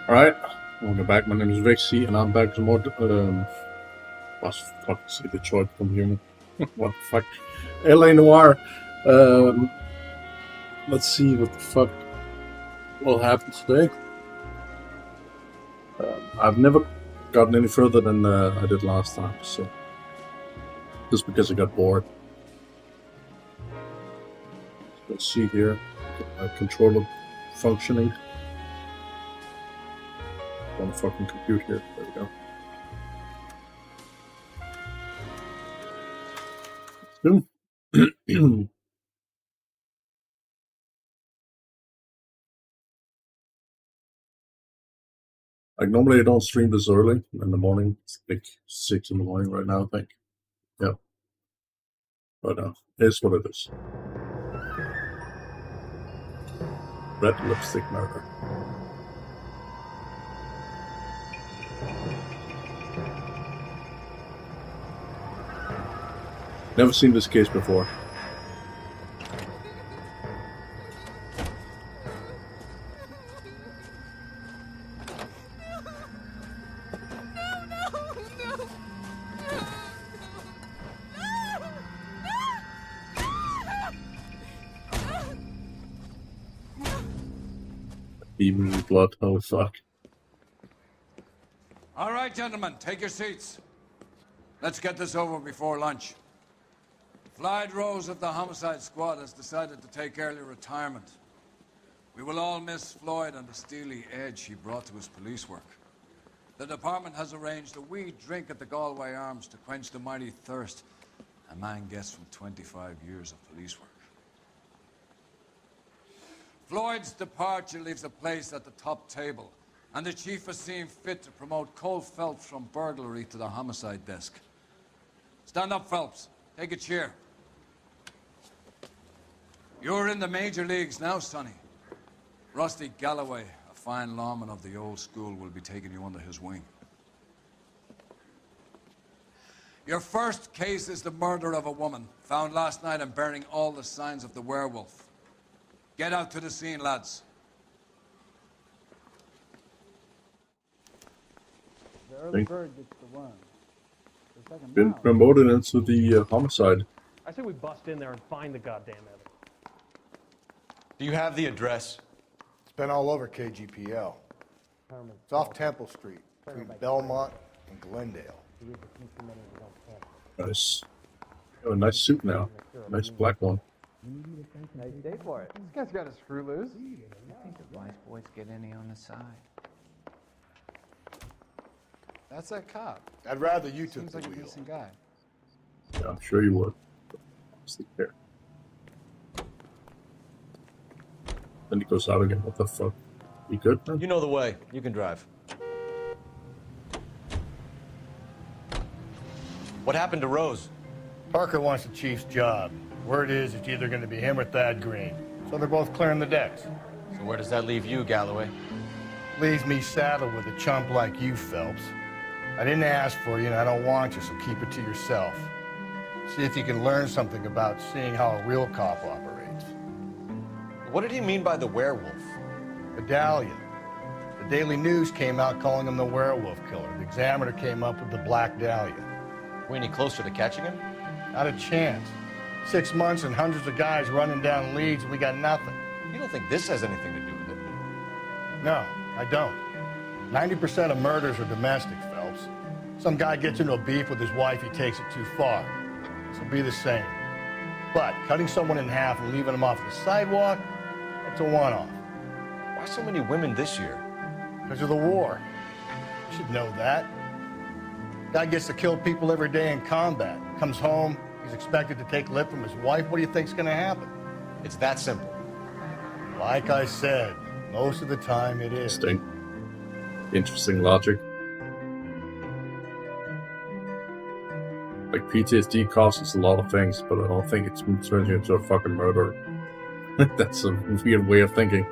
Alright, welcome back. My name is Revixy, and I'm back to more. What the fuck? See Detroit from human. What the fuck? LA Noire. Um, let's see what the fuck will happen today. I've never gotten any further than I did last time, so just because I got bored. Let's see here. Controller functioning. On the fucking computer here. There we go. Like normally I don't stream this early in the morning. It's like 6 in the morning right now, I think. Yeah. But it's what it is. Red lipstick murder. Never seen this case before. Demon blood, oh fuck. All right, gentlemen, take your seats. Let's get this over before lunch. Floyd Rose of the Homicide Squad has decided to take early retirement. We will all miss Floyd and the steely edge he brought to his police work. The department has arranged a wee drink at the Galway Arms to quench the mighty thirst a man gets from 25 years of police work. Floyd's departure leaves a place at the top table, and the chief has seen fit to promote Cole Phelps from burglary to the homicide desk. Stand up, Phelps. Take a chair. You're in the major leagues now, Sonny. Rusty Galloway, a fine lawman of the old school, will be taking you under his wing. Your first case is the murder of a woman, found last night and bearing all the signs of the werewolf. Get out to the scene, lads. The early bird gets the worm. Been promoted into the homicide. I say we bust in there and find the goddamn evidence. Do you have the address? It's been all over KGPL. It's off Temple Street, between Belmont and Glendale. Nice. Oh, a nice suit now. Nice black one. Nice day for it. This guy's got a screw loose. You think the wise boys get any on the side? That's that cop. I'd rather you took Seems the like a wheel. decent guy. Yeah, I'm sure you would. Sleep there. Then he goes out again. What the fuck? You good, man? You know the way. You can drive. What happened to Rose? Parker wants the chief's job. Word is it's either going to be him or Thad Green. So they're both clearing the decks. So where does that leave you, Galloway? Leaves me saddled with a chump like you, Phelps. I didn't ask for you and I don't want you, so keep it to yourself. See if you can learn something about seeing how a real cop operates. What did he mean by the werewolf? Medallion. The Daily News came out calling him the werewolf killer. The Examiner came up with the Black Dahlia. We any closer to catching him? Not a chance. 6 months and hundreds of guys running down leads, and we got nothing. You don't think this has anything to do with it? No, I don't. 90% of murders are domestic, Phelps. Some guy gets into a beef with his wife, he takes it too far. This will be the same. But cutting someone in half and leaving them off the sidewalk, that's a one-off. Why so many women this year? Because of the war. You should know that. Guy gets to kill people every day in combat. Comes home, he's expected to take lip from his wife. What do you think's gonna happen? It's that simple. Like I said, most of the time it is. Interesting logic. Like PTSD causes a lot of things, but I don't think it turns you into a fucking murderer. That's a weird way of thinking.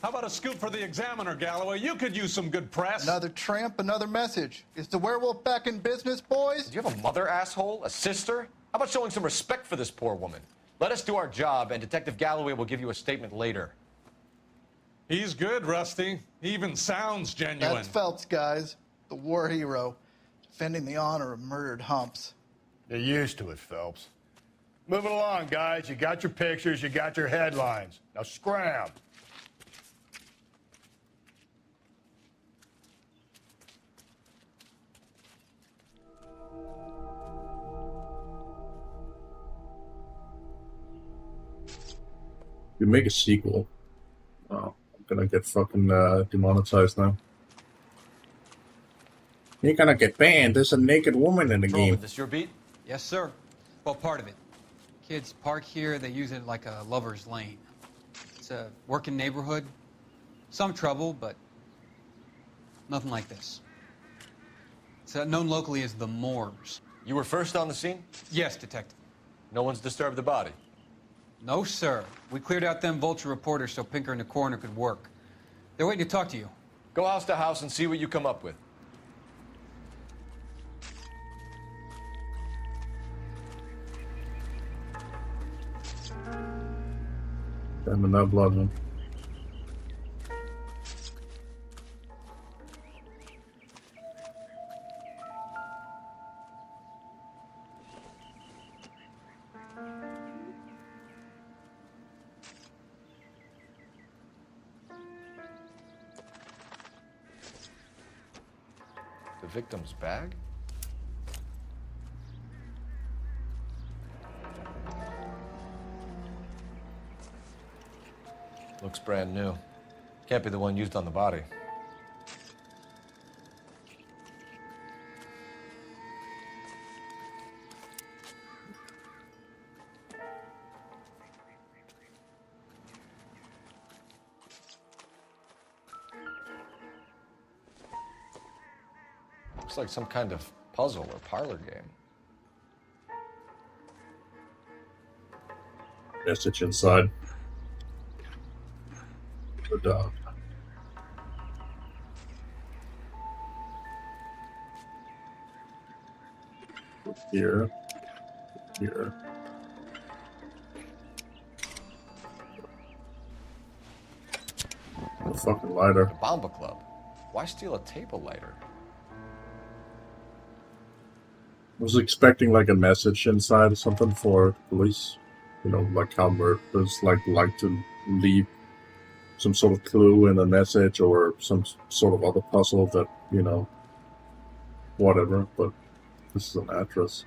How about a scoop for the Examiner, Galloway? You could use some good press. Another tramp, another message. Is the werewolf back in business, boys? Do you have a mother, asshole? A sister? How about showing some respect for this poor woman? Let us do our job, and Detective Galloway will give you a statement later. He's good, Rusty. He even sounds genuine. That's Phelps, guys. The war hero. Defending the honor of murdered humps. You're used to it, Phelps. Moving along, guys. You got your pictures, you got your headlines. Now scram. You make a sequel. Oh, I'm gonna get fucking demonetized now. You're gonna get banned. There's a naked woman in the Patrolman, game. this your beat? Yes, sir. Well, part of it. Kids park here, they use it like a lover's lane. It's a working neighborhood. Some trouble, but nothing like this. It's known locally as the Moors. You were first on the scene? Yes, detective. No one's disturbed the body. No, sir. We cleared out them vulture reporters so Pinker and the coroner could work. They're waiting to talk to you. Go house to house and see what you come up with. Damn, no blood, man. The victim's bag? Looks brand new. Can't be the one used on the body. Looks like some kind of puzzle or parlor game. Message inside. The dog. Here. Here. The fucking lighter. The Bomba Club. Why steal a table lighter? I was expecting like a message inside or something for the police. You know, like how murderers like to leave some sort of clue in a message or some sort of other puzzle that, you know, whatever, but this is an address.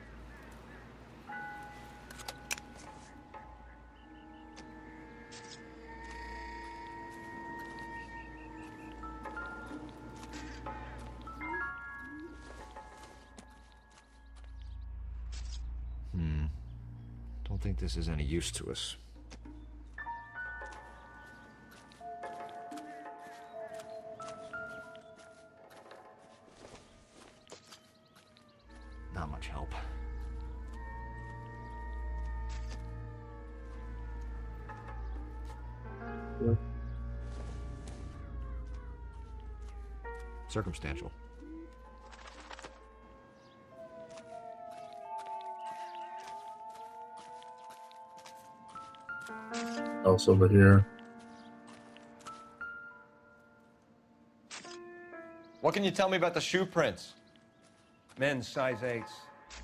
Don't think this is any use to us. Not much help. Yeah. Circumstantial. Else over here. What can you tell me about the shoe prints? Men's size 8s.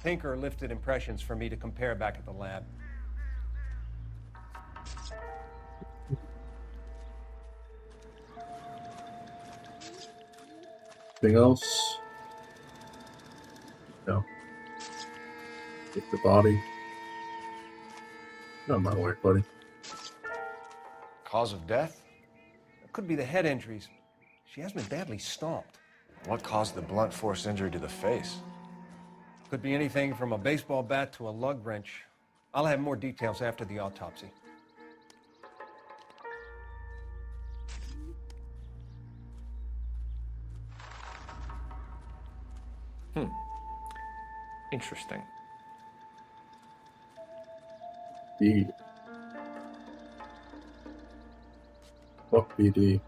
Pinker lifted impressions for me to compare back at the lab. Anything else? No. Get the body. Not my way, buddy. Cause of death? It could be the head injuries. She has been badly stomped. What caused the blunt force injury to the face? Could be anything from a baseball bat to a lug wrench. I'll have more details after the autopsy. Interesting. B. Fuck BD.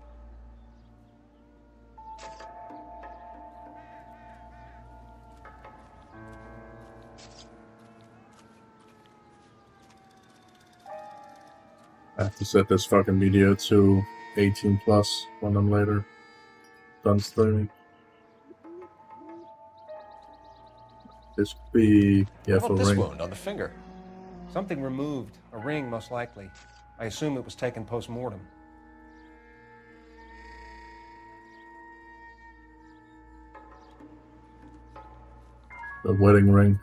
to set this fucking video to 18 plus when I'm later done streaming. This could be, yeah, How for about this ring. wound on the finger? Something removed. A ring, most likely. I assume it was taken post-mortem. The wedding ring.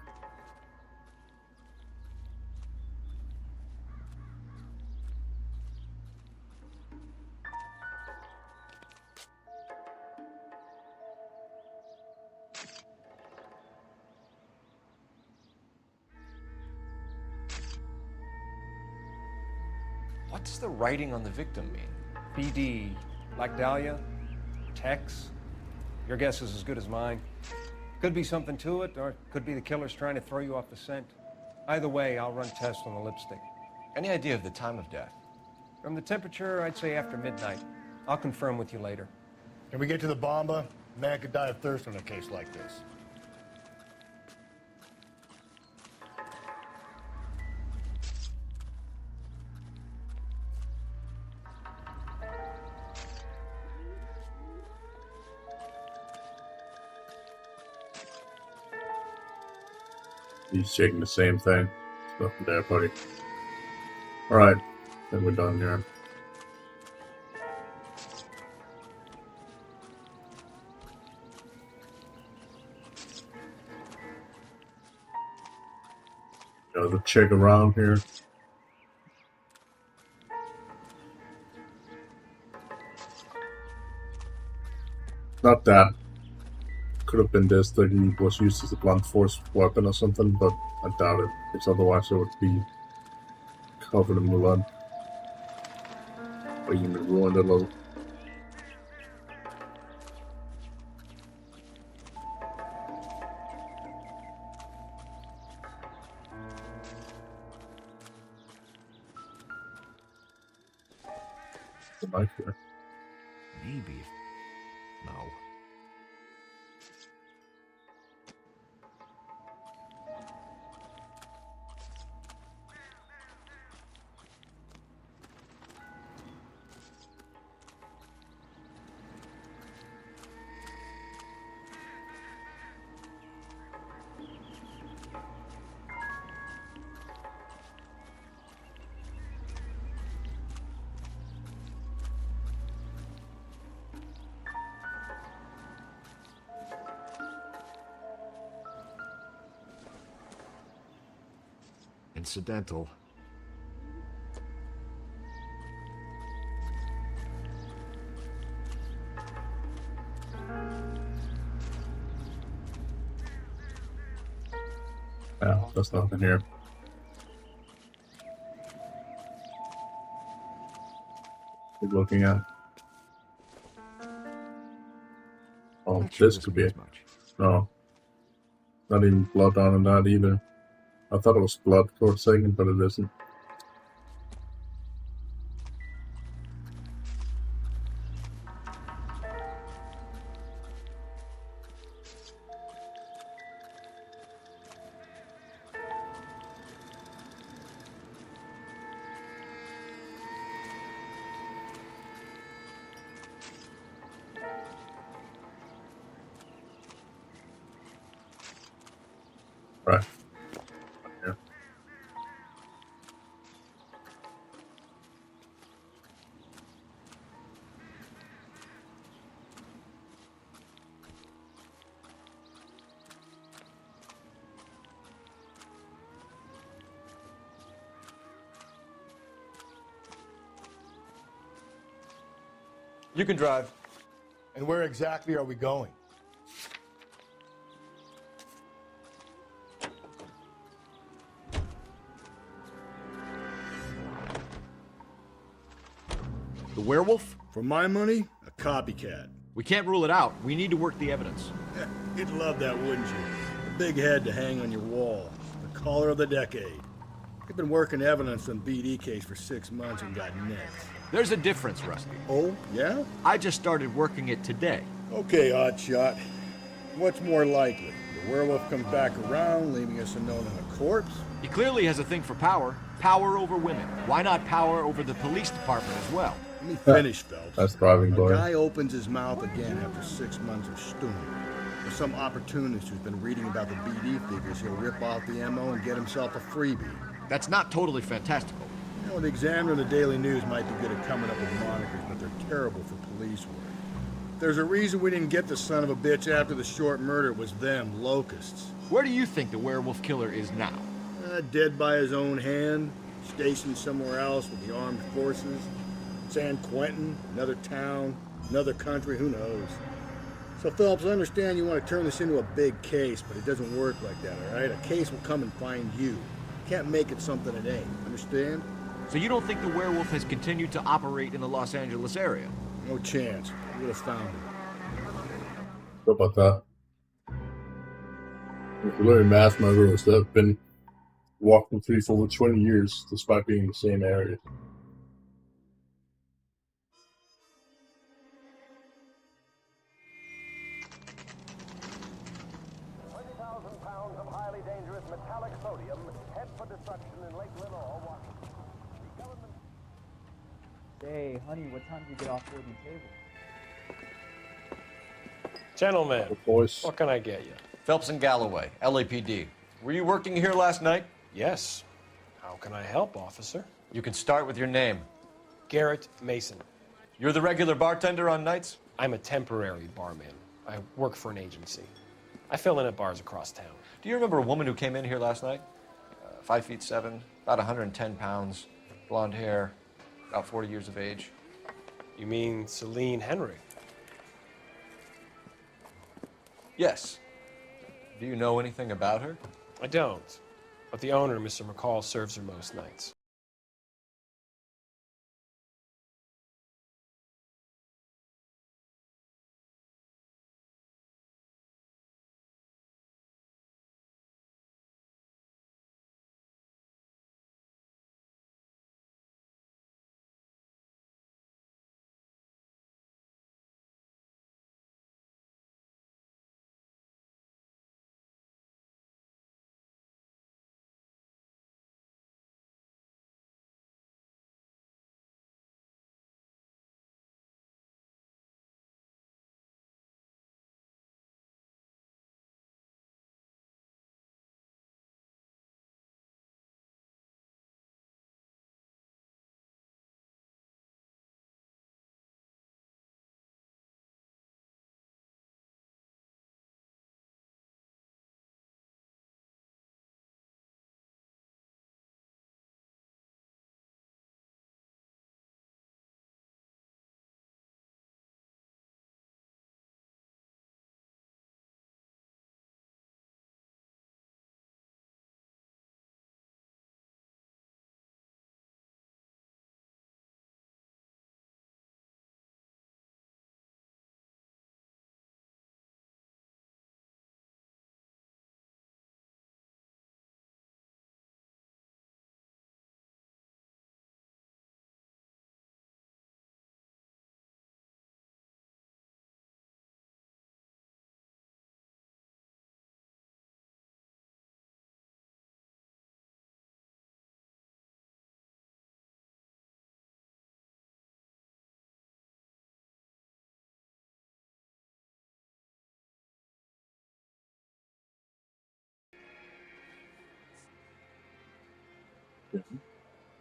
What does the writing on the victim mean? BD, like Dahlia, Tex. Your guess is as good as mine. Could be something to it, or it could be the killer's trying to throw you off the scent. Either way, I'll run tests on the lipstick. Any idea of the time of death? From the temperature, I'd say after midnight. I'll confirm with you later. Can we get to the bomba? A man could die of thirst in a case like this. He's checking the same thing. There's nothing there, buddy. Alright, then we're done here. Gotta check around here. Not that. Could have been this, that he was used as a blunt force weapon or something, but I doubt it, because otherwise it would be covered in blood. Or even ruined a little. The knife here. Maybe. No. Incidental. Yeah, there's nothing here. Keep looking at. Oh, this could be it. No. Not even blood on that either. I thought it was blood for a second, but it isn't. Right. Yeah. You can drive. And where exactly are we going? The werewolf? For my money, a copycat. We can't rule it out. We need to work the evidence. You'd love that, wouldn't you? A big head to hang on your wall. The caller of the decade. You've been working evidence on BD case for 6 months and got next. There's a difference, Rusty. Oh, yeah? I just started working it today. Okay, hotshot. What's more likely? The werewolf comes back around, leaving us unknown in a corpse? He clearly has a thing for power. Power over women. Why not power over the police department as well? Let me finish, Phelps. That's driving A boy. guy opens his mouth again after 6 months of stewing. There's some opportunist who's been reading about the BD figures. He'll rip off the ammo and get himself a freebie. That's not totally fantastical. You know, the Examiner and the Daily News might be good at coming up with monikers, but they're terrible for police work. There's a reason we didn't get the son of a bitch after the short murder. It was them, locusts. Where do you think the werewolf killer is now? Dead by his own hand, stationed somewhere else with the armed forces. San Quentin, another town, another country, who knows? So, Phelps, I understand you want to turn this into a big case, but it doesn't work like that, all right? A case will come and find you. You can't make it something it ain't, understand? So you don't think the werewolf has continued to operate in the Los Angeles area? No chance. We would have found him. What about that? If Larry mass murderers that have been walking free for over 20 years despite being in the same area. £20,000 of highly dangerous metallic sodium head for destruction in Lake Lenore, Washington. Hey, honey, what time do you get off work and table? Gentlemen, Boys. what can I get you? Phelps and Galloway, LAPD. Were you working here last night? Yes. How can I help, officer? You can start with your name. Garrett Mason. You're the regular bartender on nights? I'm a temporary barman. I work for an agency. I fill in at bars across town. Do you remember a woman who came in here last night? 5'7", about 110 pounds, blonde hair, about 40 years of age. You mean Celine Henry? Yes. Do you know anything about her? I don't. But the owner, Mr. McCall, serves her most nights.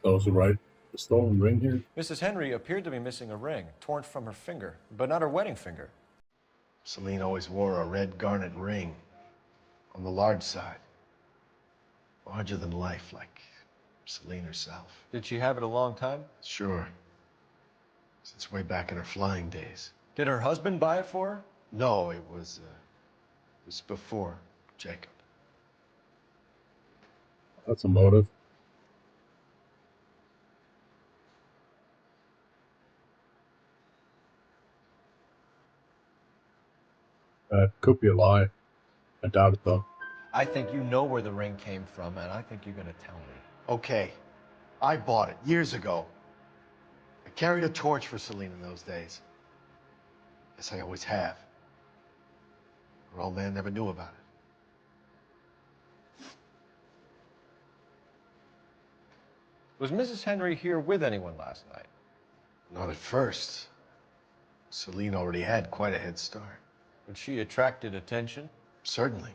That was right. The stolen ring here. Mrs. Henry appeared to be missing a ring, torn from her finger, but not her wedding finger. Celine always wore a red garnet ring on the large side. Larger than life, like Celine herself. Did she have it a long time? Sure. Since way back in her flying days. Did her husband buy it for her? No, it was before Jacob. That's a motive. Could be a lie. I doubt it though. I think you know where the ring came from, and I think you're gonna tell me. Okay, I bought it years ago. I carried a torch for Celine in those days. Guess I always have. Her old man never knew about it. Was Mrs. Henry here with anyone last night? Not at first. Celine already had quite a head start. But she attracted attention? Certainly.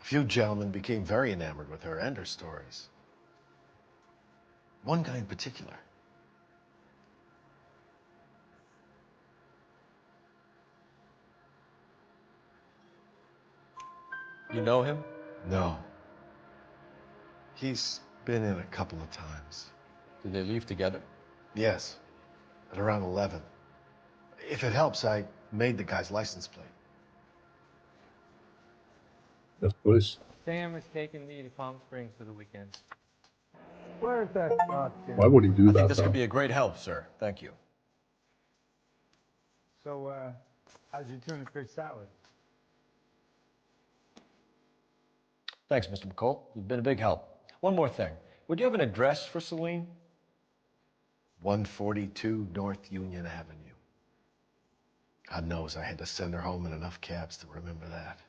A few gentlemen became very enamored with her and her stories. One guy in particular. You know him? No. He's been in a couple of times. Did they leave together? Yes, at around 11. If it helps, I made the guy's license plate. Yes, please. Sam is taking me to Palm Springs for the weekend. Where's that spot, Jim? Why would he do I think that, this though? could be a great help, sir. Thank you. So, how's your tuna fish salad? Thanks, Mr. McCall. You've been a big help. One more thing. Would you have an address for Celine? 142 North Union Avenue. God knows I had to send her home in enough cabs to remember that.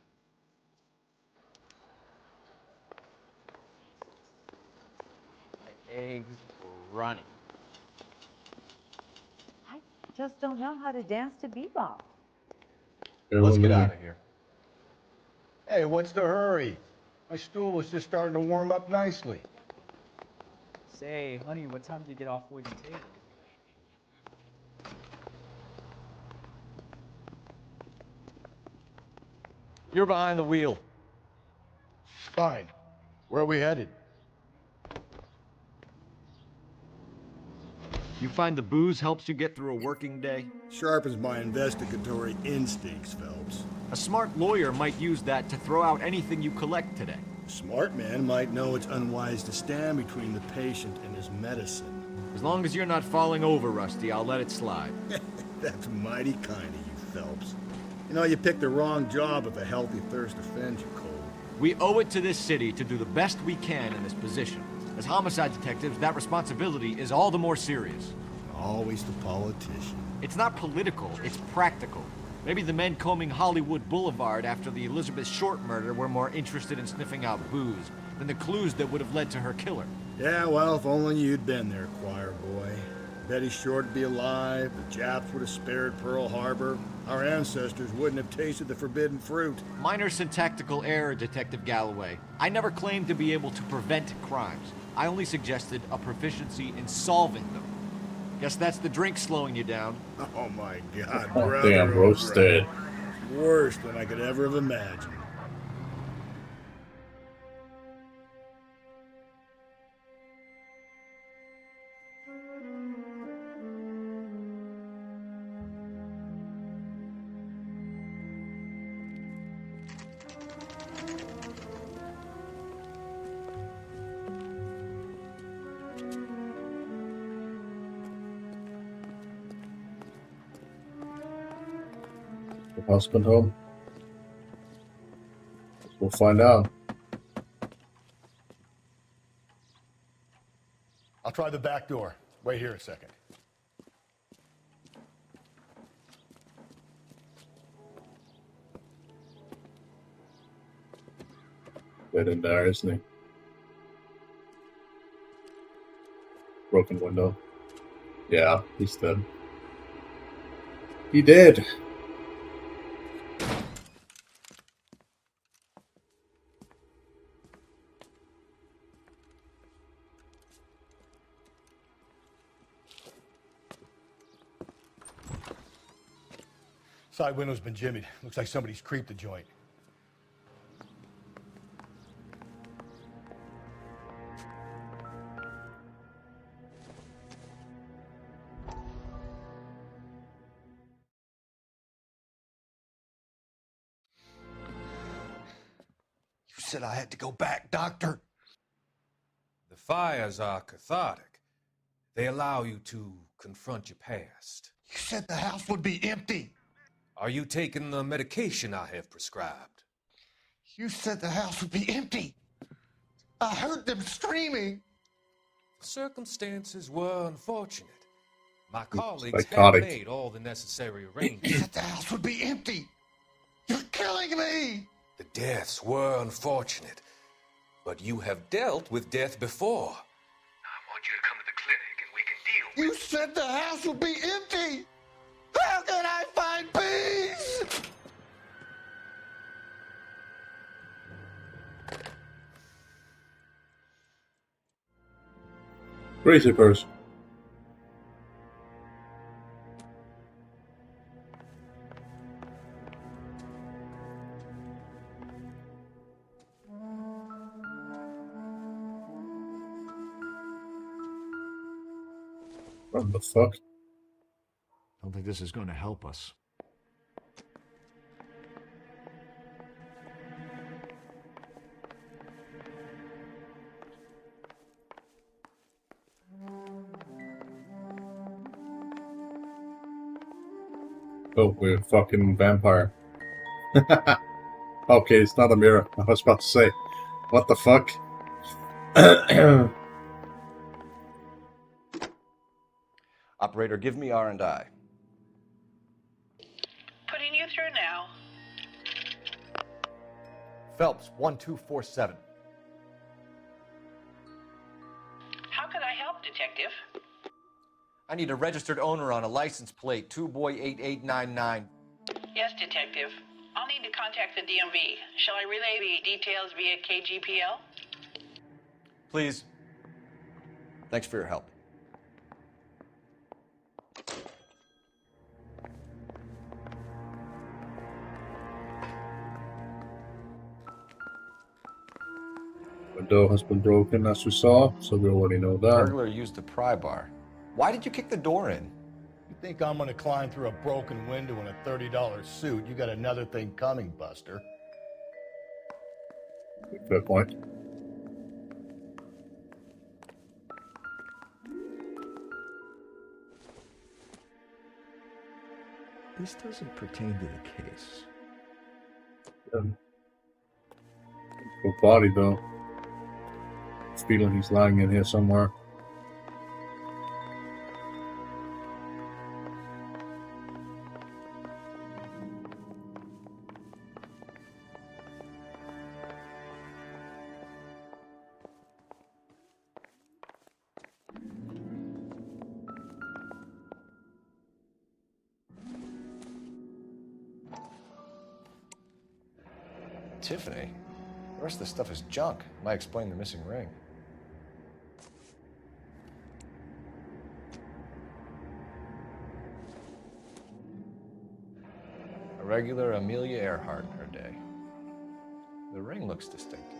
Eggs running. I just don't know how to dance to bebop. Let's get out of here. Hey, what's the hurry? My stool was just starting to warm up nicely. Say, honey, what time did you get off Wigan Table? You're behind the wheel. Fine. Where are we headed? You find the booze helps you get through a working day? Sharpens my investigatory instincts, Phelps. A smart lawyer might use that to throw out anything you collect today. A smart man might know it's unwise to stand between the patient and his medicine. As long as you're not falling over, Rusty, I'll let it slide. That's mighty kind of you, Phelps. You know, you picked the wrong job if a healthy thirst offends you, Cole. We owe it to this city to do the best we can in this position. As homicide detectives, that responsibility is all the more serious. Always the politician. It's not political, it's practical. Maybe the men combing Hollywood Boulevard after the Elizabeth Short murder were more interested in sniffing out booze than the clues that would have led to her killer. Yeah, well, if only you'd been there, choir boy. Betty Short would be alive, the Japs would have spared Pearl Harbor, our ancestors wouldn't have tasted the forbidden fruit. Minor syntactical error, Detective Galloway. I never claimed to be able to prevent crimes. I only suggested a proficiency in solving them. Guess that's the drink slowing you down. Oh my God, Oh, brother. damn, roasted. Worse than I could ever have imagined. The husband home? We'll find out. I'll try the back door. Wait here a second. Dead in there, isn't he? Broken window. Yeah, he's dead. He did! Side window's been jimmied. Looks like somebody's creeped the joint. You said I had to go back, Doctor. The fires are cathartic. They allow you to confront your past. You said the house would be empty. Are you taking the medication I have prescribed? You said the house would be empty. I heard them screaming. The circumstances were unfortunate. My colleagues had psychotic. made all the necessary You arrangements. said the house would be empty. You're killing me! The deaths were unfortunate, but you have dealt with death before. I want you to come to the clinic and we can deal You said the house would be empty! How can I find peace? Crazy person. What the fuck? Don't think this is going to help us. Oh, we're a fucking vampire. Okay, it's not a mirror. I was about to say, what the fuck? Operator, give me R&I. Putting you through now. Phelps, 1247. How can I help, Detective? I need a registered owner on a license plate, 2boy8899. Yes, Detective. I'll need to contact the DMV. Shall I relay the details via KGPL? Please. Thanks for your help. Window has been broken, as we saw, so we already know that. Burglar used a pry bar. Why did you kick the door in? You think I'm gonna climb through a broken window in a $30 suit? You got another thing coming, Buster. Fair point. This doesn't pertain to the case. Good body, though. Feeling he's lying in here somewhere. Tiffany? The rest of the stuff is junk. Might explain the missing ring. A regular Amelia Earhart in her day. The ring looks distinctive.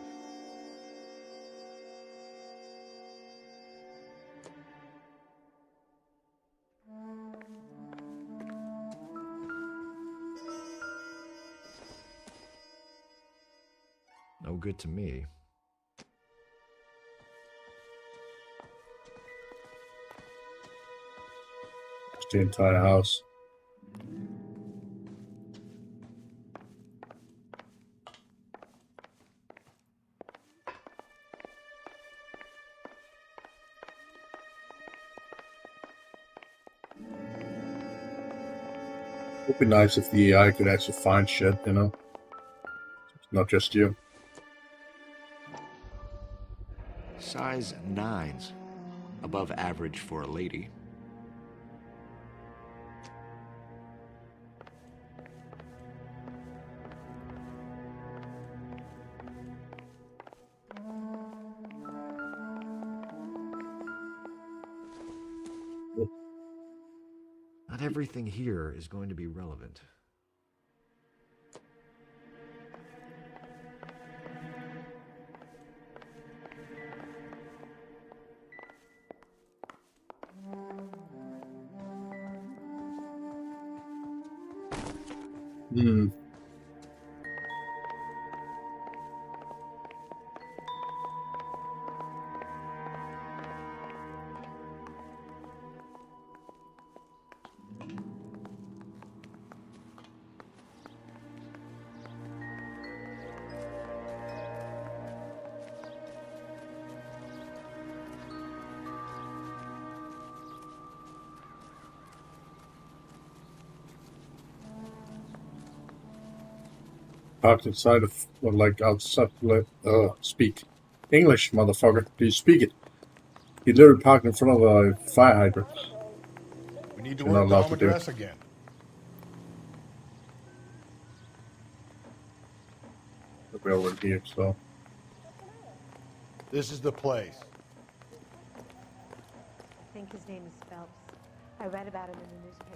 No good to me. It's the entire house. Would be nice if the AI could actually find shit, you know? Not just you. Size 9s. Above average for a lady. Not everything here is going to be relevant. Hmm. parked inside of, or like outside. Speak English, motherfucker. Please speak it. He literally parked in front of a fire hydrant. We need to You're not work the allowed home to do. address again. We're over here, so. This is the place. I think his name is Phelps. I read about him in the newspaper.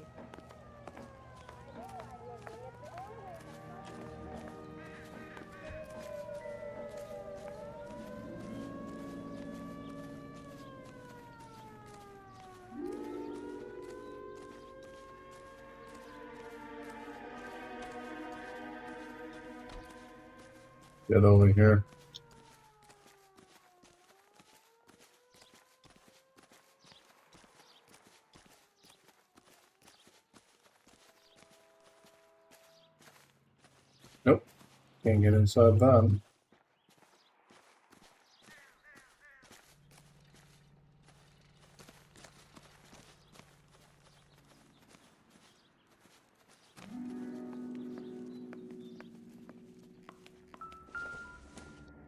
Get over here. Nope. Can't get inside that.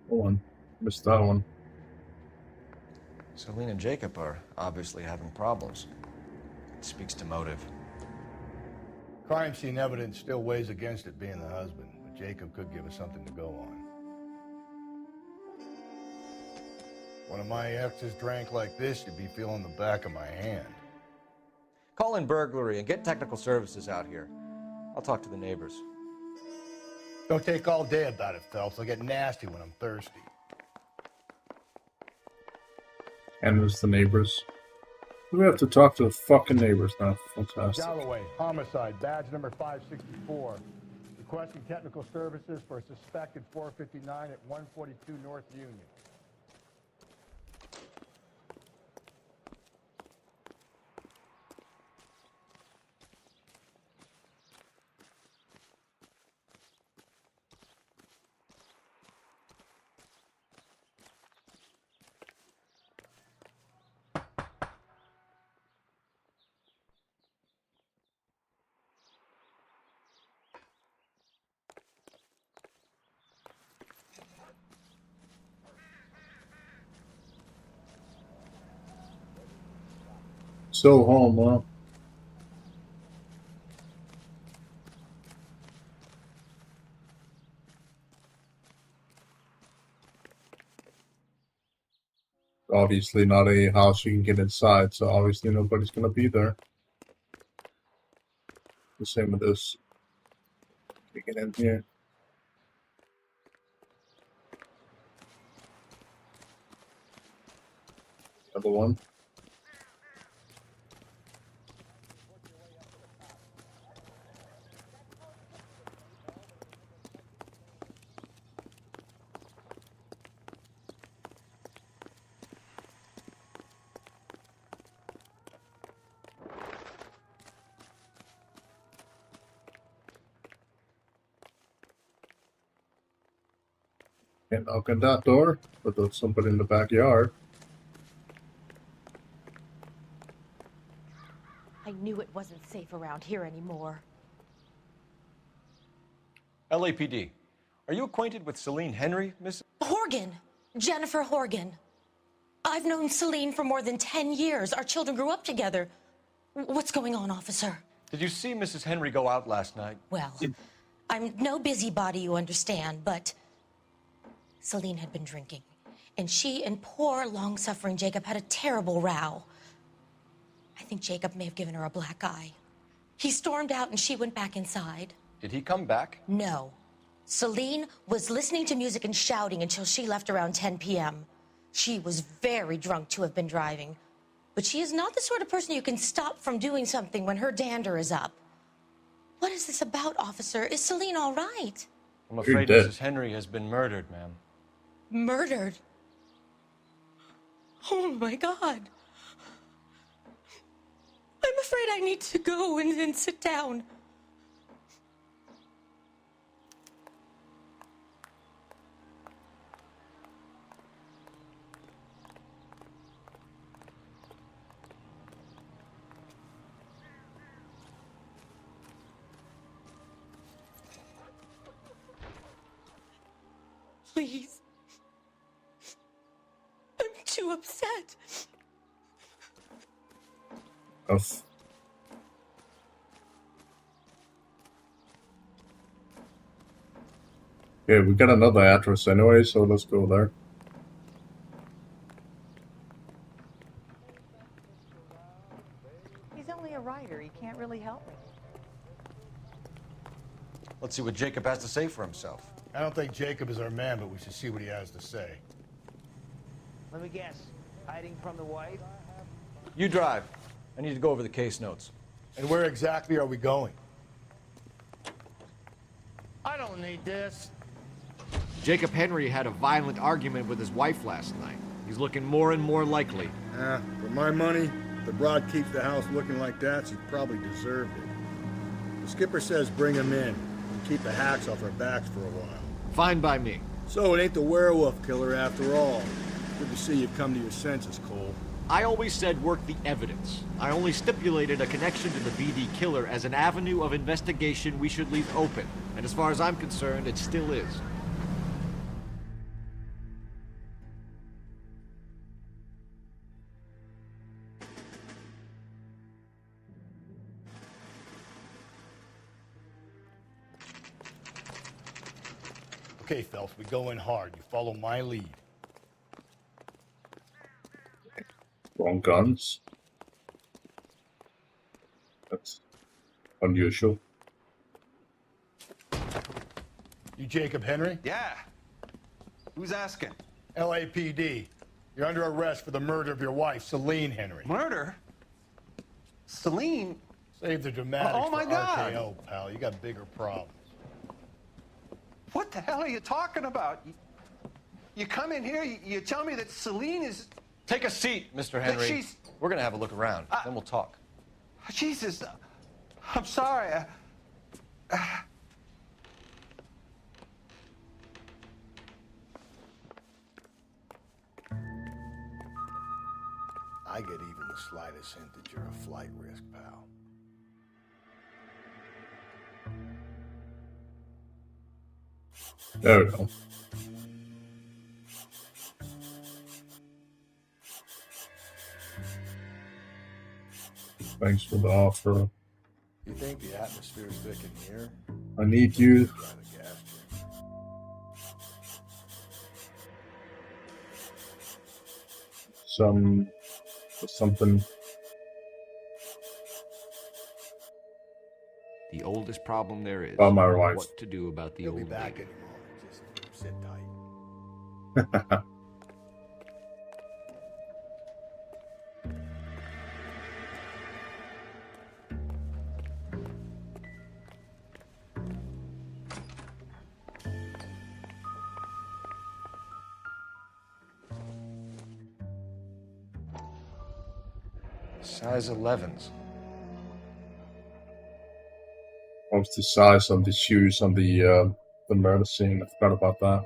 Hold on. Missed that one. Celine and Jacob are obviously having problems. It speaks to motive. Crime scene evidence still weighs against it being the husband, but Jacob could give us something to go on. One of my exes drank like this, you'd be feeling the back of my hand. Call in burglary and get technical services out here. I'll talk to the neighbors. Don't take all day about it, Phelps. I'll get nasty when I'm thirsty. And there's the neighbors. We have to talk to the fucking neighbors now. Fantastic. Galloway, homicide, badge number 564. Requesting technical services for a suspected 459 at 142 North Union. Still home, huh? Obviously not a house you can get inside, so obviously nobody's gonna be there. The same with this. Can we get in here? Another one. Can't knock on that door, but there's somebody in the backyard. I knew it wasn't safe around here anymore. LAPD. Are you acquainted with Celine Henry, Miss? Horgan! Jennifer Horgan. I've known Celine for more than 10 years. Our children grew up together. What's going on, officer? Did you see Mrs. Henry go out last night? Well, I'm no busybody, you understand, but Celine had been drinking, and she and poor, long-suffering Jacob had a terrible row. I think Jacob may have given her a black eye. He stormed out, and she went back inside. Did he come back? No. Celine was listening to music and shouting until she left around 10 p.m. She was very drunk to have been driving, but she is not the sort of person you can stop from doing something when her dander is up. What is this about, officer? Is Celine all right? I'm afraid Mrs. Henry has been murdered, ma'am. Murdered? Oh my God. I'm afraid I need to go and sit down. Please. I'm too upset. Us. Okay, we got another address anyway, so let's go there. He's only a writer. He can't really help me. Let's see what Jacob has to say for himself. I don't think Jacob is our man, but we should see what he has to say. Let me guess. Hiding from the wife? You drive. I need to go over the case notes. And where exactly are we going? I don't need this. Jacob Henry had a violent argument with his wife last night. He's looking more and more likely. For my money, if the broad keeps the house looking like that, she probably deserved it. The skipper says bring him in and keep the hacks off our backs for a while. Fine by me. So it ain't the werewolf killer after all. Good to see you've come to your senses, Cole. I always said work the evidence. I only stipulated a connection to the BD killer as an avenue of investigation we should leave open. And as far as I'm concerned, it still is. Okay, Phelps, we go in hard. You follow my lead. Wrong guns. That's unusual. You Jacob Henry? Yeah. Who's asking? LAPD. You're under arrest for the murder of your wife, Celine Henry. Murder? Celine? Save the dramatics Oh, my for God. RKO, pal. You got bigger problems. What the hell are you talking about? You come in here, you tell me that Celine is... Take a seat, Mr. That Henry. she's... We're gonna have a look around, then we'll talk. Jesus, I'm sorry. I get even the slightest hint that you're a flight risk, pal. There we go. Thanks for the offer. You think the atmosphere's thick in here? I need you. Try the gas check. Something. The oldest problem there is. Oh, my wife. What to do about the He'll be old back lady. any moment. Just sit tight. Size 11s. What's the size of the shoes on the murder scene? I forgot about that.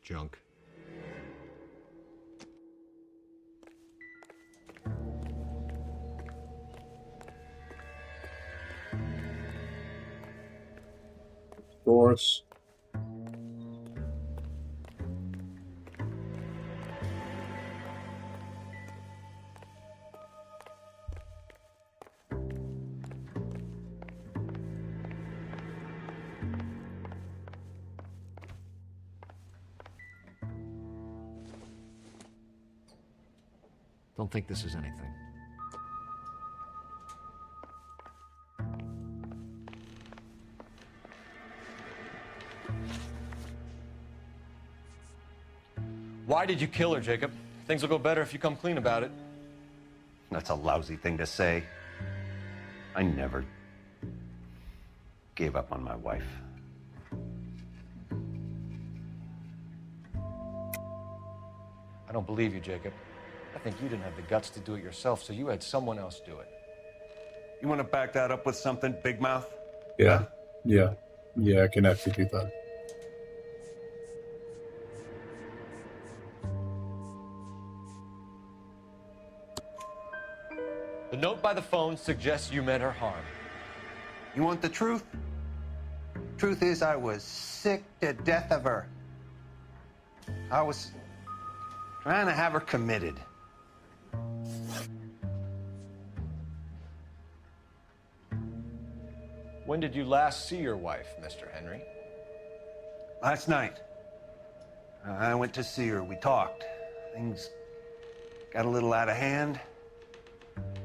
Junk. Doors. Don't think this is anything. Why did you kill her, Jacob? Things will go better if you come clean about it. That's a lousy thing to say. I never gave up on my wife. I don't believe you, Jacob. I think you didn't have the guts to do it yourself, so you had someone else do it. You want to back that up with something, Big Mouth? Yeah. Yeah. Yeah, I can execute that. The note by the phone suggests you meant her harm. You want the truth? Truth is, I was sick to death of her. I was trying to have her committed. When did you last see your wife, Mr. Henry? Last night. I went to see her. We talked. Things got a little out of hand.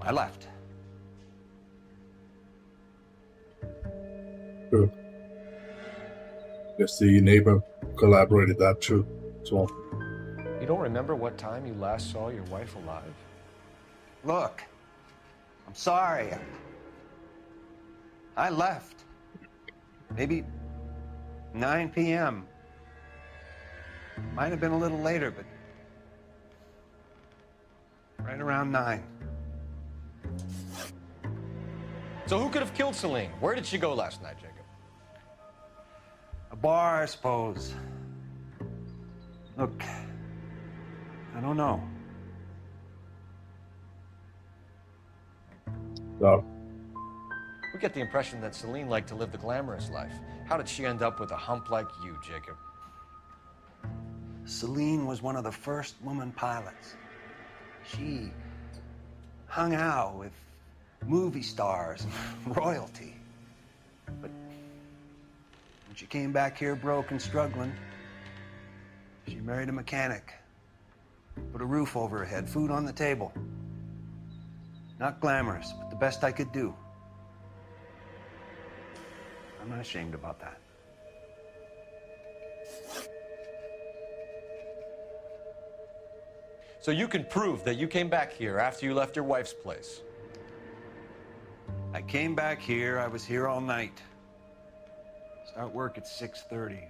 I left. Good. Guess the neighbor collaborated that too. So You don't remember what time you last saw your wife alive? Look, I'm sorry. I left. Maybe 9 p.m. Might have been a little later, but right around 9. So who could have killed Celine? Where did she go last night, Jacob? A bar, I suppose. Look, I don't know. So We get the impression that Celine liked to live the glamorous life. How did she end up with a hump like you, Jacob? Celine was one of the first woman pilots. She hung out with movie stars and royalty. But when she came back here broke and struggling, she married a mechanic. Put a roof over her head, food on the table. Not glamorous, but the best I could do. I'm not ashamed about that. So you can prove that you came back here after you left your wife's place. I came back here. I was here all night. Start work at 6:30.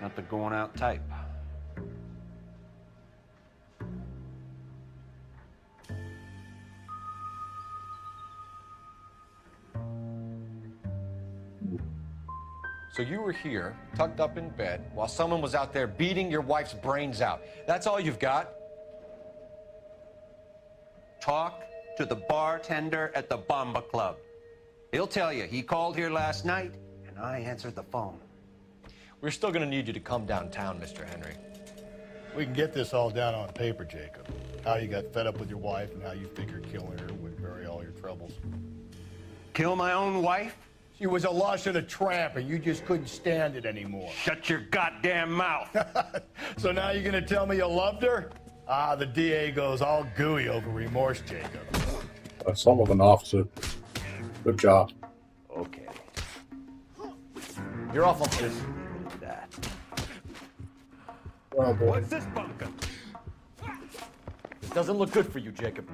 Not the going out type. So you were here, tucked up in bed, while someone was out there beating your wife's brains out. That's all you've got? Talk to the bartender at the Bomba Club. He'll tell you he called here last night, and I answered the phone. We're still gonna need you to come downtown, Mr. Henry. We can get this all down on paper, Jacob. How you got fed up with your wife and how you figured killing her would bury all your troubles. Kill my own wife? She was a lush and a tramp, and you just couldn't stand it anymore. Shut your goddamn mouth. So now you're gonna tell me you loved her? Ah, the DA goes all gooey over remorse, Jacob. Some of an officer. Good job. Okay. You're off on this. That. Oh, boy. What's this bunker? This doesn't look good for you, Jacob.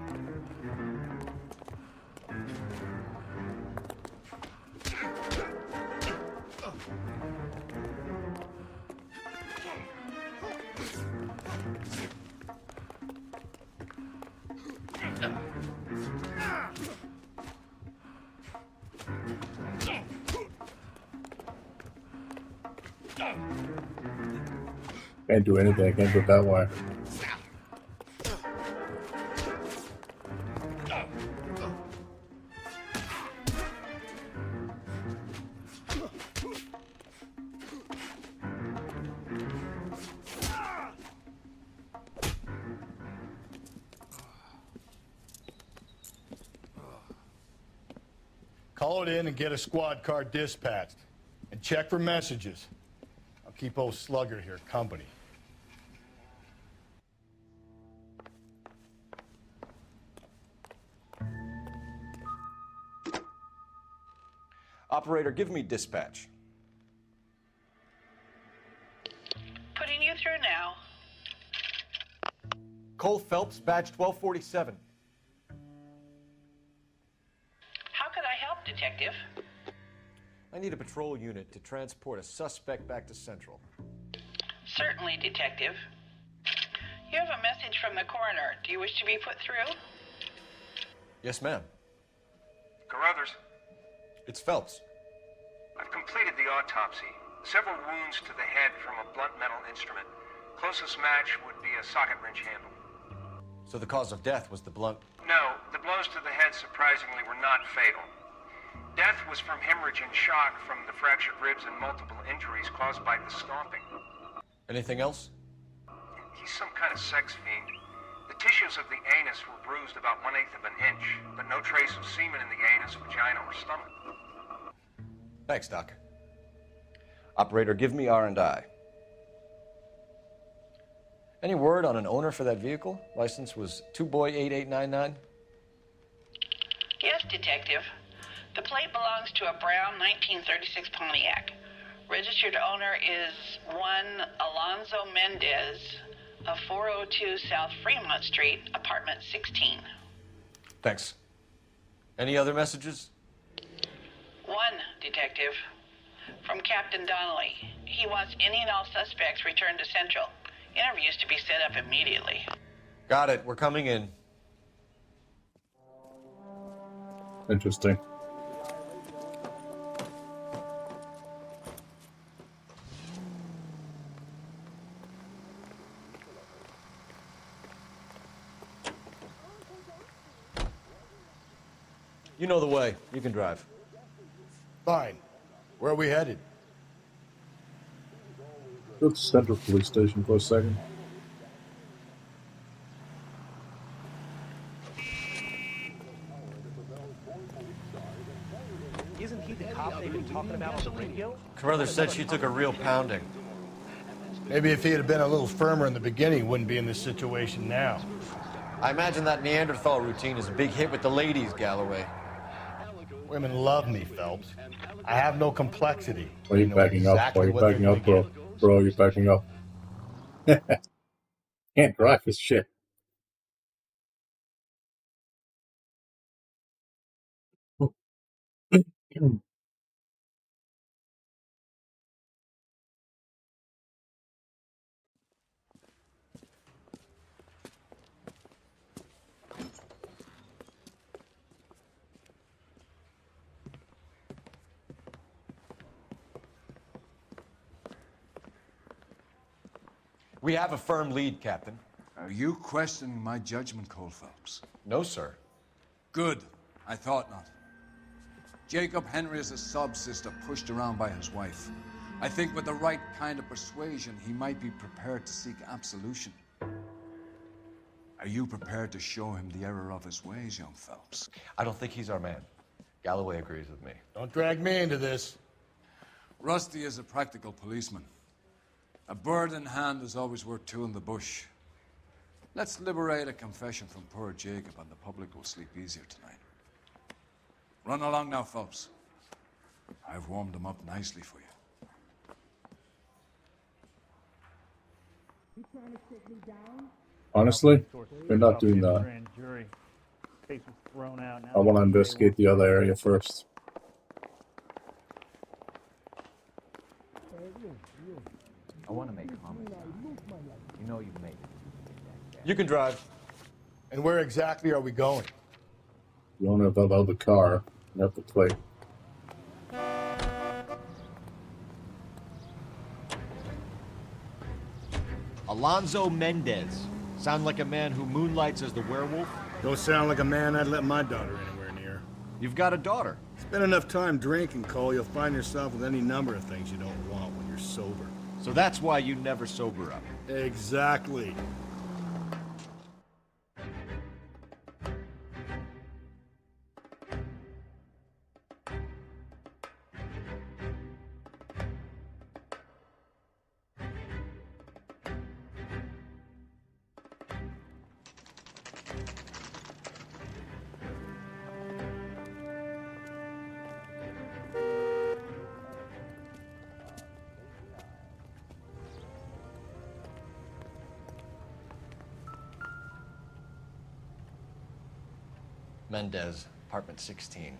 Can't do anything. I can't do it that way. Call it in and get a squad car dispatched. And check for messages. I'll keep old Slugger here company. Operator, give me dispatch. Putting you through now. Cole Phelps, badge 1247. How could I help, Detective? I need a patrol unit to transport a suspect back to Central. Certainly, Detective. You have a message from the coroner. Do you wish to be put through? Yes, ma'am. Carruthers. It's Phelps. I've completed the autopsy. Several wounds to the head from a blunt metal instrument. Closest match would be a socket wrench handle. So the cause of death was the blunt... No, the blows to the head surprisingly were not fatal. Death was from hemorrhage and shock from the fractured ribs and multiple injuries caused by the stomping. Anything else? He's some kind of sex fiend. The tissues of the anus were bruised about 1/8 of an inch, but no trace of semen in the anus, vagina, or stomach. Thanks, Doc. Operator, give me R&I. Any word on an owner for that vehicle? License was 2boy8899. Yes, Detective. The plate belongs to a brown 1936 Pontiac. Registered owner is one Alonzo Mendez of 402 South Fremont Street, apartment 16. Thanks. Any other messages? One, Detective. From Captain Donnelly. He wants any and all suspects returned to Central. Interviews to be set up immediately. Got it. We're coming in. Interesting. You know the way. You can drive. Fine. Where are we headed? Go to Central Police Station for a second. Isn't he the cop they've been talking about on the radio? Carruthers said she took a real pounding. Maybe if he had been a little firmer in the beginning, he wouldn't be in this situation now. I imagine that Neanderthal routine is a big hit with the ladies, Galloway. Women love me, Phelps. I have no complexity. Why are you backing up? Why are you backing up, bro? Bro, you're backing up. Can't drive this shit. We have a firm lead, Captain. Are you questioning my judgment, Cole Phelps? No, sir. Good. I thought not. Jacob Henry is a sub-sister pushed around by his wife. I think with the right kind of persuasion, he might be prepared to seek absolution. Are you prepared to show him the error of his ways, young Phelps? I don't think he's our man. Galloway agrees with me. Don't drag me into this. Rusty is a practical policeman. A bird in hand is always worth two in the bush. Let's liberate a confession from poor Jacob, and the public will sleep easier tonight. Run along now, Phelps. I've warmed them up nicely for you. Honestly, they're not doing that. I want to investigate the other area first. I want to make homicide. You know you made it. You can drive. And where exactly are we going? You don't have that other car. You have to play. Alonzo Mendez. Sound like a man who moonlights as the werewolf? Don't sound like a man I'd let my daughter anywhere near. You've got a daughter. Spend enough time drinking, Cole, you'll find yourself with any number of things you don't want when you're sober. So that's why you never sober up. Exactly. Mendez, apartment 16.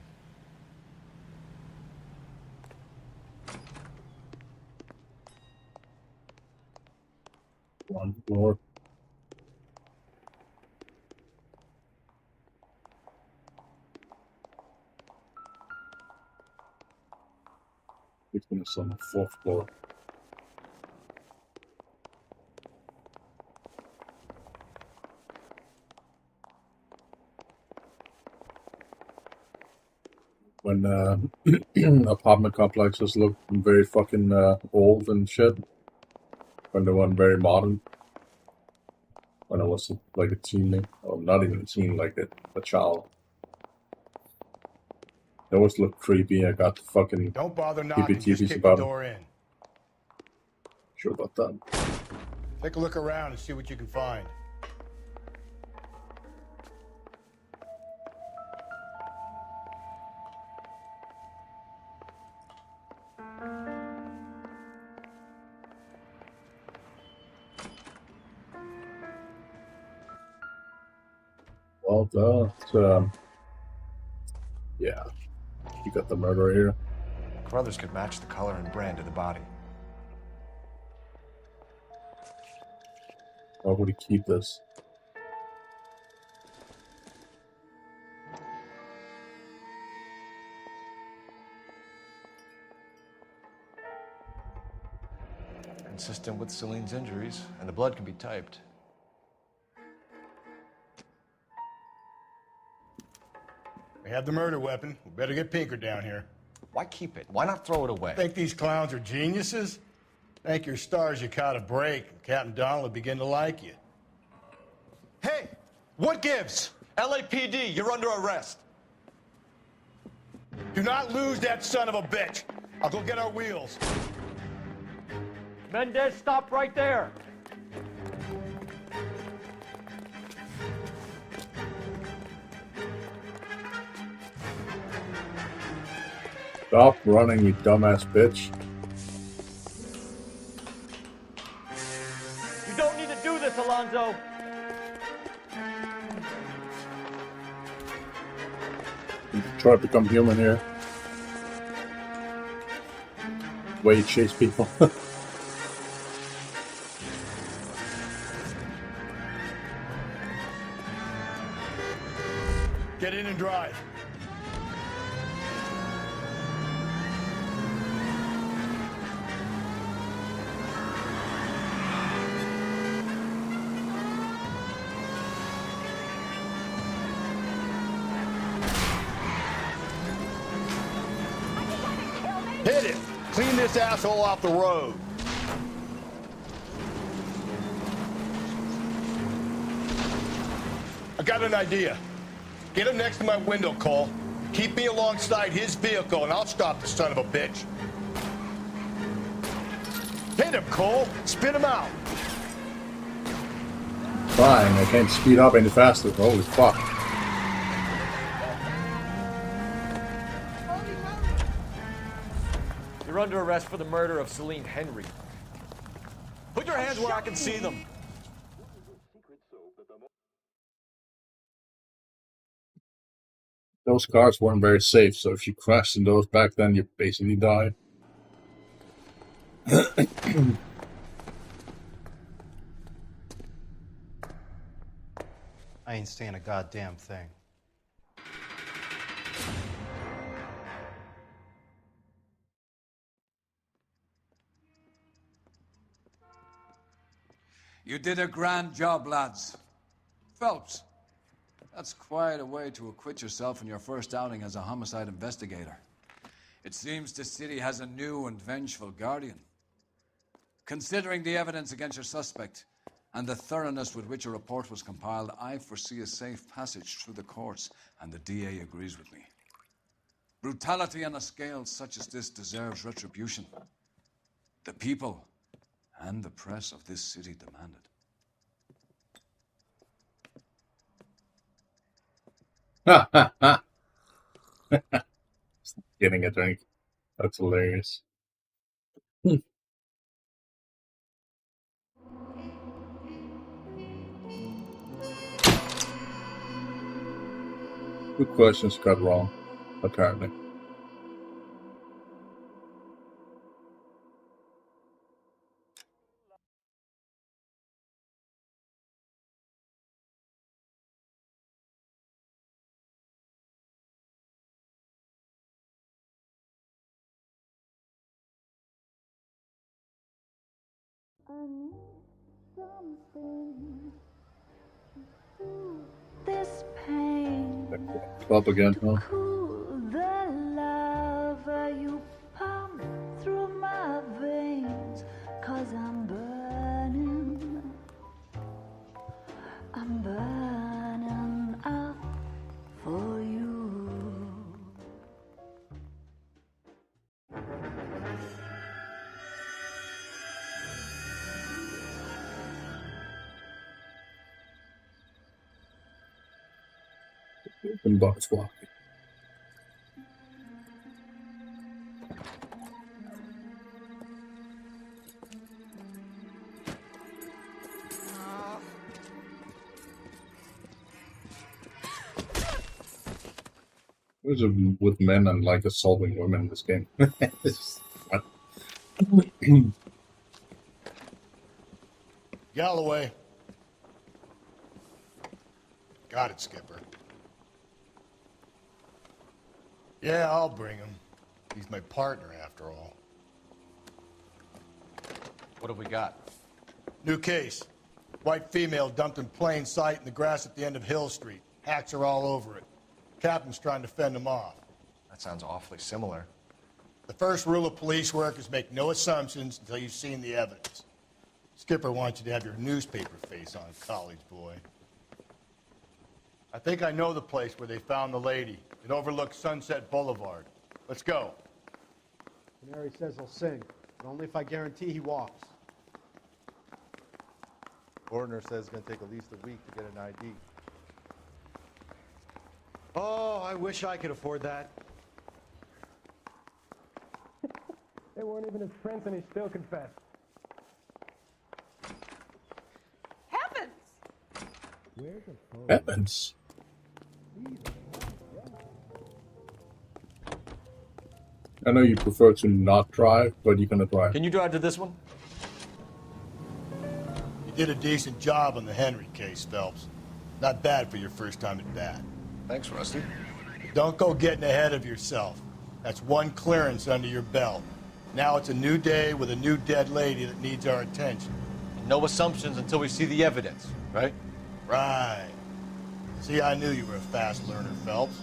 On the floor. Everything is on the fourth floor. When apartment complexes look very fucking old and shit. When they weren't very modern. When I was like a teen, or not even a teen, like a child. They always look creepy. I got the fucking Don't bother knocking, just heebie-jeebies kick the about them. door in. Sure about that. Take a look around and see what you can find. Well, yeah, you got the murderer here. Brothers could match the color and brand of the body. Why would he keep this? Consistent with Celine's injuries, and the blood can be typed. We have the murder weapon. We better get Pinker down here. Why keep it? Why not throw it away? Think these clowns are geniuses? Thank your stars you caught a break, and Captain Donald will begin to like you. Hey, what gives? LAPD, you're under arrest. Do not lose that son of a bitch. I'll go get our wheels. Mendez, stop right there. Stop running, you dumbass bitch. You don't need to do this, Alonzo. Try to become human here. Way you chase people. Get in and drive. Hit it! Clean this asshole off the road. I got an idea. Get him next to my window, Cole. Keep me alongside his vehicle, and I'll stop the son of a bitch. Hit him, Cole. Spin him out. Fine, I can't speed up any faster. Holy fuck. You're under arrest for the murder of Celine Henry. Put your hands where I can see them. Those cars weren't very safe, so if you crashed in those back then, you basically died. I ain't saying a goddamn thing. You did a grand job, lads. Phelps, that's quite a way to acquit yourself in your first outing as a homicide investigator. It seems the city has a new and vengeful guardian. Considering the evidence against your suspect and the thoroughness with which a report was compiled, I foresee a safe passage through the courts, and the DA agrees with me. Brutality on a scale such as this deserves retribution. The people and the press of this city demand it. Getting a drink. That's hilarious. Good questions got wrong, apparently. This pain Up again, huh? cool the love you pump through my veins, 'cause I'm burning up for you. And box walk. What is it with men and like assaulting women in this game? It's what? Galloway. Got it, Skipper. Yeah, I'll bring him. He's my partner, after all. What have we got? New case. White female dumped in plain sight in the grass at the end of Hill Street. Hacks are all over it. Captain's trying to fend them off. That sounds awfully similar. The first rule of police work is make no assumptions until you've seen the evidence. Skipper wants you to have your newspaper face on, college boy. I think I know the place where they found the lady. It overlooks Sunset Boulevard. Let's go. Canary says he'll sing, but only if I guarantee he walks. Coroner says it's going to take at least a week to get an ID. Oh, I wish I could afford that. They weren't even his prints and he still confessed. Heavens! Where's the phone? Heavens. I know you prefer to not drive, but you're gonna drive. Can you drive to this one? You did a decent job on the Henry case, Phelps. Not bad for your first time at bat. Thanks, Rusty. Don't go getting ahead of yourself. That's one clearance under your belt. Now it's a new day with a new dead lady that needs our attention. No assumptions until we see the evidence, right? Right. See, I knew you were a fast learner, Phelps.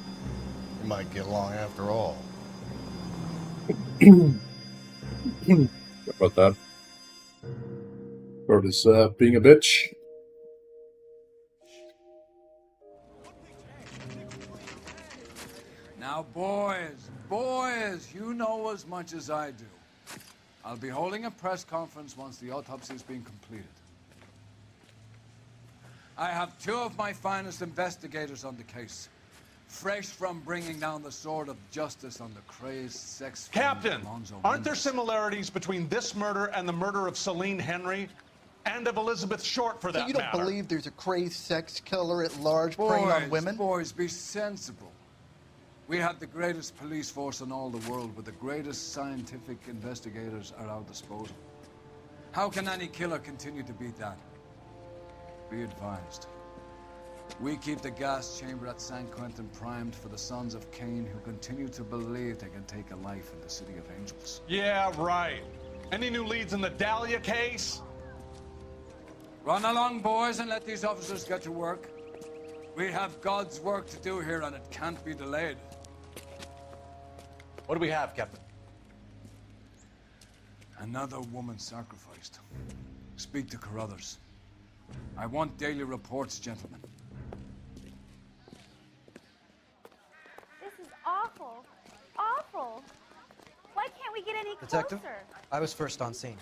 We might get along after all. Sorry about that. Bird is being a bitch. Now, boys, you know as much as I do. I'll be holding a press conference once the autopsy has been completed. I have two of my finest investigators on the case, fresh from bringing down the sword of justice on the crazed sex Captain, Alonzo aren't there Mendes. similarities between this murder and the murder of Celine Henry? And of Elizabeth Short, for that So you don't matter? believe there's a crazed sex killer at large preying on women? Boys, be sensible. We have the greatest police force in all the world with the greatest scientific investigators at our disposal. How can any killer continue to beat that? Be advised. We keep the gas chamber at San Quentin primed for the sons of Cain who continue to believe they can take a life in the City of Angels. Yeah, right. Any new leads in the Dahlia case? Run along, boys, and let these officers get to work. We have God's work to do here, and it can't be delayed. What do we have, Captain? Another woman sacrificed. Speak to Carruthers. I want daily reports, gentlemen. This is awful. Awful. Why can't we get any Detective, closer? I was first on scene.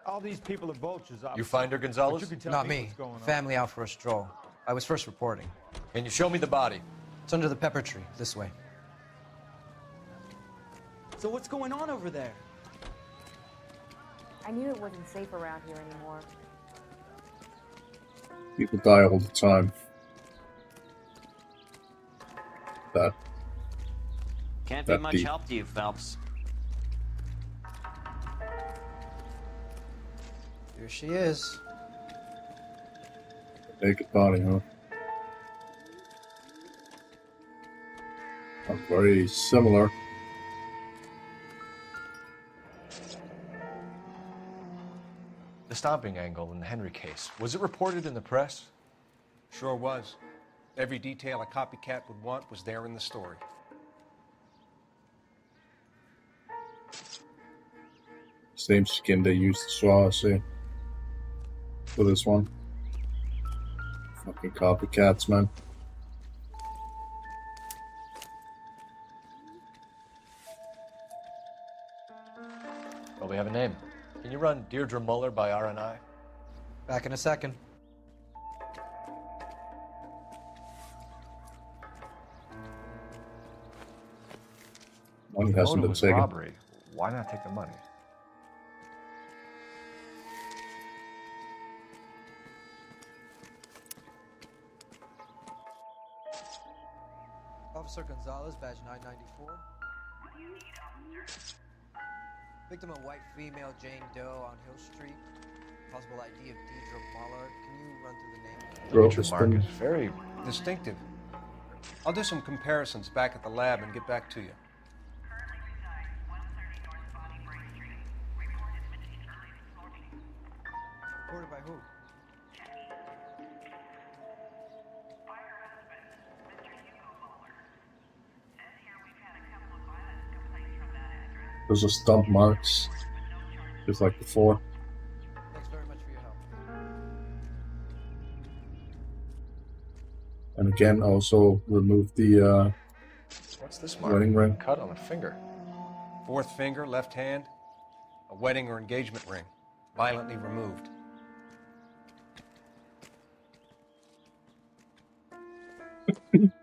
All these people are vultures. You find her, Gonzalez? But you can tell Not me me. what's going on. Family out for a stroll. I was first reporting. Can you show me the body? It's under the pepper tree, this way. So what's going on over there? I knew it wasn't safe around here anymore. People die all the time. That. Can't be that much deep. help to you, Phelps. Here she is. Naked body, huh? Not very similar. stomping angle in the Henry case. Was it reported in the press? Sure was. Every detail a copycat would want was there in the story. Same skin they used to saw, I see. For this one. Fucking copycats, man. Well, we have a name. Can you run Deirdre Muller by RNI? Back in a second. Money The hasn't motive been was taken. robbery. Why not take the money? Officer Gonzalez, badge 994. Victim a white female, Jane Doe on Hill Street. Possible ID of Deirdre Muller. Can you run through the name? Bro, Mark is very distinctive. I'll do some comparisons back at the lab and get back to you. Reported by who? Those are stump marks. Just like before. Thanks very much for your help. And again, also remove the What's this mark? wedding ring. Cut on a finger. Fourth finger, left hand. A wedding or engagement ring. Violently removed.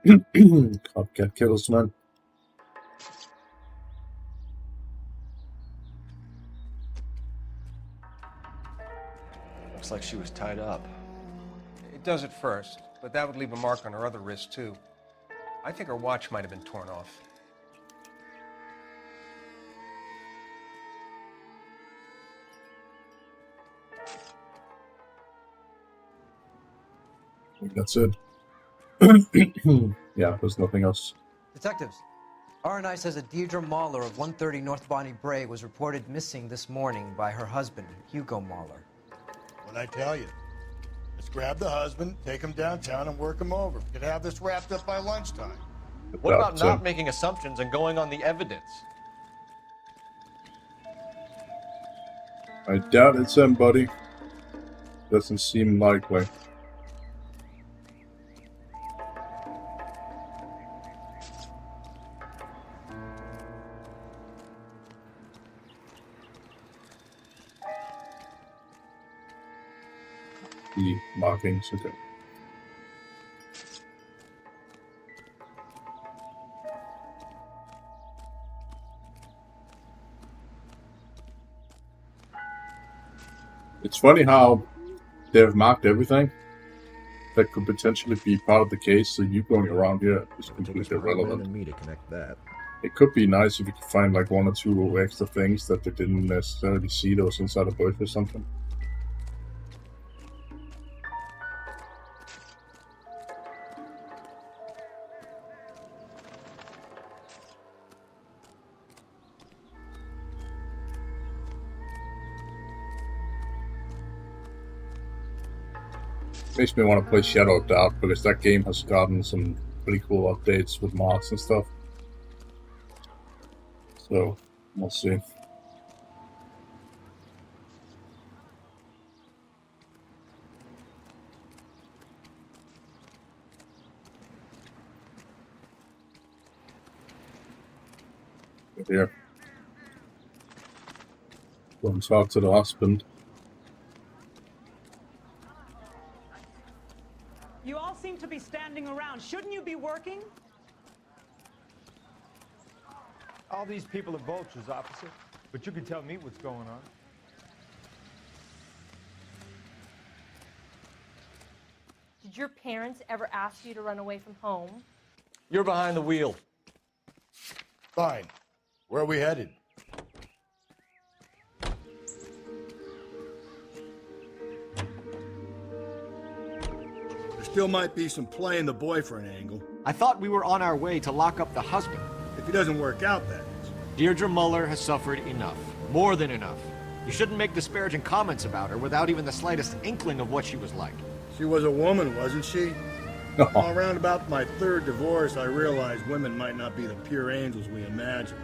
Copycat kills, man. Looks like she was tied up. It does at first, but that would leave a mark on her other wrist, too. I think her watch might have been torn off. I think that's it. Yeah, there's nothing else. Detectives, RNI says that Deirdre Muller of 130 North Bonnie Bray was reported missing this morning by her husband, Hugo Muller. What'd I tell you? Let's grab the husband, take him downtown, and work him over. We could have this wrapped up by lunchtime. What about not making assumptions and going on the evidence? I doubt it's him, buddy. Doesn't seem likely. The markings, okay. It's funny how they've marked everything that could potentially be part of the case, so you going around here is completely irrelevant. Me to connect that. It could be nice if you could find like one or two extra things that they didn't necessarily see that was inside a bush or something. Makes me want to play Shadow of Doubt because that game has gotten some pretty cool updates with mods and stuff. So, we'll see. Here. Go and talk to the husband. You all seem to be standing around. Shouldn't you be working? All these people are vultures, officer. But you can tell me what's going on. Did your parents ever ask you to run away from home? You're behind the wheel. Fine. Where are we headed? There still might be some play in the boyfriend angle. I thought we were on our way to lock up the husband. If he doesn't work out, that is. Deirdre Muller has suffered enough. More than enough. You shouldn't make disparaging comments about her without even the slightest inkling of what she was like. She was a woman, wasn't she? All around about my third divorce, I realized women might not be the pure angels we imagine.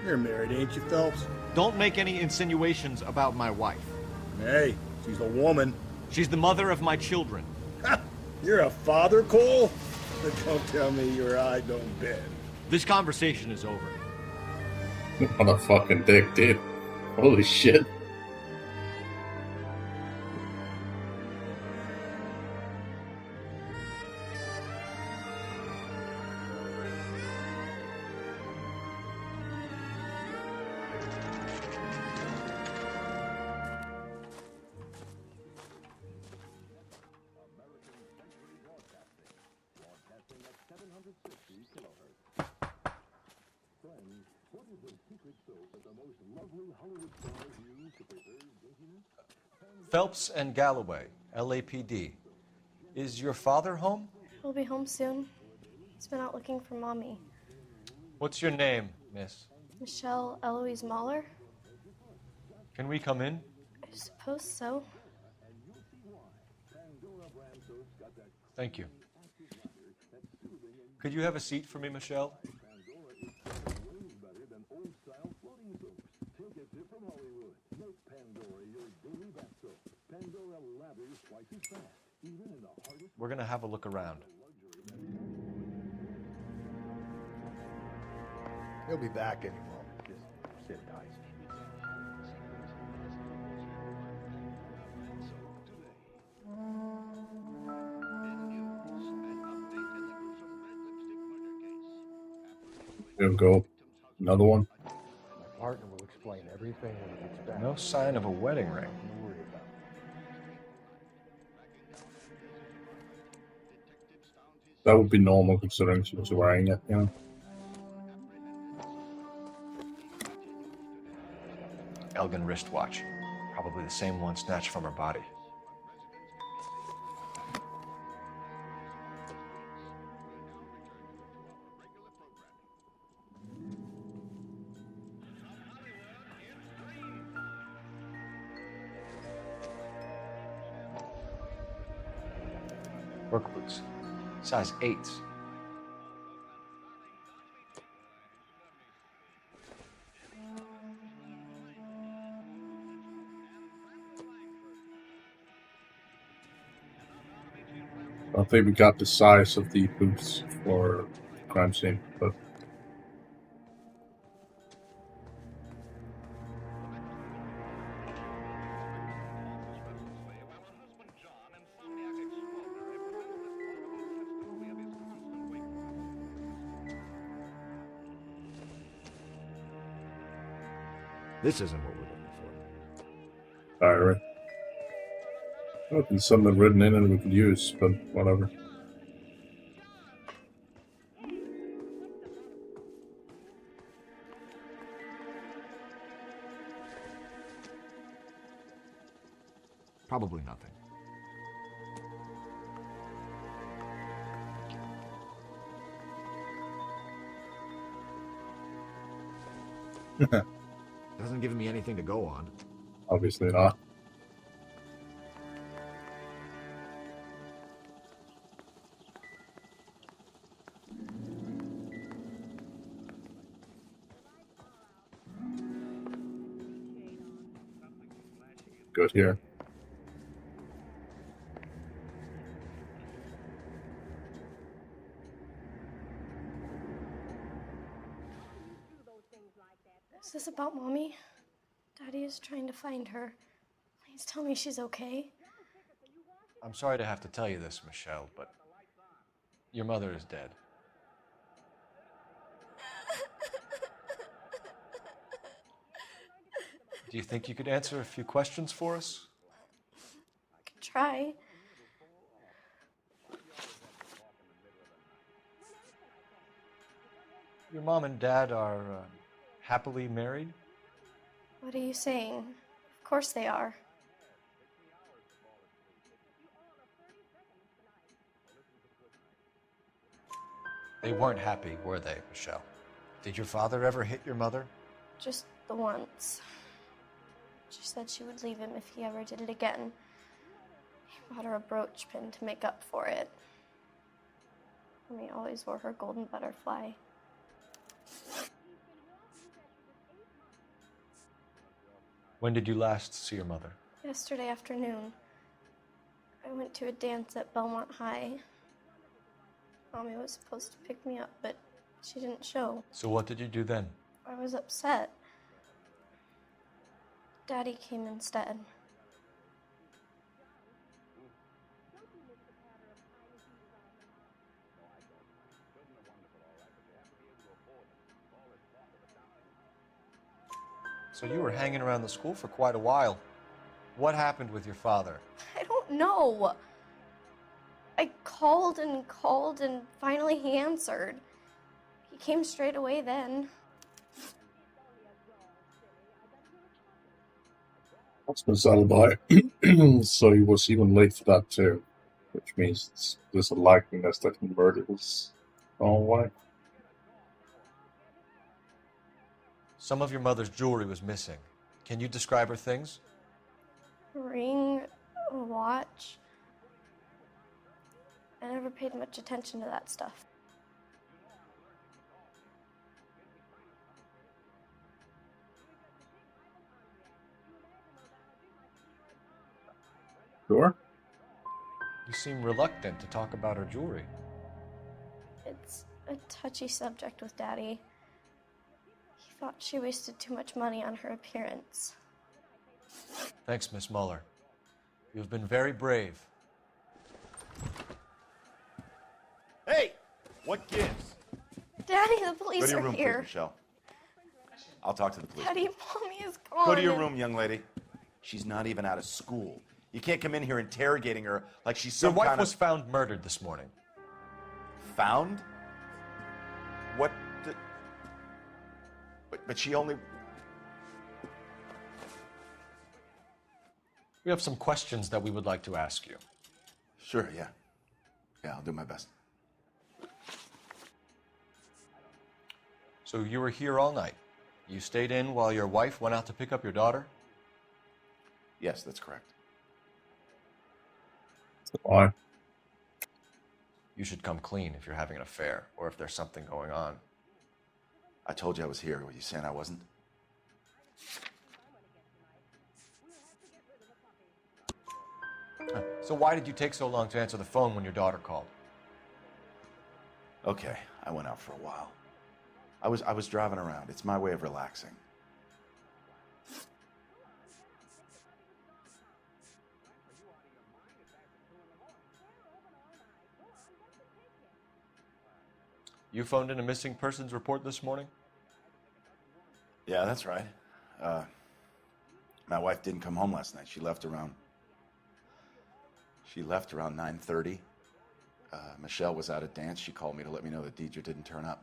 You're married, ain't you, Phelps? Don't make any insinuations about my wife. Hey, she's a woman. She's the mother of my children. You're a father, Cole? Don't tell me your eye don't bend. This conversation is over. What a fucking dick, dude. Holy shit. Phelps and Galloway, LAPD. Is your father home? He'll be home soon. He's been out looking for Mommy. What's your name, miss? Michelle Eloise Mahler? Can we come in? I suppose so. Thank you. Could you have a seat for me, Michelle? We're gonna have a look around. He'll be back any moment. Just sit tight. There we go. Another one. My partner will explain everything when he gets back. No sign of a wedding ring. That would be normal considering she was wearing it, you know. Elgin wristwatch. Probably the same one snatched from her body. Work boots. Size 8s. I don't think we got the size of the boots for crime scene, but This isn't what we're looking for. diary. Well, there's something written in it we could use, but whatever. Probably nothing. Doesn't give me anything to go on. Obviously not. Good here. Is this about Mommy? Daddy is trying to find her. Please tell me she's okay. I'm sorry to have to tell you this, Michelle, but your mother is dead. Do you think you could answer a few questions for us? I could try. Your mom and dad are happily married? What are you saying? Of course they are. They weren't happy, were they, Michelle? Did your father ever hit your mother? Just the once. She said she would leave him if he ever did it again. He bought her a brooch pin to make up for it. Mommy always wore her golden butterfly. When did you last see your mother? Yesterday afternoon, I went to a dance at Belmont High. Mommy was supposed to pick me up, but she didn't show. So what did you do then? I was upset. Daddy came instead. So you were hanging around the school for quite a while. What happened with your father? I don't know. I called and finally he answered. He came straight away then. Husband's alibi. So he was even late for that too. Which means there's a likeliness that he murdered his own wife. Some of your mother's jewelry was missing. Can you describe her things? A ring, a watch. I never paid much attention to that stuff. Sure. You seem reluctant to talk about her jewelry. It's a touchy subject with Daddy. He thought she wasted too much money on her appearance. Thanks, Miss Muller. You've been very brave. Hey! What gives? Daddy, the Go police to your are room, here. please, Michelle. I'll talk to the police. Daddy, Mommy is gone. Go to your room, young lady. She's not even out of school. You can't come in here interrogating her like she's some Your wife kind was of... found murdered this morning. Found? What the... But she only... We have some questions that we would like to ask you. Sure, yeah. Yeah, I'll do my best. So you were here all night. You stayed in while your wife went out to pick up your daughter? Yes, that's correct. Why? You should come clean if you're having an affair or if there's something going on. I told you I was here. Were you saying I wasn't? So why did you take so long to answer the phone when your daughter called? Okay, I went out for a while. I was driving around. It's my way of relaxing. You phoned in a missing persons report this morning? Yeah, that's right. My wife didn't come home last night. She left around 9:30. Michelle was out at dance. She called me to let me know that Deidre didn't turn up.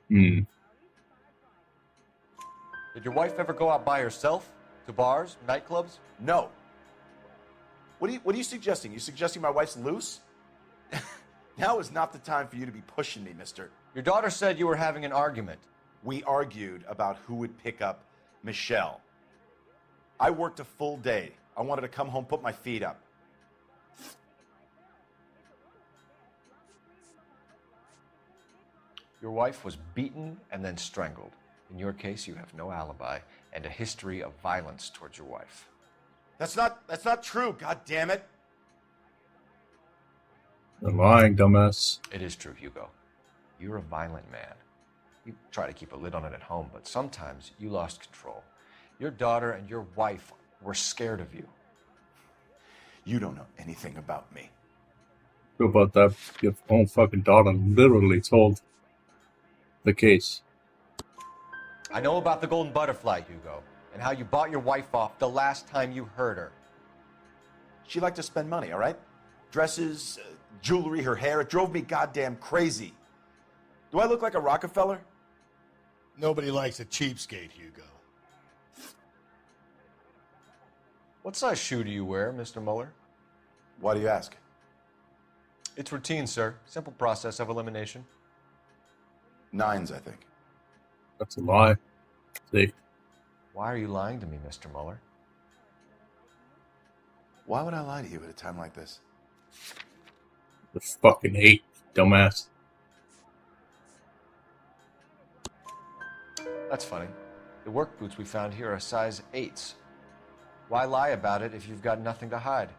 Hmm. Did your wife ever go out by herself? To bars, nightclubs? No. What are you suggesting? You suggesting my wife's loose? Now is not the time for you to be pushing me, mister. Your daughter said you were having an argument. We argued about who would pick up Michelle. I worked a full day. I wanted to come home, put my feet up. Your wife was beaten and then strangled. In your case, you have no alibi and a history of violence towards your wife. That's not true, god damn it. You're lying, dumbass. It is true, Hugo. You're a violent man. You try to keep a lid on it at home, but sometimes you lost control. Your daughter and your wife were scared of you. You don't know anything about me. What about that? Your own fucking daughter literally told the case. I know about the golden butterfly, Hugo, and how you bought your wife off the last time you heard her. She liked to spend money, all right? Dresses, jewelry, her hair. It drove me goddamn crazy. Do I look like a Rockefeller? Nobody likes a cheapskate, Hugo. What size shoe do you wear, Mr. Muller? Why do you ask? It's routine, sir. Simple process of elimination. 9s, I think. That's a lie. See, Why are you lying to me, Mr. Mueller? Why would I lie to you at a time like this? the fucking 8, dumbass. That's funny. The work boots we found here are size 8s. Why lie about it if you've got nothing to hide?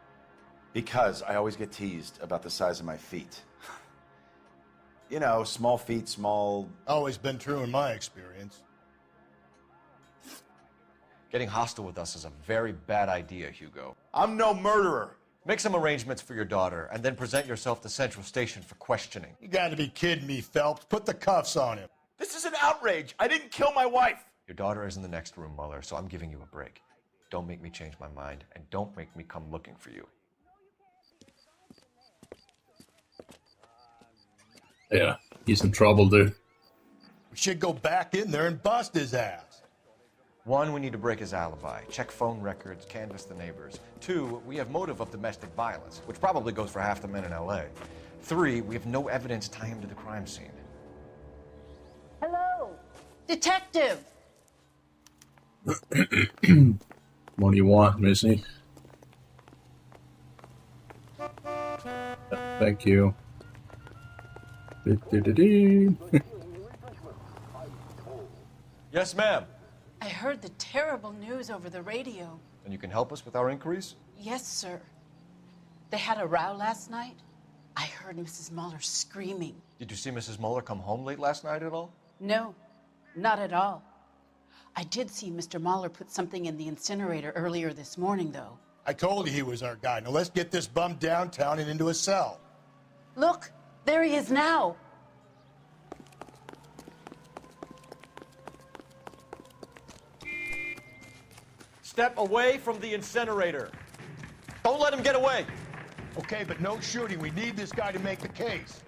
Because I always get teased about the size of my feet. You know, small feet, small... Always been true in my experience. Getting hostile with us is a very bad idea, Hugo. I'm no murderer. Make some arrangements for your daughter, and then present yourself to Central Station for questioning. You gotta be kidding me, Phelps. Put the cuffs on him. This is an outrage. I didn't kill my wife. Your daughter is in the next room, Mueller, so I'm giving you a break. Don't make me change my mind, and don't make me come looking for you. Yeah, he's in trouble, dude. We should go back in there and bust his ass. 1, we need to break his alibi. Check phone records, canvass the neighbors. 2, we have motive of domestic violence, which probably goes for half the men in LA. 3, we have no evidence tying him to the crime scene. Hello, detective. What do you want, Missy? Thank you. Yes, ma'am. I heard the terrible news over the radio. And you can help us with our inquiries? Yes, sir. They had a row last night. I heard Mrs. Mueller screaming. Did you see Mrs. Mueller come home late last night at all? No, not at all. I did see Mr. Mueller put something in the incinerator earlier this morning, though. I told you he was our guy. Now let's get this bum downtown and into a cell. Look, there he is now. Step away from the incinerator. Don't let him get away. Okay, but no shooting. We need this guy to make the case.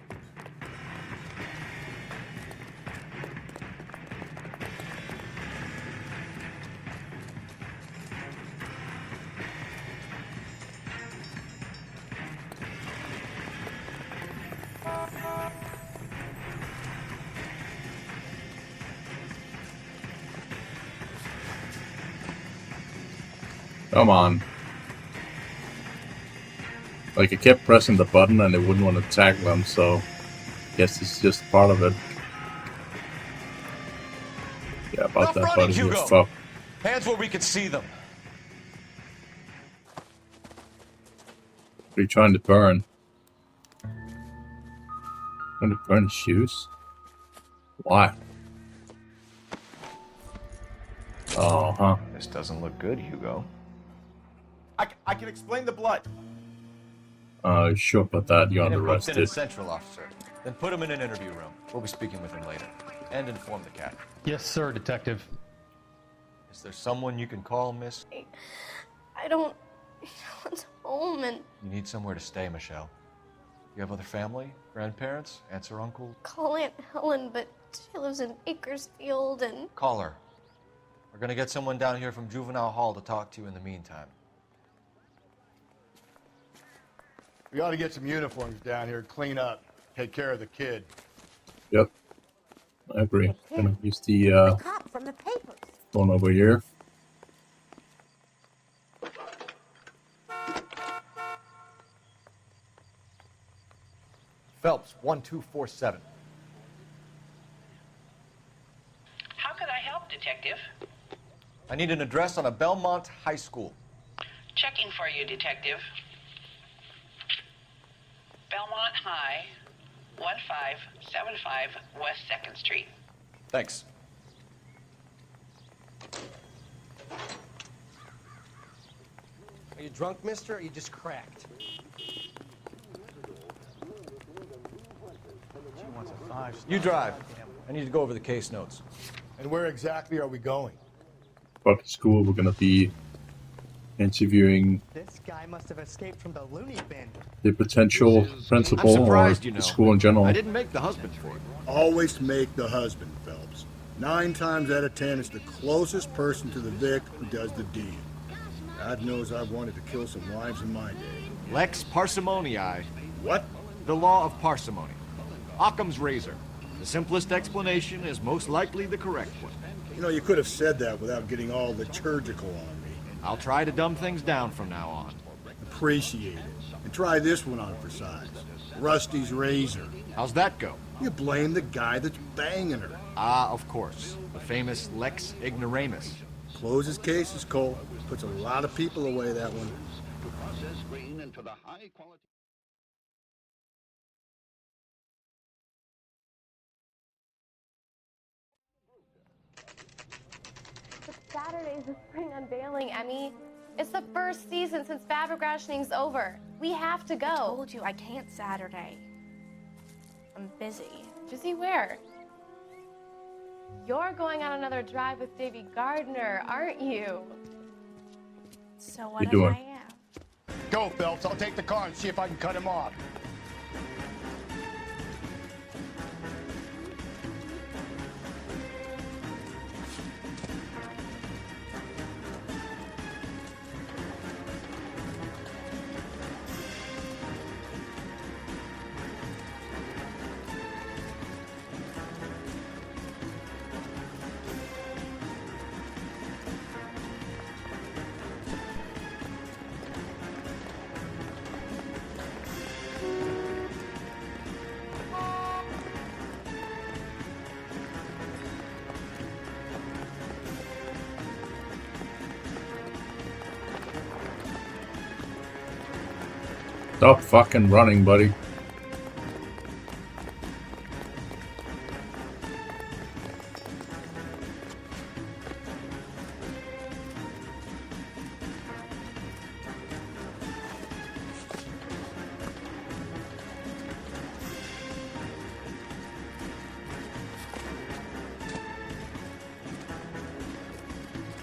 Come on. Like, I kept pressing the button and it wouldn't want to tackle them, so I guess it's just part of it. Yeah, about that button, you're fucked. Hands where we can see them. What are you trying to burn? Trying to burn his shoes? Why? Oh, huh. This doesn't look good, Hugo. I can explain the blood. Sure about that. You're Get under him booked in arrested. a central officer. Then put him in an interview room. We'll be speaking with him later. And inform the cat. Yes, sir, detective. Is there someone you can call, miss? I don't want home and You need somewhere to stay, Michelle. You have other family? Grandparents? Aunts or uncle? call Aunt Helen, but she lives in Bakersfield and Call her. We're gonna get someone down here from Juvenile Hall to talk to you in the meantime. We ought to get some uniforms down here, clean up, take care of the kid. Yep. I agree. Gonna use the Cop from the papers. phone over here. Phelps, 1247. How can I help, Detective? I need an address on a Belmont High School. Checking for you, Detective. Belmont High, 1575 West 2nd Street. Thanks. Are you drunk, mister, or are you just cracked? You drive. I need to go over the case notes. And where exactly are we going? Fucking school. We're gonna be interviewing This guy must have escaped from the loony bin. the potential principal or the school in general. I didn't make the husband for it. Always make the husband, Phelps. 9 times out of 10, it's the closest person to the Vic who does the deed. God knows I've wanted to kill some wives in my day. Lex parsimoniae. What? The law of parsimony. Occam's razor. The simplest explanation is most likely the correct one. You know, you could have said that without getting all liturgical on me. I'll try to dumb things down from now on. Appreciate it. And try this one on for size. Rusty's razor. How's that go? You blame the guy that's banging her. Ah, of course. The famous lex ignoramus. Closes cases, Cole. Puts a lot of people away, that one. It's Saturday's the spring unveiling, Emmy. It's the first season since fabric rationing's over. We have to go. I told you I can't Saturday. I'm busy. Busy where? You're going on another drive with Davy Gardner, aren't you? So what You if doing? I am? Go, Phelps. I'll take the car and see if I can cut him off. Stop fucking running, buddy.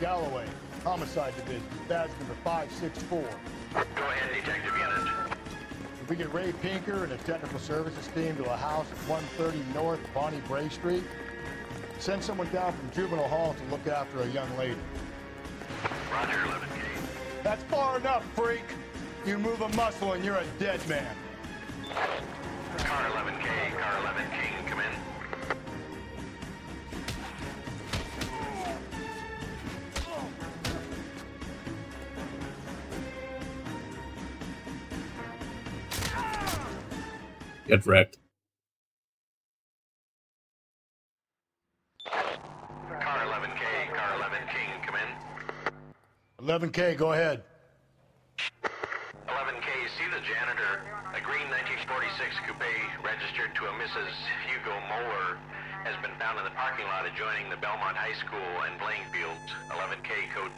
Galloway, Homicide Division, badge number 564. Go ahead, Detective Unit. If we get Ray Pinker and a technical services team to a house at 130 North Bonnie Bray Street, send someone down from Juvenile Hall to look after a young lady. Roger, 11K. That's far enough, freak. You move a muscle and you're a dead man. Car 11K, Car 11 King, come in. Get wrecked. Car 11K, Car 11 King, come in. 11K, go ahead. 11K, see the janitor. A green 1946 coupe registered to a Mrs. Hugo Moeller has been found in the parking lot adjoining the Belmont High School and playing fields. 11K, code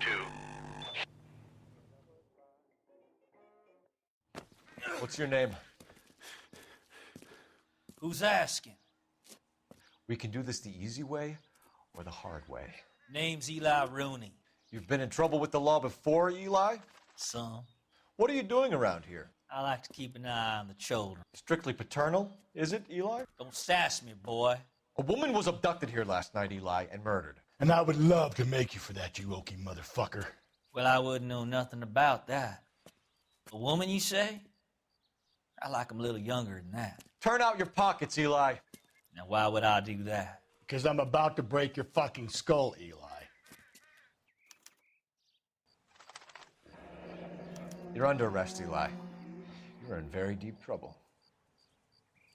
2. What's your name? Who's asking? We can do this the easy way or the hard way. Name's Eli Rooney. You've been in trouble with the law before, Eli? Some. What are you doing around here? I like to keep an eye on the children. Strictly paternal, is it, Eli? Don't sass me, boy. A woman was abducted here last night, Eli, and murdered. And I would love to make you for that, you oaky motherfucker. Well, I wouldn't know nothing about that. A woman, you say? I like 'em a little younger than that. Turn out your pockets, Eli. Now, why would I do that? Because I'm about to break your fucking skull, Eli. You're under arrest, Eli. You're in very deep trouble.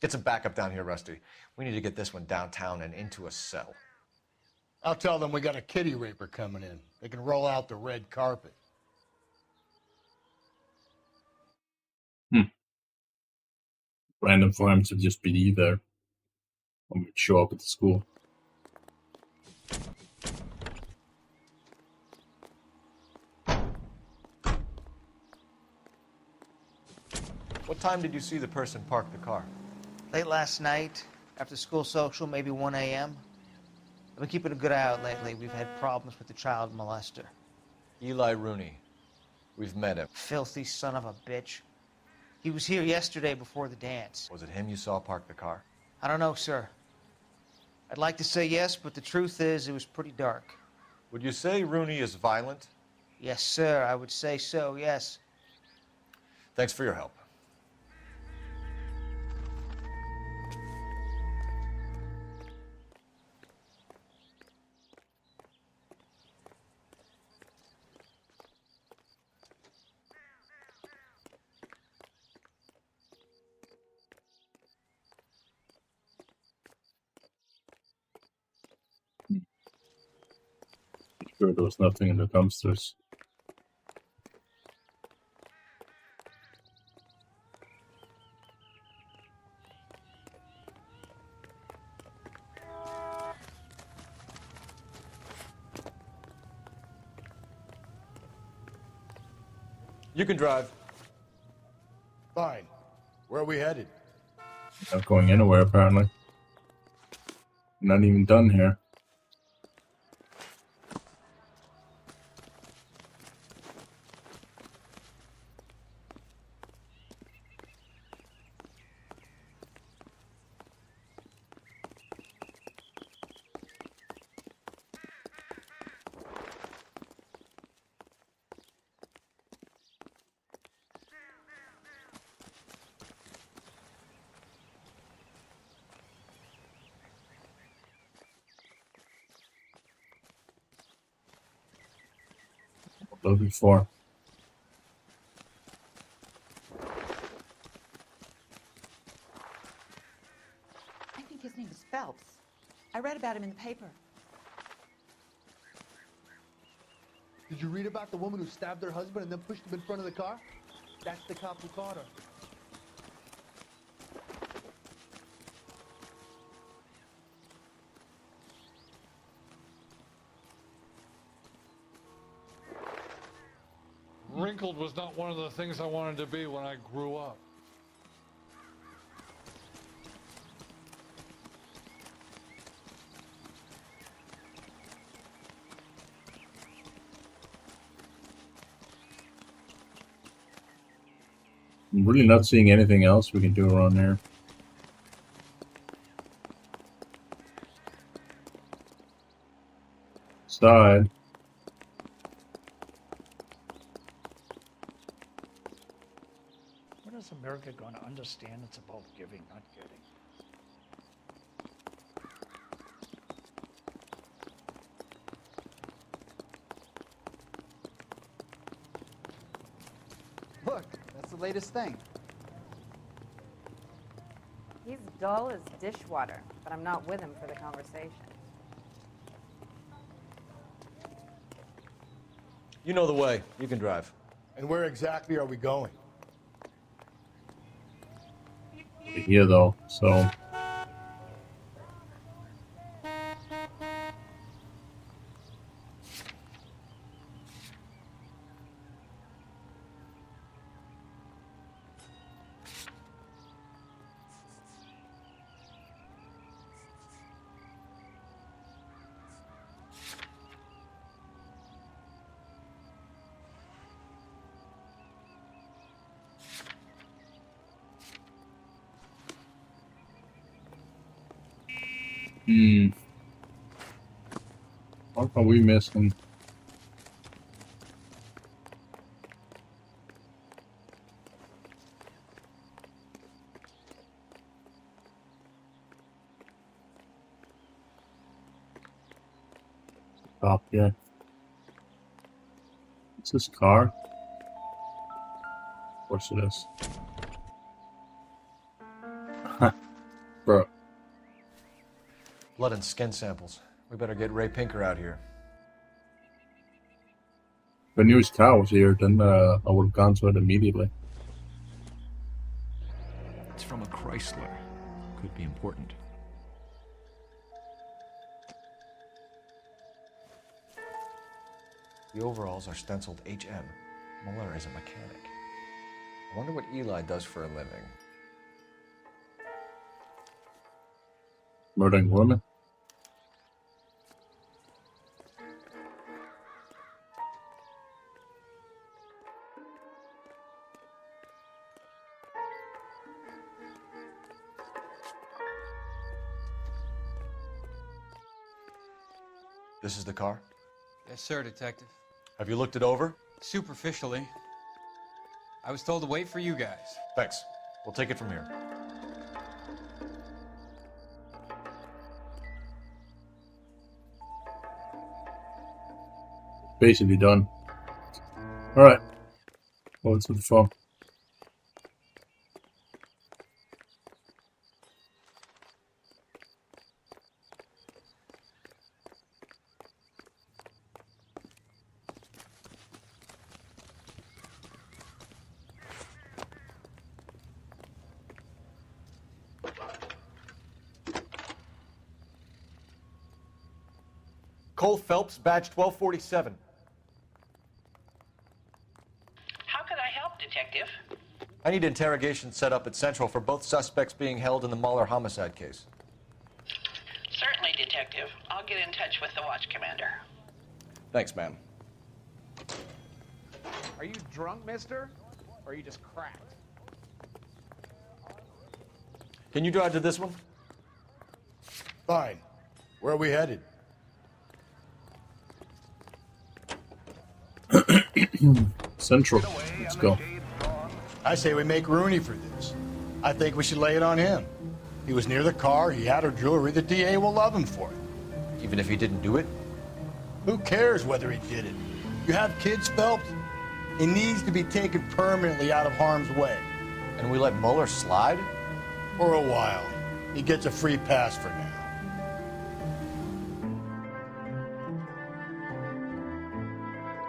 Get some backup down here, Rusty. We need to get this one downtown and into a cell. I'll tell them we got a kitty raper coming in. They can roll out the red carpet. Random for him to just be there. Or show up at the school. What time did you see the person park the car? Late last night, after school social, maybe 1 a.m. I've been keeping a good eye out lately. We've had problems with the child molester. Eli Rooney. We've met him. Filthy son of a bitch. He was here yesterday before the dance. Was it him you saw park the car? I don't know, sir. I'd like to say yes, but the truth is it was pretty dark. Would you say Rooney is violent? Yes, sir. I would say so, yes. Thanks for your help. sure there was nothing in the dumpsters. You can drive. Fine. Where are we headed? Not going anywhere, apparently. Not even done here. Looking for. I think his name is Phelps. I read about him in the paper. Did you read about the woman who stabbed her husband and then pushed him in front of the car? That's the cop who caught her. Wrinkled was not one of the things I wanted to be when I grew up. I'm really not seeing anything else we can do around here. Side. When is America going to understand it's about giving, not getting? Look, that's the latest thing. He's dull as dishwater, but I'm not with him for the conversation. You know the way. You can drive. And where exactly are we going? Here though, so what are we missing? Stop here. What's this car? Of course it is. Bro. Blood and skin samples. We better get Ray Pinker out here. If I knew his car was here, then I would have gone to it immediately. It's from a Chrysler. Could be important. The overalls are stenciled HM. Muller is a mechanic. I wonder what Eli does for a living. Murdering women? This is the car? Yes, sir, Detective. Have you looked it over? Superficially. I was told to wait for you guys. Thanks. We'll take it from here. Basically done. Alright. What's with the phone? Cole Phelps, badge 1247. How could I help, Detective? I need interrogation set up at Central for both suspects being held in the Mahler homicide case. Certainly, Detective. I'll get in touch with the watch commander. Thanks, ma'am. Are you drunk, mister? Or are you just cracked? Can you drive to this one? Fine. Where are we headed? Central. Let's go. I say we make Rooney for this. I think we should lay it on him. He was near the car, he had her jewelry, the DA will love him for it. Even if he didn't do it? Who cares whether he did it? You have kids, Phelps? He needs to be taken permanently out of harm's way. And we let Mueller slide? For a while. He gets a free pass for now.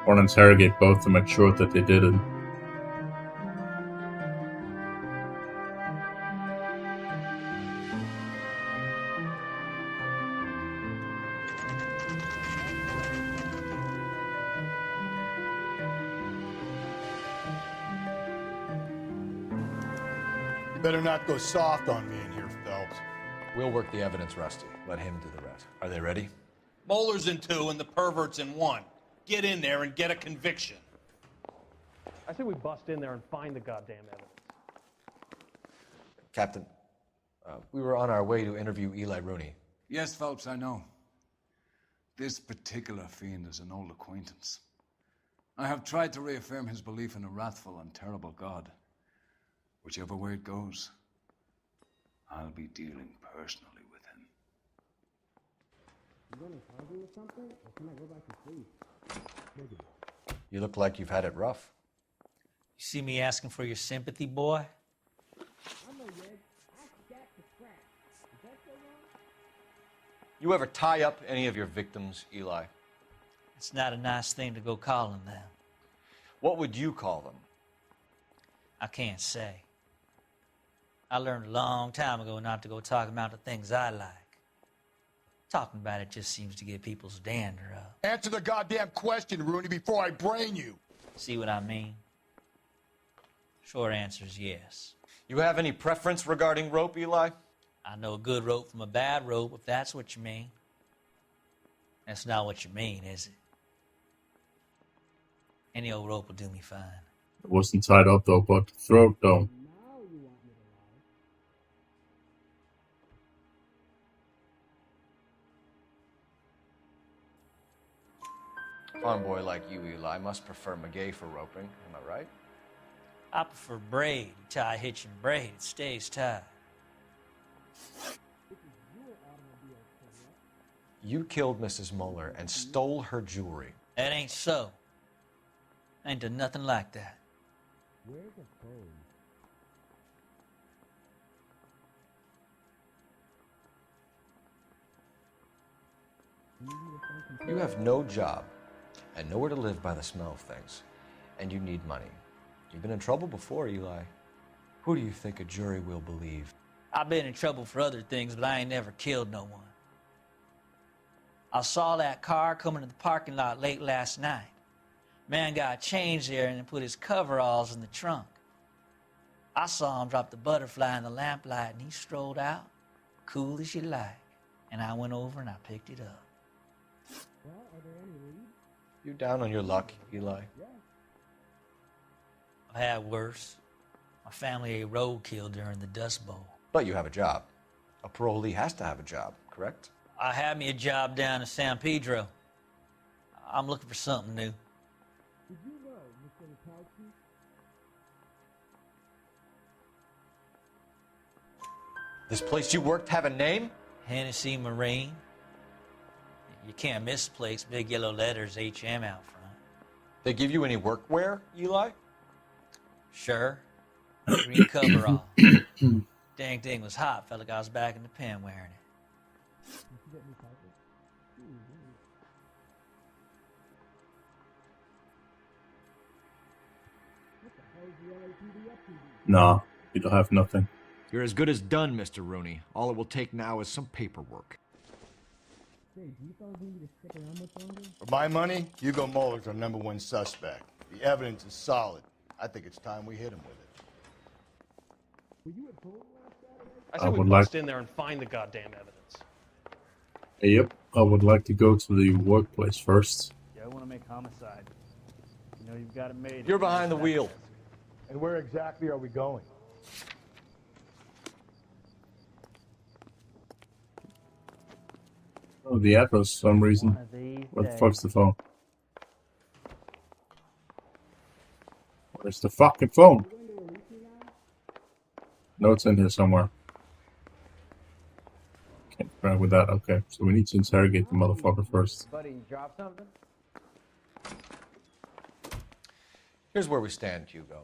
Or interrogate both to make sure that they did it. You better not go soft on me in here, Phelps. We'll work the evidence, Rusty. Let him do the rest. Are they ready? Moeller's in 2 and the pervert's in 1. Get in there and get a conviction. I say we bust in there and find the goddamn evidence. Captain, we were on our way to interview Eli Rooney. Yes, Phelps, I know. This particular fiend is an old acquaintance. I have tried to reaffirm his belief in a wrathful and terrible God. Whichever way it goes, I'll be dealing personally with him. You going to argue with something, or can I go back to sleep? You look like you've had it rough. You see me asking for your sympathy, boy? You ever tie up any of your victims, Eli? It's not a nice thing to go calling them. What would you call them? I can't say. I learned a long time ago not to go talking about the things I like. Talking about it just seems to get people's dander up. Answer the goddamn question, Rooney, before I brain you. See what I mean? Short answer is yes. You have any preference regarding rope, Eli? I know a good rope from a bad rope, if that's what you mean. That's not what you mean, is it? Any old rope will do me fine. It wasn't tied up though, but throat though. Farm boy like you, Eli, must prefer McGay for roping. Am I right? I prefer braid. You tie a hitch and braid, it stays tied. You killed Mrs. Mueller and stole her jewelry. That ain't so. I ain't done nothing like that. Where's the phone? You have no job and nowhere to live by the smell of things, and you need money. You've been in trouble before, Eli. Who do you think a jury will believe? I've been in trouble for other things, but I ain't never killed no one. I saw that car coming to the parking lot late last night. Man got changed there and then put his coveralls in the trunk. I saw him drop the butterfly in the lamplight and he strolled out, cool as you like. And I went over and I picked it up. Well, are there any leads? You down on your luck, Eli? Yeah. I've had worse. My family ate roadkill during the Dust Bowl. But you have a job. A parolee has to have a job, correct? I had me a job down in San Pedro. I'm looking for something new. Did you know, Mr. Mikowski? This place you worked have a name? Hennessy Marine. You can't miss the place. Big yellow letters, HM out front. They give you any workwear, Eli? Sure. Green coverall. Dang thing was hot. Felt like I was back in the pen wearing it. Did you get me coffee? What the hell is the LAPD up to? Nah, we don't have nothing. You're as good as done, Mr. Rooney. All it will take now is some paperwork. For my money, Hugo Muller's our #1 suspect. The evidence is solid. I think it's time we hit him with it. I I say we would bust like- in there and find the goddamn evidence. Yep, I would like to go to the workplace first. Yeah, I want to make homicide. You know, you've got it made. You're behind the wheel. And where exactly are we going? Oh, the address for some reason. One of these Where the days. fuck's the phone? Where's the fucking phone? No, it's in here somewhere. Can't grab with that. Okay, so we need to interrogate the motherfucker first. Buddy, you dropped something? Here's where we stand, Hugo.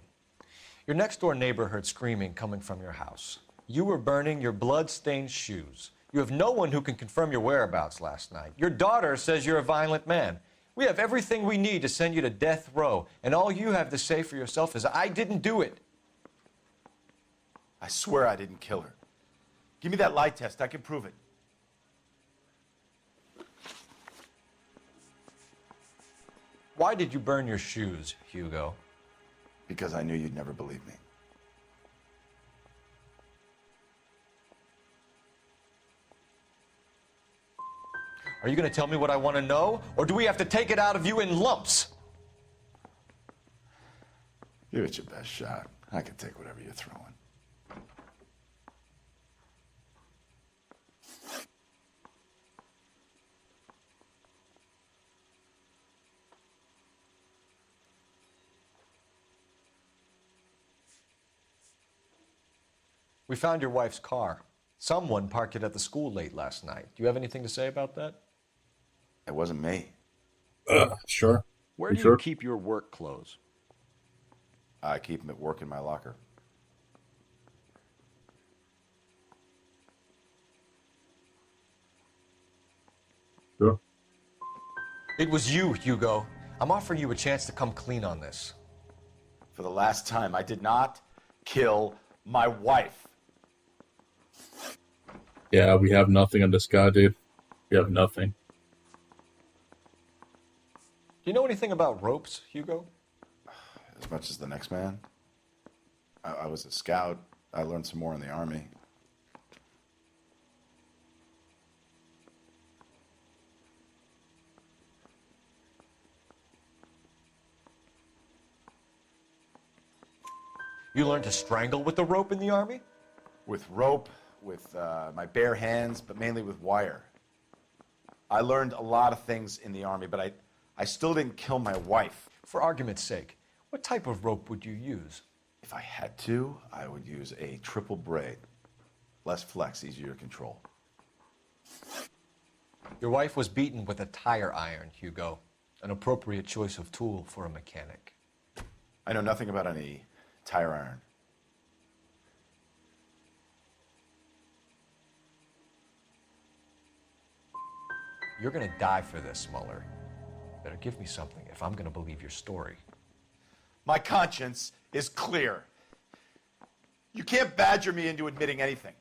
Your next door neighbor heard screaming coming from your house. You were burning your blood-stained shoes. You have no one who can confirm your whereabouts last night. Your daughter says you're a violent man. We have everything we need to send you to death row, and all you have to say for yourself is, I didn't do it. I swear I didn't kill her. Give me that lie test. I can prove it. Why did you burn your shoes, Hugo? Because I knew you'd never believe me. Are you going to tell me what I want to know, or do we have to take it out of you in lumps? Give it your best shot. I can take whatever you're throwing. We found your wife's car. Someone parked it at the school late last night. Do you have anything to say about that? It wasn't me. Sure. Where You do sure? you keep your work clothes? I keep them at work in my locker. Sure. It was you, Hugo. I'm offering you a chance to come clean on this. For the last time, I did not kill my wife. Yeah, we have nothing on this guy, dude. We have nothing. Do you know anything about ropes, Hugo? As much as the next man. I was a scout. I learned some more in the Army. You learned to strangle with the rope in the Army? With rope, with my bare hands, but mainly with wire. I learned a lot of things in the Army, but I still didn't kill my wife. For argument's sake, what type of rope would you use? If I had to, I would use a triple braid. Less flex, easier to control. Your wife was beaten with a tire iron, Hugo. An appropriate choice of tool for a mechanic. I know nothing about any tire iron. You're gonna die for this, Mueller. Better give me something if I'm gonna believe your story. My conscience is clear. You can't badger me into admitting anything.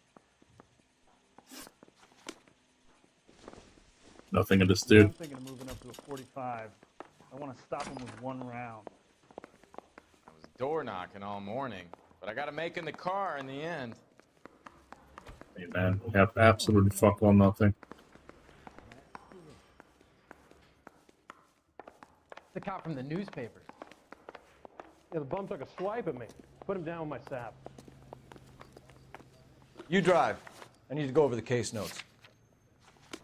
Nothing on this dude. I'm thinking of moving up to a 45. I want to stop him with one round. I was door knocking all morning, but I got to make in the car in the end. Hey man, we have absolutely fuck all nothing. The cop from the newspaper. Yeah, the bum took a swipe at me. Put him down with my sap. You drive. I need to go over the case notes.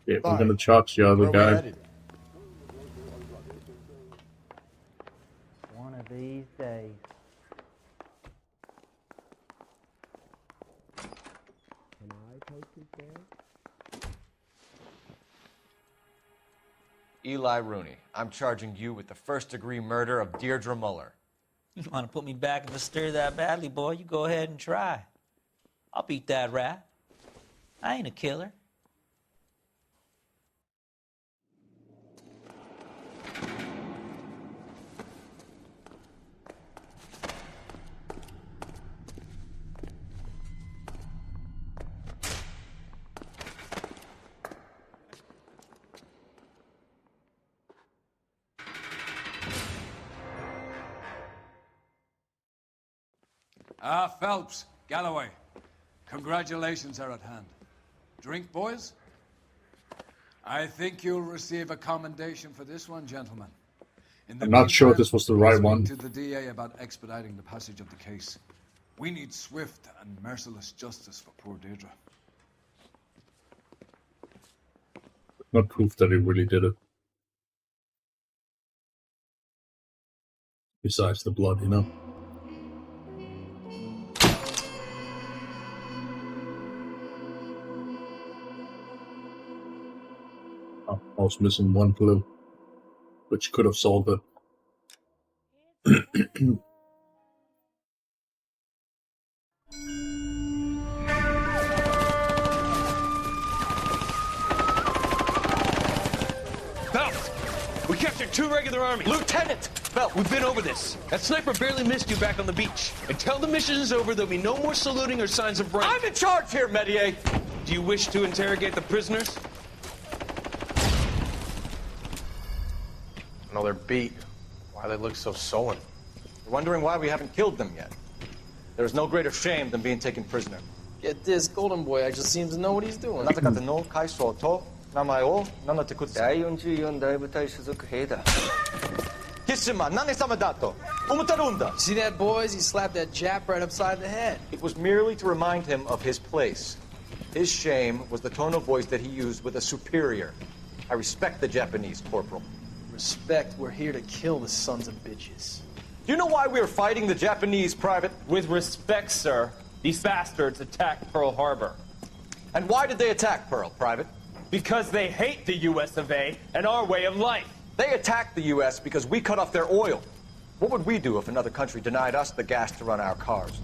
Yeah, we're gonna charge the other guy. One of these days. Can I take his bag? Eli Rooney, I'm charging you with the first-degree murder of Deirdre Muller. You want to put me back in the stir that badly, boy? You go ahead and try. I'll beat that rat. I ain't a killer. Ah, Phelps, Galloway. Congratulations are at hand. Drink, boys? I think you'll receive a commendation for this one, gentlemen. I'm not sure this was the right speak one. to the DA about expediting the passage of the case. We need swift and merciless justice for poor Deirdre. Not proof that he really did it. Besides the blood, you know. Oh, I was missing one clue, which could have solved it. Phelps, we captured 2 regular armies. Lieutenant! Phelps, we've been over this. That sniper barely missed you back on the beach. Until the mission is over, there'll be no more saluting or signs of rank. I'm in charge here, Medier! Do you wish to interrogate the prisoners? No, they're beat. Why they look so sullen? You're wondering why we haven't killed them yet. There is no greater shame than being taken prisoner. Get this, Golden Boy actually seems to know what he's doing. あなた方の会社と名前を名乗ってください。第44大部隊所属兵だ。キスマ何様だと思ってるんだ。 See that, boys? He slapped that Jap right upside the head. It was merely to remind him of his place. His shame was the tone of voice that he used with a superior. I respect the Japanese, Corporal. Respect, we're here to kill the sons of bitches. Do you know why we're fighting the Japanese, Private? With respect, sir, these bastards attacked Pearl Harbor. And why did they attack Pearl, Private? Because they hate the US of A and our way of life. They attacked the U.S. because we cut off their oil. What would we do if another country denied us the gas to run our cars?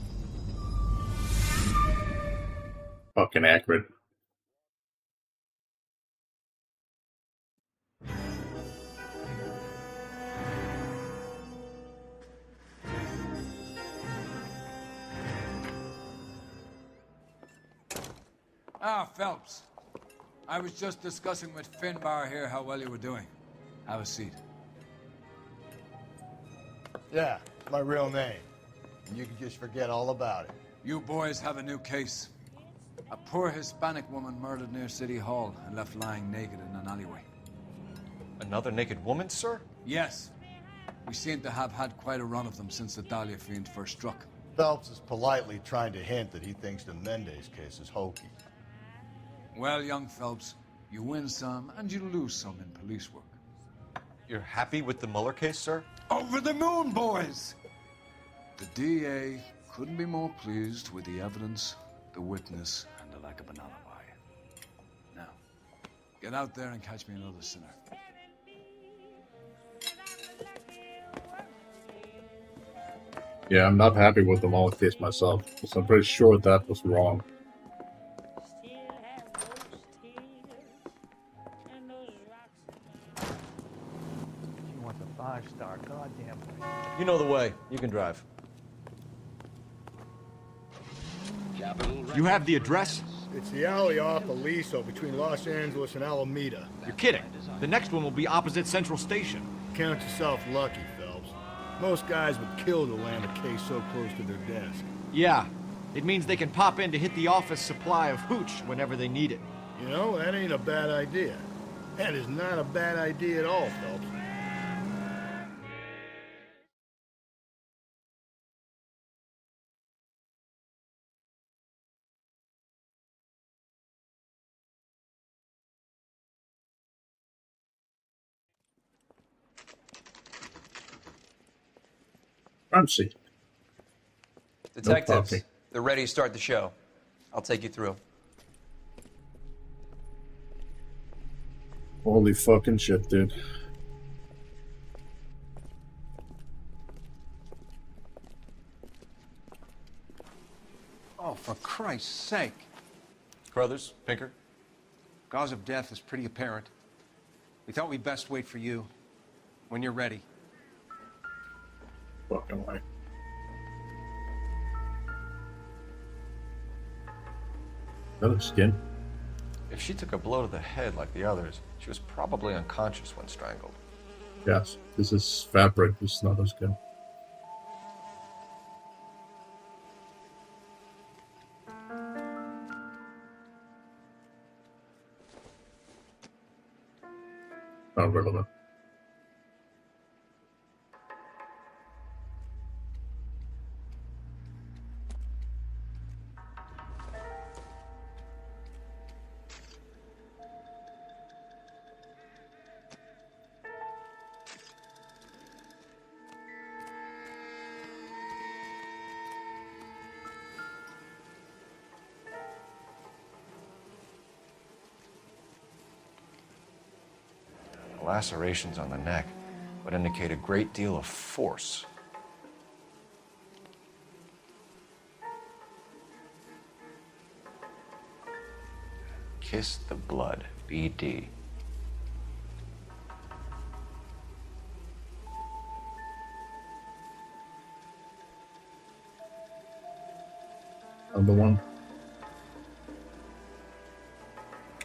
Fucking accurate. Ah, Phelps. I was just discussing with Finbar here how well you were doing. Have a seat. Yeah, it's my real name. And you can just forget all about it. You boys have a new case. A poor Hispanic woman murdered near City Hall and left lying naked in an alleyway. Another naked woman, sir? Yes. We seem to have had quite a run of them since the Dahlia fiend first struck. Phelps is politely trying to hint that he thinks the Mendez case is hokey. Well, young Phelps, you win some and you lose some in police work. You're happy with the Mueller case, sir? Over the moon, boys! The DA couldn't be more pleased with the evidence, the witness, and the lack of an alibi. Now, get out there and catch me another sinner. Yeah, I'm not happy with the Mueller case myself, because I'm pretty sure that was wrong. You want the 5-star, goddamn thing. You know the way. You can drive. You have the address? It's the alley off Aliso between Los Angeles and Alameda. You're kidding. The next one will be opposite Central Station. Count yourself lucky, Phelps. Most guys would kill to land a case so close to their desk. Yeah. It means they can pop in to hit the office supply of hooch whenever they need it. You know, that ain't a bad idea. That is not a bad idea at all, Phelps. Fancy. Detectives, No they're ready to start the show. I'll take you through. Holy fucking shit, dude. Oh, for Christ's sake. Crothers, Pinker. Cause of death is pretty apparent. We thought we'd best wait for you. When you're ready. Fucking way. That looks skin. If she took a blow to the head like the others, she was probably unconscious when strangled. Yes, this is fabric, this is not a skin. Not relevant. Lacerations on the neck would indicate a great deal of force. Kiss the blood, BD. Number one.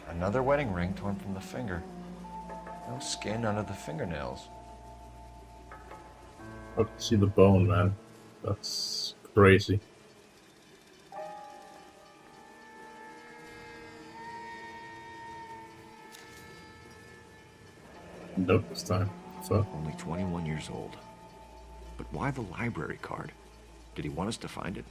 Another wedding ring torn from the finger. No skin under the fingernails. I can see the bone, man. That's crazy. Nope, this time. So Only 21 years old. But why the library card? Did he want us to find it?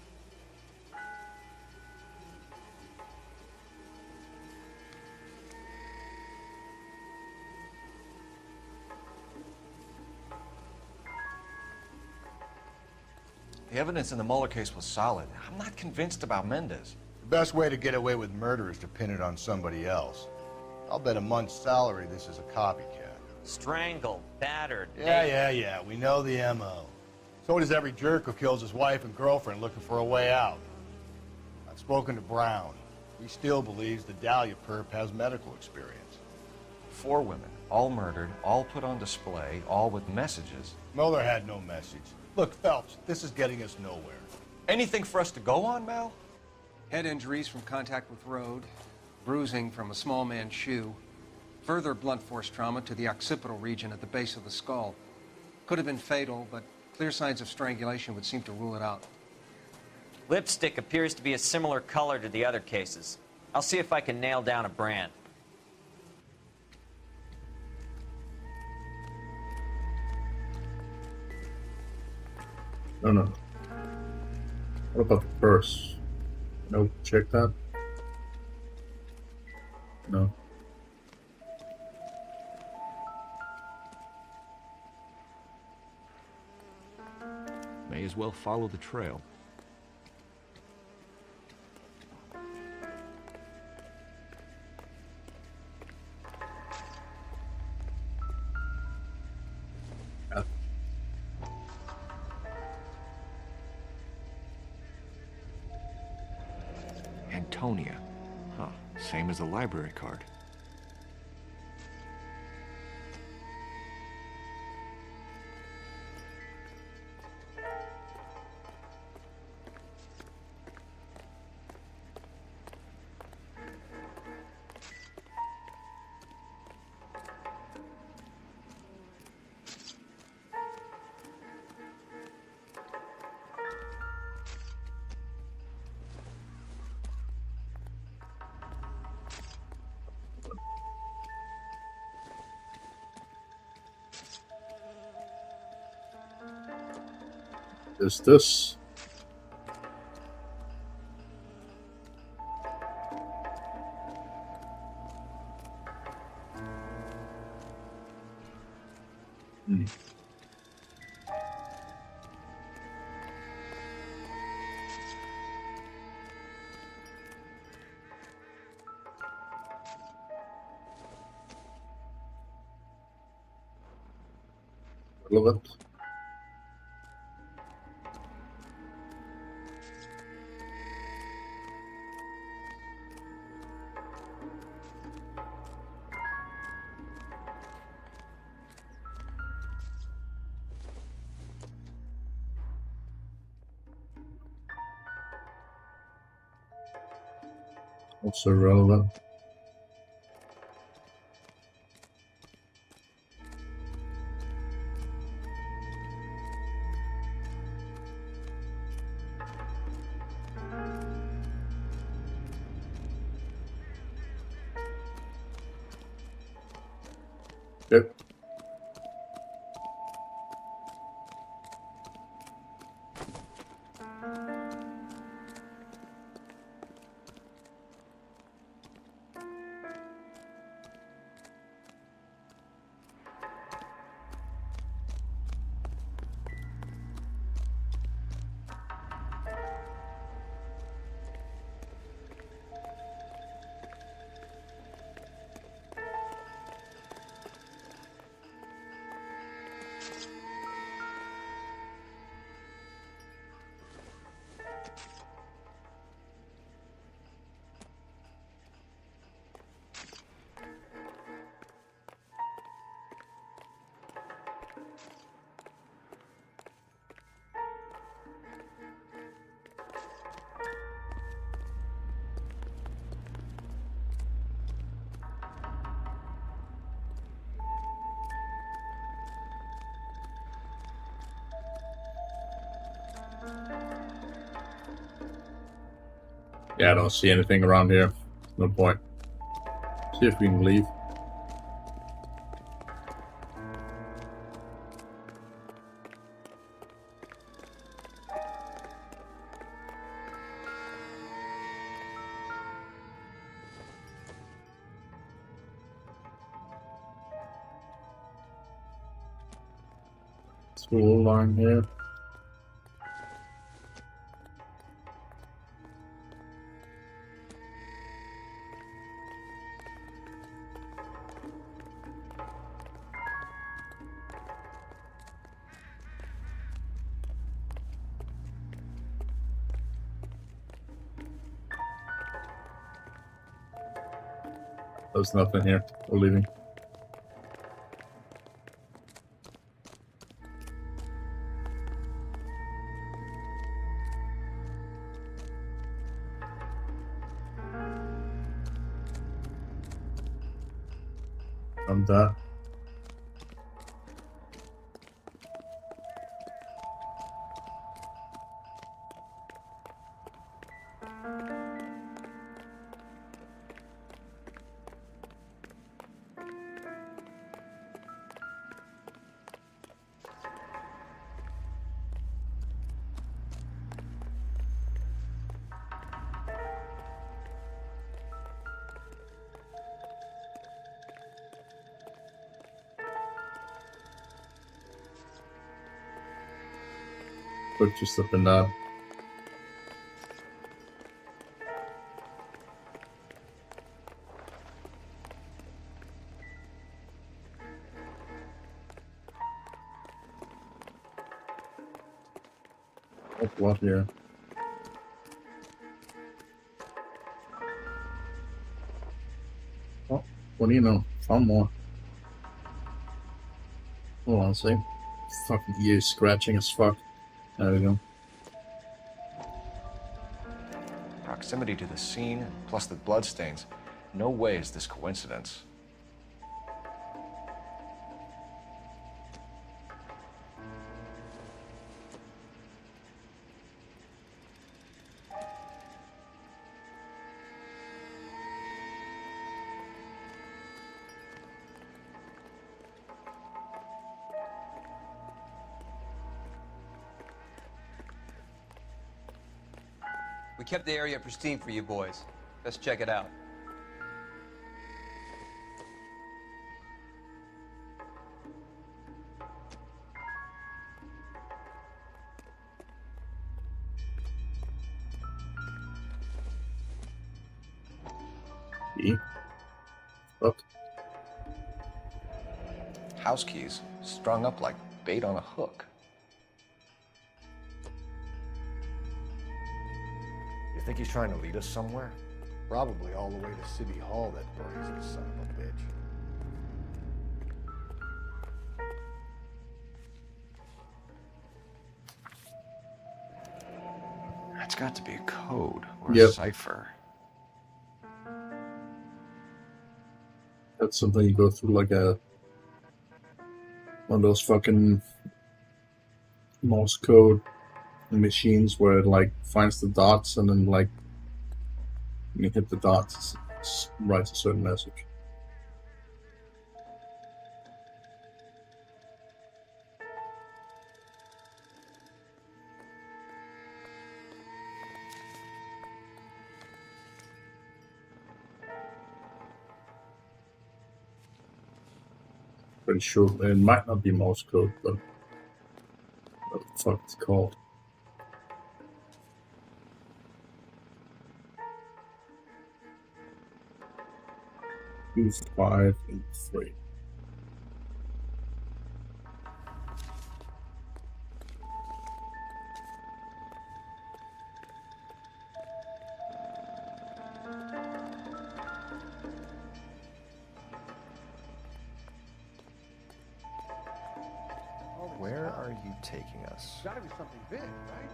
The evidence in the Mueller case was solid. I'm not convinced about Mendez. The best way to get away with murder is to pin it on somebody else. I'll bet a month's salary this is a copycat. Strangled, battered. Yeah. We know the M.O. So does every jerk who kills his wife and girlfriend looking for a way out. I've spoken to Brown. He still believes the Dahlia perp has medical experience. 4 women, all murdered, all put on display, all with messages. Mueller had no message. Look, Phelps, this is getting us nowhere. Anything for us to go on, Mal? Head injuries from contact with road, bruising from a small man's shoe, further blunt force trauma to the occipital region at the base of the skull. Could have been fatal, but clear signs of strangulation would seem to rule it out. Lipstick appears to be a similar color to the other cases. I'll see if I can nail down a brand. no. What about the purse? No, check that. No. May as well follow the trail. Antonia. Huh. Same as the library card. Is this? Relevant. Also relevant. Yep. Yeah, I don't see anything around here. No point. See if we can leave. School line here. There's nothing here. We're leaving. I'm done. Look just up and down. Oh, what here? Oh, what do you know? Found more. Hold on a second. Fucking ears scratching as fuck. There we go. Proximity to the scene, plus the bloodstains. No way is this coincidence. We kept the area pristine for you boys. Let's check it out. Look. House keys strung up like bait on a hook. You think he's trying to lead us somewhere? Probably all the way to City Hall, that brazen son of a bitch. That's got to be a code or a Yep. cipher. That's something you go through like one of those fucking Morse code machines where it like finds the dots and then like when you hit the dots it writes a certain message. Pretty sure it might not be Morse code, but what the fuck it's called. Two, 5, and 3. Where are you taking us? Gotta be something big, right?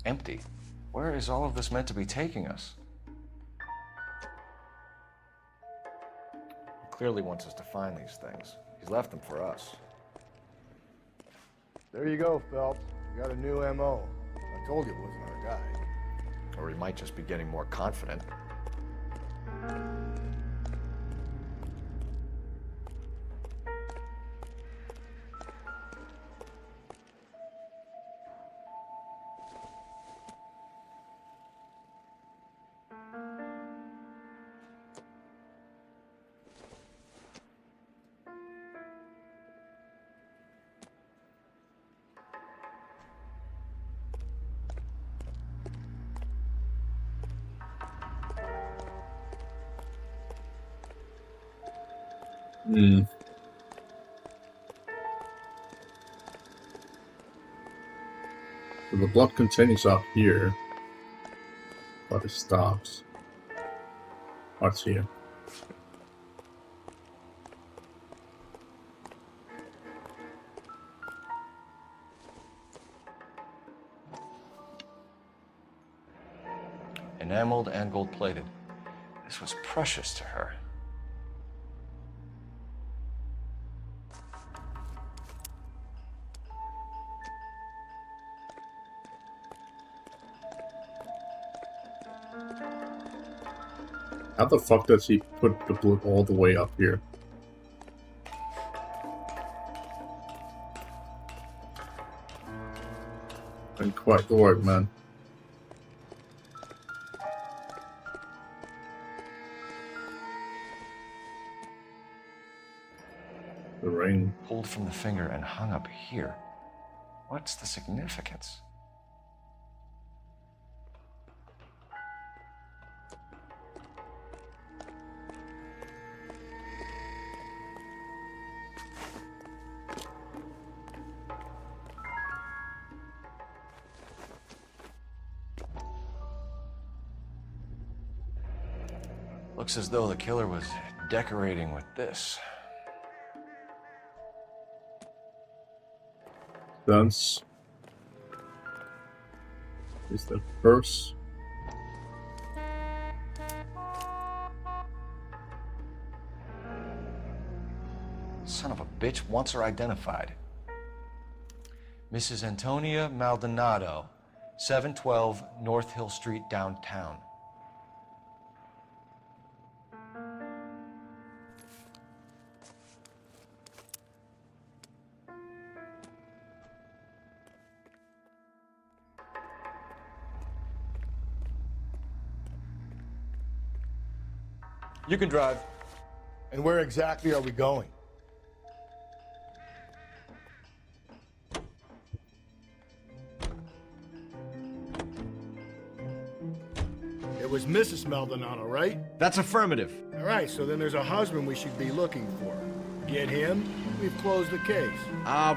Empty. Where is all of this meant to be taking us? He clearly wants us to find these things. He's left them for us. There you go, Phelps. You got a new M.O. I told you it wasn't our guy. Or he might just be getting more confident. Hmm. So the blood continues up here, but it stops. What's here? Enameled and gold-plated. This was precious to her. How the fuck does he put the blood all the way up here? Didn't quite work, man. The ring. Pulled from the finger and hung up here. What's the significance? Looks as though the killer was decorating with this. Dance. Is the purse. Son of a bitch wants her identified. Mrs. Antonia Maldonado, 712 North Hill Street, downtown. You can drive. And where exactly are we going? It was Mrs. Maldonado, right? That's affirmative. All right, so then there's a husband we should be looking for. Get him, we've closed the case.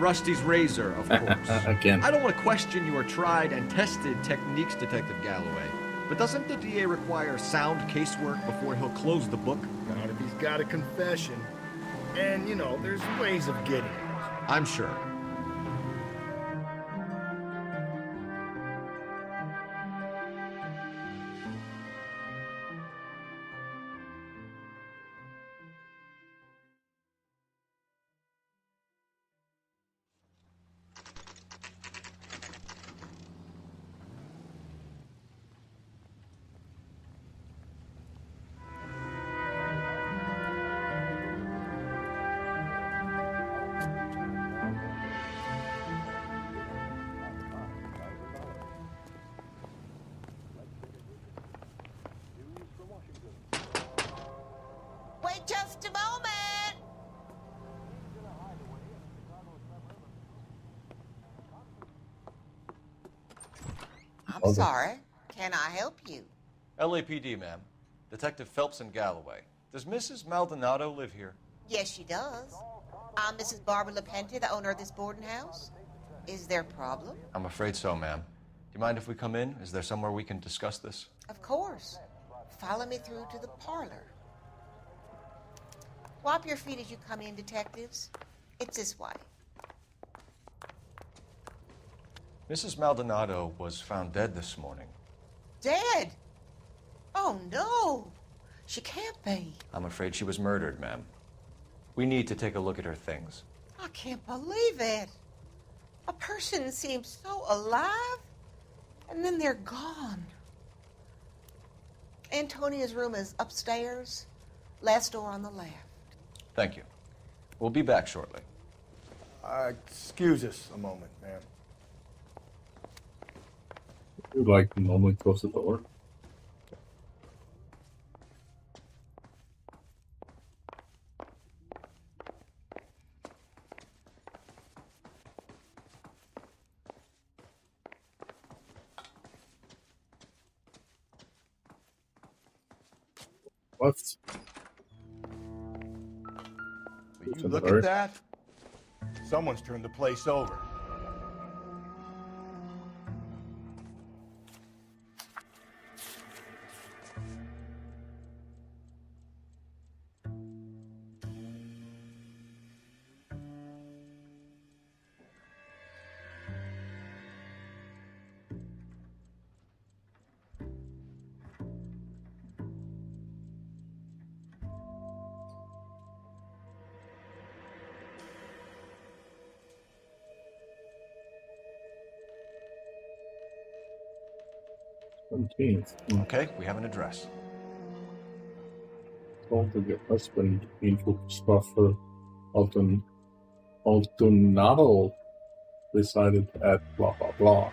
Rusty's razor, of course. Again. I don't want to question your tried and tested techniques, Detective Galloway. But doesn't the DA require sound casework before he'll close the book? Not if he's got a confession. And, you know, there's ways of getting it. I'm sure. I'm sorry. Can I help you? LAPD, ma'am. Detective Phelps and Galloway. Does Mrs. Maldonado live here? Yes, she does. I'm Mrs. Barbara LaPente, the owner of this boarding house. Is there a problem? I'm afraid so, ma'am. Do you mind if we come in? Is there somewhere we can discuss this? Of course. Follow me through to the parlor. Wipe your feet as you come in, detectives. It's this way. Mrs. Maldonado was found dead this morning. Dead? Oh, no. She can't be. I'm afraid she was murdered, ma'am. We need to take a look at her things. I can't believe it. A person seems so alive, and then they're gone. Antonia's room is upstairs, last door on the left. Thank you. We'll be back shortly. Excuse us a moment, ma'am. Would like to normally close the door. What? Will you look at that? Someone's turned the place over. Okay, we have an address. Told to your husband info stuff for Altonado resided at blah blah blah.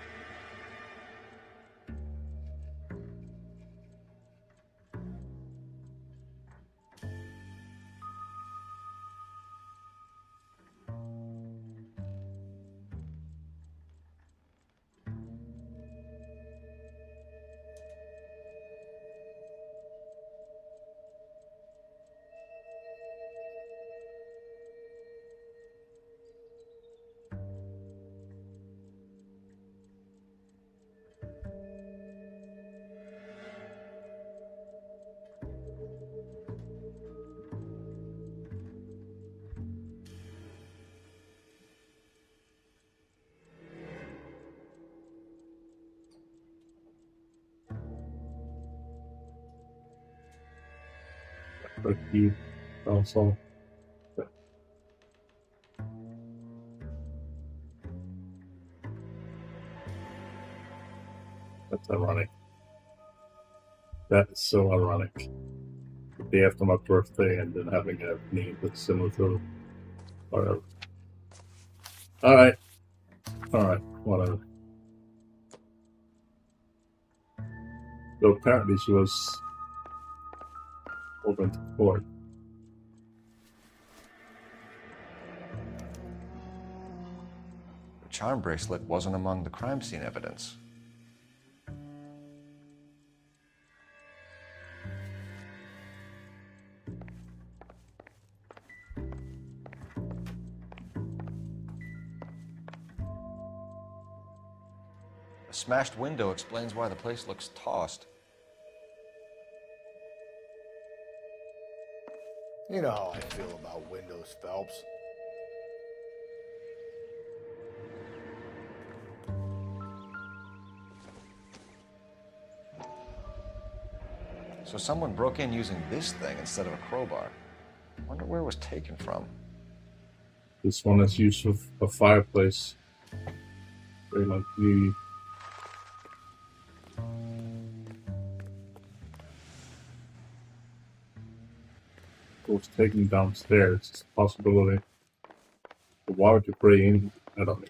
But you also that's ironic. That is so ironic. The day after my birthday and then having a name that's similar to whatever. Alright, whatever. So apparently she was open to court. The charm bracelet wasn't among the crime scene evidence. A smashed window explains why the place looks tossed. You know how I feel about windows, Phelps. So someone broke in using this thing instead of a crowbar. Wonder where it was taken from. This one is used with a fireplace. Very likely. It was taken downstairs. It's a possibility. But why would you break in? I don't know.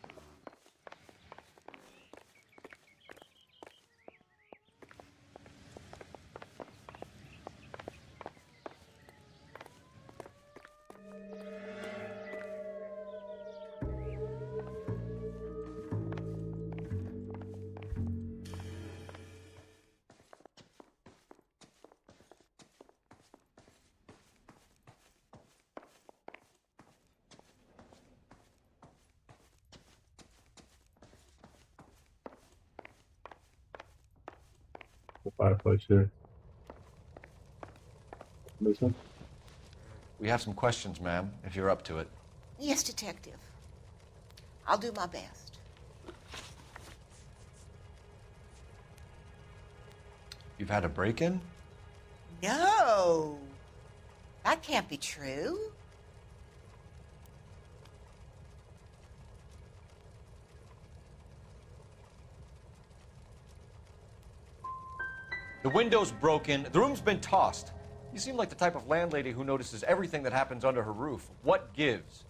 fireplace here. Listen. We have some questions, ma'am, if you're up to it. Yes, Detective. I'll do my best. You've had a break-in? No. That can't be true. The window's broken. The room's been tossed. You seem like the type of landlady who notices everything that happens under her roof. What gives?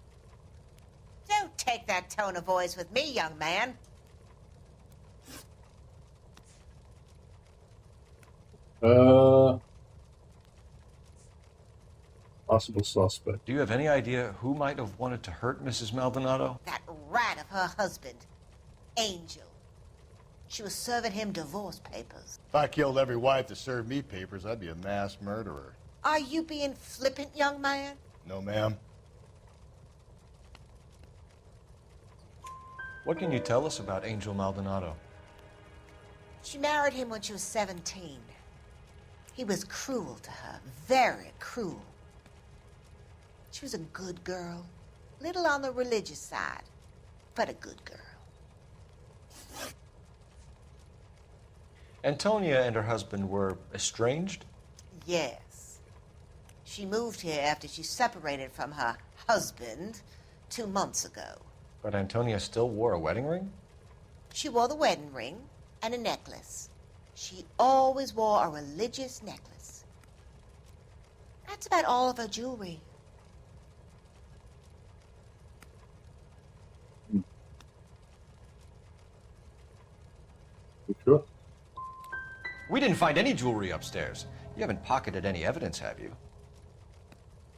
Don't take that tone of voice with me, young man. Possible suspect. Do you have any idea who might have wanted to hurt Mrs. Maldonado? That rat of her husband, Angel. She was serving him divorce papers. If I killed every wife that served me papers, I'd be a mass murderer. Are you being flippant, young man? No, ma'am. What can you tell us about Angel Maldonado? She married him when she was 17. He was cruel to her, very cruel. She was a good girl, little on the religious side, but a good girl. Antonia and her husband were estranged? Yes. She moved here after she separated from her husband 2 months ago. But Antonia still wore a wedding ring? She wore the wedding ring and a necklace. She always wore a religious necklace. That's about all of her jewelry. You sure? We didn't find any jewelry upstairs. You haven't pocketed any evidence, have you?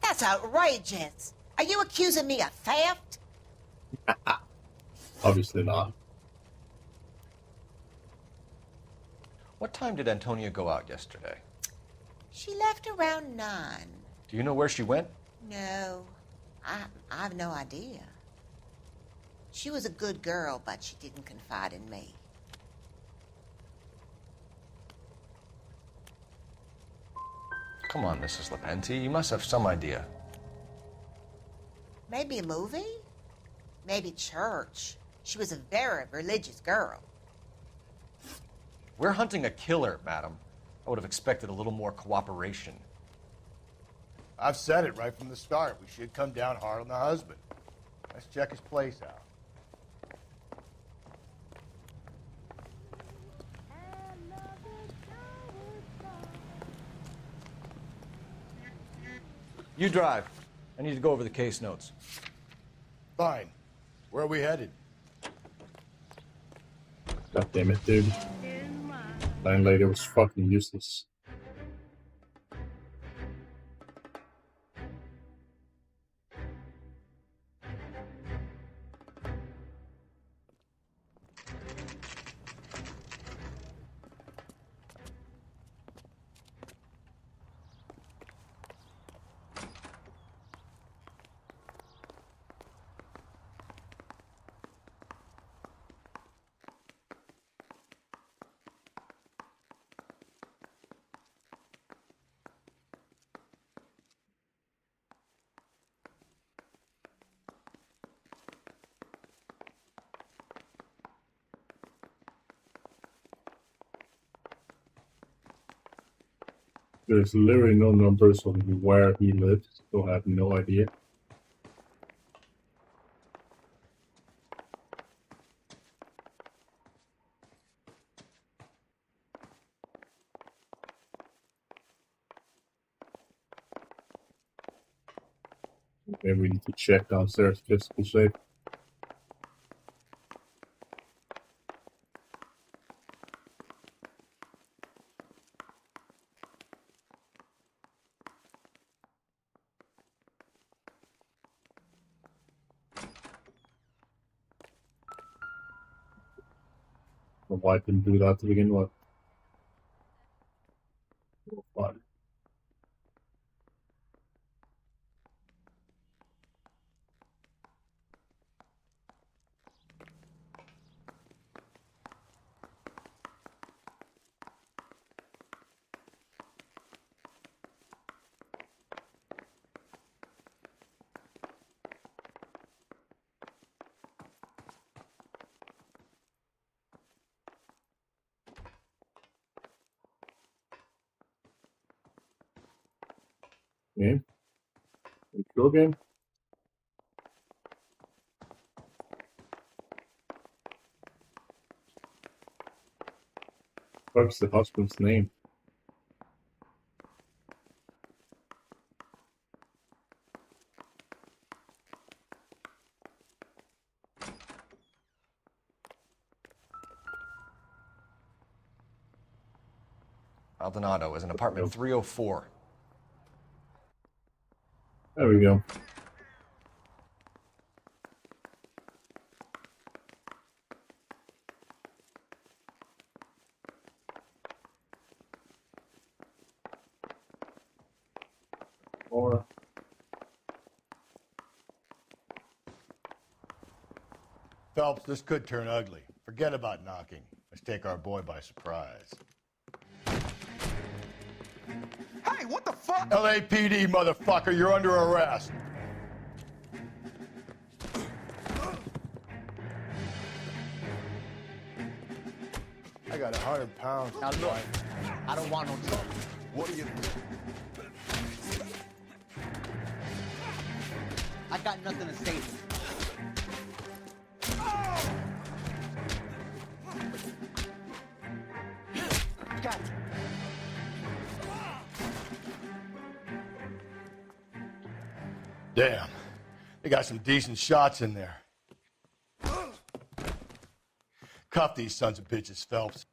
That's outrageous. Are you accusing me of theft? Obviously not. What time did Antonia go out yesterday? She left around 9. Do you know where she went? No, I have no idea. She was a good girl, but she didn't confide in me. Come on, Mrs. Lepenti, you must have some idea. Maybe a movie? Maybe church. She was a very religious girl. We're hunting a killer, madam. I would have expected a little more cooperation. I've said it right from the start. We should come down hard on the husband. Let's check his place out. You drive. I need to go over the case notes. Fine. Where are we headed? God damn it, dude. Landlady was fucking useless. There's literally no numbers on where he lives, so I have no idea. Maybe we need to check downstairs just to be safe. Why I didn't do that to begin with. Fine. Game? Intro game? What's the husband's name? Maldonado is in apartment 304. There we go. Or Phelps, this could turn ugly. Forget about knocking. Let's take our boy by surprise. Hey, what the fuck? LAPD, motherfucker, you're under arrest. I got 100 pounds. Now look, I don't want no trouble. What are you... I got nothing to say to you. Got it. Damn. They got some decent shots in there. Cuff these sons of bitches, Phelps.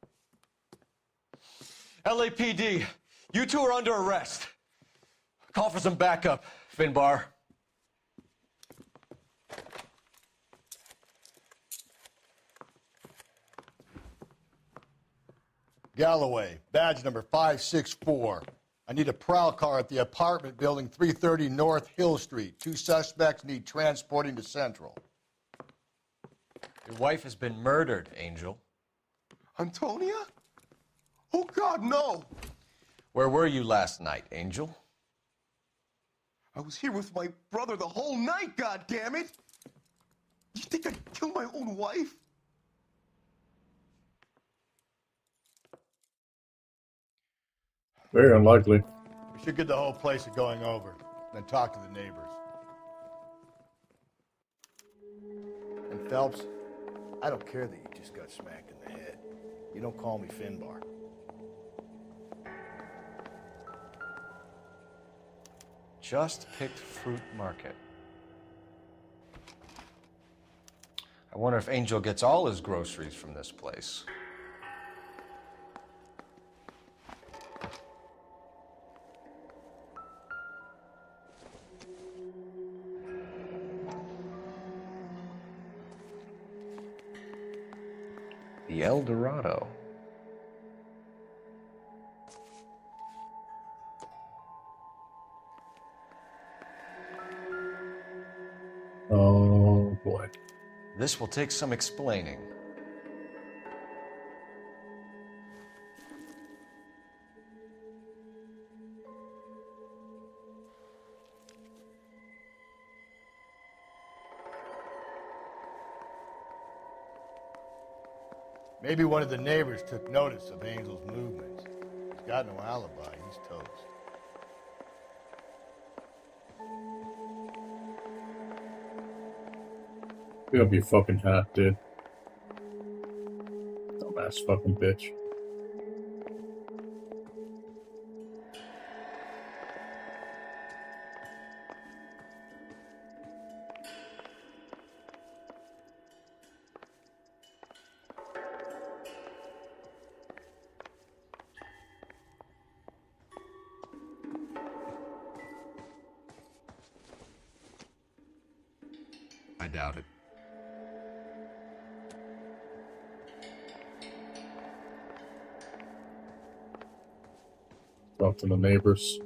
LAPD, you two are under arrest. Call for some backup, Finbar. Galloway, badge number 564. I need a prowl car at the apartment building 330 North Hill Street. 2 suspects need transporting to Central. Your wife has been murdered, Angel. Antonia? Oh, God, no! Where were you last night, Angel? I was here with my brother the whole night, goddammit! You think I'd kill my own wife? very unlikely. We should get the whole place going over, then talk to the neighbors. And Phelps, I don't care that you just got smacked in the head. You don't call me Finbar. Just picked fruit market. I wonder if Angel gets all his groceries from this place. The El Dorado. Oh boy. This will take some explaining. Maybe one of the neighbors took notice of Angel's movements. He's got no alibi. He's toast. You'll be fucking hot, dude. Dumbass fucking bitch. I doubt it. Talk to the neighbors.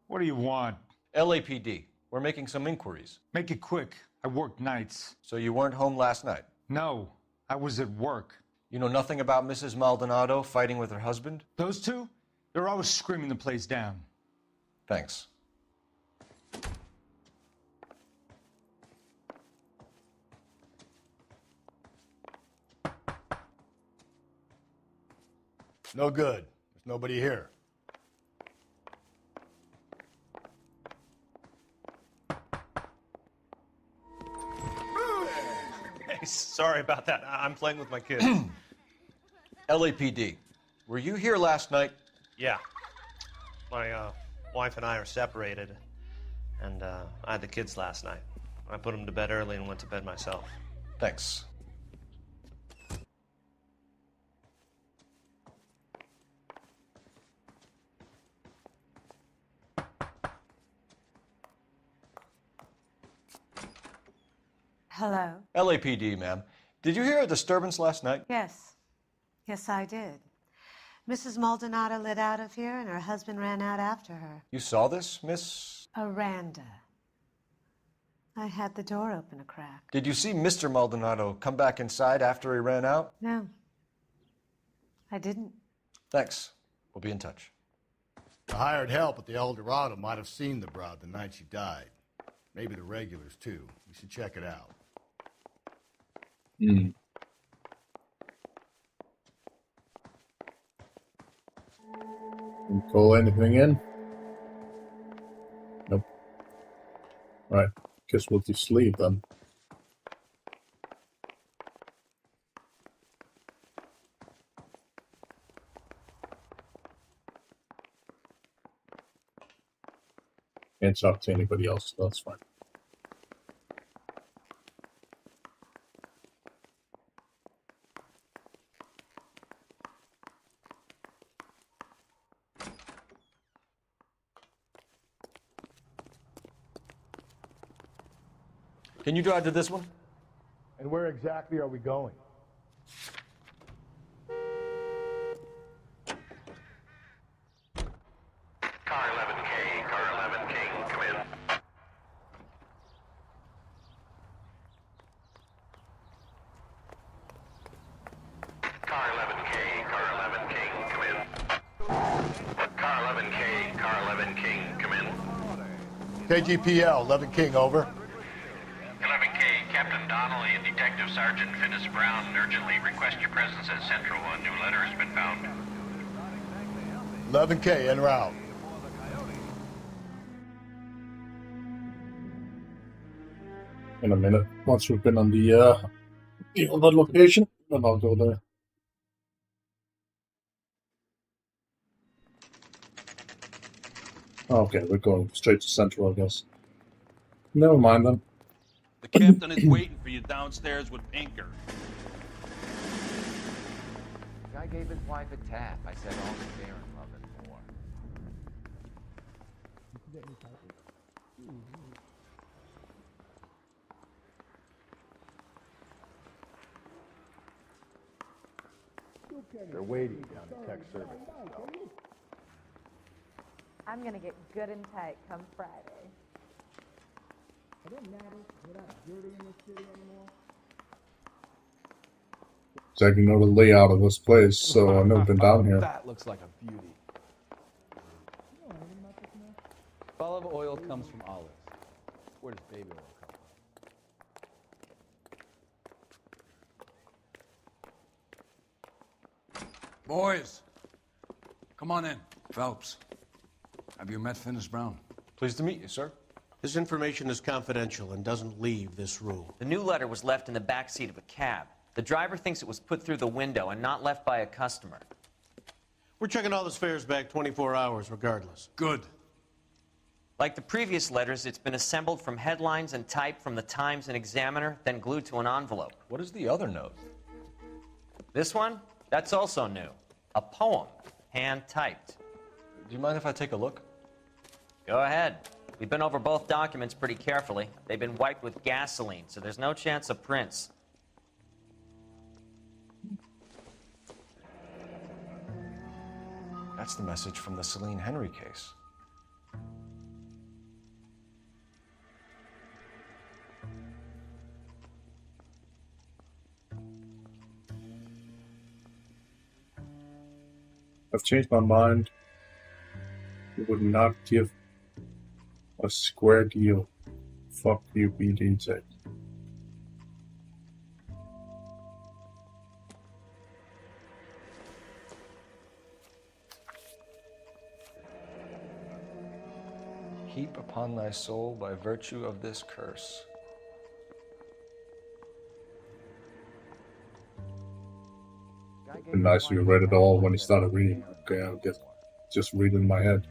What do you want? LAPD. We're making some inquiries. Make it quick. I work nights. So you weren't home last night? No, I was at work. You know nothing about Mrs. Maldonado fighting with her husband? Those two? They're always screaming the place down. Thanks. No good. There's nobody here. Hey, sorry about that. I'm playing with my kids. LAPD, were you here last night? Yeah. My wife and I are separated, and I had the kids last night. I put them to bed early and went to bed myself. Thanks. Hello? LAPD, ma'am. Did you hear a disturbance last night? Yes. Yes, I did. Mrs. Maldonado lit out of here, and her husband ran out after her. You saw this, Miss? Aranda. I had the door open a crack. Did you see Mr. Maldonado come back inside after he ran out? No. I didn't. Thanks. We'll be in touch. The hired help at the El Dorado might have seen the broad the night she died. Maybe the regulars, too. We should check it out. Hmm. Can you call anything in? Nope. Right. Guess we'll just sleep then. Can't talk to anybody else, so that's fine. Can you drive to this one? And where exactly are we going? Car 11K, car 11K, come in. Car 11K, car 11K, come in. Car 11K, car 11K, come in. KGPL, 11 King, over. 11K, Captain Donnelly and Detective Sergeant Finnis Brown urgently request your presence at Central. A new letter has been found. 11K, en route. In a minute, once we've been on the other location, then I'll go there. Okay, we're going straight to Central, I guess. Never mind then. The captain is waiting for you downstairs with Pinker. Guy gave his wife a tap. I said all the fair and love and more. They're waiting down at tech service. I'm gonna get good and tight come Friday. Exactly know the layout of this place, so I've never been down here. That looks like a beauty. Olive oil comes from olives. Where does baby oil come Boys, come on in. Phelps, have you met Finnis Brown? Pleased to meet you, sir. This information is confidential and doesn't leave this room. The new letter was left in the back seat of a cab. The driver thinks it was put through the window and not left by a customer. We're checking all this fares back 24 hours regardless. Good. Like the previous letters, it's been assembled from headlines and typed from the Times and Examiner, then glued to an envelope. What is the other note? This one? That's also new. A poem, hand-typed. Do you mind if I take a look? Go ahead. We've been over both documents pretty carefully. They've been wiped with gasoline, so there's no chance of prints. That's the message from the Celine Henry case. I've changed my mind. We would not give a square deal. Fuck you, BDJ. heap upon thy soul by virtue of this curse. It'd been nice if you read it all when he started reading. Okay, I'll just read it in my head.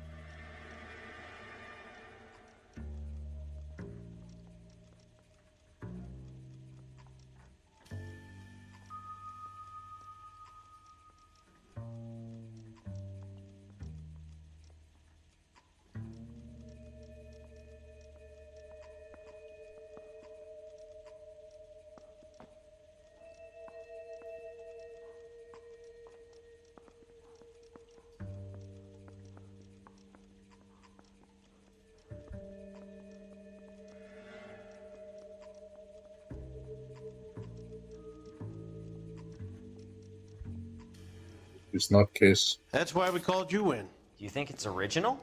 It's not Kiss. That's why we called you in. Do you think it's original?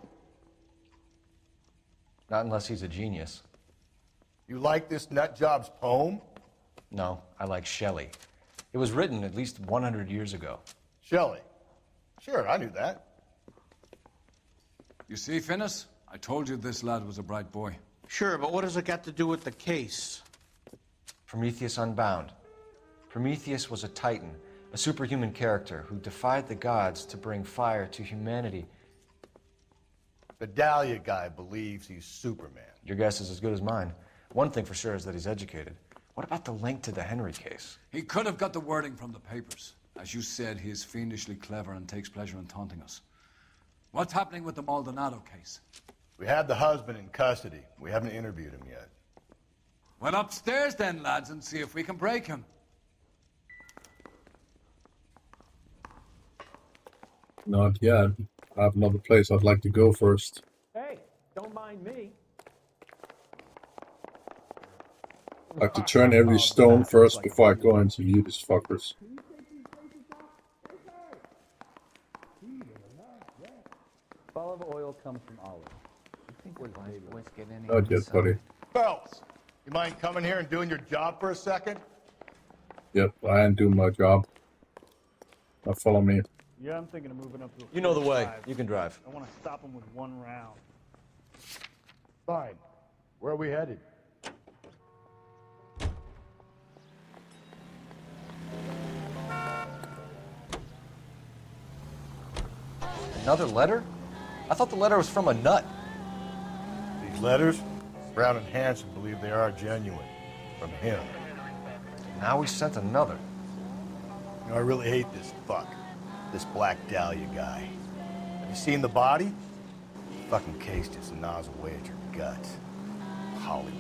Not unless he's a genius. You like this nutjob's poem? No, I like Shelley. It was written at least 100 years ago. Shelley? Sure, I knew that. You see, Finis? I told you this lad was a bright boy. Sure, but what has it got to do with the case? Prometheus Unbound. Prometheus was a titan, a superhuman character who defied the gods to bring fire to humanity. The Dahlia guy believes he's Superman. Your guess is as good as mine. One thing for sure is that he's educated. What about the link to the Henry case? He could have got the wording from the papers. As you said, he is fiendishly clever and takes pleasure in taunting us. What's happening with the Maldonado case? We have the husband in custody. We haven't interviewed him yet. Well, upstairs then, lads, and see if we can break him. Not yet. I have another place I'd like to go first. Hey, don't mind me. I'd like to turn every stone first before I go into you, these fuckers. Bottle of oil comes from olives. You think we're boys get any? Not yet, buddy. Phelps, you mind coming here and doing your job for a second? Yep, I ain't doing my job. Now follow me. Yeah, I'm thinking of moving up to a You know the way. 45. You can drive. I want to stop him with one round. Fine. Where are we headed? Another letter? I thought the letter was from a nut. These letters? Brown and Hanson believe they are genuine. From him. Now we sent another. You know, I really hate this fuck. This Black Dahlia guy. Have you seen the body? Fucking case just gnaws away at your guts. Hollywood.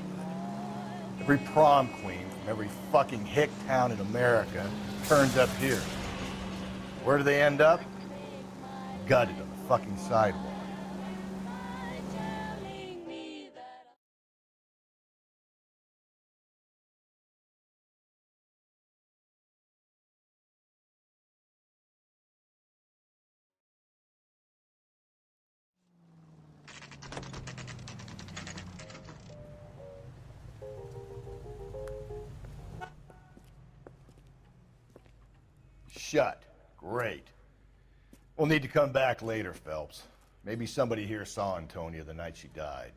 Every prom queen from every fucking hick town in America turns up here. Where do they end up? Gutted on the fucking sidewalk. Shut. Great. We'll need to come back later, Phelps. Maybe somebody here saw Antonia the night she died.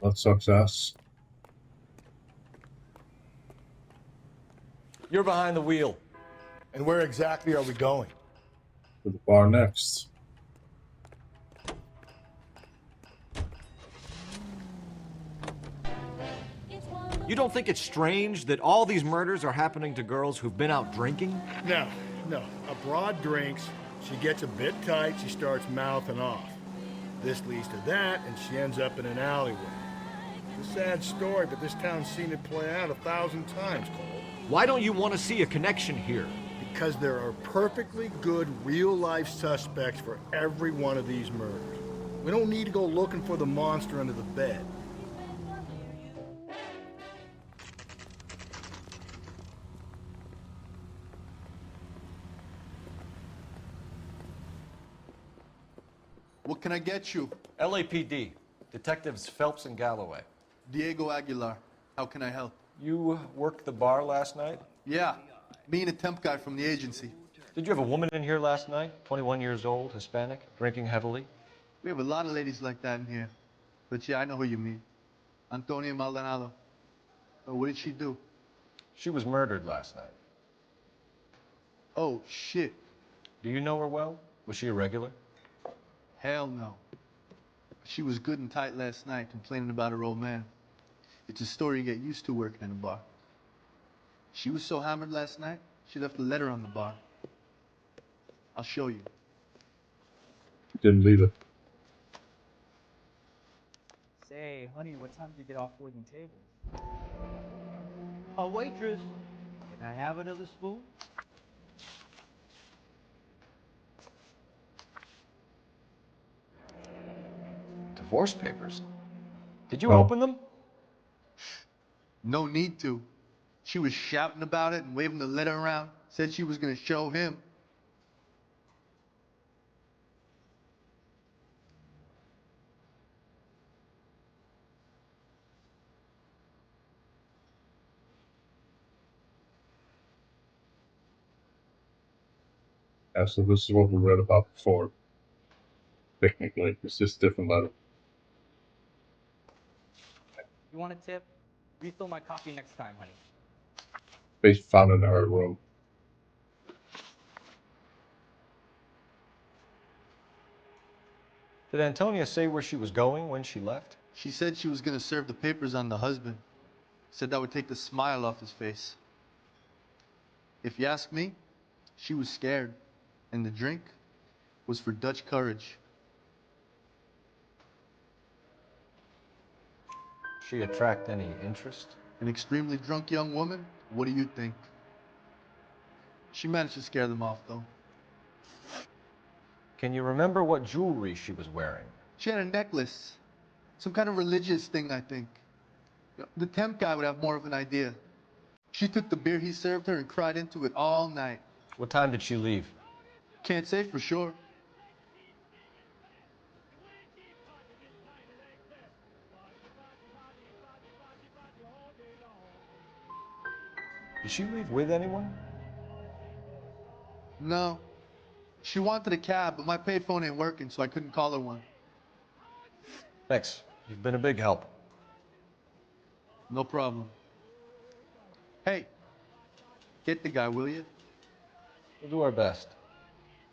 That sucks ass. You're behind the wheel. And where exactly are we going? To the bar next. You don't think it's strange that all these murders are happening to girls who've been out drinking? No. A broad drinks, she gets a bit tight, she starts mouthing off. This leads to that, and she ends up in an alleyway. It's a sad story, but this town's seen it play out 1,000 times, Cole. Why don't you want to see a connection here? Because there are perfectly good real-life suspects for every one of these murders. We don't need to go looking for the monster under the bed. What can I get you? LAPD. Detectives Phelps and Galloway. Diego Aguilar. How can I help? You worked the bar last night? Yeah, me and a temp guy from the agency. Did you have a woman in here last night? 21 years old, Hispanic, drinking heavily? We have a lot of ladies like that in here. But yeah, I know who you mean. Antonia Maldonado. Oh, what did she do? She was murdered last night. Oh, shit. Do you know her well? Was she a regular? Hell no. She was good and tight last night, complaining about her old man. It's a story you get used to working in a bar. She was so hammered last night, she left a letter on the bar. I'll show you. Didn't leave it. Say, honey, what time do you get off waiting tables? A waitress. Can I have another spoon? Divorce papers? Did you Oh. open them? No need to. She was shouting about it and waving the letter around. Said she was gonna show him. Yeah, so this is what we read about before. Technically, it's just different letter. You want a tip? Refill my coffee next time, honey. They found in her room. Did Antonia say where she was going when she left? She said she was gonna serve the papers on the husband. Said that would take the smile off his face. If you ask me, she was scared. And the drink was for Dutch courage. She attract any interest? An extremely drunk young woman? What do you think? She managed to scare them off, though. Can you remember what jewelry she was wearing? She had a necklace. Some kind of religious thing, I think. The temp guy would have more of an idea. She took the beer he served her and cried into it all night. What time did she leave? Can't say for sure. Did she leave with anyone? No. She wanted a cab, but my payphone ain't working, so I couldn't call her one. Thanks. You've been a big help. No problem. Hey, get the guy, will you? We'll do our best.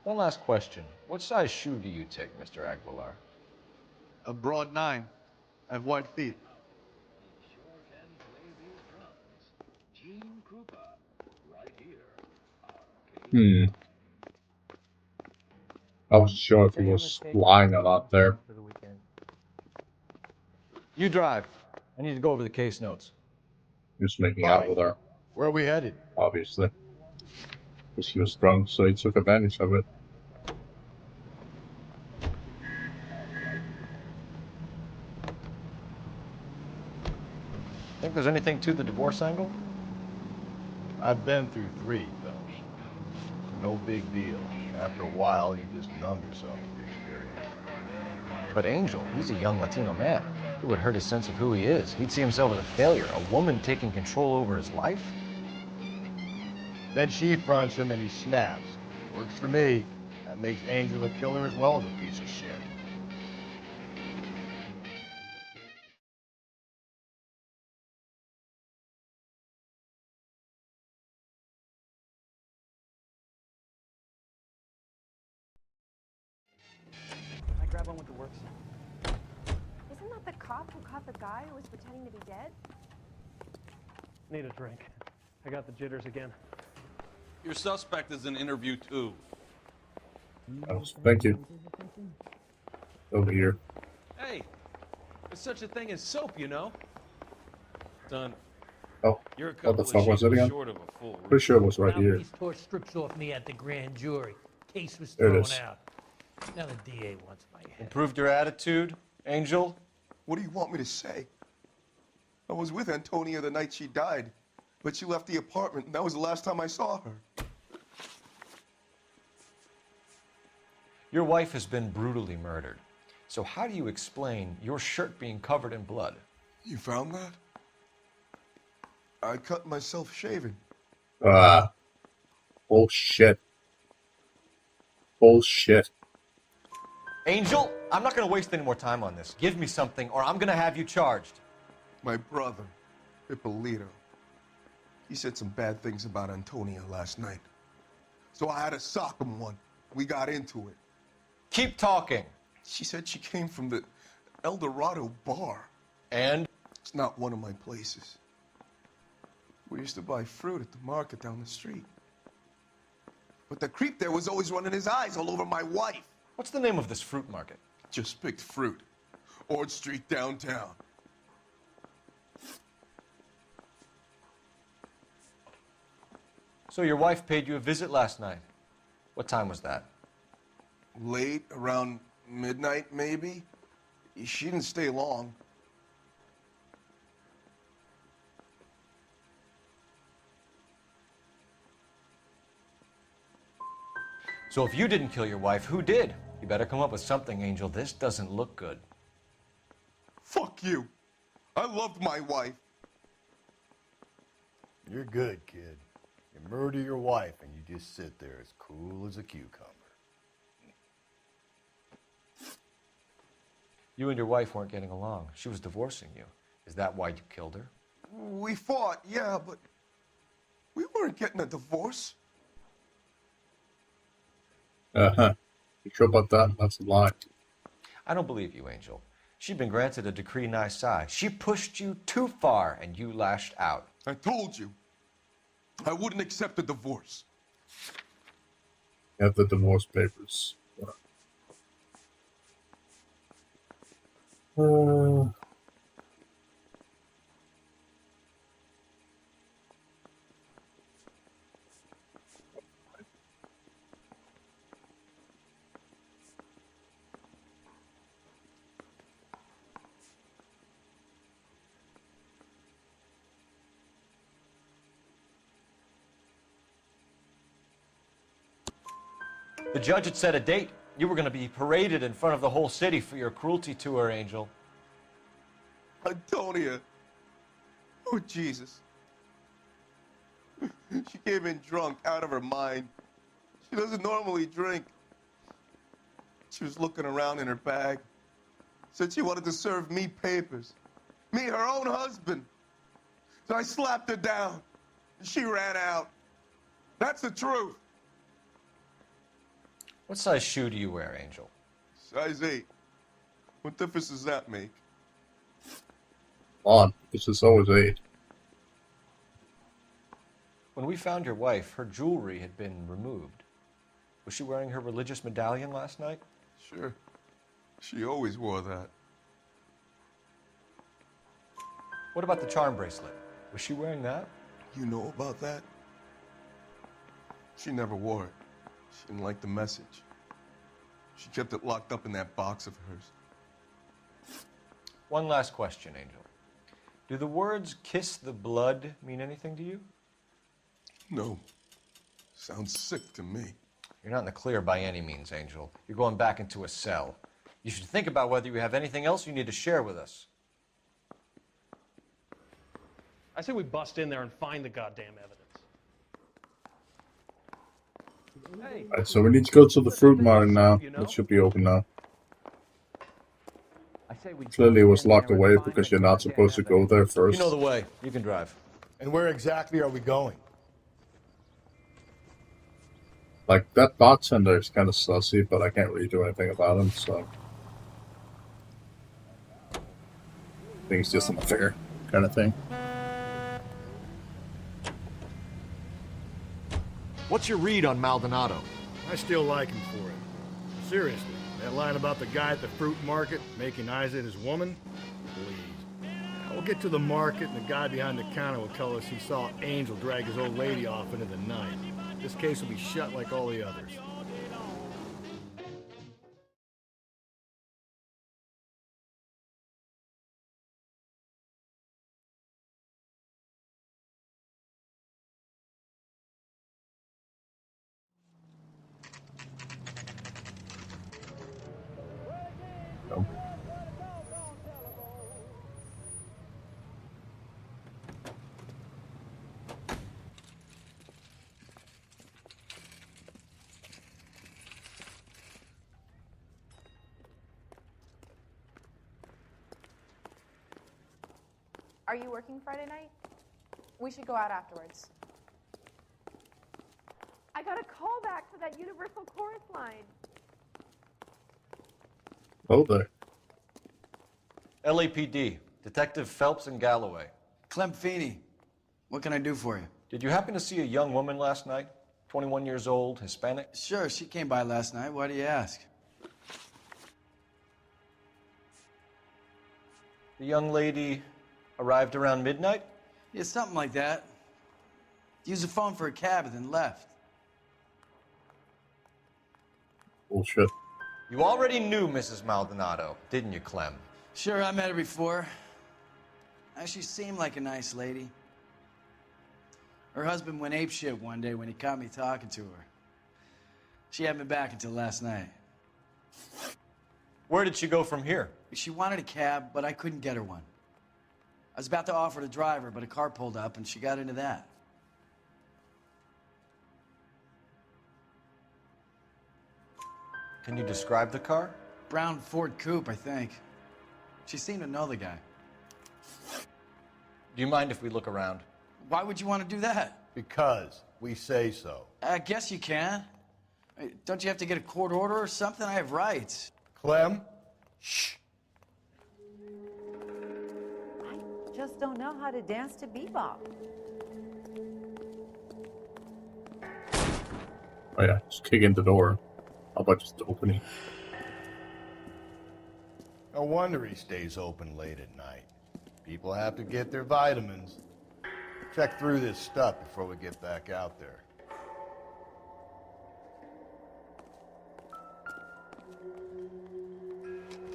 One last question. What size shoe do you take, Mr. Aguilar? A broad 9. I have wide feet. I wasn't sure if he was lying a lot there. You drive. I need to go over the case notes. He was making out with her, Where are we headed? obviously. Because he was drunk, so he took advantage of it. Think there's anything to the divorce angle? I've been through 3, Phelps. No big deal. After a while, you just numb yourself to the experience. But Angel, he's a young Latino man. It would hurt his sense of who he is. He'd see himself as a failure, a woman taking control over his life. Then she fronts him and he snaps. Works for me. That makes Angel a killer as well as a piece of shit. Can I grab one with the works? Isn't that the cop who caught the guy who was pretending to be dead? Need a drink. I got the jitters again. Your suspect is in interview 2. Oh, thank you. Over here. Hey, there's such a thing as soap, you know? Son, Oh, you're a what couple the of fuck was it shades again? short of a fool. Pretty sure it was right here. Police tore strips off me at the grand jury. Case was There it thrown is. out. Now the DA wants my head. Improved your attitude, Angel? What do you want me to say? I was with Antonia the night she died, but she left the apartment, and that was the last time I saw her. Your wife has been brutally murdered. So how do you explain your shirt being covered in blood? You found that? I cut myself shaving. Bullshit. Bullshit. Angel, I'm not gonna waste any more time on this. Give me something or I'm gonna have you charged. My brother, Ippolito, he said some bad things about Antonia last night. So I had to sock him one. We got into it. Keep talking. She said she came from the El Dorado bar. And? It's not one of my places. We used to buy fruit at the market down the street. But the creep there was always running his eyes all over my wife. What's the name of this fruit market? Just picked fruit. Ord Street downtown. So your wife paid you a visit last night. What time was that? Late, around midnight maybe. She didn't stay long. So if you didn't kill your wife, who did? You better come up with something, Angel. This doesn't look good. Fuck you. I loved my wife. You're good, kid. You murder your wife and you just sit there as cool as a cucumber. You and your wife weren't getting along. She was divorcing you. Is that why you killed her? We fought, yeah, but we weren't getting a divorce. You sure about that? That's a lie. I don't believe you, Angel. She'd been granted a decree nisi. She pushed you too far and you lashed out. I told you. I wouldn't accept a divorce. You have the divorce papers. The judge had set a date. You were going to be paraded in front of the whole city for your cruelty to her, Angel. Antonia. Oh, Jesus. She came in drunk, out of her mind. She doesn't normally drink. She was looking around in her bag. Said she wanted to serve me papers. Me, her own husband. So I slapped her down. And she ran out. That's the truth. What size shoe do you wear, Angel? Size 8. What difference does that make? On. This is always 8. When we found your wife, her jewelry had been removed. Was she wearing her religious medallion last night? Sure. She always wore that. What about the charm bracelet? Was she wearing that? You know about that? She never wore it. She didn't like the message. She kept it locked up in that box of hers. One last question, Angel. Do the words kiss the blood mean anything to you? No. Sounds sick to me. You're not in the clear by any means, Angel. You're going back into a cell. You should think about whether you have anything else you need to share with us. I say we bust in there and find the goddamn evidence. Hey. Alright, so we need to go to the fruit market now. It should be open now. Clearly it was locked away because you're not supposed to go there first. You know the way. You can drive. And where exactly are we going? Like, that bartender is kind of sussy, but I can't really do anything about him, so... I think it's just unfair kind of thing. What's your read on Maldonado? I still like him for it. Seriously, that line about the guy at the fruit market making Isaac his woman? Please. Now, we'll get to the market and the guy behind the counter will tell us he saw Angel drag his old lady off into the night. This case will be shut like all the others. Are you working Friday night? We should go out afterwards. I got a call back for that Universal Chorus line. Oh, there. LAPD, Detective Phelps and Galloway. Clem Feeney, what can I do for you? Did you happen to see a young woman last night? 21 years old, Hispanic? Sure, she came by last night. Why do you ask? The young lady arrived around midnight? Yeah, something like that. Used the phone for a cab and then left. Bullshit. You already knew Mrs. Maldonado, didn't you, Clem? Sure, I met her before. She seemed like a nice lady. Her husband went apeshit one day when he caught me talking to her. She hadn't been back until last night. Where did she go from here? She wanted a cab, but I couldn't get her one. I was about to offer to drive her, but a car pulled up and she got into that. Can you describe the car? Brown Ford Coupe, I think. She seemed to know the guy. Do you mind if we look around? Why would you want to do that? Because we say so. I guess you can. Don't you have to get a court order or something? I have rights. Clem? Shh. I just don't know how to dance to bebop. Oh yeah, just kick in the door. How about just opening? No wonder he stays open late at night. People have to get their vitamins. Check through this stuff before we get back out there.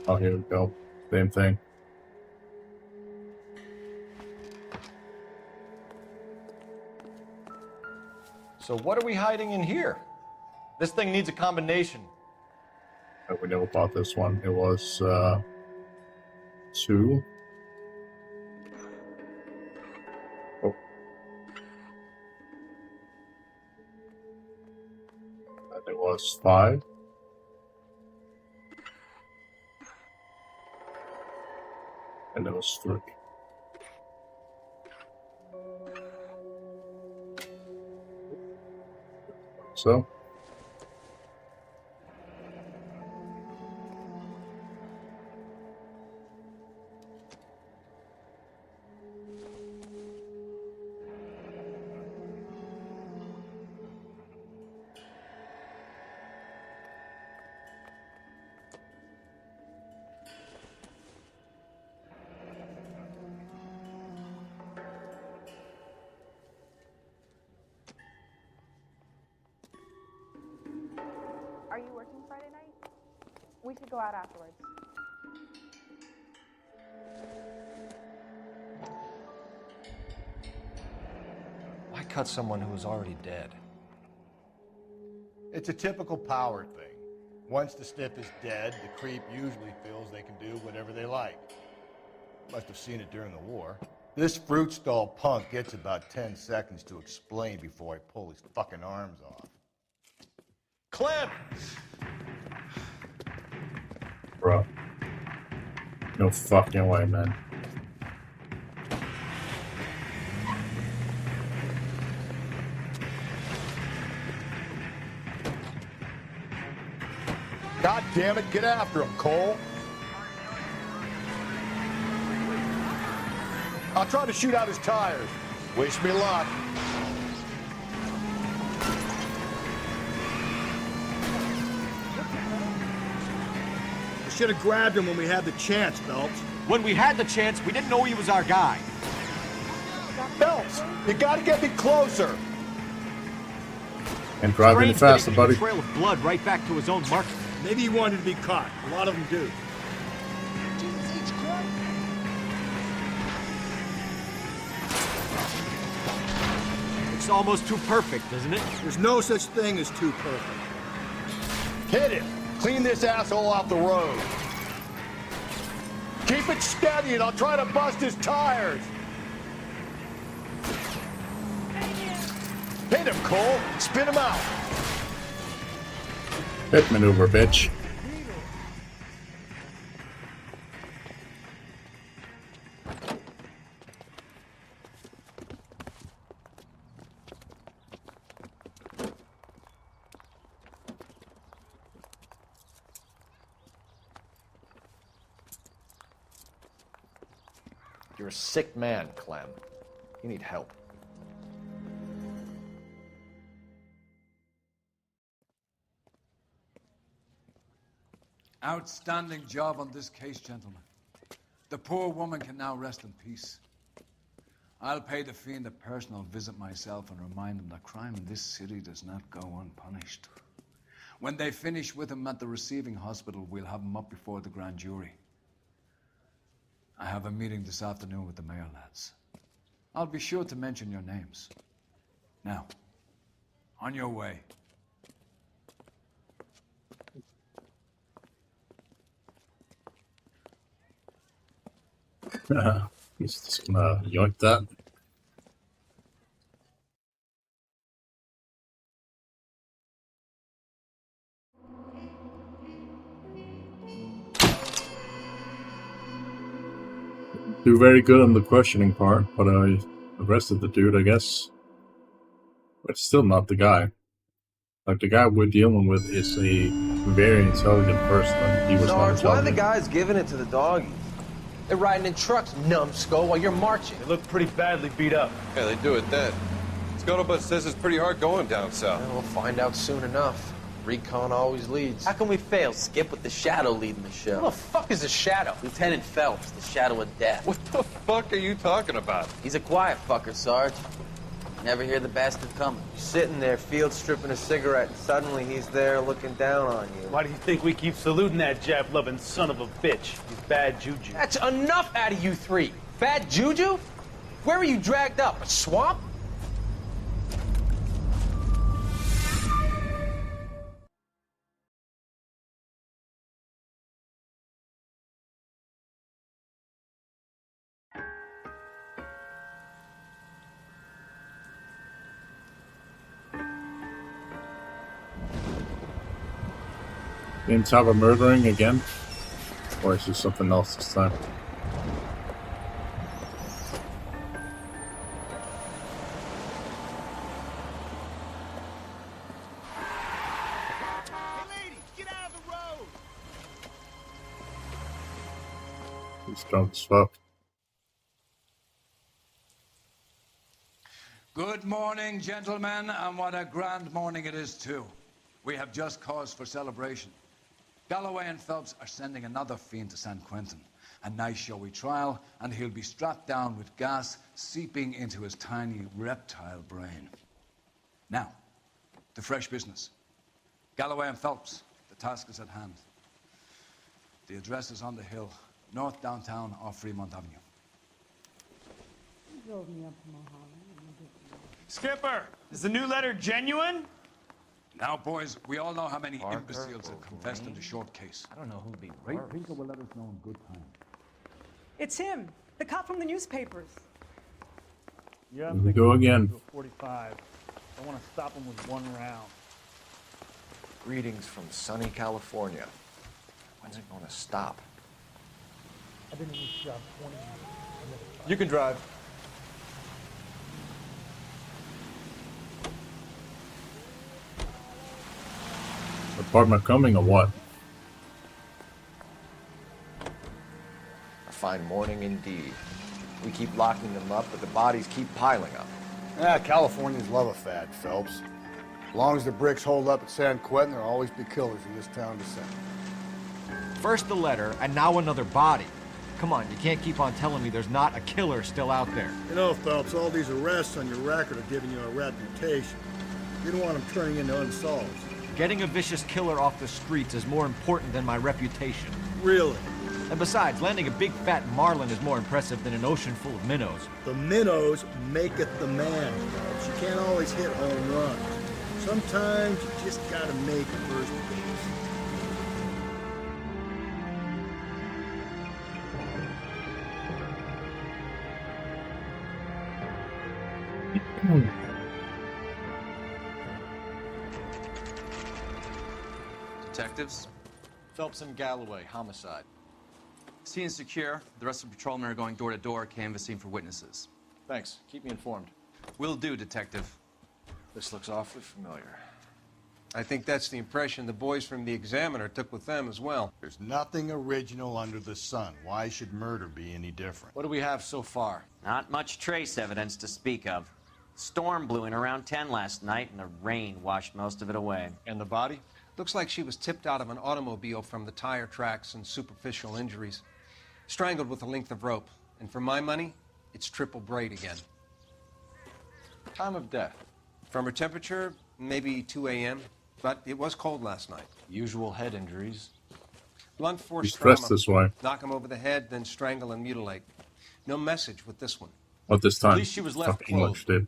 Oh, here we go. Same thing. So what are we hiding in here? This thing needs a combination. We never bought this one. It was 2. Oh. And it was 5. And it was 3. So. Are you working Friday night? We should go out afterwards. Why cut someone who was already dead? It's a typical power thing. Once the stiff is dead, the creep usually feels they can do whatever they like. Must have seen it during the war. This fruit stall punk gets about 10 seconds to explain before I pull his fucking arms off. Clem! Bro. No fucking way, man. God damn it, get after him, Cole. I'll try to shoot out his tires. Wish me luck. We should have grabbed him when we had the chance, Phelps. When we had the chance, we didn't know he was our guy. Phelps, you gotta get me closer. And drive any faster, buddy. A trail of blood right back to his own market. Maybe he wanted to be caught. A lot of them do. It's almost too perfect, isn't it? There's no such thing as too perfect. Hit him. Clean this asshole off the road. Keep it steady and I'll try to bust his tires. Hit him, Cole. Spin him out. Hit maneuver, bitch. You're a sick man, Clem. You need help. Outstanding job on this case, gentlemen. The poor woman can now rest in peace. I'll pay the fiend a personal visit myself and remind him that crime in this city does not go unpunished. When they finish with him at the receiving hospital, we'll have him up before the grand jury. I have a meeting this afternoon with the mayor lads. I'll be sure to mention your names. Now, on your way. He's just gonna yoink that. Do very good on the questioning part, but I arrested the dude, I guess. But still not the guy. Like, the guy we're dealing with is a very intelligent person, and he was not Sarge, why are intelligent. the guys giving it to the doggies? They're riding in trucks, numbskull, while you're marching. They look pretty badly beat up. Yeah, they do it then. Scuttlebutt says it's pretty hard going down south. We'll find out soon enough. Recon always leads. How can we fail? Skip with the Shadow leading the show. Who the fuck is the Shadow? Lieutenant Phelps, the Shadow of Death. What the fuck are you talking about? He's a quiet fucker, Sarge. Never hear the bastard coming. You're sitting there, field stripping a cigarette, and suddenly he's there looking down on you. Why do you think we keep saluting that Jap-loving son of a bitch? He's bad juju. That's enough out of you three. Bad juju? Where were you dragged up? A swamp? Same type of murdering again? Or is it something else this time? He's drunk as fuck. Good morning, gentlemen, and what a grand morning it is, too. We have just cause for celebration. Galloway and Phelps are sending another fiend to San Quentin. A nice showy trial, and he'll be strapped down with gas seeping into his tiny reptile brain. Now, to fresh business. Galloway and Phelps, the task is at hand. The address is on the hill, north downtown off Fremont Avenue. You drove me up to Mulholland. Skipper, is the new letter genuine? Now, boys, we all know how many imbeciles have confessed in the short case. I don't know who'd be Ray worse. Pinker will let us know in good time. It's him, the cop from the newspapers. Yeah, Here we go again. 45. I want to stop him with one round. Greetings from sunny California. When's it going to stop? I've been in this job 20 years. You can drive. Apartment coming or what? A fine morning indeed. We keep locking them up, but the bodies keep piling up. Ah, Californians love a fad, Phelps. As long as the bricks hold up at San Quentin, there'll always be killers in this town to send. First the letter, and now another body. Come on, you can't keep on telling me there's not a killer still out there. You know, Phelps, all these arrests on your record are giving you a reputation. You don't want them turning into unsolved. Getting a vicious killer off the streets is more important than my reputation. Really? And besides, landing a big fat marlin is more impressive than an ocean full of minnows. The minnows maketh the man, Phelps. You can't always hit home runs. Sometimes you just gotta make first base. Detectives? Phelps and Galloway, homicide. Scene is secure. The rest of the patrolmen are going door to door, canvassing for witnesses. Thanks. Keep me informed. Will do, Detective. This looks awfully familiar. I think that's the impression the boys from the Examiner took with them as well. There's nothing original under the sun. Why should murder be any different? What do we have so far? Not much trace evidence to speak of. Storm blew in around 10 last night, and the rain washed most of it away. And the body? Looks like she was tipped out of an automobile from the tire tracks and superficial injuries. Strangled with a length of rope. And for my money, it's triple braid again. Time of death? From her temperature, maybe 2 a.m., but it was cold last night. Usual head injuries. Blunt force He's trauma. dressed this way. Knock him over the head, then strangle and mutilate. No message with this one. Not this time. At least she was left Fuck English did.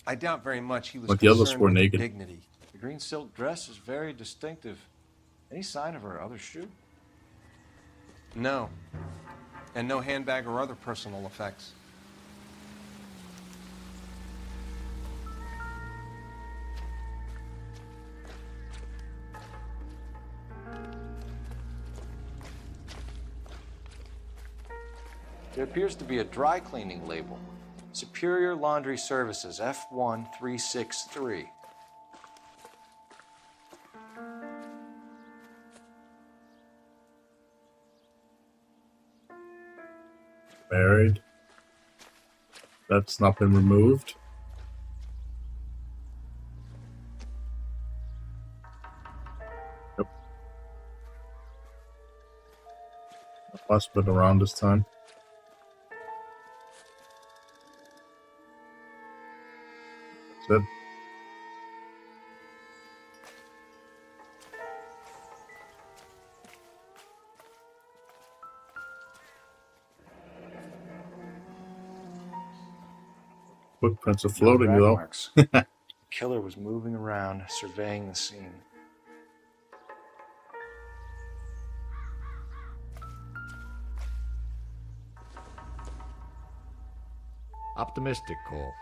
I doubt very much he was But the others concerned were with naked. dignity. The green silk dress is very distinctive. Any sign of her other shoe? No. And no handbag or other personal effects. There appears to be a dry cleaning label. Superior Laundry Services, F1363. Married. That's not been removed. Yep. Must have been around this time. That's it. Footprints are floating No drag though. marks. The killer was moving around, surveying the scene. Optimistic, Cole.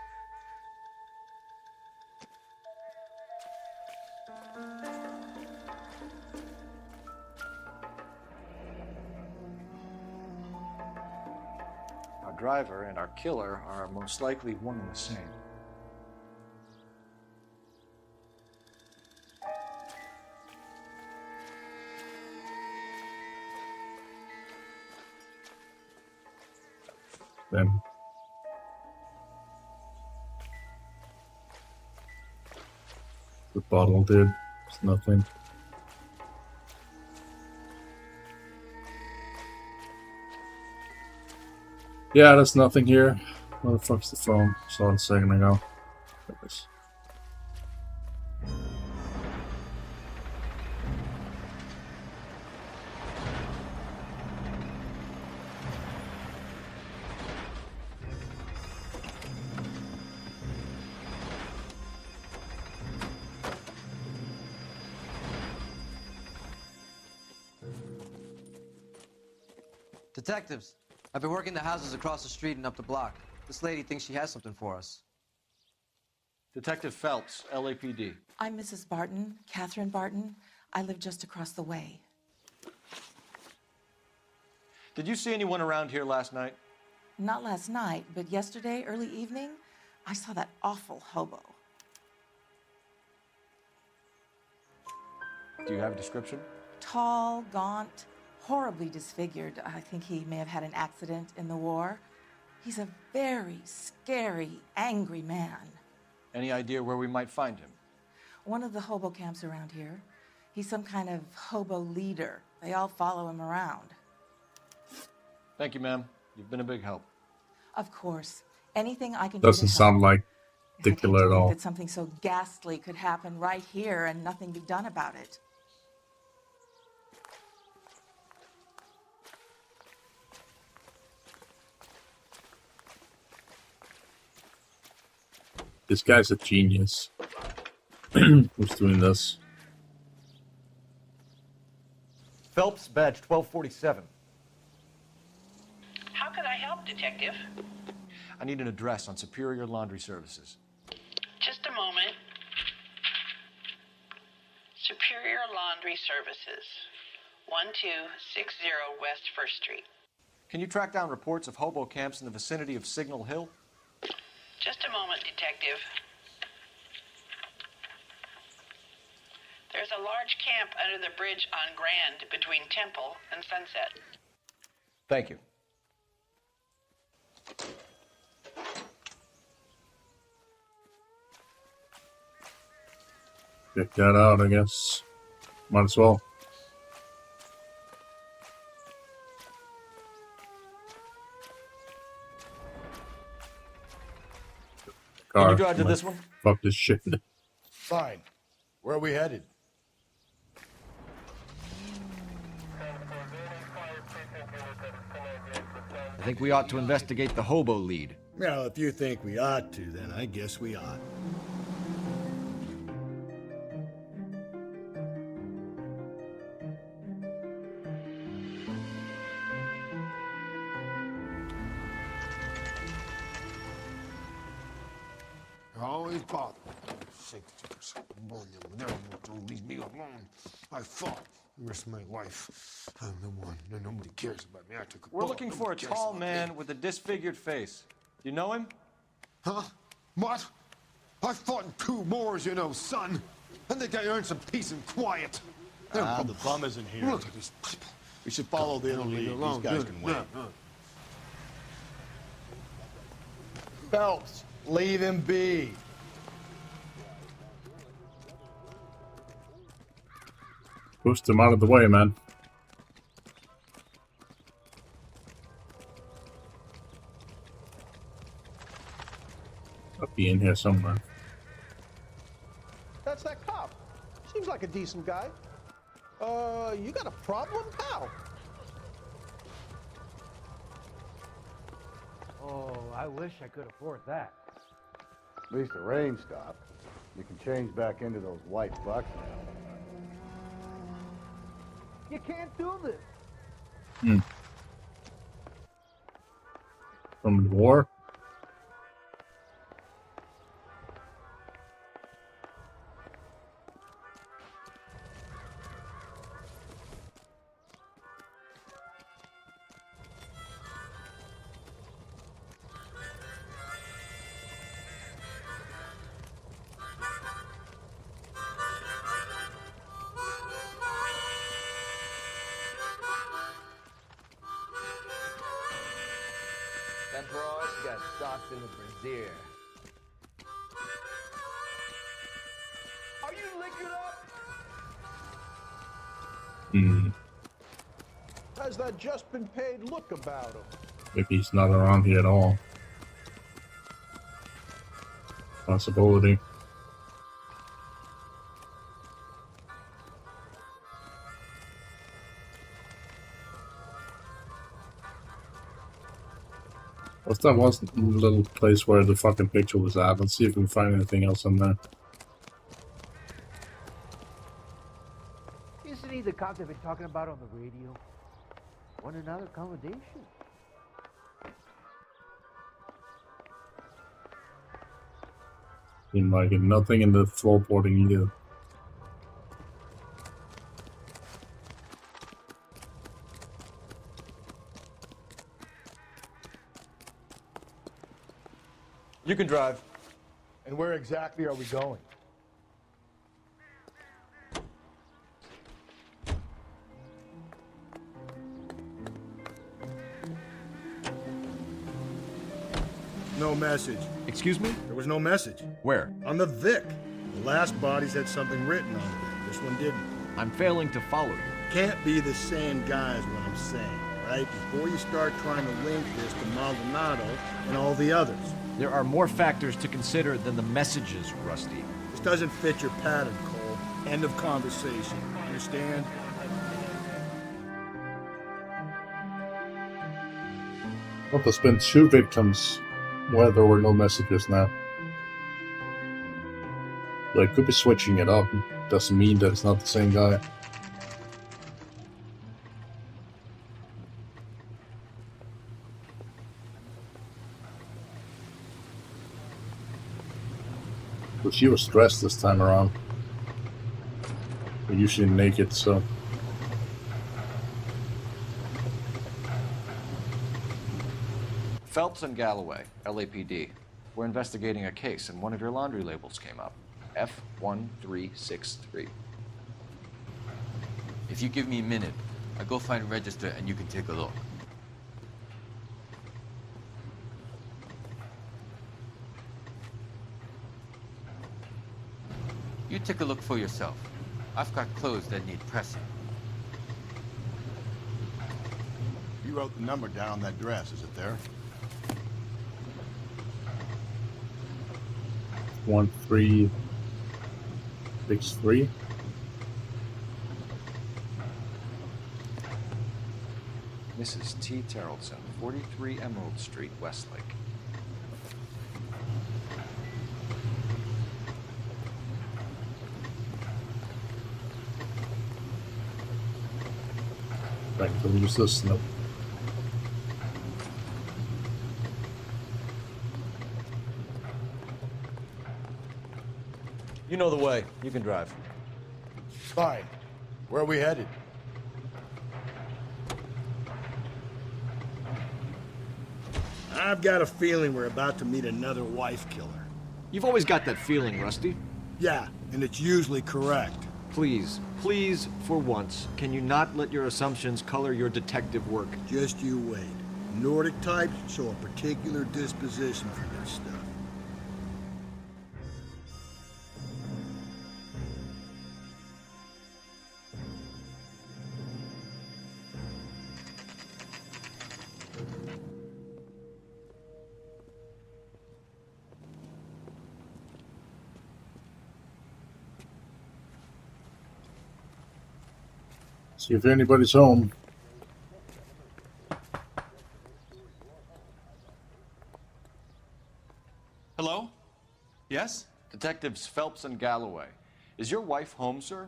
Our driver and our killer are most likely one and the same. Then the bottle did. It's nothing. Yeah, there's nothing here. Where the fuck's the phone? Saw it a second ago. There it is. Detectives, I've been working the houses across the street and up the block. This lady thinks she has something for us. Detective Phelps, LAPD. I'm Mrs. Barton, Catherine Barton. I live just across the way. Did you see anyone around here last night? Not last night, but yesterday, early evening, I saw that awful hobo. Do you have a description? Tall, gaunt, horribly disfigured. I think he may have had an accident in the war. He's a very scary, angry man. Any idea where we might find him? One of the hobo camps around here. He's some kind of hobo leader. They all follow him around. Thank you, ma'am. You've been a big help. Of course. Anything I can Doesn't do to sound help. like I can't particular at believe all. that something so ghastly could happen right here and nothing be done about it. This guy's a genius. Who's doing this? Phelps, badge 1247. How can I help, Detective? I need an address on Superior Laundry Services. Just a moment. Superior Laundry Services, 1260 West 1st Street. Can you track down reports of hobo camps in the vicinity of Signal Hill? Just a moment, Detective. There's a large camp under the bridge on Grand between Temple and Sunset. Thank you. Check that out, I guess. Might as well. Can you drive to this one? Fuck this shit. Fine. Where are we headed? I think we ought to investigate the hobo lead. Well, if you think we ought to, then I guess we ought. You're always bothering me. Shakespeare's don't leave me alone. I fought the rest of my life. I'm the one. Nobody cares about me. I took a We're bullet. looking for a Nobody cares tall about man me. with a disfigured face. You know him? Huh? What? I fought in 2 wars, you know, son. I think I earned some peace and quiet. The bum isn't here. Look at these people. We should follow the other Leave me lead. alone. These guys Good. can wait. Yeah. Phelps, leave him be. Push them out of the way, man. I'll be in here somewhere. That's that cop. Seems like a decent guy. You got a problem, pal? Oh, I wish I could afford that. At least the rain stopped. You can change back into those white bucks now. You can't do this. From the war? Temporal, you got socks in the brazier. Are you liquored up? Has that just been paid look about him? Maybe he's not around here at all. Possibility. What's that one little place where the fucking picture was at? Let's see if we can find anything else on there. Isn't he the cop they've been talking about on the radio? Want another accommodation? Seemed like it. Nothing in the floorboarding either. You can drive. And where exactly are we going? No message. Excuse me? There was no message. Where? On the Vic. The last bodies had something written on it. This one didn't. I'm failing to follow you. Can't be the same guy is what I'm saying, right? Before you start trying to link this to Maldonado and all the others. There are more factors to consider than the messages, Rusty. This doesn't fit your pattern, Cole. End of conversation. Understand? Well, there's been 2 victims where there were no messages now. They could be switching it up. Doesn't mean that it's not the same guy. But she was dressed this time around. We're usually naked, so... Phelps and Galloway, LAPD. We're investigating a case, and one of your laundry labels came up. F1363. If you give me a minute, I'll go find a register and you can take a look. You take a look for yourself. I've got clothes that need pressing. You wrote the number down on that dress, is it there? 1363. Mrs. T. Terrellson, 43 Emerald Street, Westlake. Right, so use this note. You know the way. You can drive. Fine. Where are we headed? I've got a feeling we're about to meet another wife killer. You've always got that feeling, Rusty. Yeah, and it's usually correct. Please, please, for once, can you not let your assumptions color your detective work? Just you wait. Nordic types show a particular disposition for this stuff. See if anybody's home. Hello? Yes? Detectives Phelps and Galloway. Is your wife home, sir?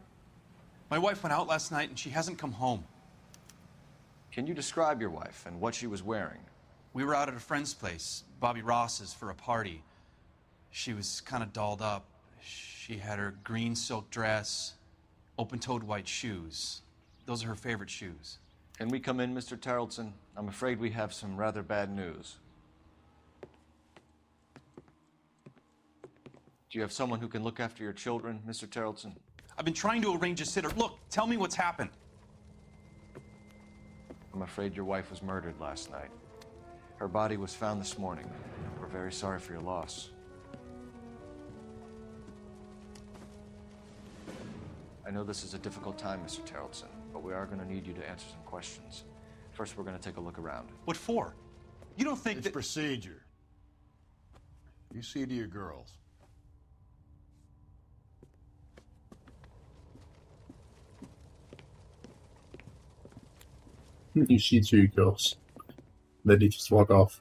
My wife went out last night and she hasn't come home. Can you describe your wife and what she was wearing? We were out at a friend's place, Bobby Ross's, for a party. She was kind of dolled up. She had her green silk dress, open-toed white shoes. Those are her favorite shoes. Can we come in, Mr. Terrellson? I'm afraid we have some rather bad news. Do you have someone who can look after your children, Mr. Terrellson? I've been trying to arrange a sitter. Look, tell me what's happened. I'm afraid your wife was murdered last night. Her body was found this morning. We're very sorry for your loss. I know this is a difficult time, Mr. Terrellson, but we are going to need you to answer some questions. First, we're going to take a look around. What for? You don't think It's that... procedure. You see to your girls. You see two girls. Then you just walk off.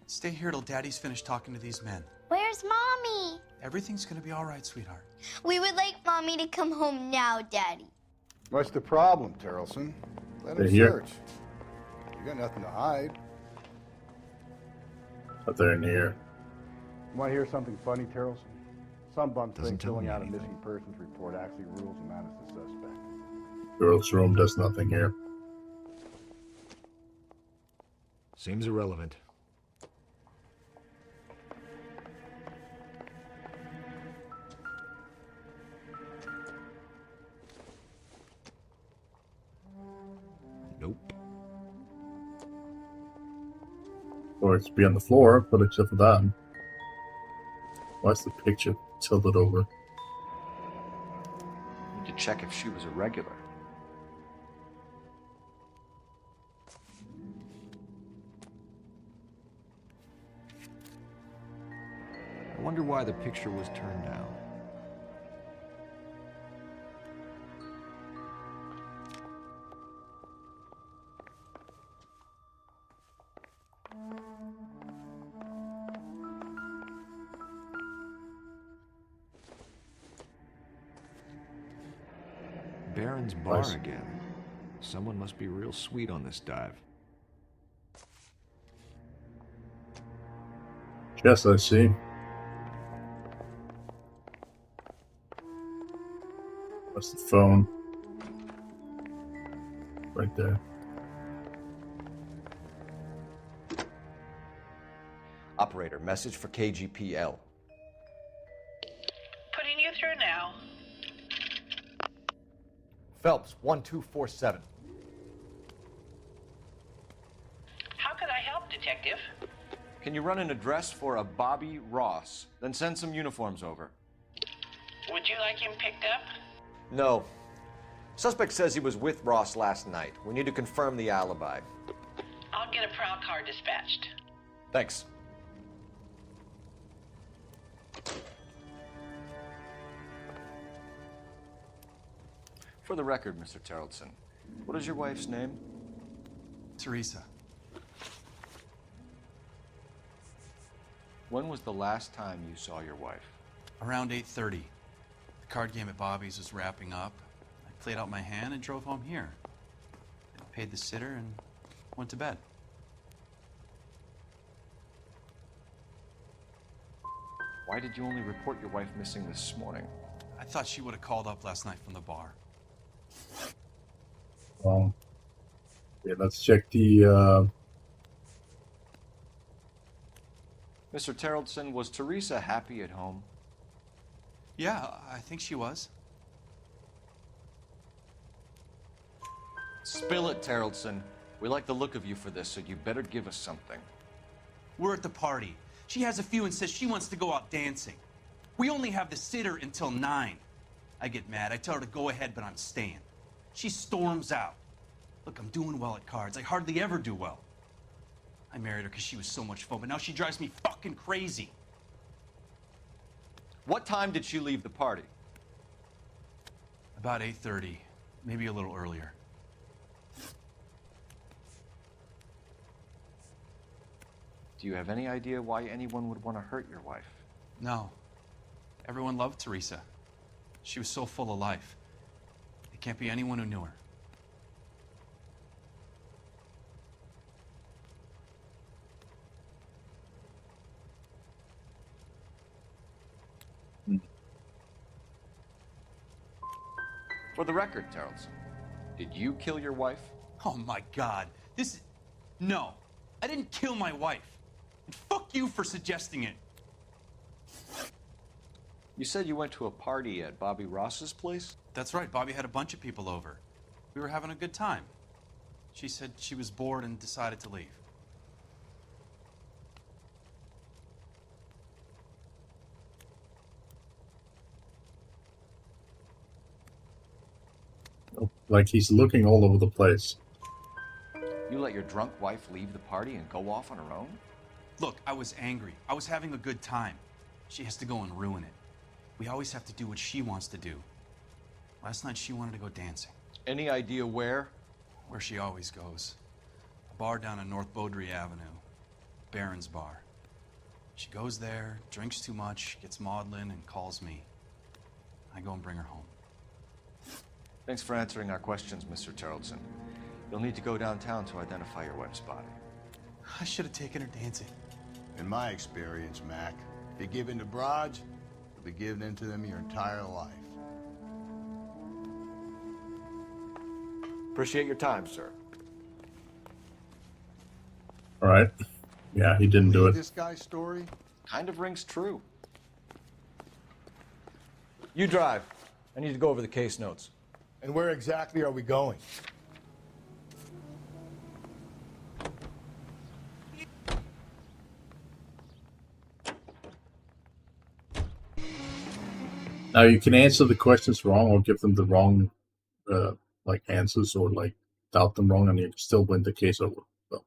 Stay here till Daddy's finished talking to these men. Where's Mommy? Everything's gonna be all right, sweetheart. We would like Mommy to come home now, Daddy. What's the problem, Terrellson? Let They're him here. search. You got nothing to hide. But they're in here. You want to hear something funny, Terrellson? Some bum Doesn't think tell filling me out a anything. missing persons report actually rules him out as the suspect. Girls' room does nothing here. Seems irrelevant. Nope. Or it's be on the floor, but except for that. Why's the picture tilted over? Need to check if she was a regular. I wonder why the picture was turned down. Baron's bar Nice. again. Someone must be real sweet on this dive. Yes, I see. That's the phone. Right there. Operator, message for KGPL. Phelps, 1247. How could I help, Detective? Can you run an address for a Bobby Ross? Then send some uniforms over. Would you like him picked up? No. Suspect says he was with Ross last night. We need to confirm the alibi. I'll get a prowl car dispatched. Thanks. For the record, Mr. Terrellson, what is your wife's name? Teresa. When was the last time you saw your wife? Around 8:30. The card game at Bobby's was wrapping up. I played out my hand and drove home here. I paid the sitter and went to bed. Why did you only report your wife missing this morning? I thought she would have called up last night from the bar. Yeah, let's check the. Mr. Terrellson, was Teresa happy at home? Yeah, I think she was. Spill it, Terrellson. We like the look of you for this, so you better give us something. We're at the party. She has a few and says she wants to go out dancing. We only have the sitter until 9. I get mad. I tell her to go ahead, but I'm staying. She storms out. Look, I'm doing well at cards. I hardly ever do well. I married her because she was so much fun, but now she drives me fucking crazy. What time did she leave the party? About 8:30, maybe a little earlier. Do you have any idea why anyone would want to hurt your wife? No. Everyone loved Teresa. She was so full of life. It can't be anyone who knew her. For the record, Terrellson, did you kill your wife? Oh my God. No. I didn't kill my wife. And fuck you for suggesting it. You said you went to a party at Bobby Ross's place? That's right. Bobby had a bunch of people over. We were having a good time. She said she was bored and decided to leave. Like he's looking all over the place. You let your drunk wife leave the party and go off on her own? Look, I was angry. I was having a good time. She has to go and ruin it. We always have to do what she wants to do. Last night she wanted to go dancing. Any idea where? Where she always goes. A bar down on North Beaudry Avenue. Barron's Bar. She goes there, drinks too much, gets maudlin, and calls me. I go and bring her home. Thanks for answering our questions, Mr. Terrellson. You'll need to go downtown to identify your wife's body. I should have taken her dancing. In my experience, Mac, if you give in to broads, you'll be giving in to them your entire life. Appreciate your time, sir. All right. Yeah, he didn't do it. This guy's story kind of rings true. You drive. I need to go over the case notes. And where exactly are we going? Now you can answer the questions wrong or give them the wrong answers or doubt them wrong and you can still win the case over. So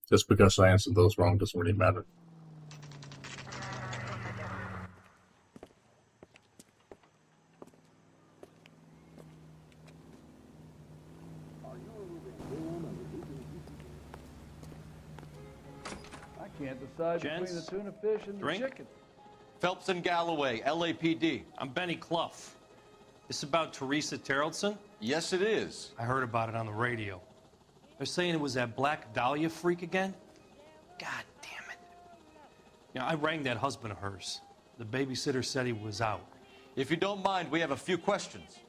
just because I answered those wrong doesn't really matter. I can't decide between the tuna fish and the chicken. Phelps and Galloway, LAPD. I'm Benny Clough. This about Teresa Terrellson? Yes, it is. I heard about it on the radio. They're saying it was that Black Dahlia freak again? God damn it. Yeah, I rang that husband of hers. The babysitter said he was out. If you don't mind, we have a few questions.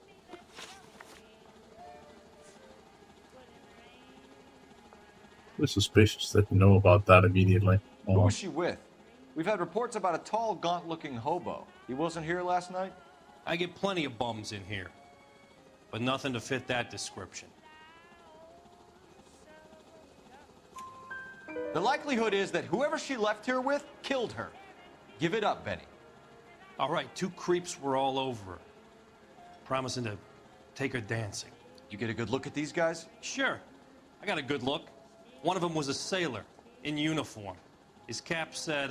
We're suspicious that you know about that immediately. Who was she with? We've had reports about a tall, gaunt-looking hobo. He wasn't here last night? I get plenty of bums in here. but nothing to fit that description. The likelihood is that whoever she left here with killed her. Give it up, Benny. All right, 2 creeps were all over her, promising to take her dancing. You get a good look at these guys? Sure. I got a good look. One of them was a sailor in uniform. His cap said,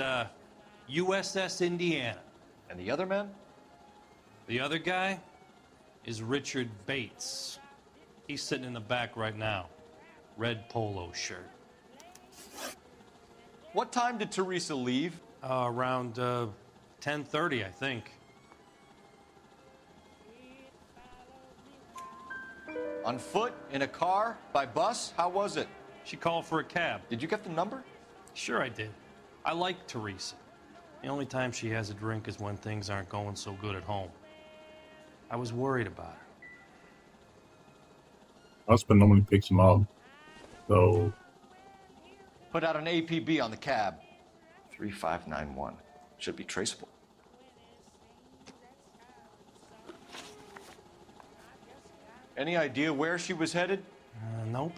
USS Indiana. And the other man? The other guy is Richard Bates. He's sitting in the back right now. Red polo shirt. What time did Teresa leave? Around 10:30, I think. On foot? In a car? By bus? How was it? She called for a cab. Did you get the number? Sure I did. I like Teresa. The only time she has a drink is when things aren't going so good at home. I was worried about her. Husband normally picks him up. So Put out an APB on the cab. 3591. Should be traceable. Any idea where she was headed? Nope.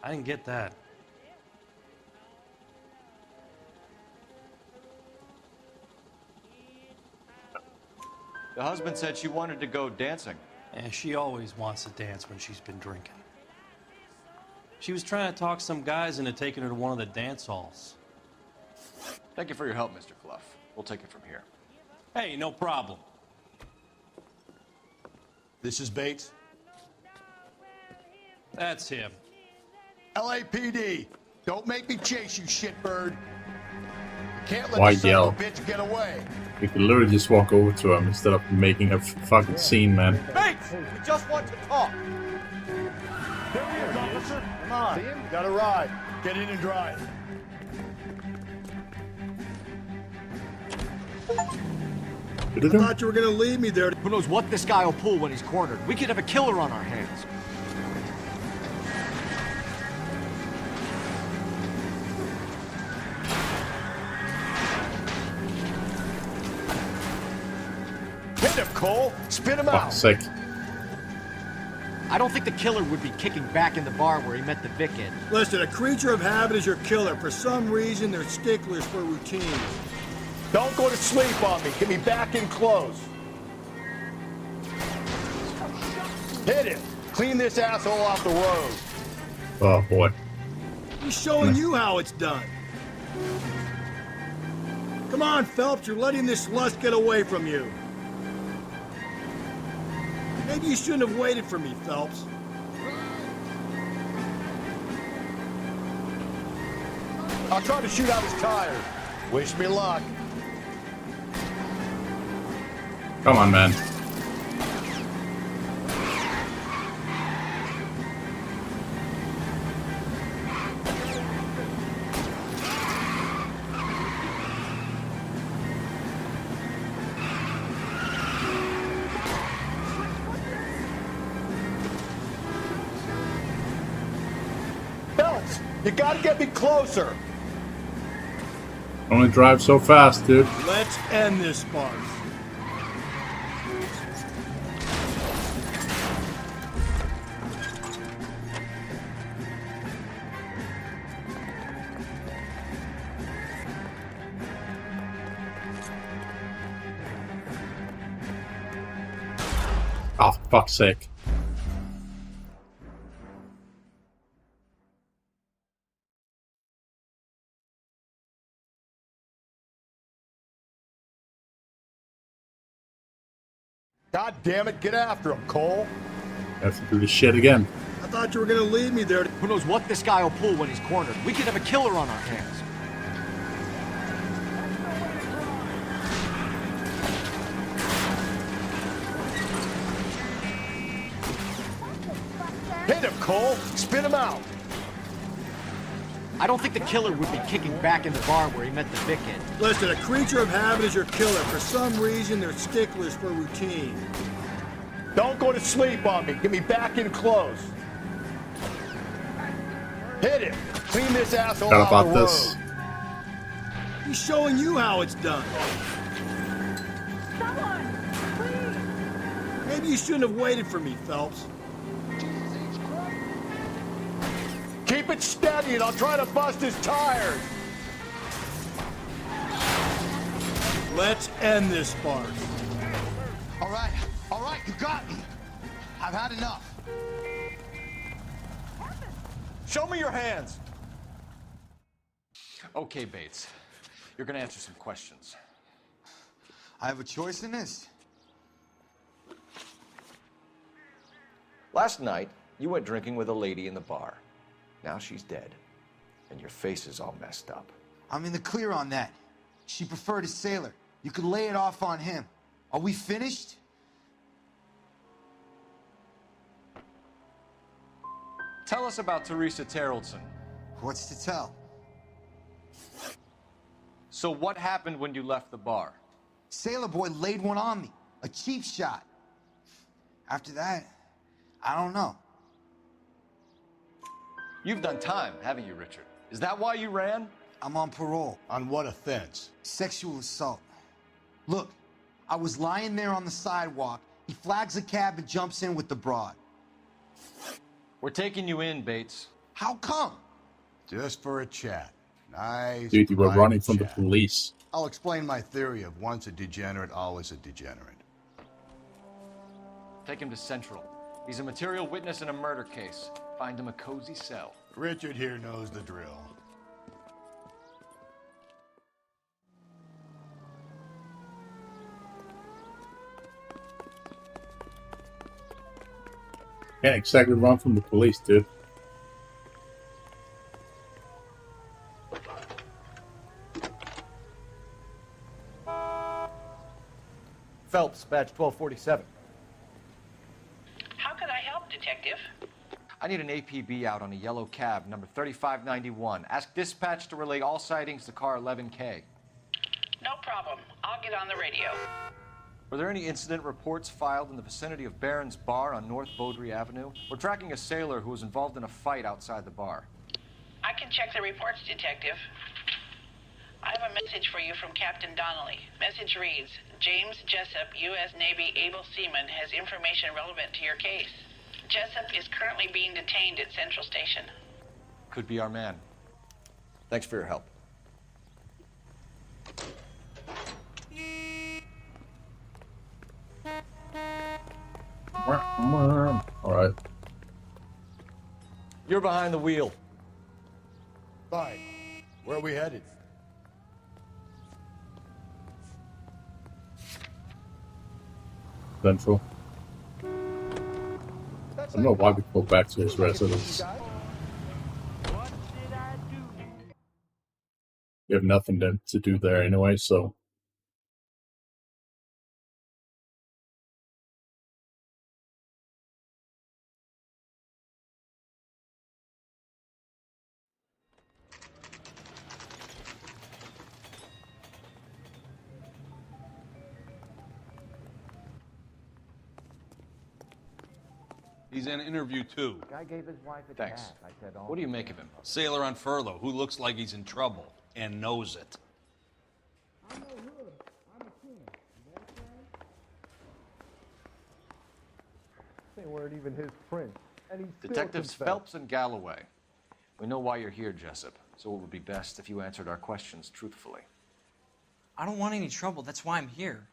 I didn't get that. The husband said she wanted to go dancing. Yeah, she always wants to dance when she's been drinking. She was trying to talk some guys into taking her to one of the dance halls. Thank you for your help, Mr. Clough. We'll take it from here. Hey, no problem. This is Bates. That's him. LAPD, don't make me chase you, shitbird. Can't let Why the son yell? of a bitch get away. you could literally just walk over to him instead of making a fucking scene, man. Bates! We just want to talk! There he is, officer. Come on. See him? Got a ride. Get in and drive. I thought you were gonna leave me there. Who knows what this guy will pull when he's cornered? We could have a killer on our hands. Hit him, Cole. Spin him Fuck's out. sake. I don't think the killer would be kicking back in the bar where he met the Vic in. Listen, a creature of habit is your killer. For some reason, they're sticklers for routine. Don't go to sleep on me. Get me back in close. Hit it. Clean this asshole off the road. Oh boy. He's showing you how it's done. Come on, Phelps. You're letting this lust get away from you. Maybe you shouldn't have waited for me, Phelps. I'll try to shoot out his tires. Wish me luck. Come on, man. Phelps, you gotta get me closer. Only drive so fast, dude. Let's end this farce. Oh, for fuck's sake. God damn it, get after him, Cole. Have to do this shit again. I thought you were gonna leave me there. Who knows what this guy will pull when he's cornered? We could have a killer on our hands. Hit him, Cole. Spin him out. I don't think the killer would be kicking back in the bar where he met the Vic in. Listen, a creature of habit is your killer. For some reason, they're sticklers for routine. Don't go to sleep on me. Get me back in close. Hit him. Clean this asshole Forgot off about the this. road. He's showing you how it's done. Maybe you shouldn't have waited for me, Phelps. Keep it steady and I'll try to bust his tires. Let's end this farce. All right, you got me. I've had enough. Show me your hands. Okay, Bates. You're gonna answer some questions. I have a choice in this. Last night, you went drinking with a lady in the bar. Now she's dead, and your face is all messed up. I'm in the clear on that. She preferred a sailor. You could lay it off on him. Are we finished? Tell us about Teresa Terrellson. What's to tell? So what happened when you left the bar? Sailor boy laid one on me. A cheap shot. After that, I don't know. You've done time, haven't you, Richard? Is that why you ran? I'm on parole. On what offense? Sexual assault. Look, I was lying there on the sidewalk. He flags a cab and jumps in with the broad. We're taking you in, Bates. How come? Just for a chat. Nice. Dude, you were private running from the chat. police. I'll explain my theory of once a degenerate, always a degenerate. Take him to Central. He's a material witness in a murder case. Find him a cozy cell. Richard here knows the drill. Can't exactly run from the police, dude. Phelps, badge 1247. How could I help, Detective? I need an APB out on a yellow cab, number 3591. Ask dispatch to relay all sightings to car 11K. No problem. I'll get on the radio. Were there any incident reports filed in the vicinity of Barron's Bar on North Beaudry Avenue? We're tracking a sailor who was involved in a fight outside the bar. I can check the reports, Detective. I have a message for you from Captain Donnelly. Message reads, James Jessup, U.S. Navy able seaman, has information relevant to your case. Jessup is currently being detained at Central Station. Could be our man. Thanks for your help. Alright. You're behind the wheel. Fine. Where are we headed? Central. I don't know why we go back to his residence. You have nothing to do there anyway, so. He's in interview 2. Guy gave his wife a Thanks. tap. I said, What do you make of him? Sailor on furlough who looks like he's in trouble and knows it. They weren't even his prints. And he still Detectives confessed. Phelps and Galloway. We know why you're here, Jessup, so it would be best if you answered our questions truthfully. I don't want any trouble. That's why I'm here.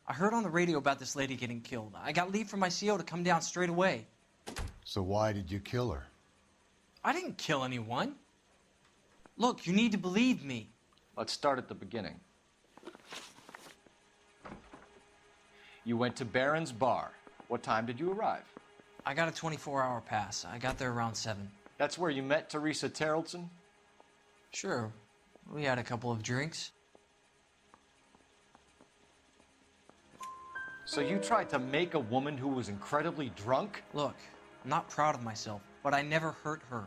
I heard on the radio about this lady getting killed. I got leave from my CO to come down straight away. So why did you kill her? I didn't kill anyone. Look, you need to believe me. Let's start at the beginning. You went to Barron's Bar. What time did you arrive? I got a 24-hour pass. I got there around 7. That's where you met Teresa Terrellson? Sure. We had a couple of drinks. So you tried to make a woman who was incredibly drunk? Look, I'm not proud of myself, but I never hurt her.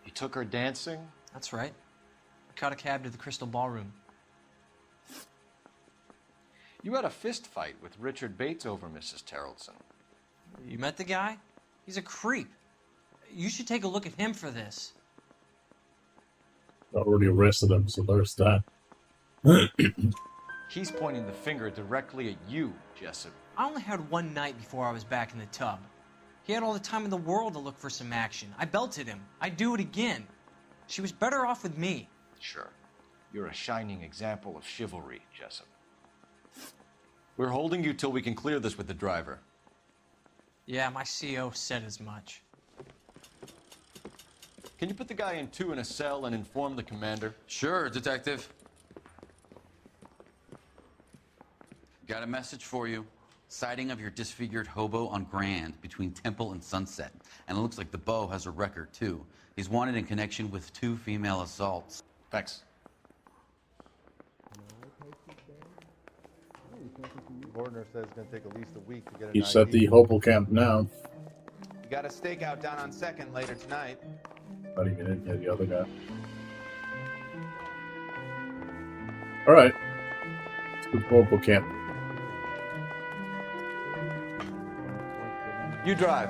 You took her dancing? That's right. I caught a cab to the Crystal Ballroom. You had a fist fight with Richard Bates over Mrs. Terrellson. You met the guy? He's a creep. You should take a look at him for this. Already arrested him, so there's that. He's pointing the finger directly at you, Jessup. I only had one night before I was back in the tub. He had all the time in the world to look for some action. I belted him. I'd do it again. She was better off with me. Sure. You're a shining example of chivalry, Jessup. We're holding you till we can clear this with the driver. Yeah, my CO said as much. Can you put the guy in 2 in a cell and inform the commander? Sure, Detective. Got a message for you. Sighting of your disfigured hobo on Grand between Temple and Sunset. And it looks like the Beau has a record, too. He's wanted in connection with 2 female assaults. Thanks. Gordner says it's going to take at least a week to get an He's at ID. the Hopel camp now. You got a stakeout down on 2nd later tonight. Not even in here, the other guy. Alright. Let's go to Hopel camp. You drive.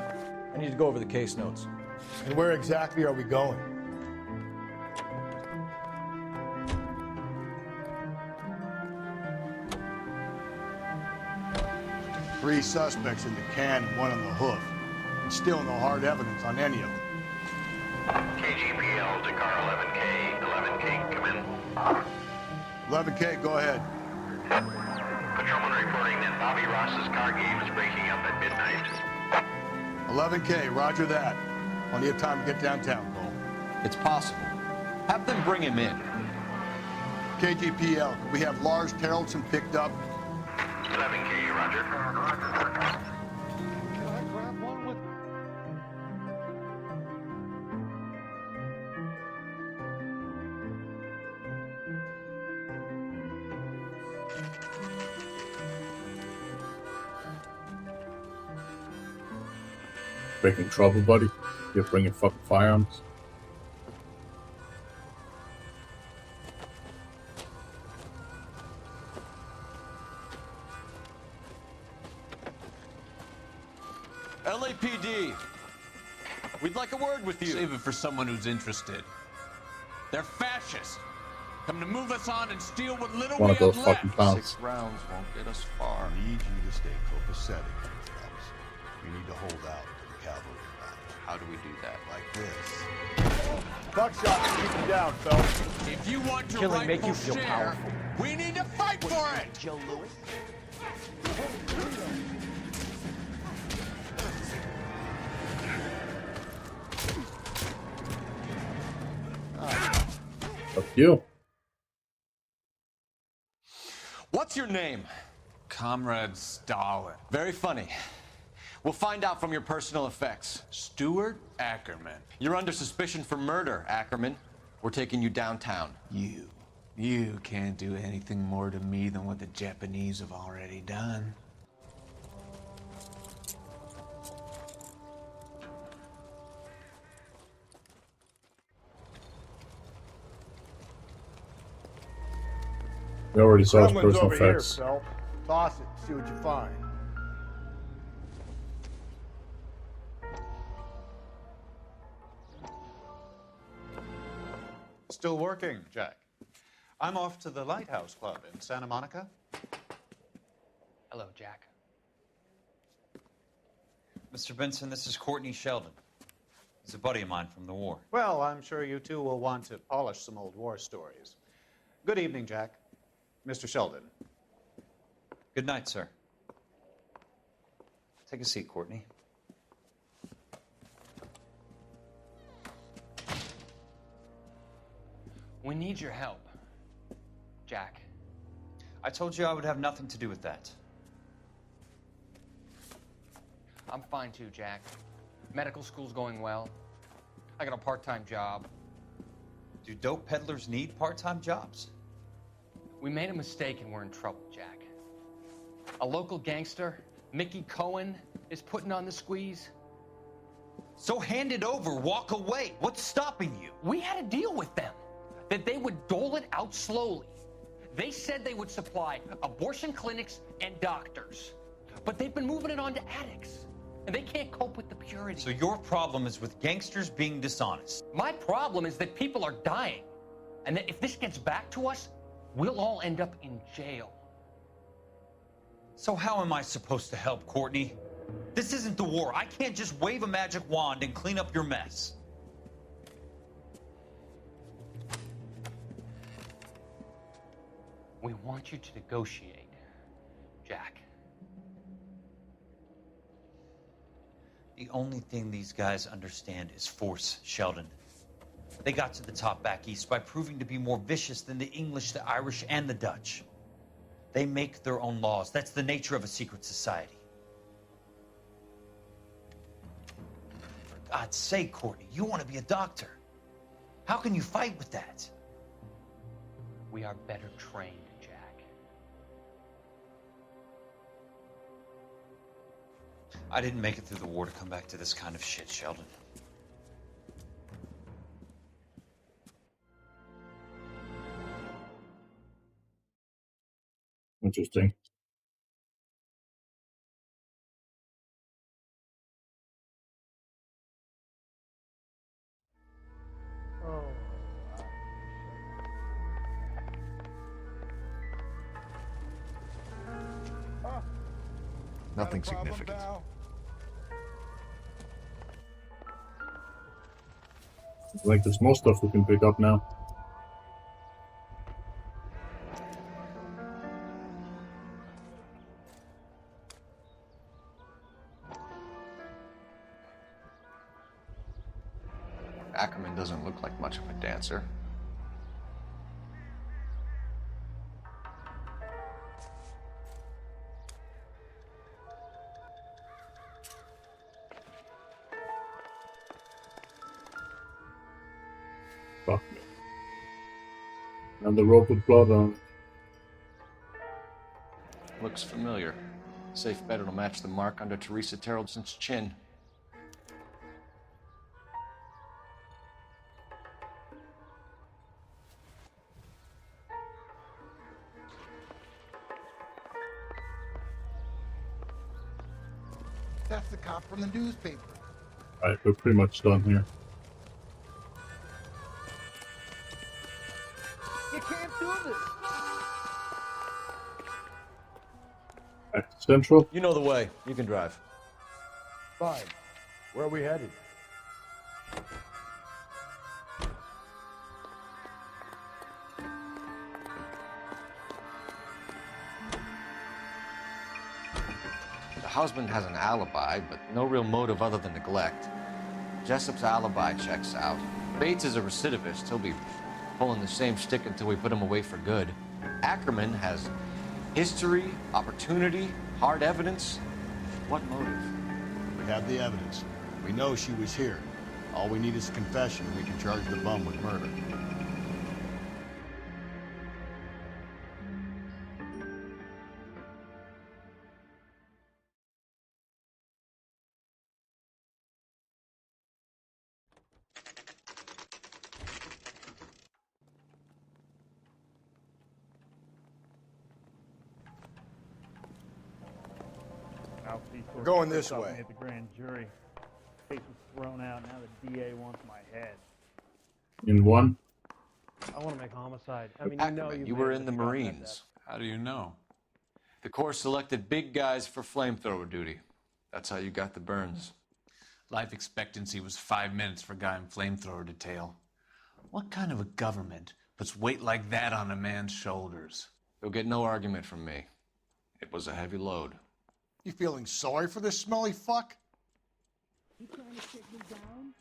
I need to go over the case notes. And where exactly are we going? Three suspects in the can and one on the hoof. And still no hard evidence on any of them. KGPL to car 11K. 11K, come in. 11K, go ahead. Patrolman reporting that Bobby Ross's car game is breaking up at midnight. 11K, roger that. Plenty of time to get downtown, Cole. It's possible. Have them bring him in. KGPL, we have Lars Terrelson picked up. 11K, roger. Breaking trouble, buddy. You're bringing fucking firearms. LAPD. We'd like a word with you. Save it for someone who's interested. They're fascists. Come to move us on and steal what little One we of those have fucking left. pounds. 6 rounds won't get us far. I need you to stay copacetic, Phelps. You need to hold out to the cavalry battle. How do we do that? Like this. Buckshot, keep you down, Phelps. If you want your Killing make you rightful feel share, powerful. we need to fight for it. Joe Lewis? Fuck you. What's your name? Comrade Stalin. Very funny. We'll find out from your personal effects. Stuart Ackerman. You're under suspicion for murder, Ackerman. We're taking you downtown. You can't do anything more to me than what the Japanese have already done. We already saw his Gremlin's personal over here, effects. Phelps. Toss it, see what you find. Still working, Jack. I'm off to the Lighthouse Club in Santa Monica. Hello, Jack. Mr. Benson, this is Courtney Sheldon. He's a buddy of mine from the war. Well, I'm sure you two will want to polish some old war stories. Good evening, Jack. Mr. Sheldon. Good night, sir. Take a seat, Courtney. We need your help, Jack. I told you I would have nothing to do with that. I'm fine too, Jack. Medical school's going well. I got a part-time job. Do dope peddlers need part-time jobs? We made a mistake and we're in trouble, Jack. A local gangster, Mickey Cohen, is putting on the squeeze. So hand it over, walk away. What's stopping you? We had a deal with them that they would dole it out slowly. They said they would supply abortion clinics and doctors, but they've been moving it on to addicts, and they can't cope with the purity. So your problem is with gangsters being dishonest. My problem is that people are dying, and that if this gets back to us, we'll all end up in jail. So how am I supposed to help, Courtney? This isn't the war. I can't just wave a magic wand and clean up your mess. We want you to negotiate, Jack. The only thing these guys understand is force, Sheldon. They got to the top back east by proving to be more vicious than the English, the Irish, and the Dutch. They make their own laws. That's the nature of a secret society. For God's sake, Courtney, you want to be a doctor. How can you fight with that? We are better trained, Jack. I didn't make it through the war to come back to this kind of shit, Sheldon. Interesting. Oh. Nothing significant. Like there's more stuff we can pick up now. Ackerman doesn't look like much of a dancer. Fuck me. And the rope with blood on it. Looks familiar. Safe bet it'll match the mark under Teresa Terreldson's chin. That's the cop from the newspaper. Alright, we're pretty much done here. You can't do this. Back to Central. You know the way. You can drive. Fine. Where are we headed? The husband has an alibi, but no real motive other than neglect. Jessup's alibi checks out. Bates is a recidivist. He'll be pulling the same stick until we put him away for good. Ackerman has history, opportunity, hard evidence. What motive? We have the evidence. We know she was here. All we need is a confession, and we can charge the bum with murder. We're going this way. At the grand jury. Case was thrown out. Now the DA wants my head. In one. I want to make homicide. I mean, Ackerman, you were in the Marines. How do you know? The Corps selected big guys for flamethrower duty. That's how you got the burns. Life expectancy was 5 minutes for a guy in flamethrower detail. What kind of a government puts weight like that on a man's shoulders? You'll get no argument from me. It was a heavy load. You feeling sorry for this smelly fuck? You trying to take me down?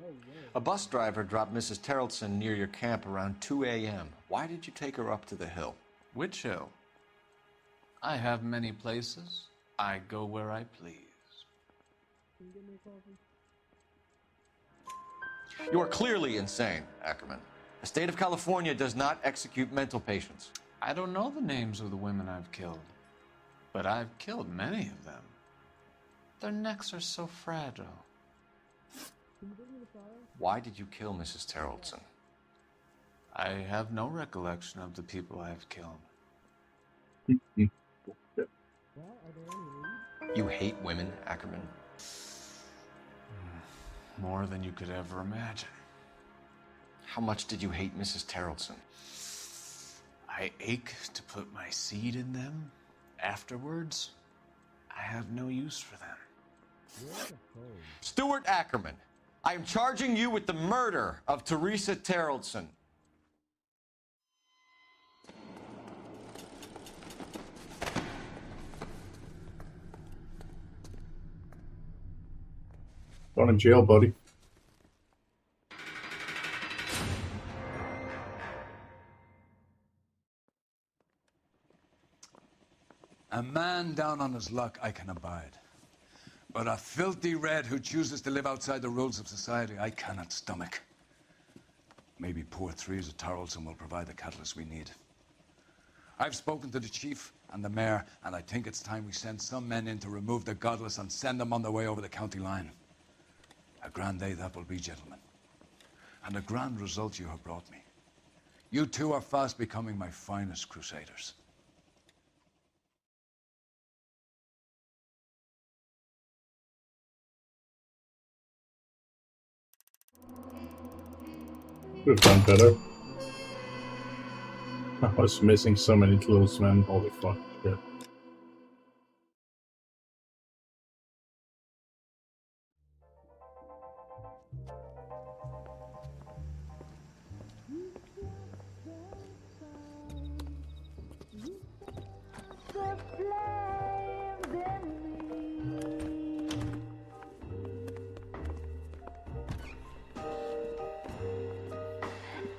No way. A bus driver dropped Mrs. Terrelson near your camp around 2 a.m. Why did you take her up to the hill? Which hill? I have many places. I go where I please. Can you get me a coffee? You are clearly insane, Ackerman. The state of California does not execute mental patients. I don't know the names of the women I've killed, but I've killed many of them. Their necks are so fragile. Can you bring me the fire? Why did you kill Mrs. Terrelson? I have no recollection of the people I have killed. Well, are there any leads? You hate women, Ackerman? More than you could ever imagine. How much did you hate Mrs. Terrelson? I ache to put my seed in them Afterwards, I have no use for them. Stuart Ackerman, I am charging you with the murder of Teresa Terrellson. Going in jail, buddy. A man down on his luck I can abide. But a filthy red who chooses to live outside the rules of society I cannot stomach. Maybe poor Teresa Tarleton will provide the catalyst we need. I've spoken to the chief and the mayor, and I think it's time we send some men in to remove the godless and send them on their way over the county line. A grand day that will be, gentlemen. And a grand result you have brought me. You two are fast becoming my finest crusaders. Could have done better. I was missing so many clues, man. Holy fuck. Shit.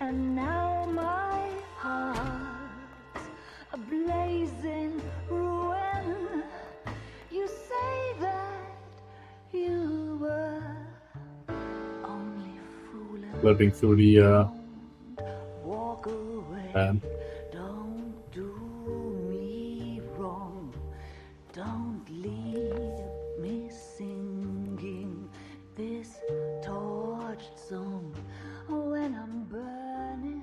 And now my heart's a blazing ruin. You say that you were only fooling. Flipping through the Walk away. band. Don't do me wrong. Don't leave me singing this torched song when I'm burning.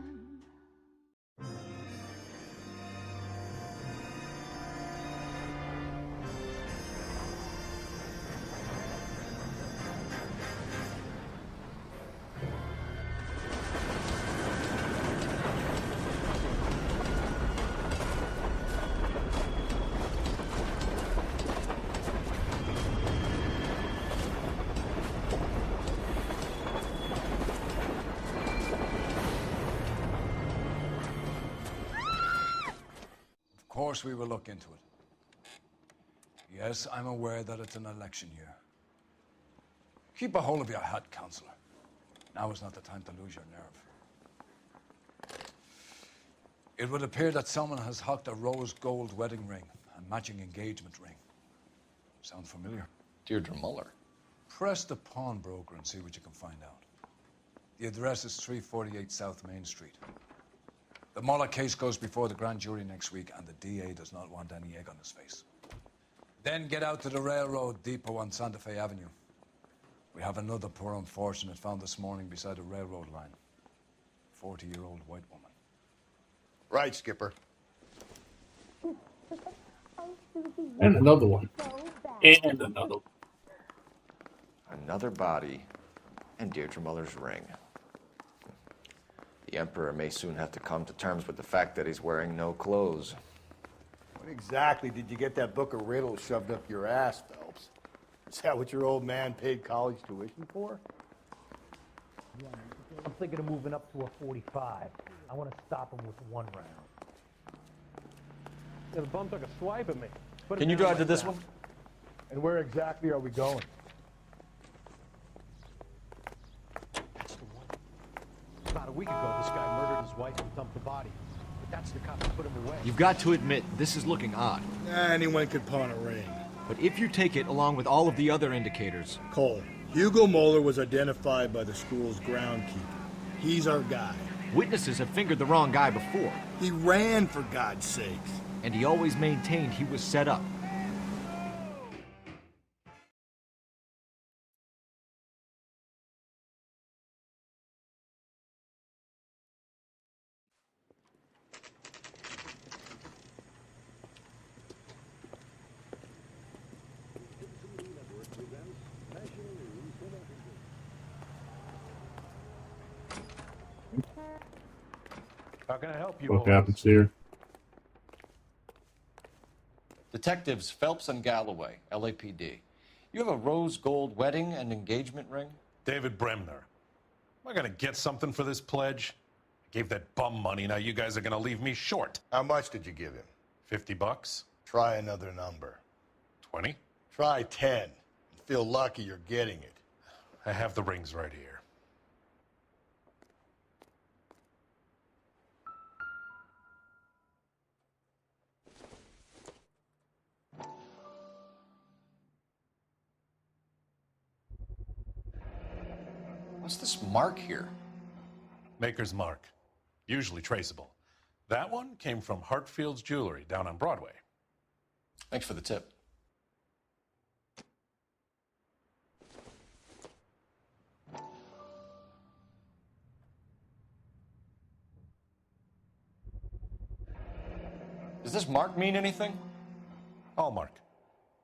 Of course we will look into it. Yes, I'm aware that it's an election year. Keep a hold of your hat, Counselor. Now is not the time to lose your nerve. It would appear that someone has hocked a rose gold wedding ring and matching engagement ring. Sound familiar? Deirdre Muller. Press the pawnbroker and see what you can find out. The address is 348 South Main Street. The Muller case goes before the grand jury next week, and the DA does not want any egg on his face. Then get out to the railroad depot on Santa Fe Avenue. We have another poor unfortunate found this morning beside a railroad line. 40-year-old white woman. Right, Skipper. And another one. And another one. Another body, and Deirdre Muller's ring. The Emperor may soon have to come to terms with the fact that he's wearing no clothes. When exactly did you get that book of riddles shoved up your ass, Phelps? Is that what your old man paid college tuition for? Yeah, I'm thinking of moving up to a 45. I want to stop him with one round. Yeah, the bum took a swipe at me. Put Can it you down drive to like this that. one? And where exactly are we going? That's the one. About a week ago, this guy murdered his wife and dumped the body. But that's the cop who put him away. You've got to admit, this is looking odd. Anyone could pawn a ring. But if you take it along with all of the other indicators... Cole, Hugo Moeller was identified by the school's groundkeeper. He's our guy. Witnesses have fingered the wrong guy before. He ran, for God's sakes. And he always maintained he was set up. How can I help you? What boys? happens here? Detectives Phelps and Galloway, LAPD. You have a rose gold wedding and engagement ring? David Bremner. Am I gonna get something for this pledge? I gave that bum money, now you guys are gonna leave me short. How much did you give him? $50? Try another number. 20? Try 10. Feel lucky you're getting it. I have the rings right here. What's this mark here? Maker's mark. Usually traceable. That one came from Hartfield's Jewelry down on Broadway. Thanks for the tip. Does this mark mean anything? Hallmark.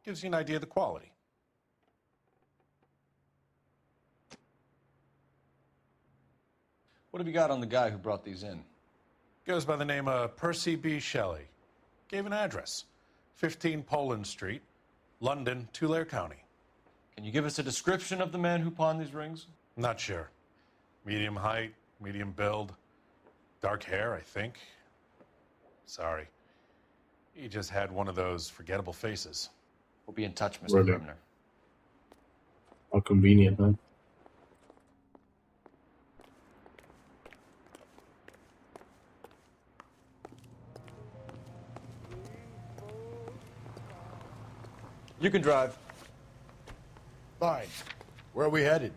Gives you an idea of the quality. What have you got on the guy who brought these in? Goes by the name of Percy B. Shelley. Gave an address. 15 Poland Street, London, Tulare County. Can you give us a description of the man who pawned these rings? Not sure. Medium height, medium build. Dark hair, I think. Sorry. He just had one of those forgettable faces. We'll be in touch, Mr. Really? Bremner. How convenient, huh? You can drive. Fine. Where are we headed?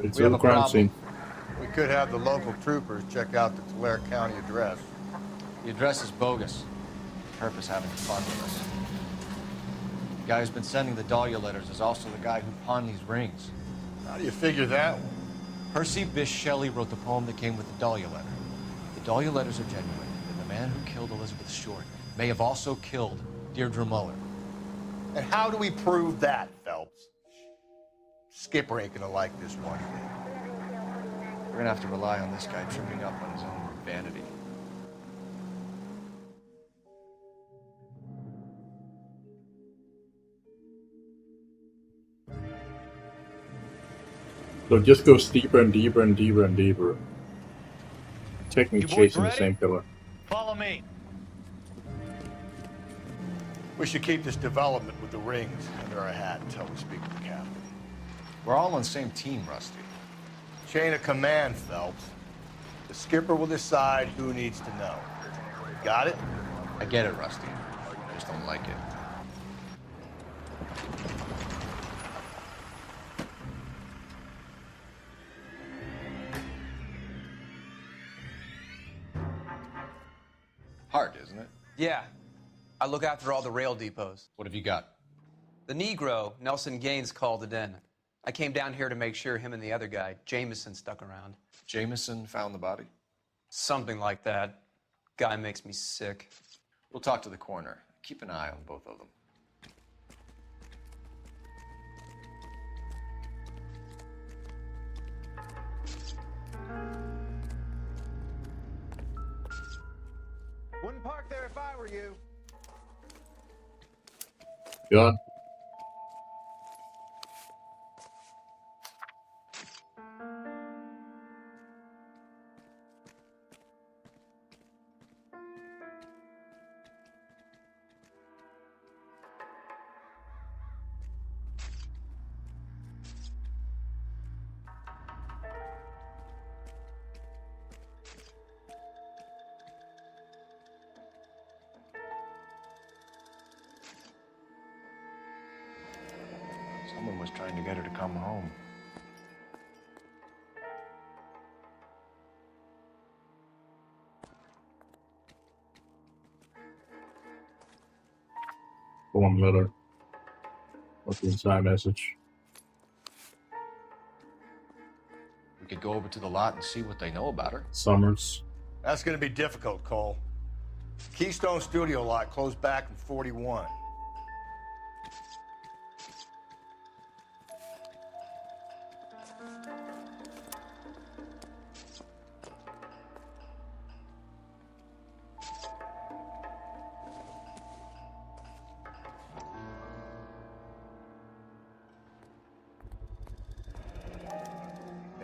It's We have a a crime problem. scene. We could have the local troopers check out the Tulare County address. The address is bogus. Purpose having fun with us. The guy who's been sending the Dahlia letters is also the guy who pawned these rings. How do you figure that one? Percy Bysshe Shelley wrote the poem that came with the Dahlia letter. The Dahlia letters are genuine, and the man who killed Elizabeth Short may have also killed Deirdre Muller. And how do we prove that, Phelps? Skipper ain't gonna like this one. We're gonna have to rely on this guy tripping up on his own vanity. So it just goes deeper and deeper and deeper and deeper. Taking You boys chasing the ready? same killer. Follow me. We should keep this development with the rings under our hat until we speak with the captain. We're all on the same team, Rusty. Chain of command, Phelps. The skipper will decide who needs to know. Got it? I get it, Rusty. I just don't like it. Hard, isn't it? Yeah. I look after all the rail depots. What have you got? The Negro, Nelson Gaines, called it in. I came down here to make sure him and the other guy, Jameson, stuck around. Jameson found the body? Something like that. Guy makes me sick. We'll talk to the coroner. Keep an eye on both of them. Wouldn't park there if I were you. God. Someone was trying to get her to come home. Form letter. What's the inside message? We could go over to the lot and see what they know about her. Summers. That's gonna be difficult, Cole. Keystone Studio lot closed back in 41.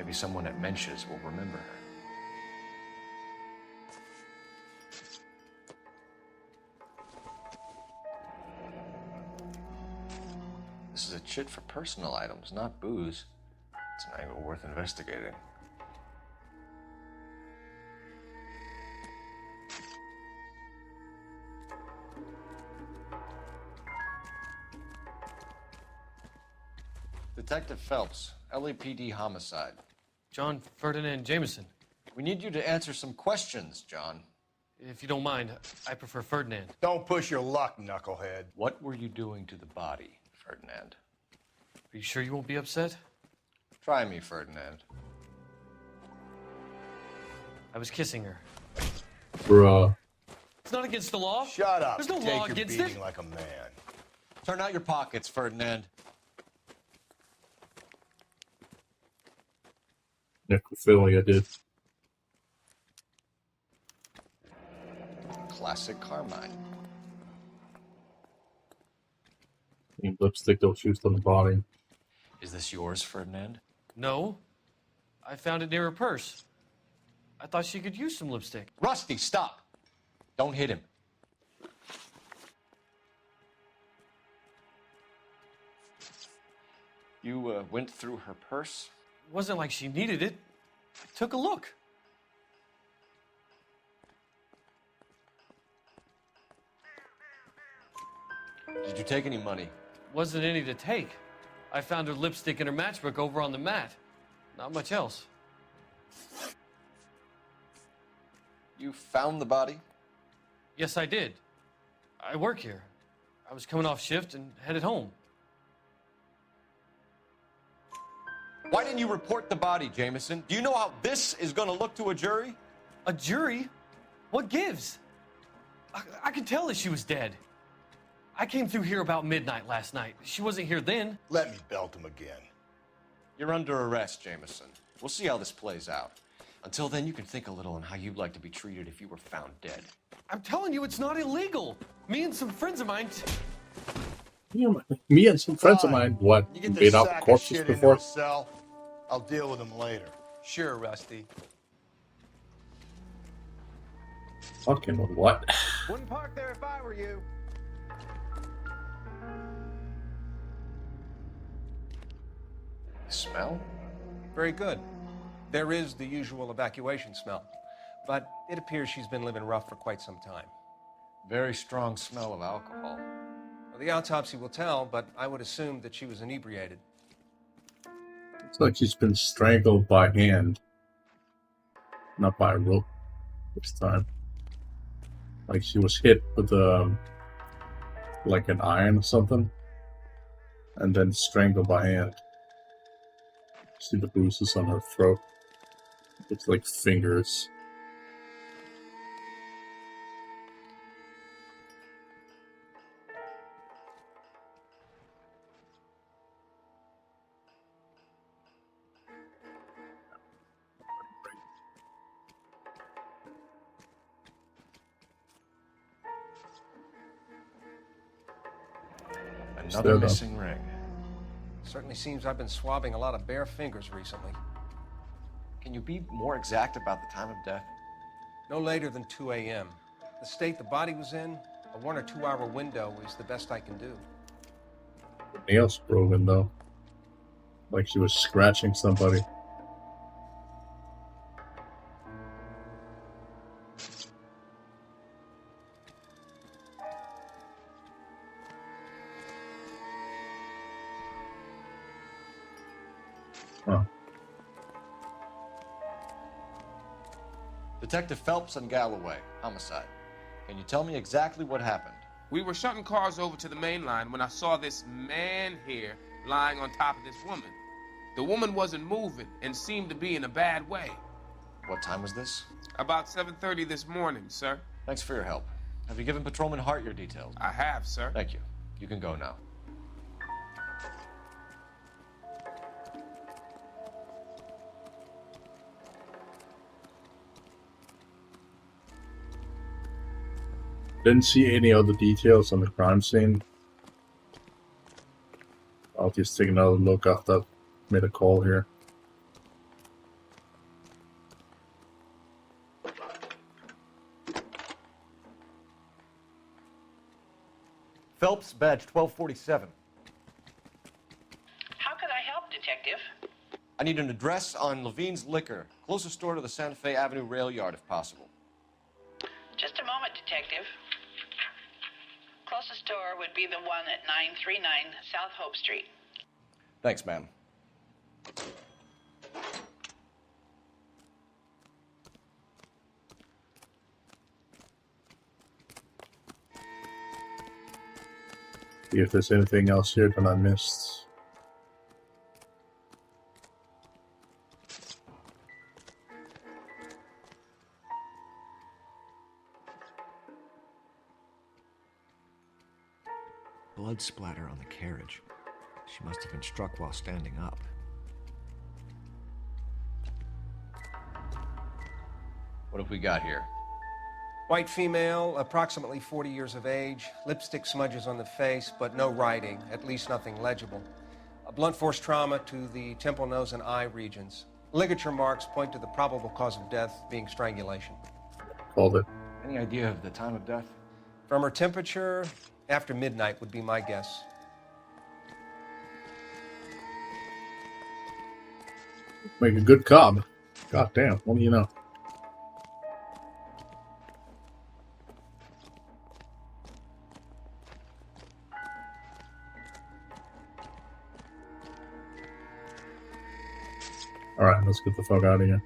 Maybe someone at Mensch's will remember her. This is a chit for personal items, not booze. It's an angle worth investigating. Detective Phelps, LAPD homicide. John Ferdinand Jameson. We need you to answer some questions, John. If you don't mind, I prefer Ferdinand. Don't push your luck, knucklehead. What were you doing to the body, Ferdinand? Are you sure you won't be upset? Try me, Ferdinand. I was kissing her. Bruh. It's not against the law. Shut up. There's no Take law your against beating it. like a man. Turn out your pockets, Ferdinand. Necrophilia did. Classic Carmine. And lipstick that was used on the body. Is this yours, Ferdinand? No. I found it near her purse. I thought she could use some lipstick. Rusty, stop. Don't hit him. You went through her purse? It wasn't like she needed it. I took a look. Did you take any money? Wasn't any to take. I found her lipstick and her matchbook over on the mat. Not much else. You found the body? Yes, I did. I work here. I was coming off shift and headed home. Why didn't you report the body, Jameson? Do you know how this is going to look to a jury? A jury? What gives? I could tell that she was dead. I came through here about midnight last night. She wasn't here then. Let me belt him again. You're under arrest, Jameson. We'll see how this plays out. Until then, you can think a little on how you'd like to be treated if you were found dead. I'm telling you, it's not illegal. Me and some friends of mine... Me and some friends of mine, what, You get beat this up sack of corpses shit into before? a cell. I'll deal with him later. Sure, Rusty. Fucking what? Wouldn't park there if I were you. Smell? Very good. There is the usual evacuation smell, but it appears she's been living rough for quite some time. Very strong smell of alcohol. Well, the autopsy will tell, but I would assume that she was inebriated. It's like she's been strangled by hand. Not by a rope this time. Like she was hit with like an iron or something. And then strangled by hand. See the bruises on her throat. It's like fingers. Another missing ring. Certainly seems I've been swabbing a lot of bare fingers recently. Can you be more exact about the time of death? No later than 2 a.m. The state the body was in, a 1 or 2 hour window is the best I can do. The nails broken though. Like she was scratching somebody. Huh. Detective Phelps and Galloway, homicide. Can you tell me exactly what happened? We were shutting cars over to the main line when I saw this man here lying on top of this woman. The woman wasn't moving and seemed to be in a bad way. What time was this? About 7:30 this morning, sir. Thanks for your help. Have you given Patrolman Hart your details? I have, sir. Thank you. You can go now. Didn't see any other details on the crime scene. I'll just take another look after I've made a call here. Phelps, badge 1247. How could I help, Detective? I need an address on Levine's Liquor. Closest store to the Santa Fe Avenue rail yard, if possible. Just a moment, Detective. Closest store would be the one at 939 South Hope Street. Thanks, ma'am. See if there's anything else here that I missed. Blood splatter on the carriage. She must have been struck while standing up. What have we got here? White female, approximately 40 years of age, lipstick smudges on the face, but no writing, at least nothing legible. A blunt force trauma to the temple, nose, and eye regions. Ligature marks point to the probable cause of death being strangulation. Called it. Any idea of the time of death? From her temperature, after midnight would be my guess. Make a good cob. God damn, what do you know? Alright, let's get the fuck out of here.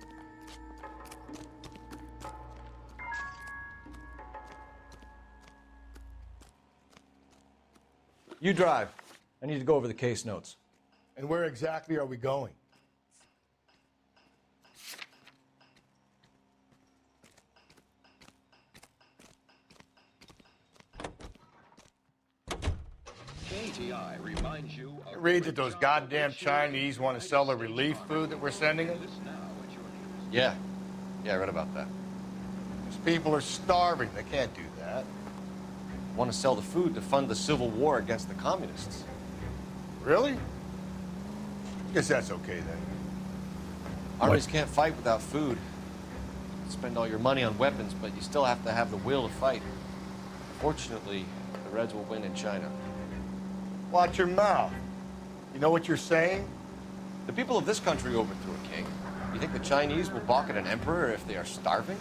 You drive. I need to go over the case notes. And where exactly are we going? KTI reminds you of Read that those goddamn Chinese want to sell the relief food that we're sending them? Yeah. Yeah, I read about that. These people are starving. They can't do that. Want to sell the food to fund the civil war against the communists. Really? Guess that's okay then. Armies can't fight without food. Spend all your money on weapons, but you still have to have the will to fight. Fortunately, the Reds will win in China. Watch your mouth. You know what you're saying? The people of this country overthrew a king. You think the Chinese will balk at an emperor if they are starving?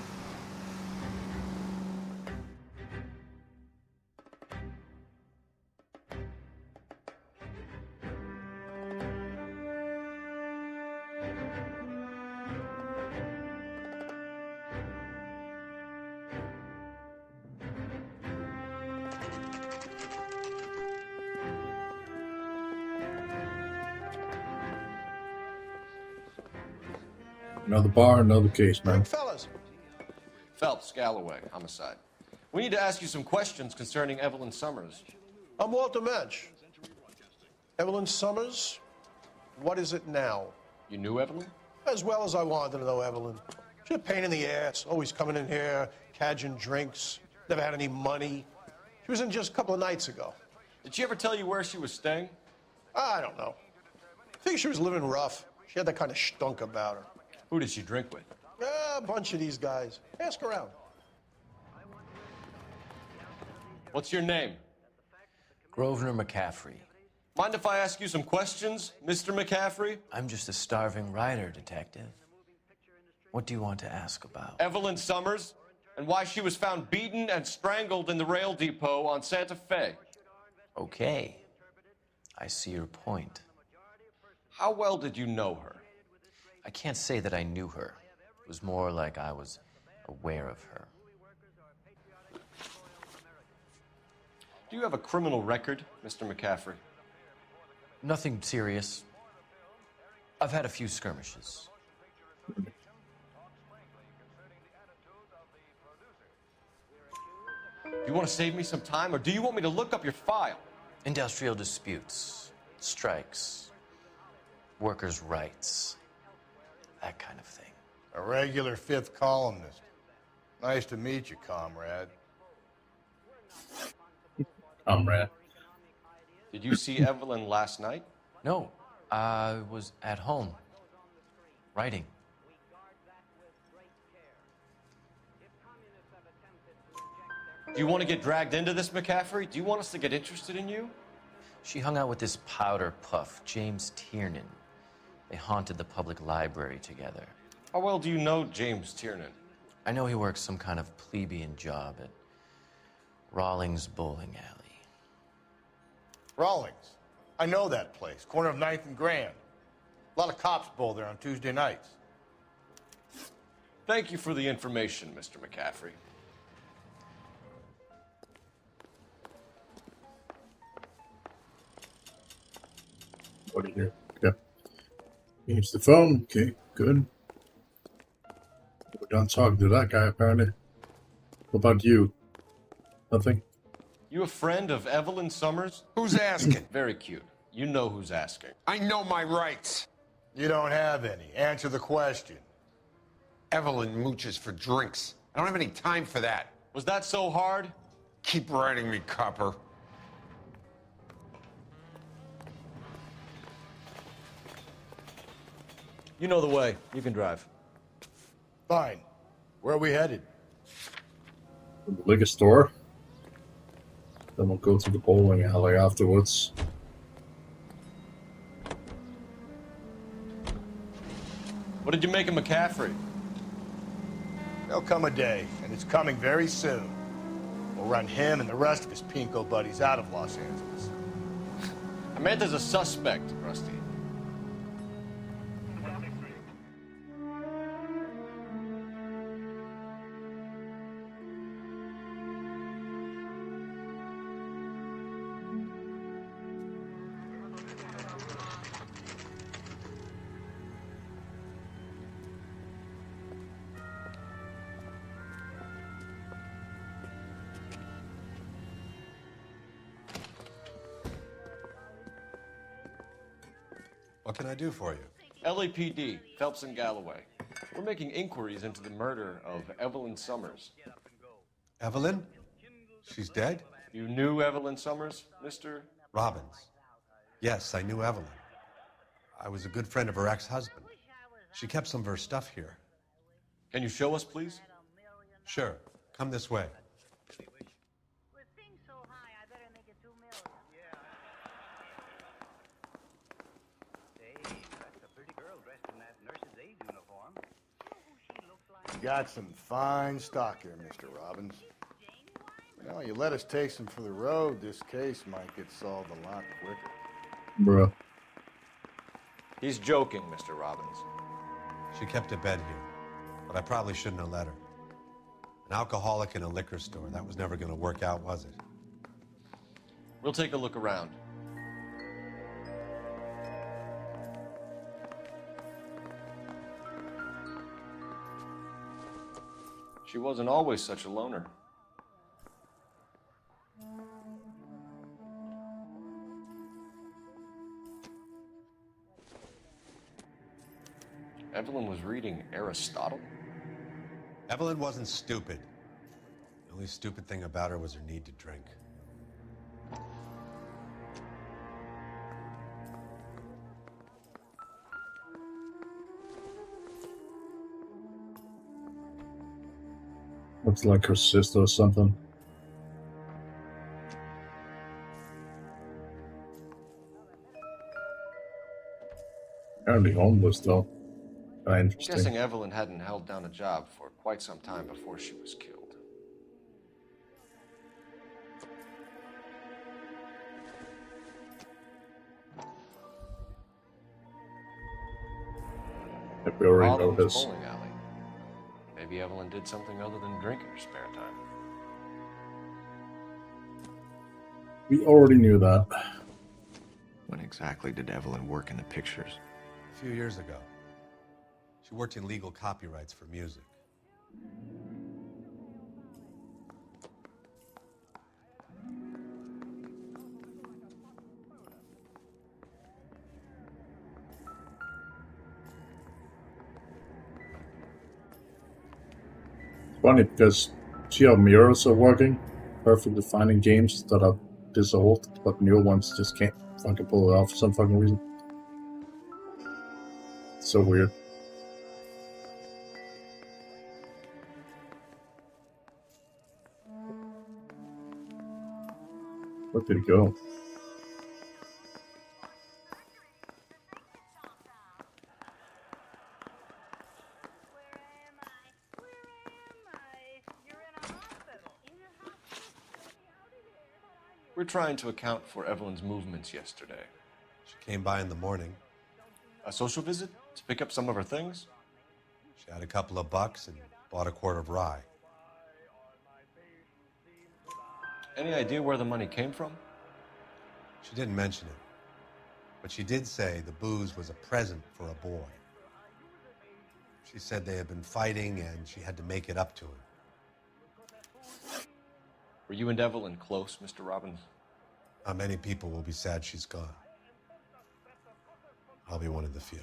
Another bar, another case, man. Fellas. Phelps, Galloway, homicide. We need to ask you some questions concerning Evelyn Summers. I'm Walter Mensch. Evelyn Summers? What is it now? You knew Evelyn? As well as I wanted to know Evelyn. She's a pain in the ass, always coming in here, cadging drinks, never had any money. She was in just a couple of nights ago. Did she ever tell you where she was staying? I don't know. I think she was living rough. She had that kind of stunk about her. Who did she drink with? A bunch of these guys. Ask around. What's your name? Grosvenor McCaffrey. Mind if I ask you some questions, Mr. McCaffrey? I'm just a starving writer, Detective. What do you want to ask about? Evelyn Summers, and why she was found beaten and strangled in the rail depot on Santa Fe. Okay. I see your point. How well did you know her? I can't say that I knew her. It was more like I was aware of her. Do you have a criminal record, Mr. McCaffrey? Nothing serious. I've had a few skirmishes. Do you want to save me some time, or do you want me to look up your file? Industrial disputes, strikes, workers' rights, that kind of thing. A regular fifth columnist. Nice to meet you, comrade. Comrade. Did you see Evelyn last night? No, I was at home, writing. Do you want to get dragged into this, McCaffrey? Do you want us to get interested in you? She hung out with this powder puff, James Tiernan. They haunted the public library together. How well do you know James Tiernan? I know he works some kind of plebeian job at Rawlings Bowling Alley. Rawlings. I know that place. Corner of 9th and Grand. A lot of cops bowl there on Tuesday nights. Thank you for the information, Mr. McCaffrey. What do you do? Yeah. Use the phone. Okay, good. We're done talking to that guy, apparently. What about you? Nothing? You a friend of Evelyn Summers? Who's asking? Very cute. You know who's asking. I know my rights. You don't have any. Answer the question. Evelyn mooches for drinks. I don't have any time for that. Was that so hard? Keep writing me, copper. You know the way. You can drive. Fine. Where are we headed? The liquor store. Then we'll go to the bowling alley afterwards. What did you make of McCaffrey? There'll come a day, and it's coming very soon. We'll run him and the rest of his pinko buddies out of Los Angeles. Amanda's a suspect, Rusty. What can I do for you? LAPD, Phelps and Galloway. We're making inquiries into the murder of Evelyn Summers. Evelyn? She's dead? You knew Evelyn Summers, Mr. Robbins. Yes, I knew Evelyn. I was a good friend of her ex-husband. She kept some of her stuff here. Can you show us, please? Sure. Come this way. You got some fine stock here, Mr. Robbins. Well, you let us take some for the road, this case might get solved a lot quicker. Bruh. He's joking, Mr. Robbins. She kept a bed here, but I probably shouldn't have let her. An alcoholic in a liquor store, that was never going to work out, was it? We'll take a look around. She wasn't always such a loner. Evelyn was reading Aristotle? Evelyn wasn't stupid. The only stupid thing about her was her need to drink. Looks like her sister or something. Apparently homeless though. Interesting. Guessing Evelyn hadn't held down a job for quite some time before she was killed. If we already know Rawlings this. Bowling alley. Maybe Evelyn did something other than drink in her spare time. We already knew that. When exactly did Evelyn work in the pictures? A few years ago. She worked in legal copyrights for music. Funny because see how mirrors are working? Perfectly fine in games that are this old, but newer ones just can't fucking pull it off for some fucking reason. So weird. Where did it go? We're trying to account for Evelyn's movements yesterday. She came by in the morning. A social visit to pick up some of her things? She had a couple of bucks and bought a quart of rye. Any idea where the money came from? She didn't mention it, but she did say the booze was a present for a boy. She said they had been fighting and she had to make it up to him. Were you and Evelyn close, Mr. Robbins? Not many people will be sad she's gone. I'll be one of the few.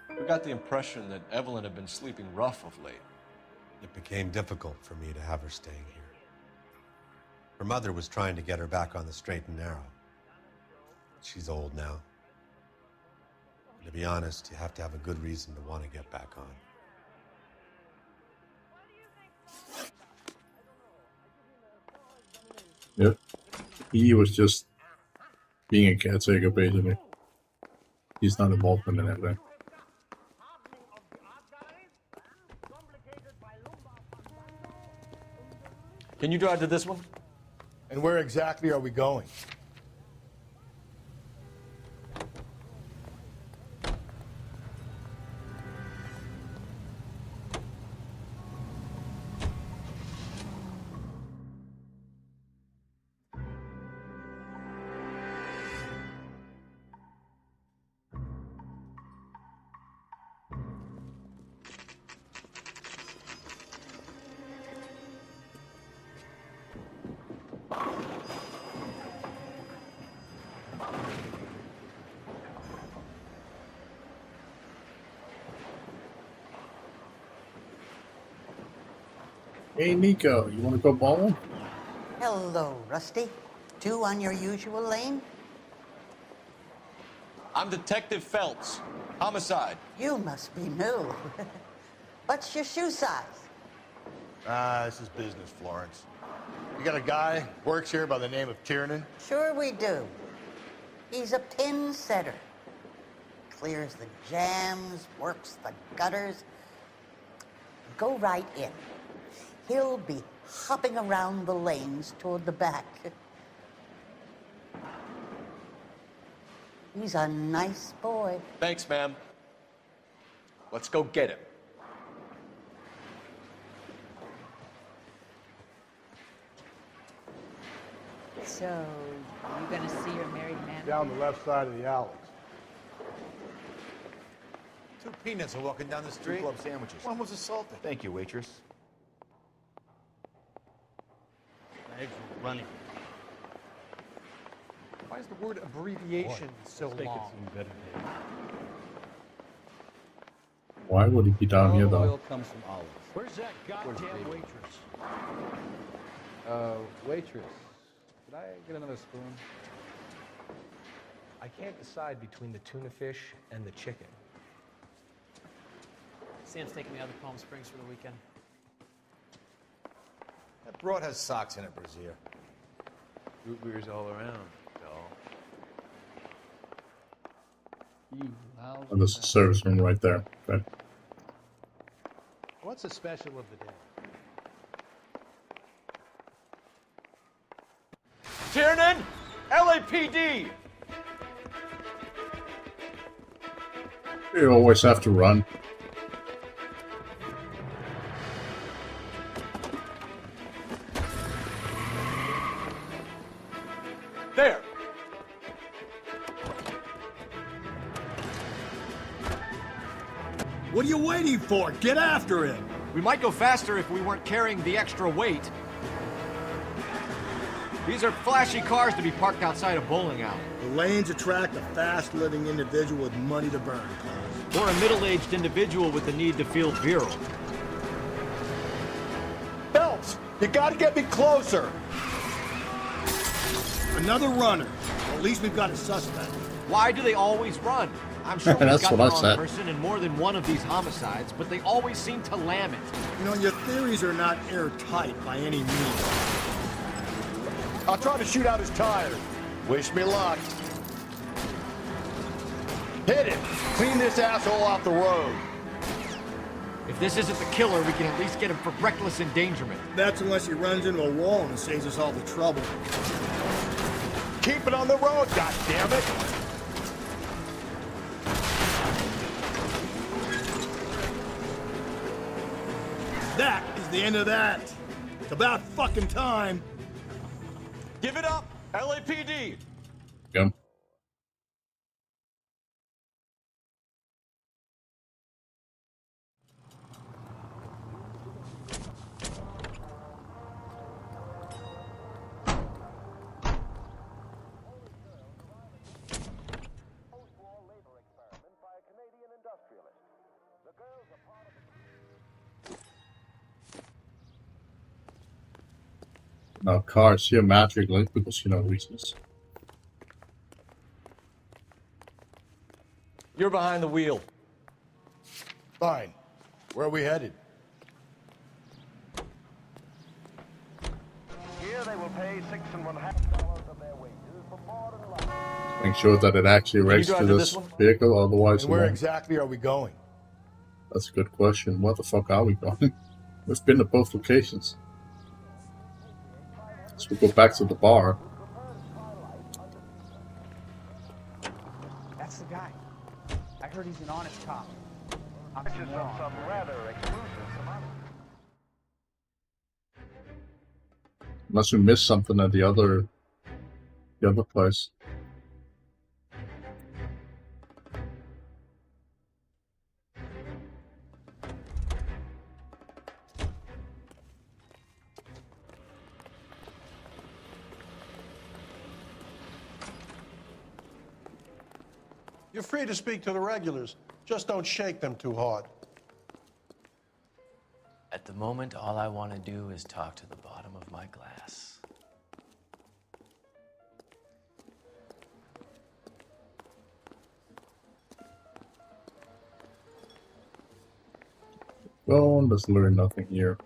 We got the impression that Evelyn had been sleeping rough of late. It became difficult for me to have her staying here. Her mother was trying to get her back on the straight and narrow. She's old now. And to be honest, you have to have a good reason to want to get back on. Yep. He was just being a caretaker, basically. He's not involved in anything. Can you drive to this one? And where exactly are we going? Hey, Nico, you want to go bowling? Hello, Rusty. 2 on your usual lane? I'm Detective Phelps. Homicide. You must be new. What's your shoe size? This is business, Florence. You got a guy works here by the name of Tiernan? Sure we do. He's a pin setter. Clears the jams, works the gutters. Go right in. He'll be hopping around the lanes toward the back. He's a nice boy. Thanks, ma'am. Let's go get him. So, you gonna see your married man? Down the left side of the alley. 2 peanuts are walking down the street. 2 club sandwiches. One was assaulted. Thank you, waitress. Eggs were running. Why is the word abbreviation so long? Why would he be down here, though? Comes from olives. Where's that goddamn waitress? Waitress. Could I get another spoon? I can't decide between the tuna fish and the chicken. Sam's taking me out to Palm Springs for the weekend. That broad has socks in it, Brazier. Root beers all around, doll. Oh, there's a service room right there. Okay. What's the special of the day? Tiernan! LAPD! You always have to run. There! What are you waiting for? Get after him! We might go faster if we weren't carrying the extra weight. These are flashy cars to be parked outside a bowling alley. The lanes attract a fast-living individual with money to burn, Paul. Or a middle-aged individual with the need to feel virile. Phelps, you gotta get me closer! Another runner. Well, at least we've got a suspect. Why do they always run? I'm sure we've That's got the what I wrong said. person in more than one of these homicides, but they always seem to lam it. You know, your theories are not airtight by any means. I'll try to shoot out his tires. Wish me luck. Hit it! Clean this asshole off the road. If this isn't the killer, we can at least get him for reckless endangerment. That's unless he runs into a wall and saves us all the trouble. Keep it on the road, goddammit! That is the end of that. It's about fucking time. Give it up, LAPD. Go. Now cars geometrically because you know reasons. You're behind the wheel. Fine. Where are we headed? Here they will pay $6.50 of their wages for more than life. Make sure that it actually races to this vehicle, otherwise And where exactly are we going? That's a good question. What the fuck are we going? We've been to both locations. So we go back to the bar. That's the guy. I heard he's an honest cop. Purchase of some rather exclusive commodity. Unless we missed something at the other place. You're free to speak to the regulars. Just don't shake them too hard. At the moment, all I want to do is talk to the bottom of my glass. Well, let's learn nothing here.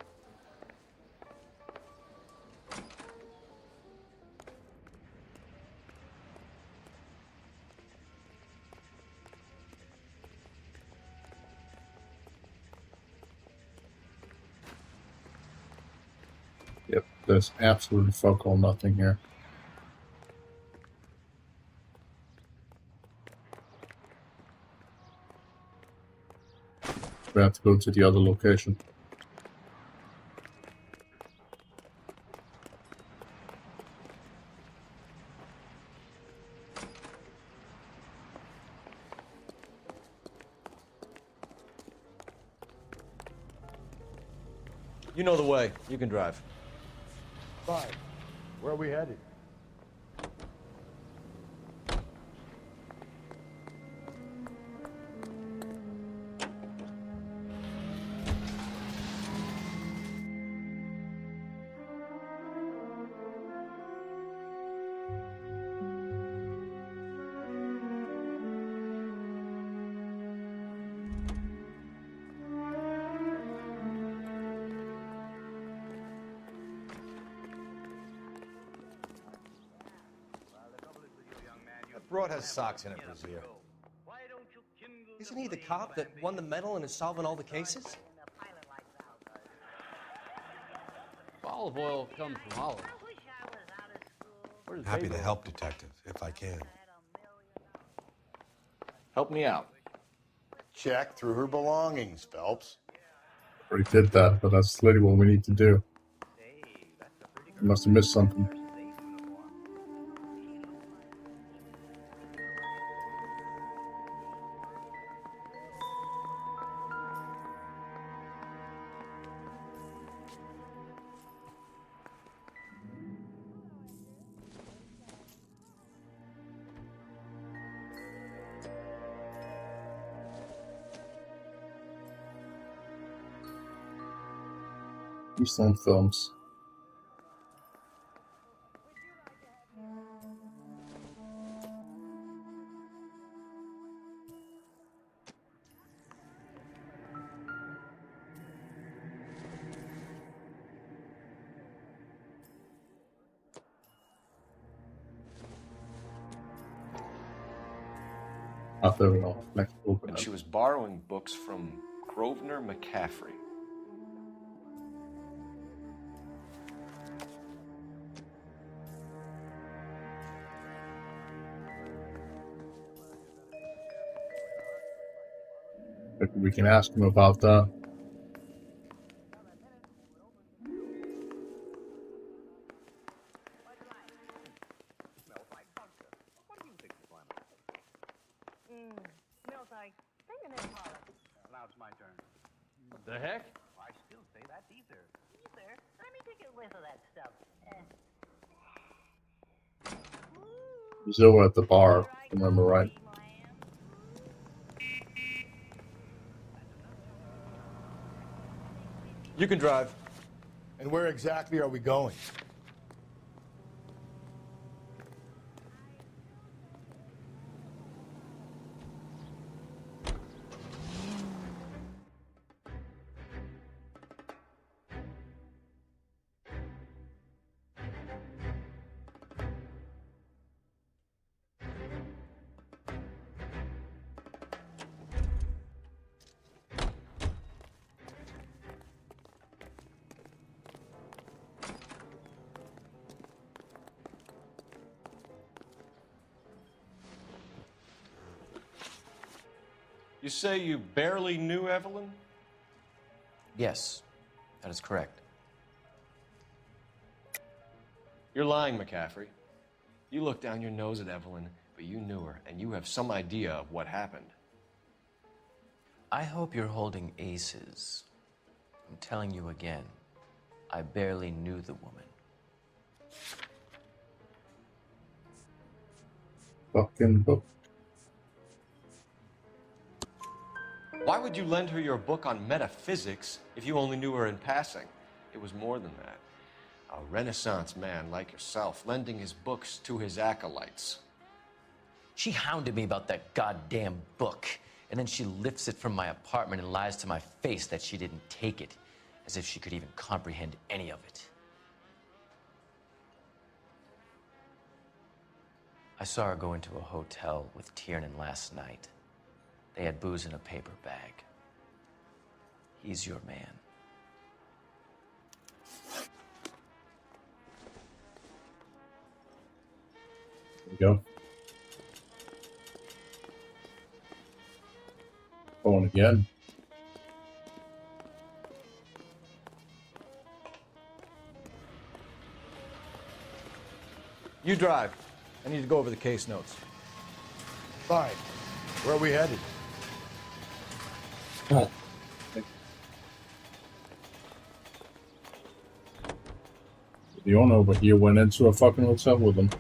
Yep, there's absolutely fuck all nothing here. We have to go to the other location. You know the way. You can drive. Fine. Where are we headed? Broad has socks in her brassiere. Isn't he the cop that won the medal and is solving all the cases? Olive oil comes from olives. Happy to help, Detective, if I can. Help me out. Check through her belongings, Phelps. Already did that, but that's literally what we need to do. We must have missed something. Keystone Films. Oh, there we go. Next book. And she was borrowing books from Grosvenor McCaffrey. We can ask him about that. Smells like fingernail polish. Now it's my turn. The heck? I still say that's ether. Ether? Let me take a whiff of that stuff. He's over at the bar, if I remember right. You can drive. And where exactly are we going? You say you barely knew Evelyn? Yes, that is correct. You're lying, McCaffrey. You looked down your nose at Evelyn, but you knew her, and you have some idea of what happened. I hope you're holding aces. I'm telling you again, I barely knew the woman. Fucking book. Why would you lend her your book on metaphysics if you only knew her in passing? It was more than that. A Renaissance man like yourself, lending his books to his acolytes. She hounded me about that goddamn book, and then she lifts it from my apartment and lies to my face that she didn't take it, as if she could even comprehend any of it. I saw her go into a hotel with Tiernan last night. They had booze in a paper bag. He's your man. There we go. Going again. You drive. I need to go over the case notes. Fine. Where are we headed? Oh. The owner over here went into a fucking hotel with him.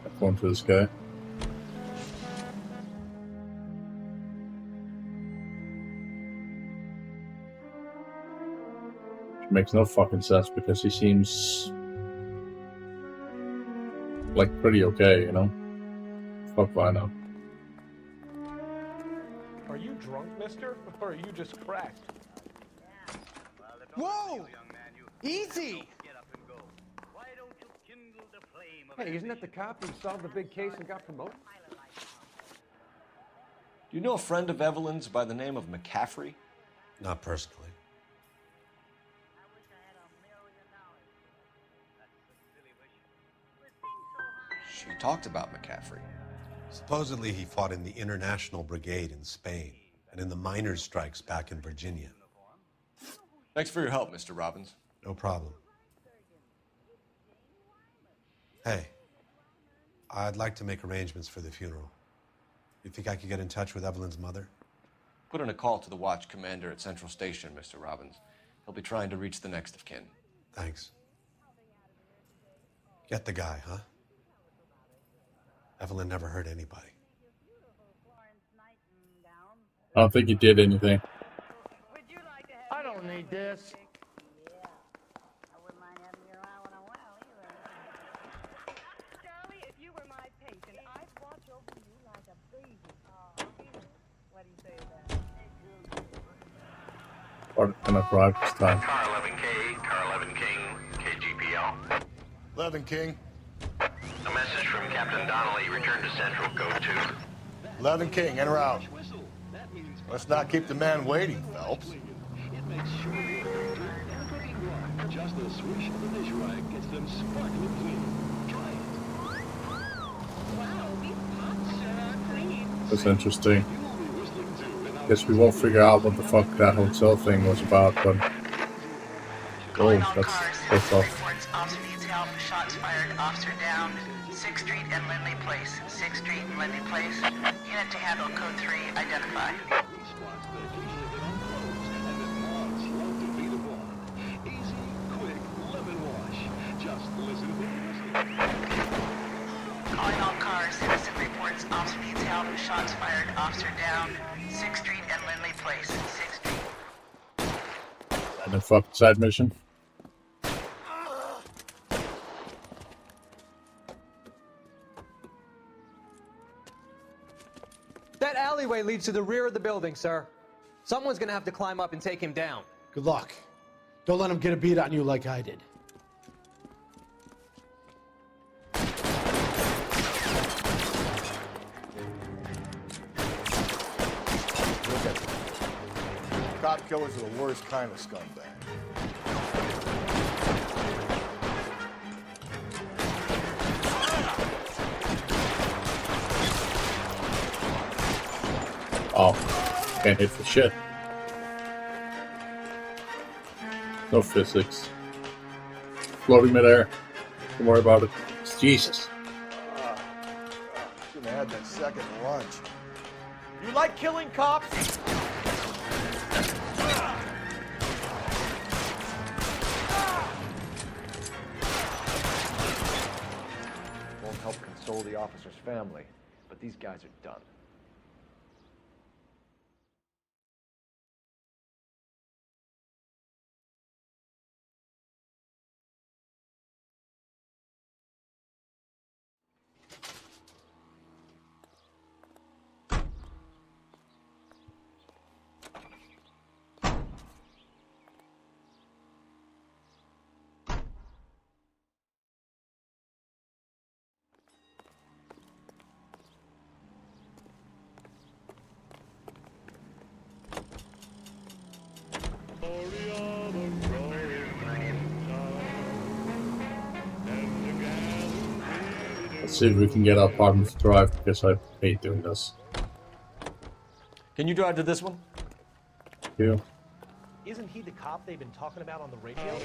According to this guy. Which makes no fucking sense because he seems like pretty okay, you know? Fuck I know. Are you drunk, mister? Or are you just cracked? Whoa! Easy! Hey, isn't that the cop who solved the big case and got promoted? Do you know a friend of Evelyn's by the name of McCaffrey? Not personally. She talked about McCaffrey. Supposedly he fought in the International Brigade in Spain and in the miners' strikes back in Virginia. Thanks for your help, Mr. Robbins. No problem. Hey, I'd like to make arrangements for the funeral. You think I could get in touch with Evelyn's mother? Put in a call to the watch commander at Central Station, Mr. Robbins. He'll be trying to reach the next of kin. Thanks. Get the guy, huh? Evelyn never hurt anybody. I don't think he did anything. I don't need this. Charlie, if you were my patient, I'd watch over you like a baby. What do you say to that? Or gonna drive this time. Car 11K, Car 11 King, KGPL. 11 King. A message from Captain Donnelly. Return to Central. Go to. 11 King, en route. Let's not keep the man waiting, Phelps. Just a swish of the dish rag gets them sparkling clean. Try it. Wow, these pots are clean. That's interesting. Guess we won't figure out what the fuck that hotel thing was about, but oh, that's off. Reports officer needs help. Shots fired. Officer down. 6th Street and Lindley Place. 6th Street and Lindley Place. Unit to handle code 3. Identify. Calling all cars. Citizen reports officer needs help. Shots fired. Officer down. 6th Street and Lindley Place. 6th Street. And then fucking side mission. That alleyway leads to the rear of the building, sir. Someone's gonna have to climb up and take him down. Good luck. Don't let him get a beat on you like I did. Look at them. Cop killers are the worst kind of scumbag. Oh, can't hit for shit. No physics. Floating midair. Don't worry about it. It's Jesus. Shouldn't have had that second lunch. You like killing cops? Won't help console the officer's family, but these guys are done. Let's see if we can get our partner to drive, because I hate doing this. Can you drive to this one? Yeah. Isn't he the cop they've been talking about on the radio?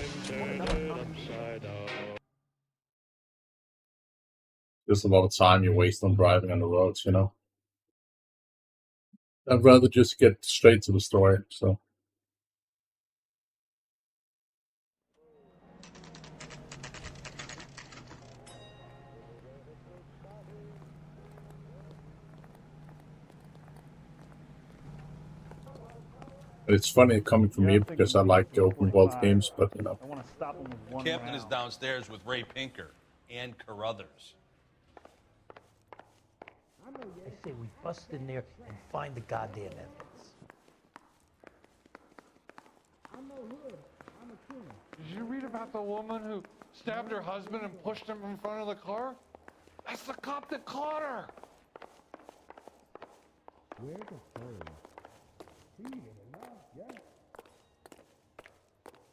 There's a lot of time you waste on driving on the roads, you know? I'd rather just get straight to the story, so. It's funny coming from me because I like the open world games, but you know. I want to stop him with one Captain is downstairs with Ray Pinker and Carruthers. I say we bust in there and find the goddamn evidence. Did you read about the woman who stabbed her husband and pushed him in front of the car? That's the cop that caught her. Where the hell?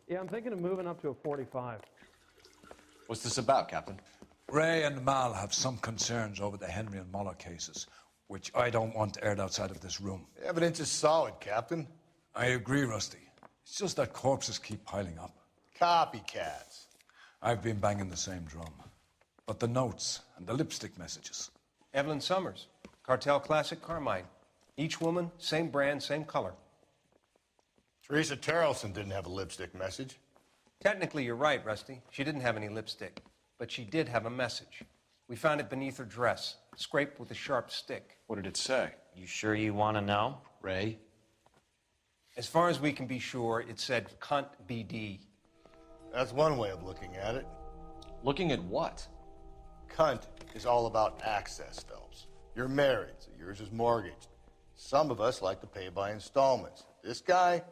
Yeah, I'm thinking of moving up to a 45. What's this about, Captain? Ray and Mal have some concerns over the Henry and Muller cases, which I don't want aired outside of this room. The evidence is solid, Captain. I agree, Rusty. It's just that corpses keep piling up. Copycats. I've been banging the same drum. But the notes and the lipstick messages. Evelyn Summers, Cartel Classic Carmine. Each woman, same brand, same color. Teresa Terrelson didn't have a lipstick message. Technically, you're right, Rusty. She didn't have any lipstick, but she did have a message. We found it beneath her dress, scraped with a sharp stick. What did it say? You sure you want to know? Ray? As far as we can be sure, it said cunt BD. That's one way of looking at it. Looking at what? Cunt is all about access, Phelps. You're married, so yours is mortgaged. Some of us like to pay by installments. This guy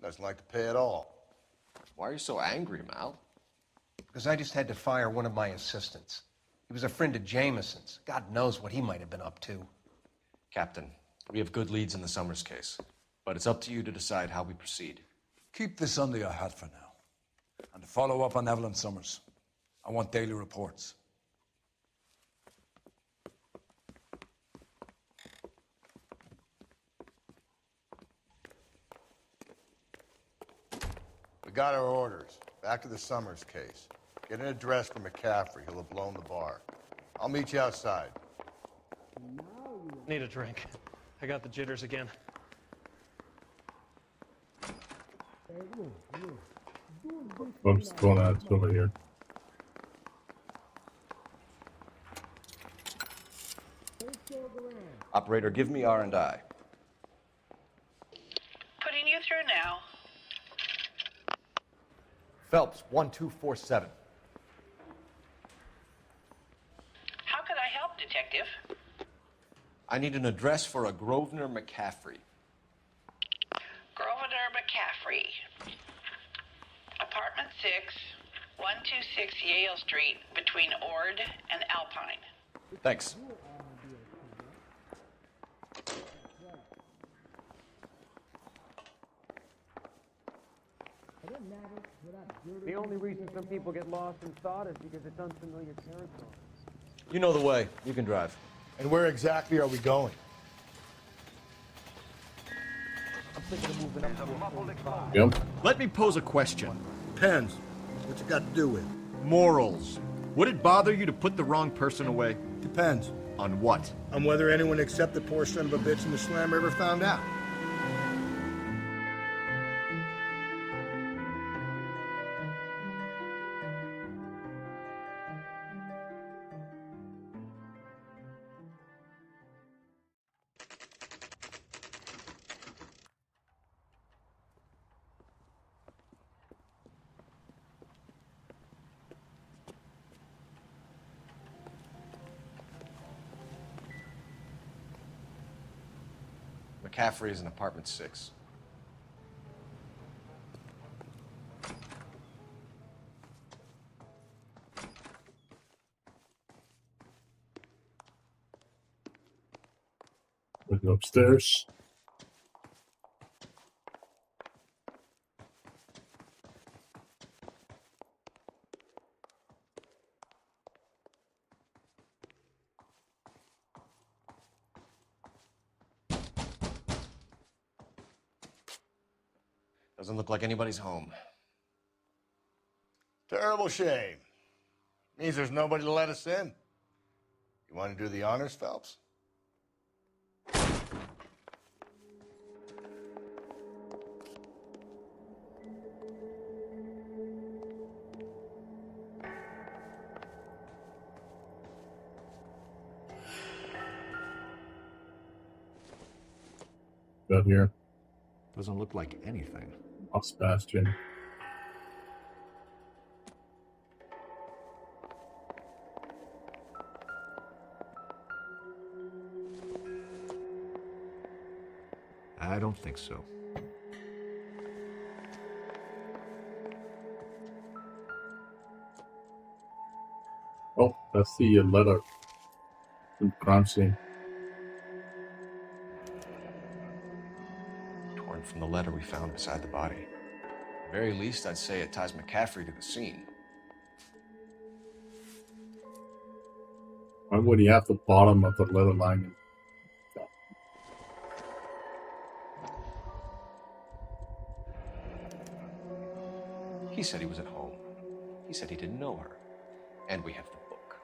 doesn't like to pay at all. Why are you so angry, Mal? Because I just had to fire one of my assistants. He was a friend of Jameson's. God knows what he might have been up to. Captain, we have good leads in the Summers case, but it's up to you to decide how we proceed. Keep this under your hat for now. And to follow up on Evelyn Summers, I want daily reports. We got our orders. Back to the Summers case. Get an address for McCaffrey. He'll have blown the bar. I'll meet you outside. Need a drink. I got the jitters again. I'm just going out over here. Operator, give me R&I. Putting you through now. Phelps, 1247. How could I help, Detective? I need an address for a Grosvenor McCaffrey. Grosvenor McCaffrey. Apartment 6, 126 Yale Street, between Ord and Alpine. Thanks. The only reason some people get lost in thought is because it's unfamiliar territory. You know the way. You can drive. And where exactly are we going? I'm thinking of moving up to a 45. Yep. Let me pose a question. Depends. What you got to do with? Morals. Would it bother you to put the wrong person away? Depends. On what? On whether anyone except the poor son of a bitch in the slammer ever found out. McCaffrey is in apartment 6. Looking upstairs. Doesn't look like anybody's home. Terrible shame. Means there's nobody to let us in. You want to do the honors, Phelps? Out here. Doesn't look like anything. Lost Bastion. I don't think so. Oh, that's the letter from the crime scene. Torn from the letter we found beside the body. At the very least, I'd say it ties McCaffrey to the scene. Why would he have the bottom of the letter lining? He said he was at home. He said he didn't know her. And we have the book.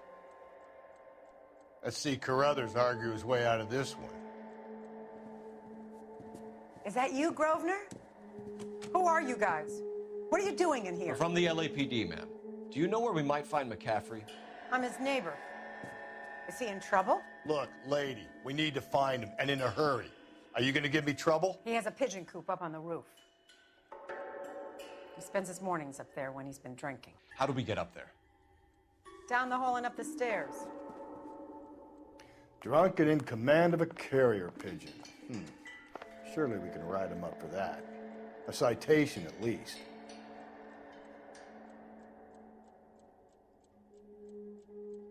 Let's see Carruthers argue his way out of this one. Is that you, Grosvenor? Who are you guys? What are you doing in here? We're from the LAPD, ma'am. Do you know where we might find McCaffrey? I'm his neighbor. Is he in trouble? Look, lady, we need to find him, and in a hurry. Are you going to give me trouble? He has a pigeon coop up on the roof. He spends his mornings up there when he's been drinking. How do we get up there? Down the hall and up the stairs. Drunk and in command of a carrier pigeon. Surely we can write him up for that. A citation, at least.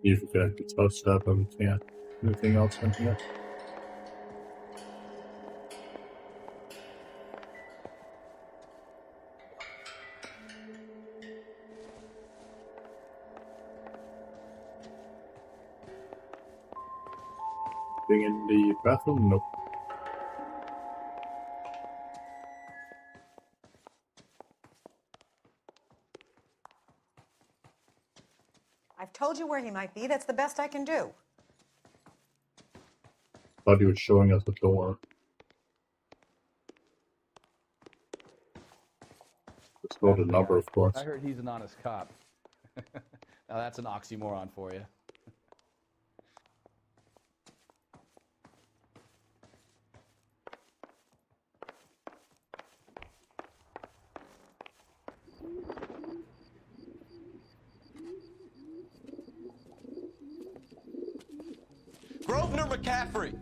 You forget it's supposed to have anything else in here. Anything in the bathroom? Nope. I've told you where he might be. That's the best I can do. Thought he was showing us the door. Let's go to the number, of course. I heard he's an honest cop. Now that's an oxymoron for you. Grosvenor McCaffrey!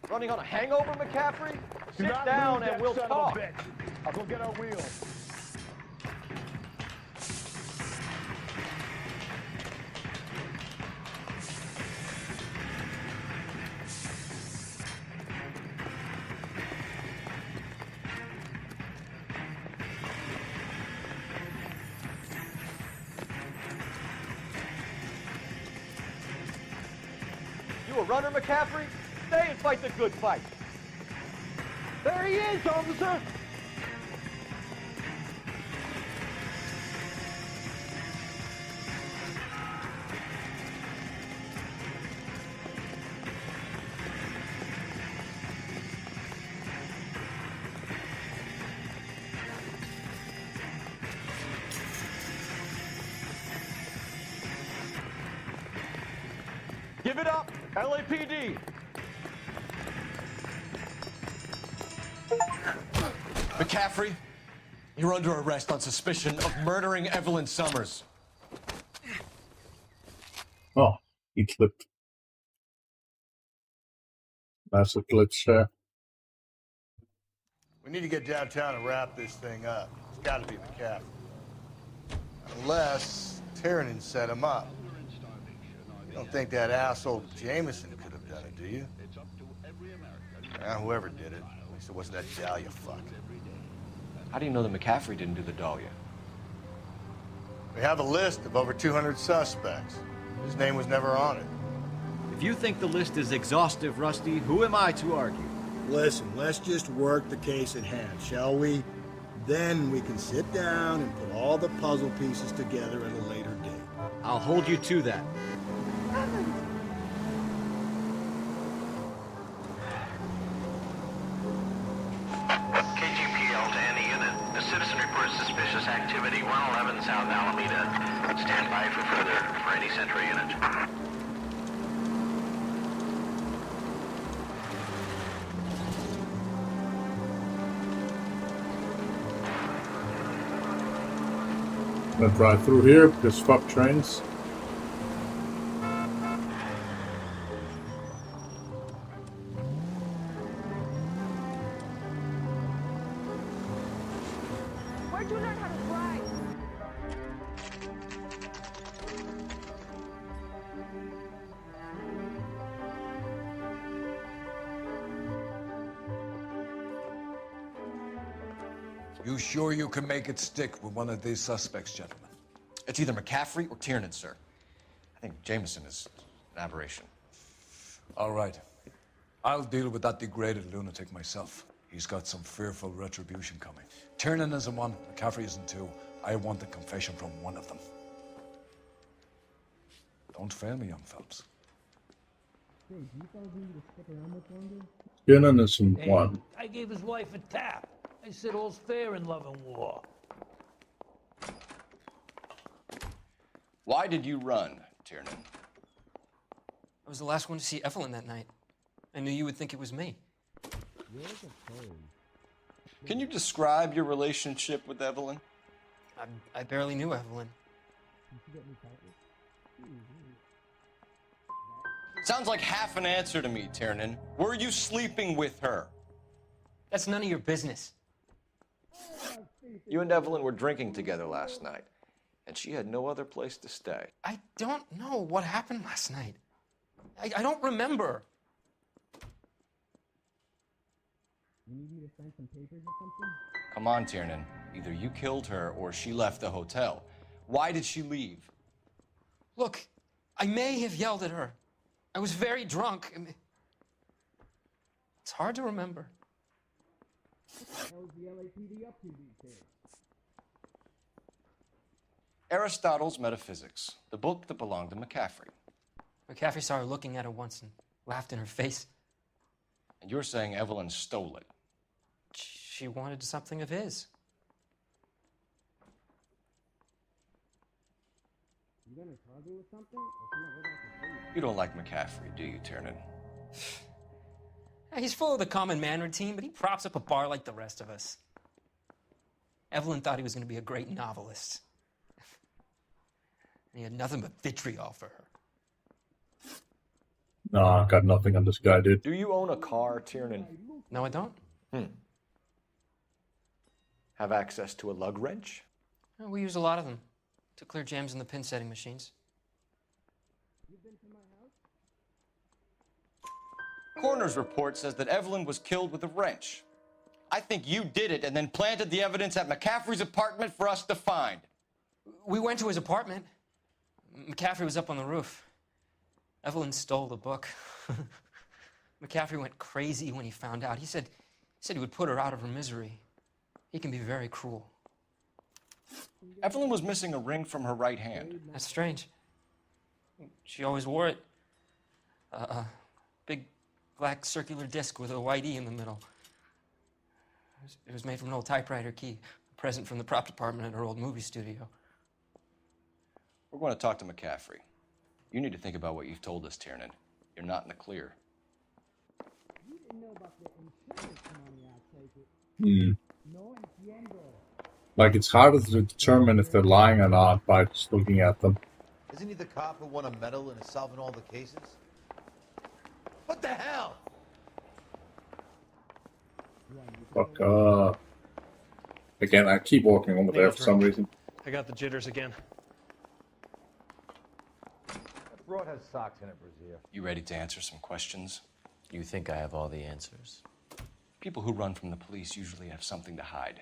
Running on a hangover, McCaffrey? Do Sit not down move and that we'll son of a talk. bitch. I'll go get our wheels. You a runner, McCaffrey? Stay and fight the good fight. There he is, officer! Give it up, LAPD. McCaffrey, you're under arrest on suspicion of murdering Evelyn Summers. Oh, he clipped. That's a glitch there. We need to get downtown and wrap this thing up. It's got to be McCaffrey. Unless Tiernan set him up. You don't think that asshole Jameson could have done it, do you? Whoever did it. At least it wasn't that Dahlia fuck. How do you know that McCaffrey didn't do the Dahlia? We have a list of over 200 suspects. His name was never on it. If you think the list is exhaustive, Rusty, who am I to argue? Listen, let's just work the case at hand, shall we? Then we can sit down and put all the puzzle pieces together at a later date. I'll hold you to that. KGPL to any unit. A citizen reports suspicious activity 111 South Alameda. Stand by for any Central unit. I'm gonna drive through here because fuck trains. Where'd you learn how to drive? You sure you can make it stick with one of these suspects, gentlemen? It's either McCaffrey or Tiernan, sir. I think Jameson is an aberration. All right. I'll deal with that degraded lunatic myself. He's got some fearful retribution coming. Tiernan isn't one, McCaffrey isn't two. I want a confession from one of them. Don't fail me, young Phelps. Tiernan is in Hey, one. I gave his wife a tap. I said all's fair in love and war. Why did you run, Tiernan? I was the last one to see Evelyn that night. I knew you would think it was me. Can you describe your relationship with Evelyn? I barely knew Evelyn. Sounds like half an answer to me, Tiernan. Were you sleeping with her? That's none of your business. You and Evelyn were drinking together last night, and she had no other place to stay. I don't know what happened last night. I don't remember. Come on, Tiernan. Either you killed her or she left the hotel. Why did she leave? Look, I may have yelled at her, I was very drunk. I mean, it's hard to remember. How's the LAPD up to these days? Aristotle's Metaphysics, the book that belonged to McCaffrey. McCaffrey saw her looking at her once and laughed in her face. And you're saying Evelyn stole it? She wanted something of his. You gonna charge me with something? Or can I go back to sleep? You don't like McCaffrey, do you, Tiernan? He's full of the common man routine, but he props up a bar like the rest of us. Evelyn thought he was going to be a great novelist. And he had nothing but vitriol for her. No, I got nothing on this guy, dude. Do you own a car, Tiernan? No, I don't. Have access to a lug wrench? We use a lot of them to clear jams in the pin setting machines. Coroner's report says that Evelyn was killed with a wrench. I think you did it and then planted the evidence at McCaffrey's apartment for us to find. We went to his apartment. McCaffrey was up on the roof. Evelyn stole the book. McCaffrey went crazy when he found out. He said he would put her out of her misery. He can be very cruel. Evelyn was missing a ring from her right hand. That's strange. She always wore it. Big black circular disc with a white E in the middle. It was made from an old typewriter key, a present from the prop department at her old movie studio. We're going to talk to McCaffrey. You need to think about what you've told us, Tiernan. You're not in the clear. You didn't know about the insurance money, I take it. No entiendo. Like, it's harder to determine if they're lying or not by just looking at them. Isn't he the cop who won a medal and is solving all the cases? What the hell? Fuck, again, I keep walking over there for some reason. I got the jitters again. That broad has socks in it, Brazier. You ready to answer some questions? You think I have all the answers? People who run from the police usually have something to hide.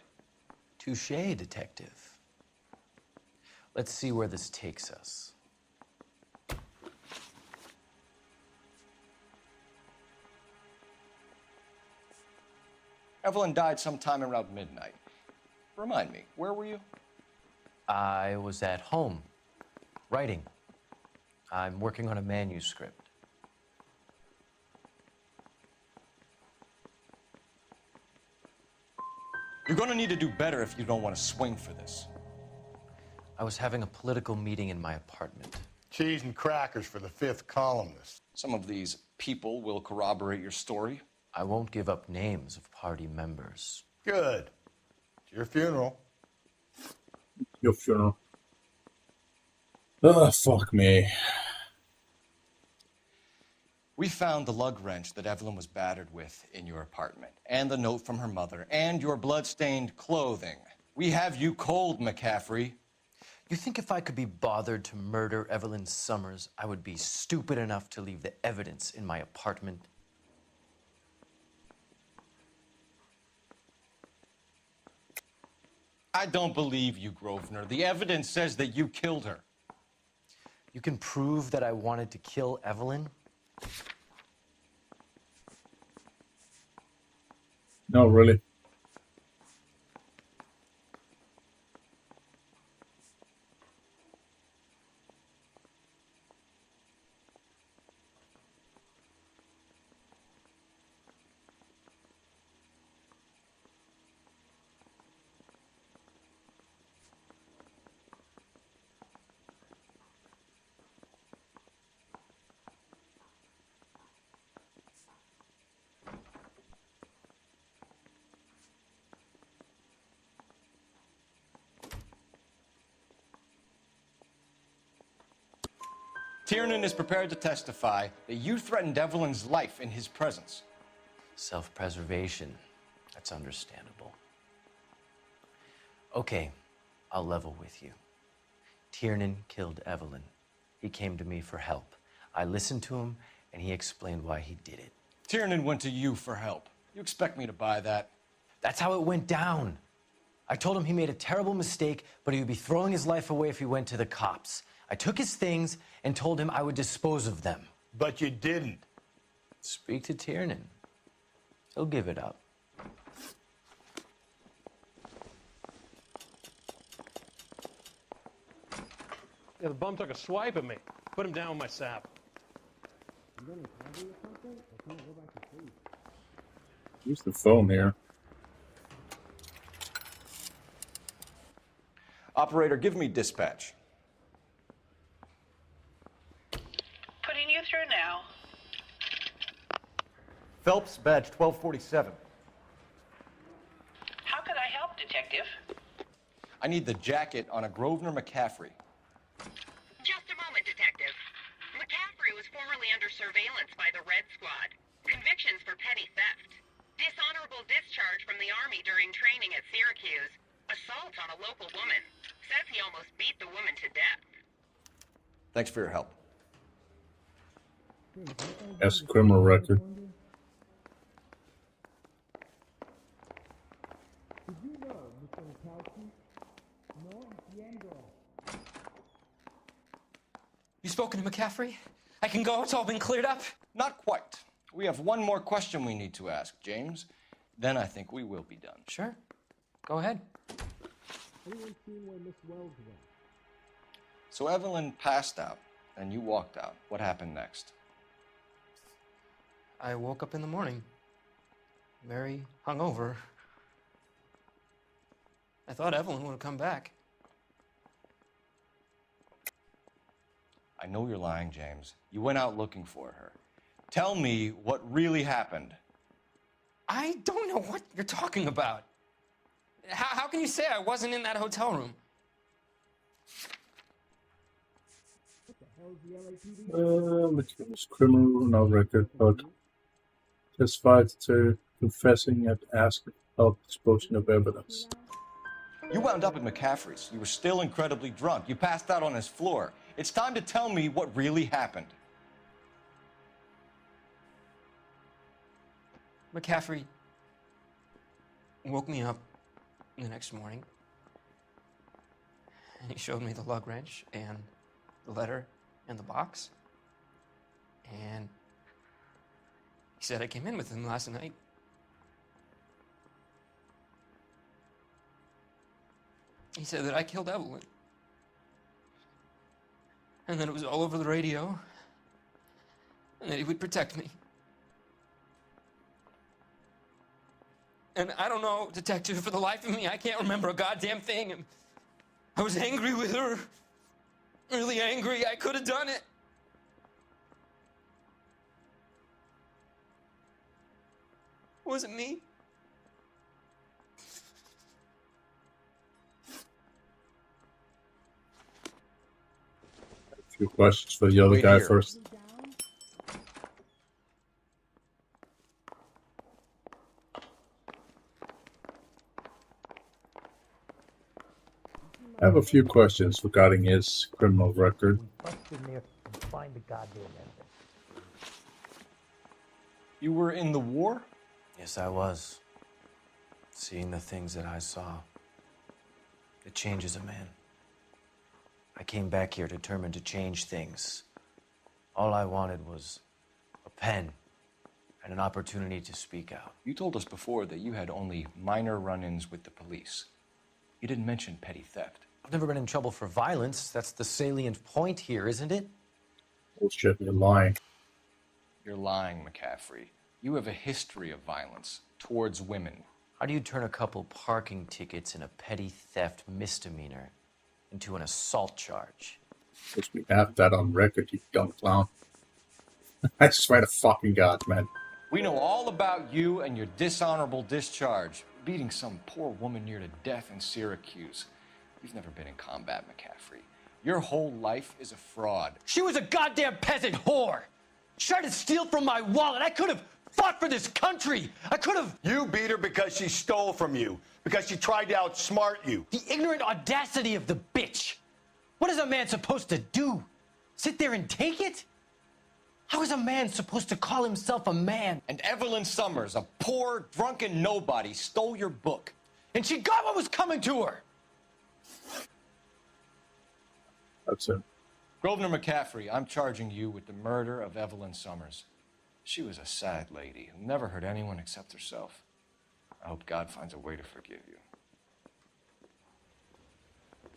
Touché, detective. Let's see where this takes us. Evelyn died sometime around midnight. Remind me, where were you? I was at home, writing. I'm working on a manuscript. You're going to need to do better if you don't want to swing for this. I was having a political meeting in my apartment. Cheese and crackers for the fifth columnist. Some of these people will corroborate your story. I won't give up names of party members. Good. It's your funeral. Your funeral. Oh, fuck me. We found the lug wrench that Evelyn was battered with in your apartment, and the note from her mother, and your blood-stained clothing. We have you cold, McCaffrey. You think if I could be bothered to murder Evelyn Summers, I would be stupid enough to leave the evidence in my apartment? I don't believe you, Grosvenor. The evidence says that you killed her. You can prove that I wanted to kill Evelyn? No, really. Tiernan is prepared to testify that you threatened Evelyn's life in his presence. Self-preservation. That's understandable. Okay, I'll level with you. Tiernan killed Evelyn. He came to me for help. I listened to him, and he explained why he did it. Tiernan went to you for help. You expect me to buy that? That's how it went down. I told him he made a terrible mistake, but he would be throwing his life away if he went to the cops. I took his things and told him I would dispose of them. But you didn't. Speak to Tiernan. He'll give it up. Yeah, the bum took a swipe at me. Put him down with my sap. Use the phone here. Operator, give me dispatch. Putting you through now. Phelps, badge 1247. How could I help, Detective? I need the jacket on a Grosvenor McCaffrey. Just a moment, Detective. McCaffrey was formerly under surveillance by the Red Squad. Convictions for petty theft. Dishonorable discharge from the Army during training at Syracuse. Assault on a local woman. Says he almost beat the woman to death. Thanks for your help. That's a criminal record. You spoken to McCaffrey? I can go? It's all been cleared up? Not quite. We have one more question we need to ask, James. Then I think we will be done. Sure. Go ahead. So Evelyn passed out, and you walked out. What happened next? I woke up in the morning, very hungover. I thought Evelyn would have come back. I know you're lying, James. You went out looking for her. Tell me what really happened. I don't know what you're talking about. How can you say I wasn't in that hotel room? McKinnon's criminal, no record, but testified to confessing and asking help disposing of evidence. You wound up at McCaffrey's. You were still incredibly drunk. You passed out on his floor. It's time to tell me what really happened. McCaffrey woke me up the next morning, and he showed me the lug wrench and the letter and the box, and he said I came in with him last night. He said that I killed Evelyn, and that it was all over the radio, and that he would protect me. And I don't know, Detective, for the life of me, I can't remember a goddamn thing. And I was angry with her. Really angry. I could have done it. It wasn't me. A few questions for the other guy first. I have a few questions regarding his criminal record. Find the goddamn ending. You were in the war? Yes, I was. Seeing the things that I saw, it changes a man. I came back here determined to change things. All I wanted was a pen and an opportunity to speak out. You told us before that you had only minor run-ins with the police. You didn't mention petty theft. I've never been in trouble for violence. That's the salient point here, isn't it? Bullshit, you're lying. You're lying, McCaffrey. You have a history of violence towards women. How do you turn a couple parking tickets and a petty theft misdemeanor into an assault charge? Because we have that on record, you dumb clown. I swear to fucking God, man. We know all about you and your dishonorable discharge, beating some poor woman near to death in Syracuse. You've never been in combat, McCaffrey. Your whole life is a fraud. She was a goddamn peasant whore. She tried to steal from my wallet. I could have fought for this country. I could have. You beat her because she stole from you, because she tried to outsmart you. The ignorant audacity of the bitch. What is a man supposed to do? Sit there and take it? How is a man supposed to call himself a man? And Evelyn Summers, a poor, drunken nobody, stole your book. And she got what was coming to her. That's it. Grosvenor McCaffrey, I'm charging you with the murder of Evelyn Summers. She was a sad lady who never hurt anyone except herself. I hope God finds a way to forgive you.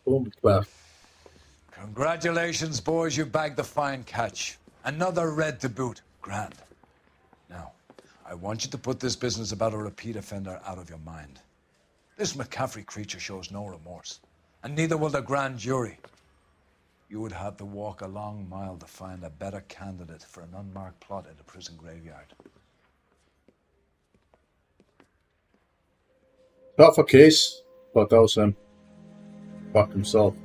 Boom, clap. Congratulations, boys. You bagged the fine catch. Another red to boot. Grand. Now, I want you to put this business about a repeat offender out of your mind. This McCaffrey creature shows no remorse, and neither will the grand jury. You would have to walk a long mile to find a better candidate for an unmarked plot in a prison graveyard. Tougher case, but that was him. Fuck himself.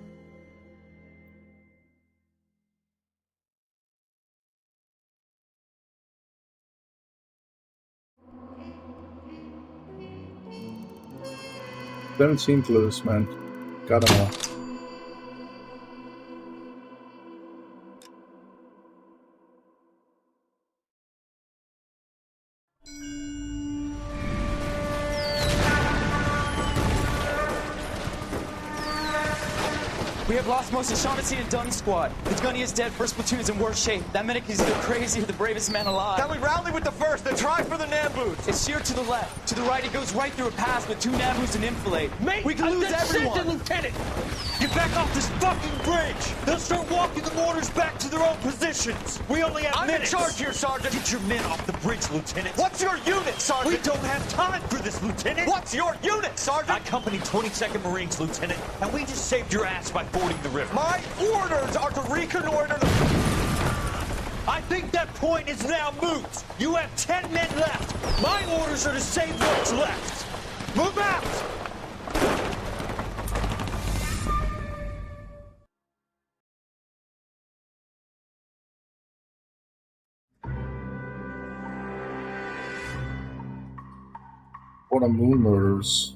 $17 clues, man. Got them all. We have lost most of Shaughnessy and Dunn's squad. The gunny is dead, first platoon is in worse shape. That medic is either crazy or the bravest man alive. Can we rally with the first and try for the Nambus? It's sheer to the left. To the right, it goes right through a pass with 2 Nambus and enfilade. Mate, we can lose everyone. Send the lieutenant. Get back off this fucking bridge. They'll start walking the mortars back to their own positions. We only have minutes. I'm in charge here, Sergeant. Get your men off the bridge, Lieutenant. What's your unit, Sergeant? We don't have time for this, Lieutenant. What's your unit, Sergeant? I company 22nd Marines, Lieutenant, and we just saved your ass by fording the river. My orders are to reconnoiter the... I think that point is now moot. You have 10 men left. My orders are to save what's left. Move out! What a moon murders.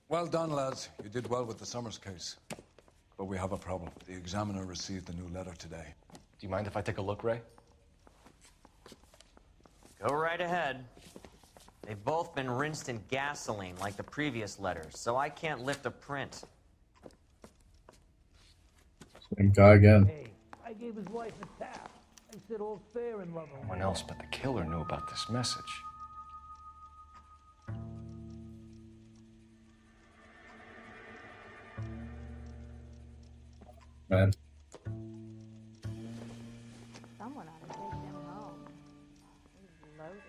Well done, lads. You did well with the Summers case. But we have a problem. The examiner received a new letter today. Do you mind if I take a look, Ray? Go right ahead. They've both been rinsed in gasoline like the previous letters, so I can't lift a print. Same guy again. Hey, I gave his wife a tap. I said all's fair in love. No one else but the killer knew about this message. Man. Someone ought to take him home. He's loaded.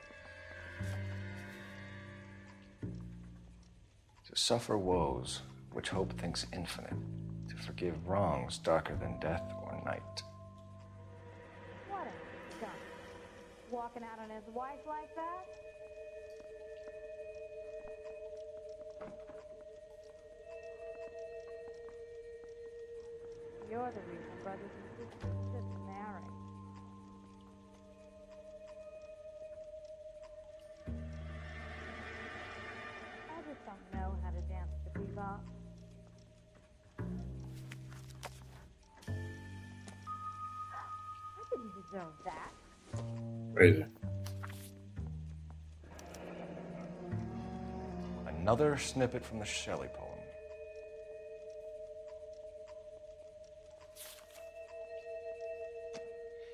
To suffer woes, which hope thinks infinite. To forgive wrongs darker than death or night. What a skunk. Walking out on his wife like that? You're the reason brothers and sisters shouldn't marry. I just don't know how to dance the bebop. I didn't deserve that. Crazy. Another snippet from the Shelley poem.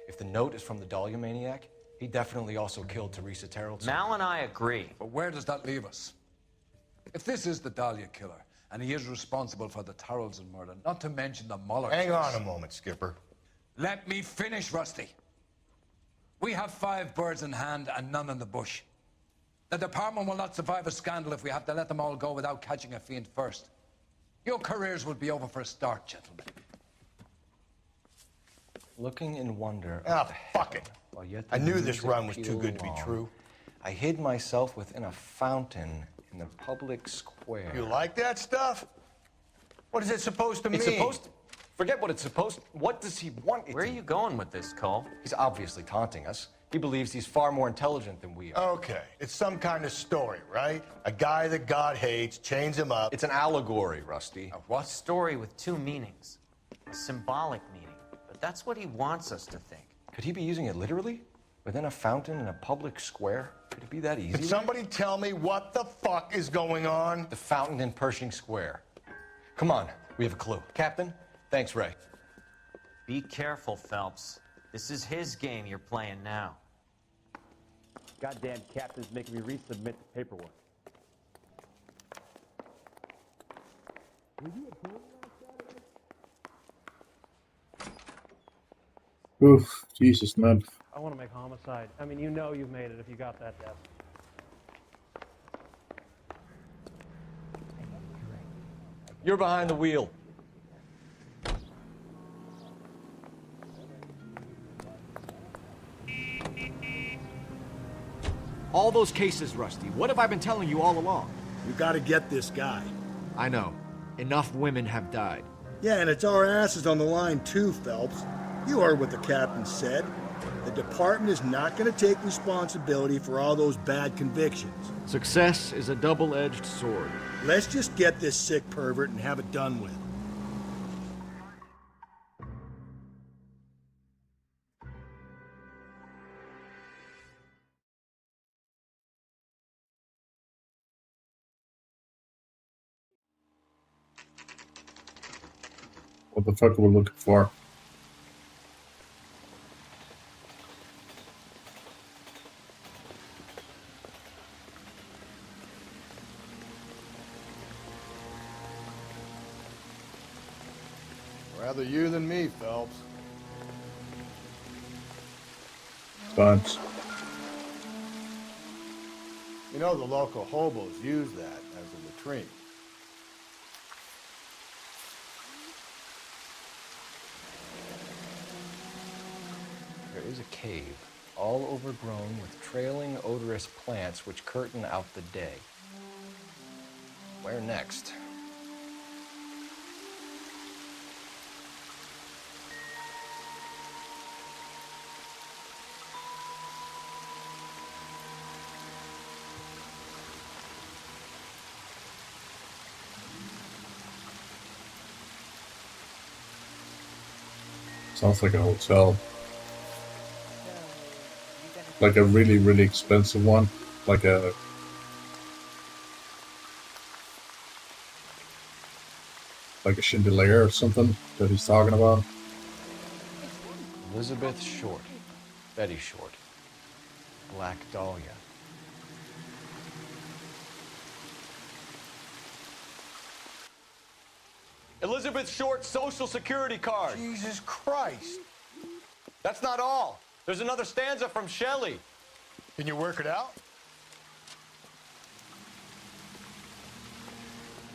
If the note is from the Dahlia maniac, he definitely also killed Teresa Terrell. Mal and I agree. But where does that leave us? If this is the Dahlia killer, and he is responsible for the Tarrelson murder, not to mention the Muller Hang case. on a moment, Skipper. Let me finish, Rusty. We have 5 birds in hand and none in the bush. The department will not survive a scandal if we have to let them all go without catching a fiend first. Your careers will be over for a start, gentlemen. Looking in wonder. Ah, fuck it. While yet I the knew this music run was too pealed good to be along, true. I hid myself within a fountain in the public square. You like that stuff? What is it supposed to mean? It's supposed to... Forget what it's supposed to... What does he want it Where are you going with this, Cole? He's obviously taunting us. He believes he's far more intelligent than we are. Okay, it's some kind of story, right? A guy that God hates, chains him up. It's an allegory, Rusty. A what? Story with 2 meanings. A symbolic meaning. But that's what he wants us to think. Could he be using it literally? Within a fountain in a public square? Could it be that easy? Can somebody tell me what the fuck is going on? The fountain in Pershing Square. Come on, we have a clue. Captain, thanks, Ray. Be careful, Phelps. This is his game you're playing now. Goddamn captain's making me resubmit the paperwork. Oof, Jesus, man. I want to make homicide. I mean, you know you've made it if you got that desk. You're behind the wheel. All those cases, Rusty. What have I been telling you all along? You gotta get this guy. I know. Enough women have died. Yeah, and it's our asses on the line too, Phelps. You heard what the captain said. The department is not gonna take responsibility for all those bad convictions. Success is a double-edged sword. Let's just get this sick pervert and have it done with. What the fuck are we looking for? Rather you than me, Phelps. Thanks. You know the local hobos use that as a latrine. There is a cave, all overgrown with trailing, odorous plants which curtain out the day. Where next? Sounds like a hotel. Like a really, really expensive one. Like a... like a chandelier or something that he's talking about. Elizabeth Short. Betty Short. Black Dahlia. Elizabeth Short's social security card. Jesus Christ. That's not all. There's another stanza from Shelley. Can you work it out?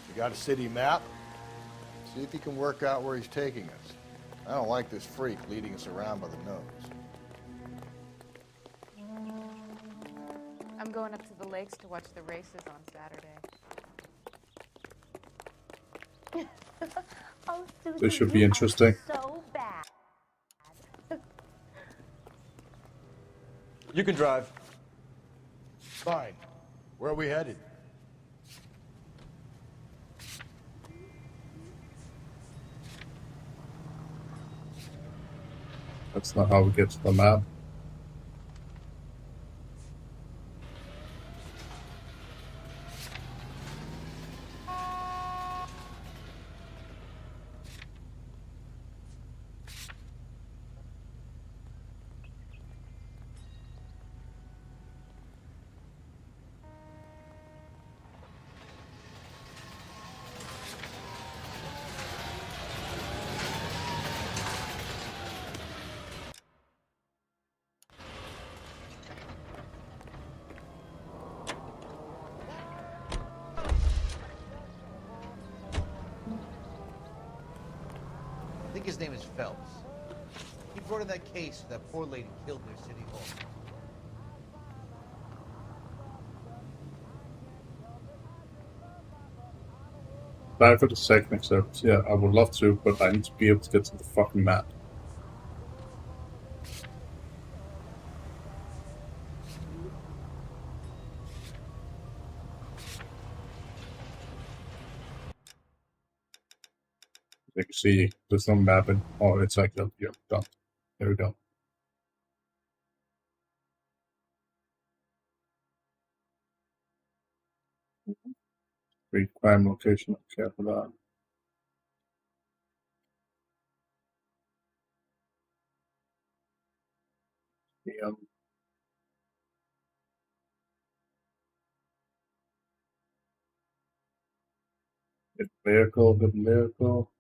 You got a city map? See if you can work out where he's taking us. I don't like this freak leading us around by the nose. I'm going up to the lakes to watch the races on Saturday. Oh, Susan, This should be you are interesting. So bad. You can drive. Fine. Where are we headed? That's not how we get to the map. I think his name is Phelps. He brought in that case that poor lady killed near City Hall. Sorry for the second except, yeah, I would love to, but I need to be able to get to the fucking map. You can see there's no map in, oh, it's like, yeah, done. There we go. Read crime location. Care for that. Yeah. Good vehicle. Good vehicle.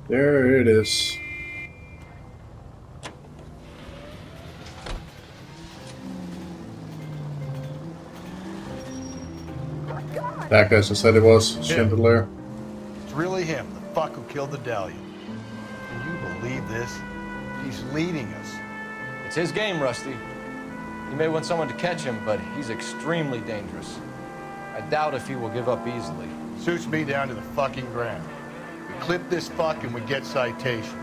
There it is. That guy just said it was Chandelier. It's really him, the fuck who killed the Dahlia. Can you believe this? He's leading us. It's his game, Rusty. He may want someone to catch him, but he's extremely dangerous. I doubt if he will give up easily. Suits me down to the fucking ground. We clip this fuck and we get citation.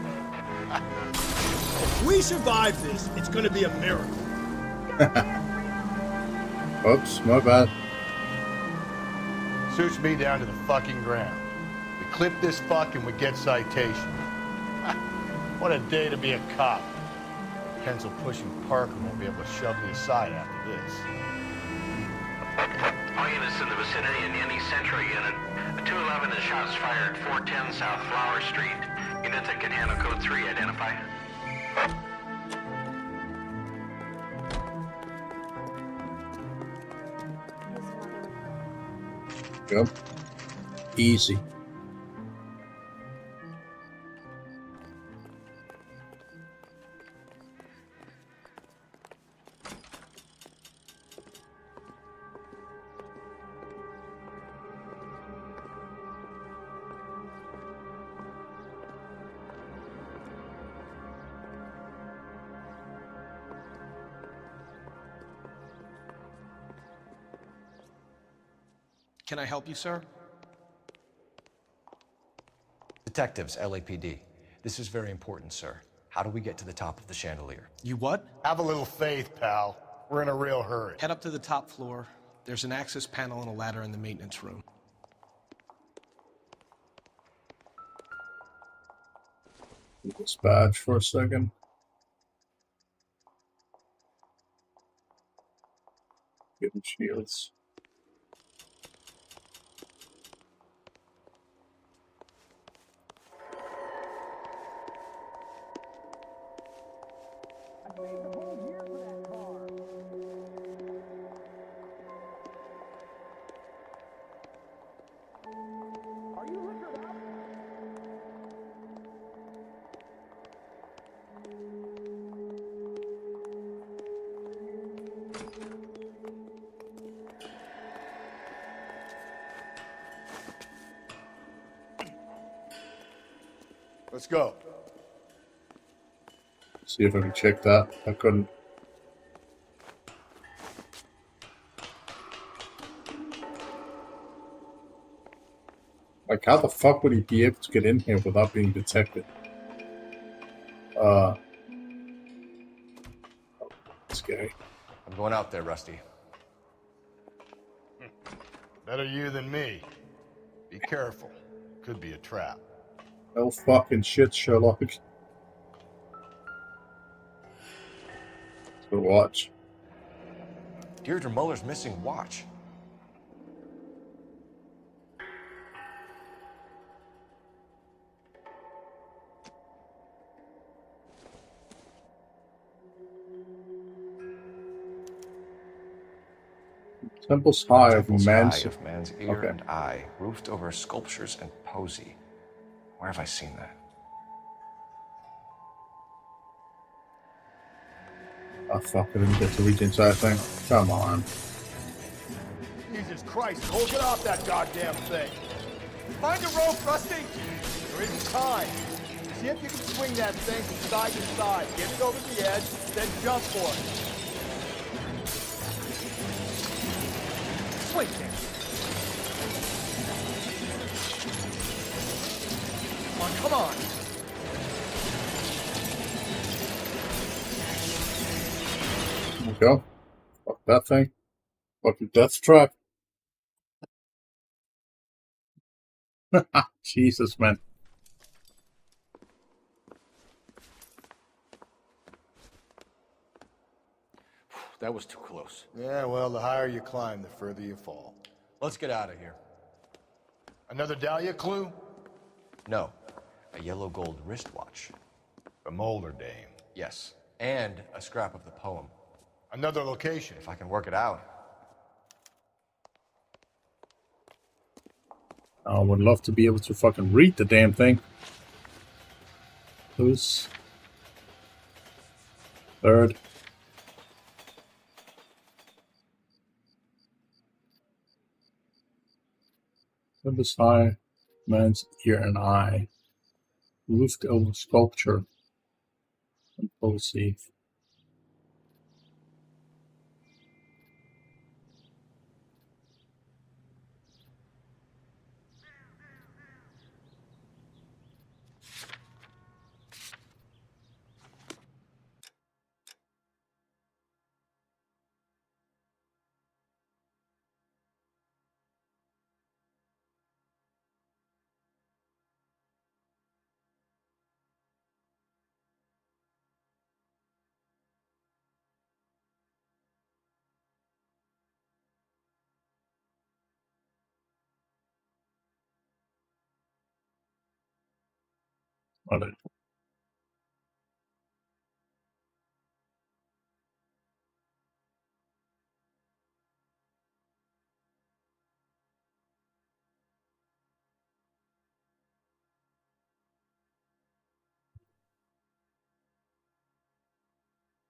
If we survive this, it's gonna be a miracle. Oops, my bad. Suits me down to the fucking ground. We clip this fuck and we get citation. What a day to be a cop. Pencil pushing Parker won't be able to shove me aside after this. All units in the vicinity in any Central unit. 211 is shots fired, 410 South Flower Street. Units that can handle code 3, identify. Yep. Easy. Can I help you, sir? Detectives, LAPD. This is very important, sir. How do we get to the top of the chandelier? You what? Have a little faith, pal. We're in a real hurry. Head up to the top floor. There's an access panel and a ladder in the maintenance room. Get this badge for a second. Get them shields. Let's go. See if I can check that. I couldn't. Like, how the fuck would he be able to get in here without being detected? Scary. I'm going out there, Rusty. Better you than me. Be careful. Could be a trap. No fucking shit, Sherlock. So watch. Deirdre Muller's missing watch. Temple's High of Temple's Man's... High of Man's Ear and Eye, roofed over sculptures and posy. Where have I seen that? Oh fuck, I didn't get to read the entire thing. Come on. Jesus Christ, hold it off that goddamn thing. Find a rope, Rusty! There isn't time. See if you can swing that thing from side to side. Get it over the edge, then jump for it. Swing there. Come on. There we go. Fuck that thing. Fucking death trap. Jesus, man. That was too close. Yeah, well, the higher you climb, the further you fall. Let's get out of here. Another Dahlia clue? No. A yellow gold wristwatch. A Molder dame. Yes. And a scrap of the poem. Another location. If I can work it out. I would love to be able to fucking read the damn thing. Who's third? With this high man's ear and eye. Roofed over sculpture. And policy. Got it.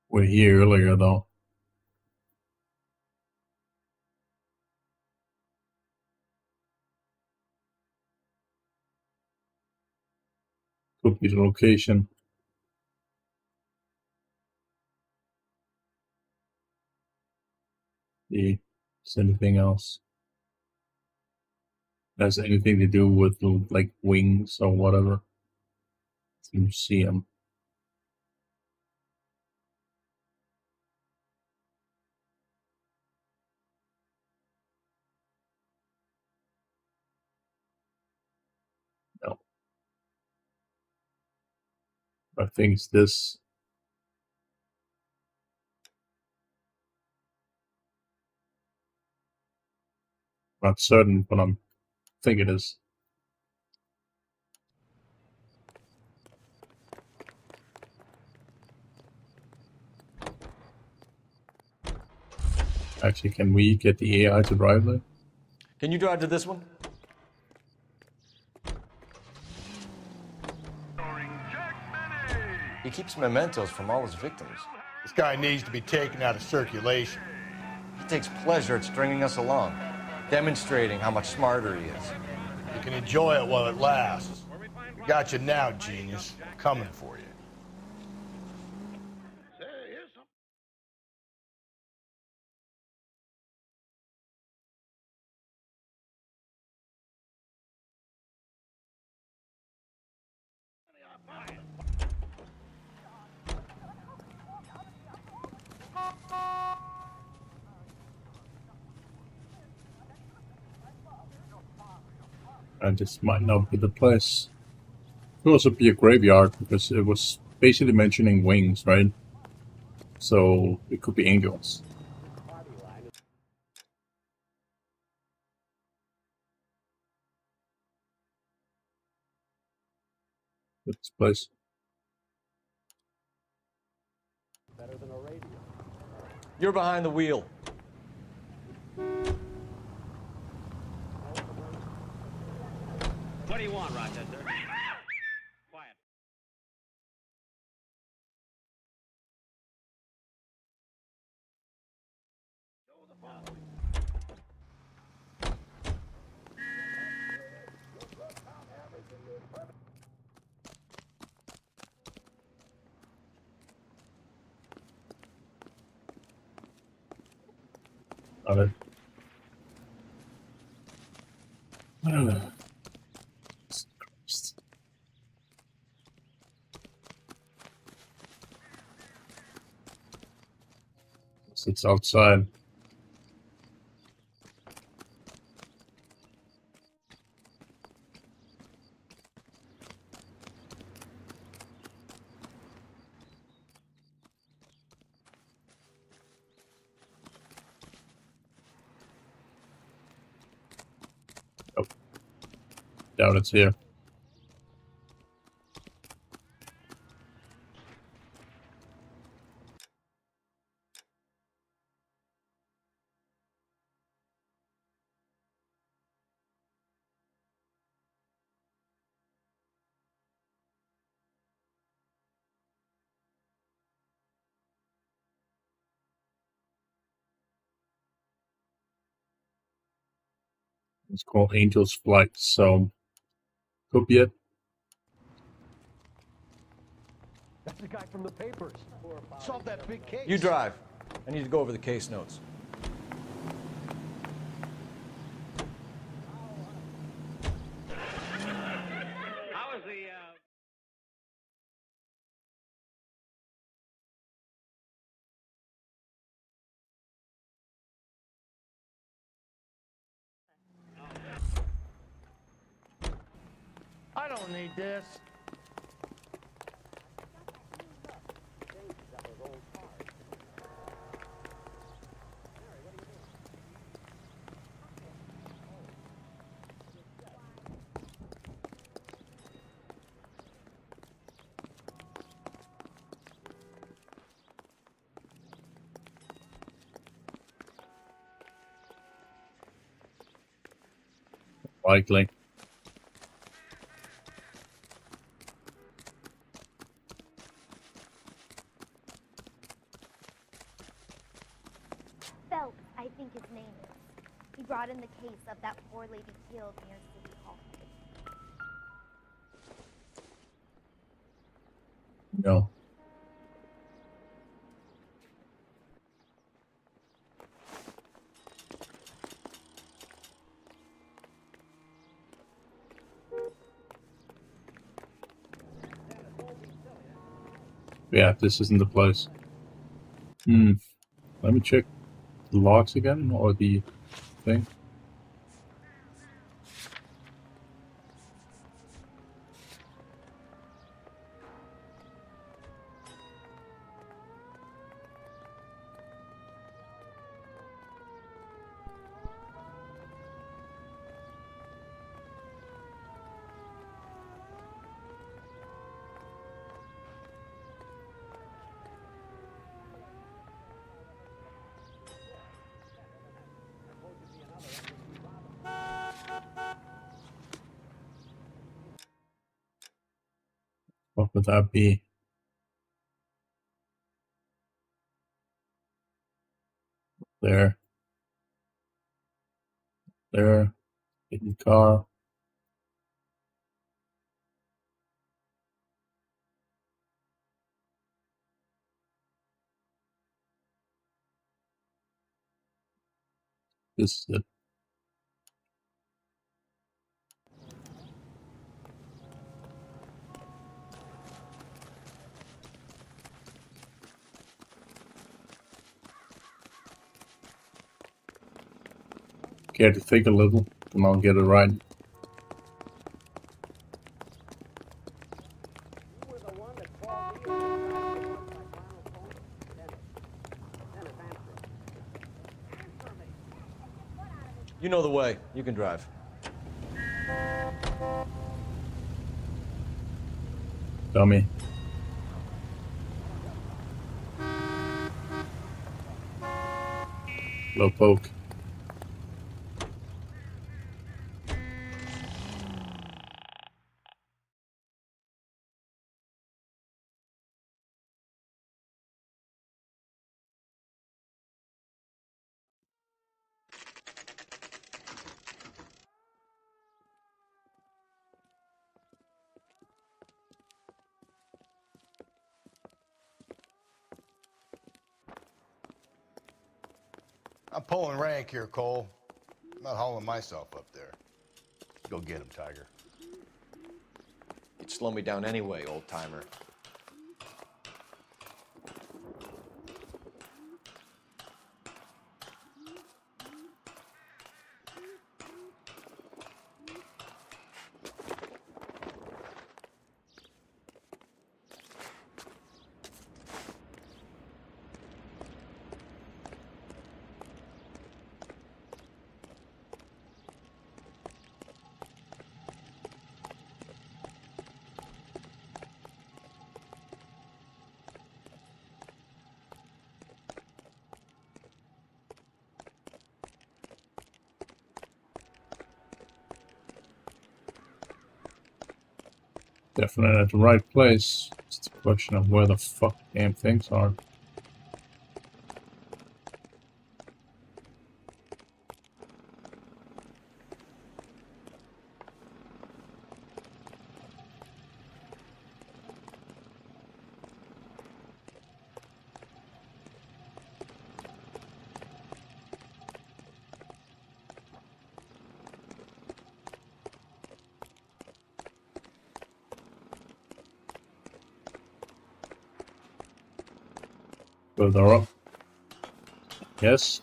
We're here earlier though. Could be the location. See, is anything else? Has anything to do with like wings or whatever? You see them. No. I think it's this. Not certain, but I'm think it is. Actually, can we get the AI to drive there? Can you drive to this one? He keeps mementos from all his victims. This guy needs to be taken out of circulation. He takes pleasure at stringing us along, demonstrating how much smarter he is. You can enjoy it while it lasts. We got you now, genius. I'm coming for you. And this might not be the place. It could also be a graveyard because it was basically mentioning wings, right? So it could be angels. This place. Better than a radio. You're behind the wheel. What do you want, Rochester? Quiet. Got it. It's outside. Oh, doubt it's here. It's called Angel's Flight, so could be it. That's the guy from the papers. Solve that big case. You drive. I need to go over the case notes. How was the, I don't need this. Likely. Phelps, I think his name is. He brought in the case of that poor lady killed near City Hall. No. Yeah, this isn't the place. Let me check the logs again, or the thing. What would that be? There. There. Hidden car. This is it. Care to think a little, and I'll get it right. You know the way. You can drive. Dummy. Low poke. I'm pulling rank here, Cole. I'm not hauling myself up there. Go get him, Tiger. You'd slow me down anyway, old-timer. Definitely at the right place. It's a question of where the fuck damn things are. Further up. Yes.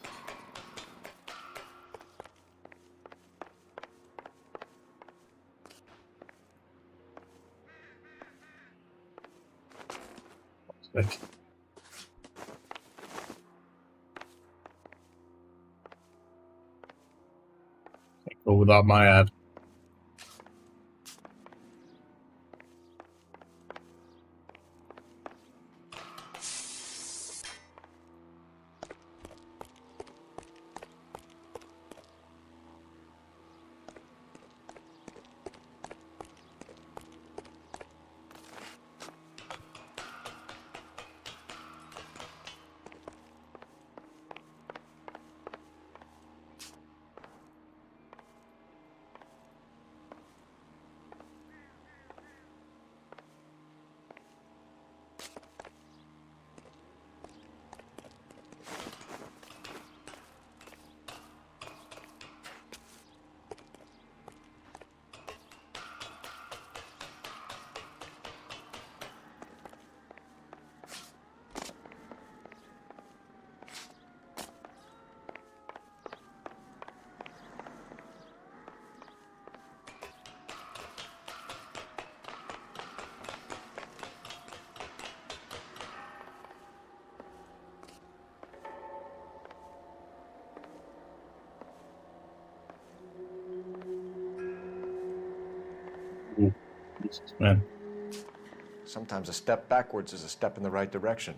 Can't go without my ad. Ooh, Jesus, man. Sometimes a step backwards is a step in the right direction.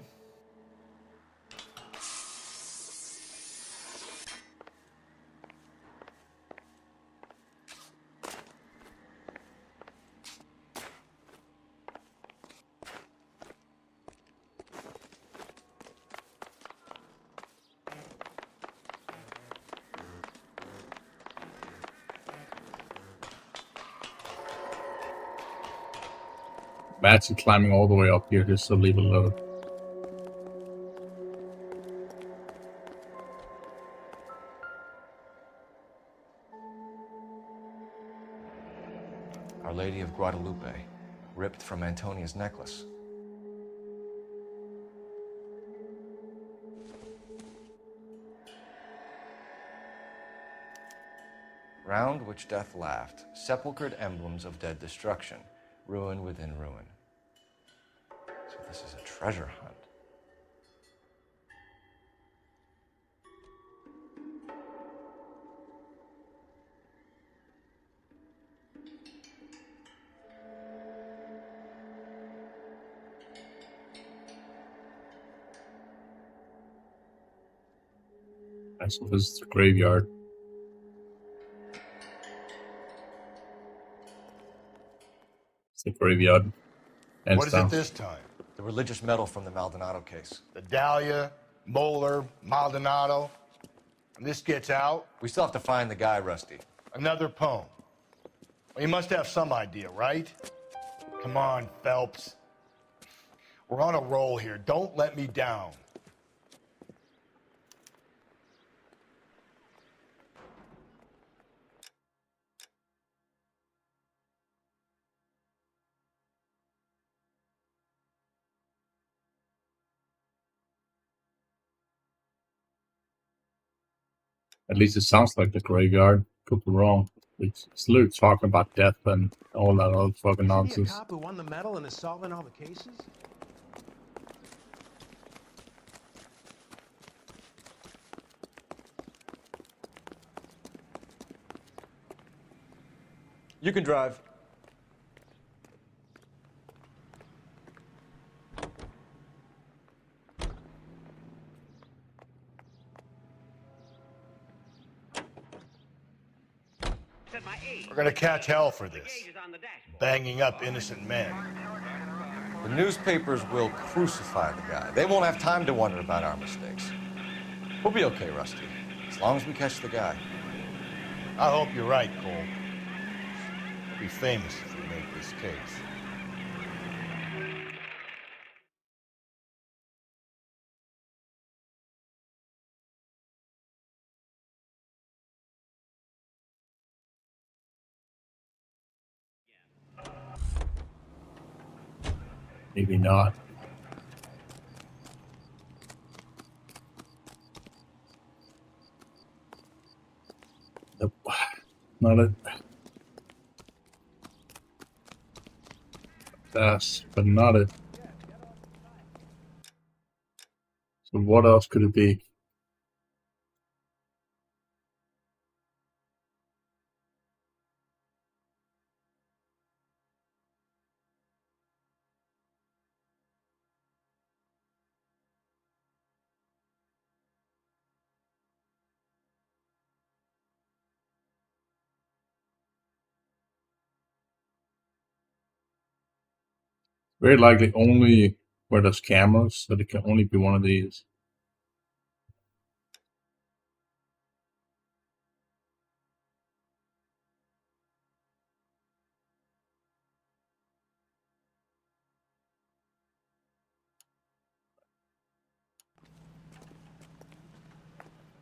Imagine climbing all the way up here just to leave it alone. Our Lady of Guadalupe, ripped from Antonia's necklace. Round which death laughed, sepulchred emblems of dead destruction, ruin within ruin. So this is a treasure hunt. So this is the graveyard. It's the graveyard. And What is it this time? The religious medal from the Maldonado case. The Dahlia, Moeller, Maldonado. And this gets out. We still have to find the guy, Rusty. Another poem. Well, you must have some idea, right? Come on, Phelps. We're on a roll here. Don't let me down. At least it sounds like the graveyard. Could be wrong. It's literally talking about death and all that other fucking Is he a nonsense. cop who won the medal and is solving all the cases? You can drive. We're gonna catch hell for this. Banging up innocent men. The newspapers will crucify the guy. They won't have time to wonder about our mistakes. We'll be okay, Rusty, as long as we catch the guy. I hope you're right, Cole. We'll be famous if we make this case. Maybe not. Nope. Not it. That's, but not it. So what else could it be? Very likely only where there's cameras, so it can only be one of these.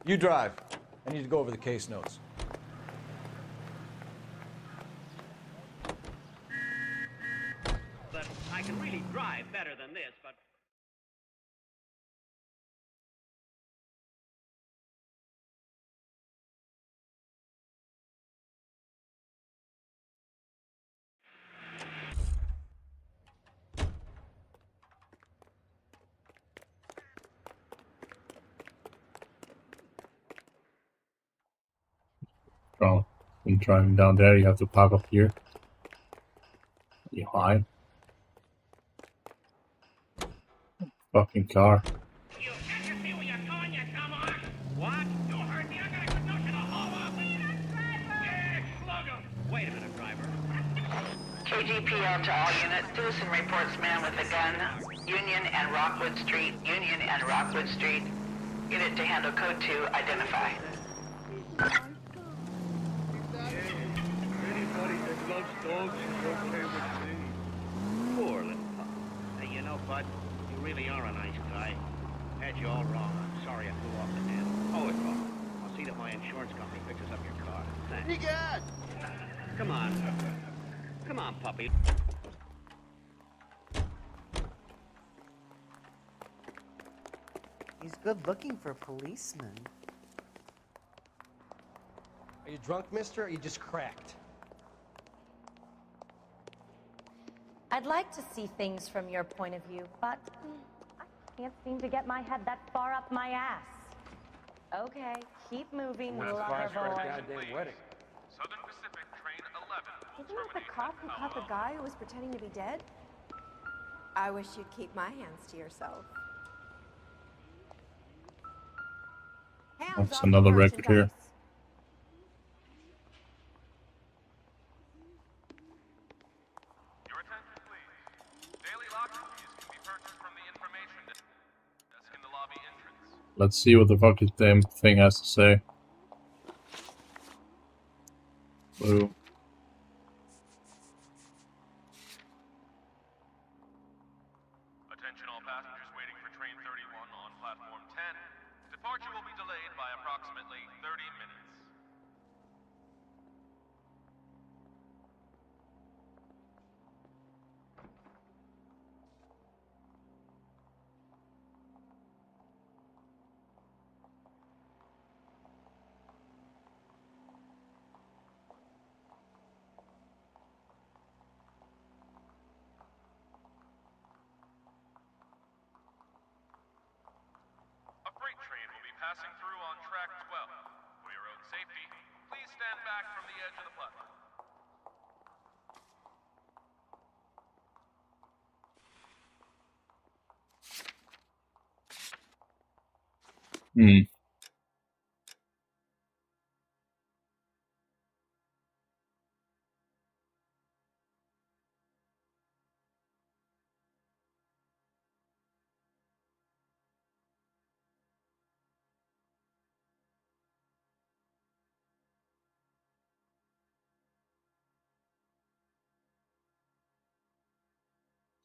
You drive. I need to go over the case notes. But I can really drive better than this, but... Oh, when driving down there, you have to park up here. You hide. Fucking car. What? You heard me? I got a good notion to haul off. Yeah, slug him. Wait a minute, driver. KGPL to all units. Citizen reports man with a gun. Union and Rockwood Street. Union and Rockwood Street. Unit to handle code 2. Identify. Anybody that loves dogs is okay with me. Poor little pup. Hey, you know, Bud, you really are a nice guy. Had you all wrong. I'm sorry I flew off the handle. Oh, it's all right. I'll see that my insurance company fixes up your car. Thanks. Egad! Come on. Come on, puppy. He's good looking for a policeman. Are you drunk, mister, or are you just cracked? I'd like to see things from your point of view, but I can't seem to get my head that far up my ass. Okay, keep moving, lover boy. Goddamn wedding. Southern Pacific Train 11. Isn't that the cop who caught the guy who was pretending to be dead? I wish you'd keep my hands to yourself. That's another record here. Your attention, please. Daily locker keys can be purchased from the information desk in the lobby entrance. Let's see what the fuck this damn thing has to say. Blue. Attention all passengers waiting for train 31 on platform 10. Departure will be delayed by approximately 30 minutes. passing through on track 12. For your own safety, please stand back from the edge of the platform. Hmm.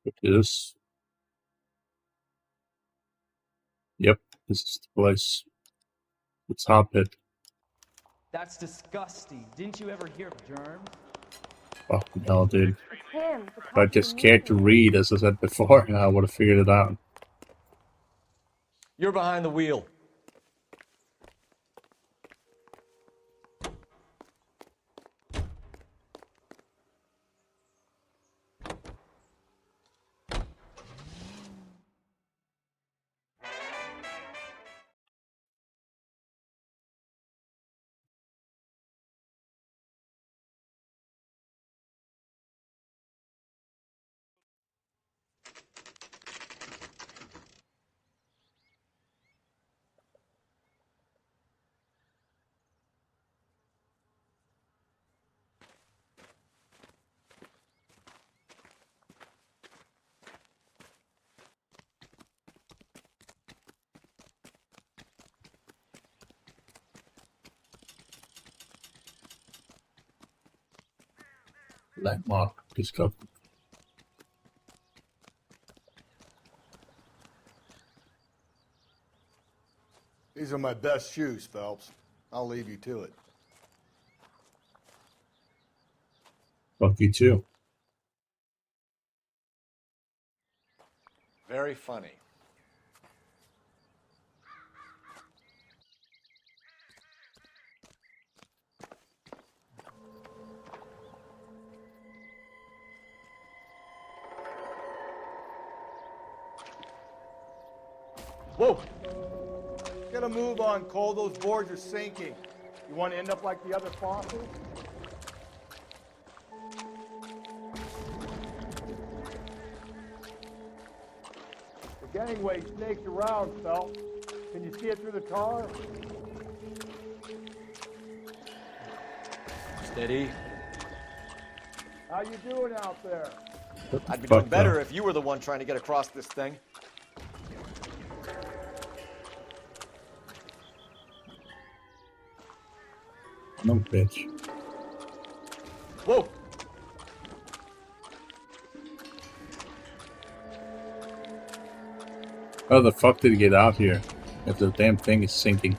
It is. Yep, this is the place. It's hot pit. That's disgusting. Didn't you ever hear of germs? Fucking hell, dude. It's him. The If cop I with the just cared to movie. read, as I said before, I would have figured it out. You're behind the wheel. Landmark discovered. These are my best shoes, Phelps. I'll leave you to it. Fuck you too. Very funny. Whoa! Get a move on, Cole. Those boards are sinking. You want to end up like the other fossils? The gangway snakes around, Phelps. Can you see it through the tar? Steady. How you doing out there? I'd be doing better if you were the one trying to get across this thing. No, bitch. Whoa! How the fuck did he get out here? If the damn thing is sinking.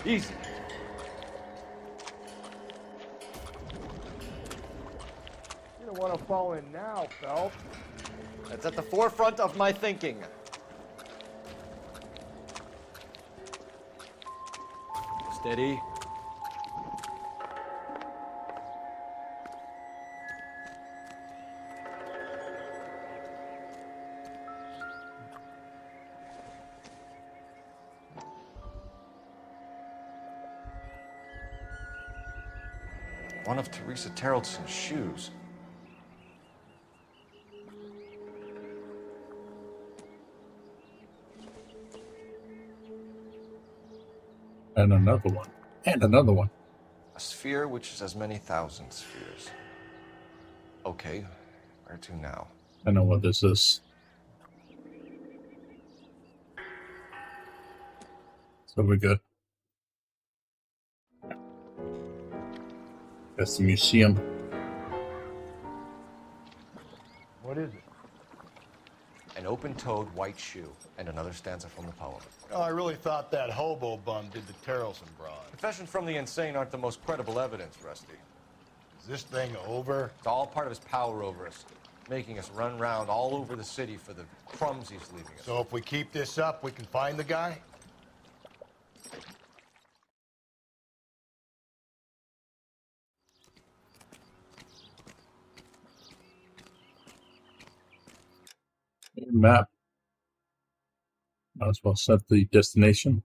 Easy. You don't want to fall in now, Phelps. That's at the forefront of my thinking. Steady. One of Teresa Terrelson's shoes. And another one. And another one. A sphere which is as many thousand spheres. Okay, where to now? I know what this is. So we're good. That's the museum. What is it? An open-toed white shoe, and another stanza from the poem. Oh, I really thought that hobo bum did the Terrelson broad. Confessions from the insane aren't the most credible evidence, Rusty. Is this thing over? It's all part of his power over us, making us run round all over the city for the crumbs he's leaving us. So if we keep this up, we can find the guy? Map. Might as well set the destination.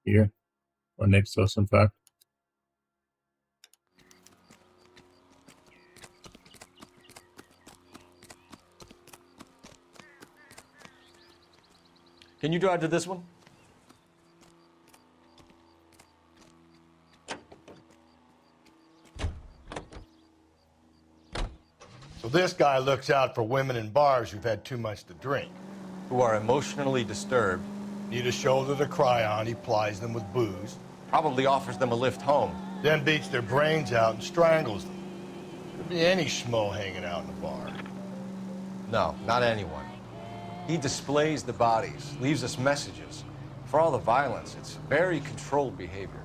Here. Or next to us, in fact. Can you drive to this one? So this guy looks out for women in bars who've had too much to drink. Who are emotionally disturbed. Need a shoulder to cry on, he plies them with booze. Probably offers them a lift home. Then beats their brains out and strangles them. Could be any schmo hanging out in the bar. No, not anyone. He displays the bodies, leaves us messages. For all the violence, it's very controlled behavior.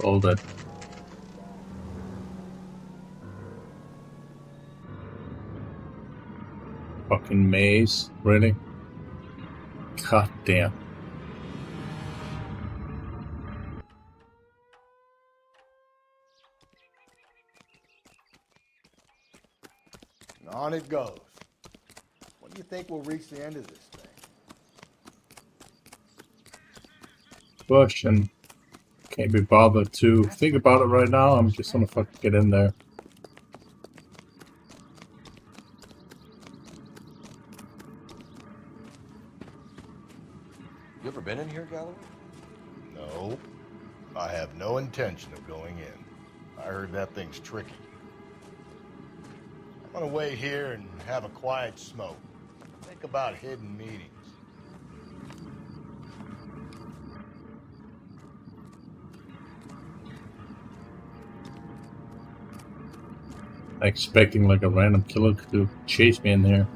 All that. Fucking maze, really? God damn. And on it goes. When do you think we'll reach the end of this thing? Question. Can't be bothered to think about it right now. I'm just gonna fucking get in there. You ever been in here, Galloway? No. I have no intention of going in. I heard that thing's tricky. I'm gonna wait here and have a quiet smoke. Think about hidden meetings. Expecting like a random killer to chase me in there.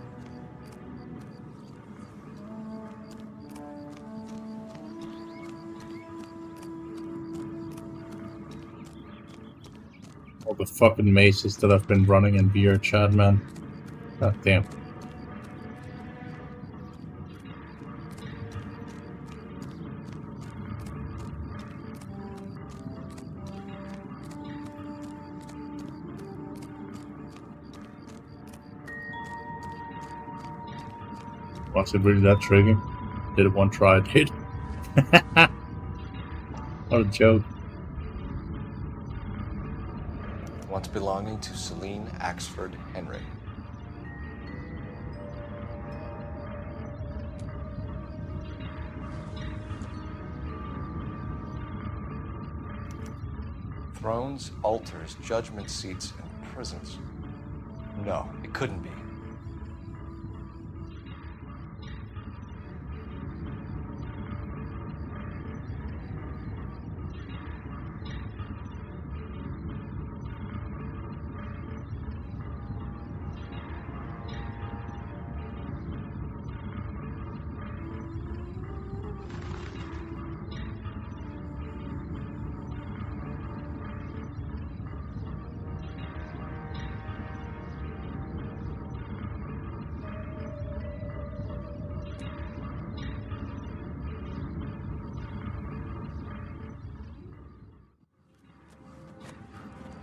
All the fucking mazes that I've been running in VR chat, man. God damn. Was it really that tricky? Did it one try, dude? What a joke. Once belonging to Celine Axford Henry. Thrones, altars, judgment seats, and prisons. No, it couldn't be.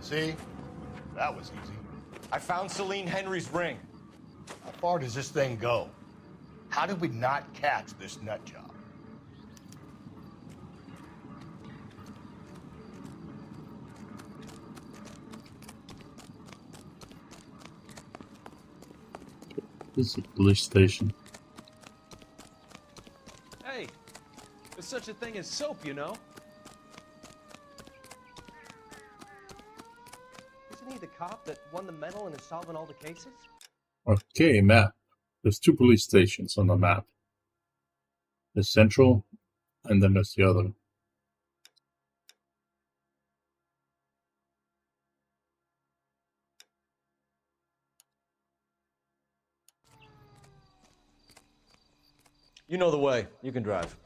See? That was easy. I found Celine Henry's ring. How far does this thing go? How did we not catch this nut job? This is a police station. Hey, there's such a thing as soap, you know? Isn't he the cop that won the medal and is solving all the cases? Okay, map. There's two police stations on the map. There's Central, and then there's the other. You know the way. You can drive.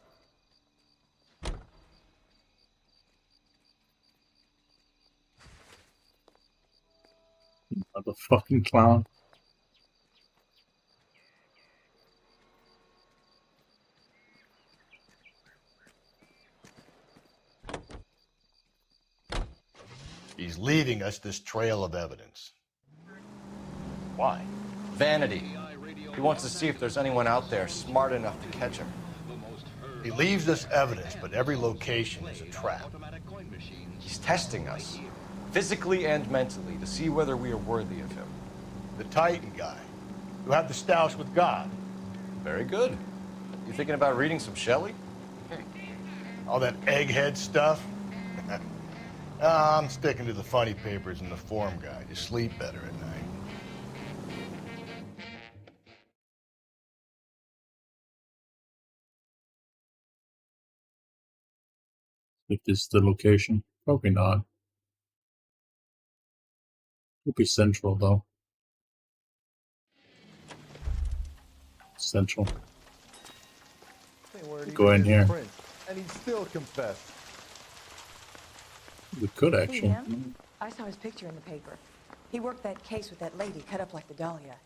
Motherfucking clown. He's leaving us this trail of evidence. Why? Vanity. He wants to see if there's anyone out there smart enough to catch him. He leaves us evidence, but every location is a trap. He's testing us, physically and mentally, to see whether we are worthy of him. The Titan guy, who had the stoush with God. Very good. You thinking about reading some Shelley? All that egghead stuff? I'm sticking to the funny papers and the form guide. You sleep better at night. If this is the location, probably not. It'll be central though. Central. Go in here. And he still confessed. We could See actually. him? I saw his picture in the paper. He worked that case with that lady cut up like the Dahlia.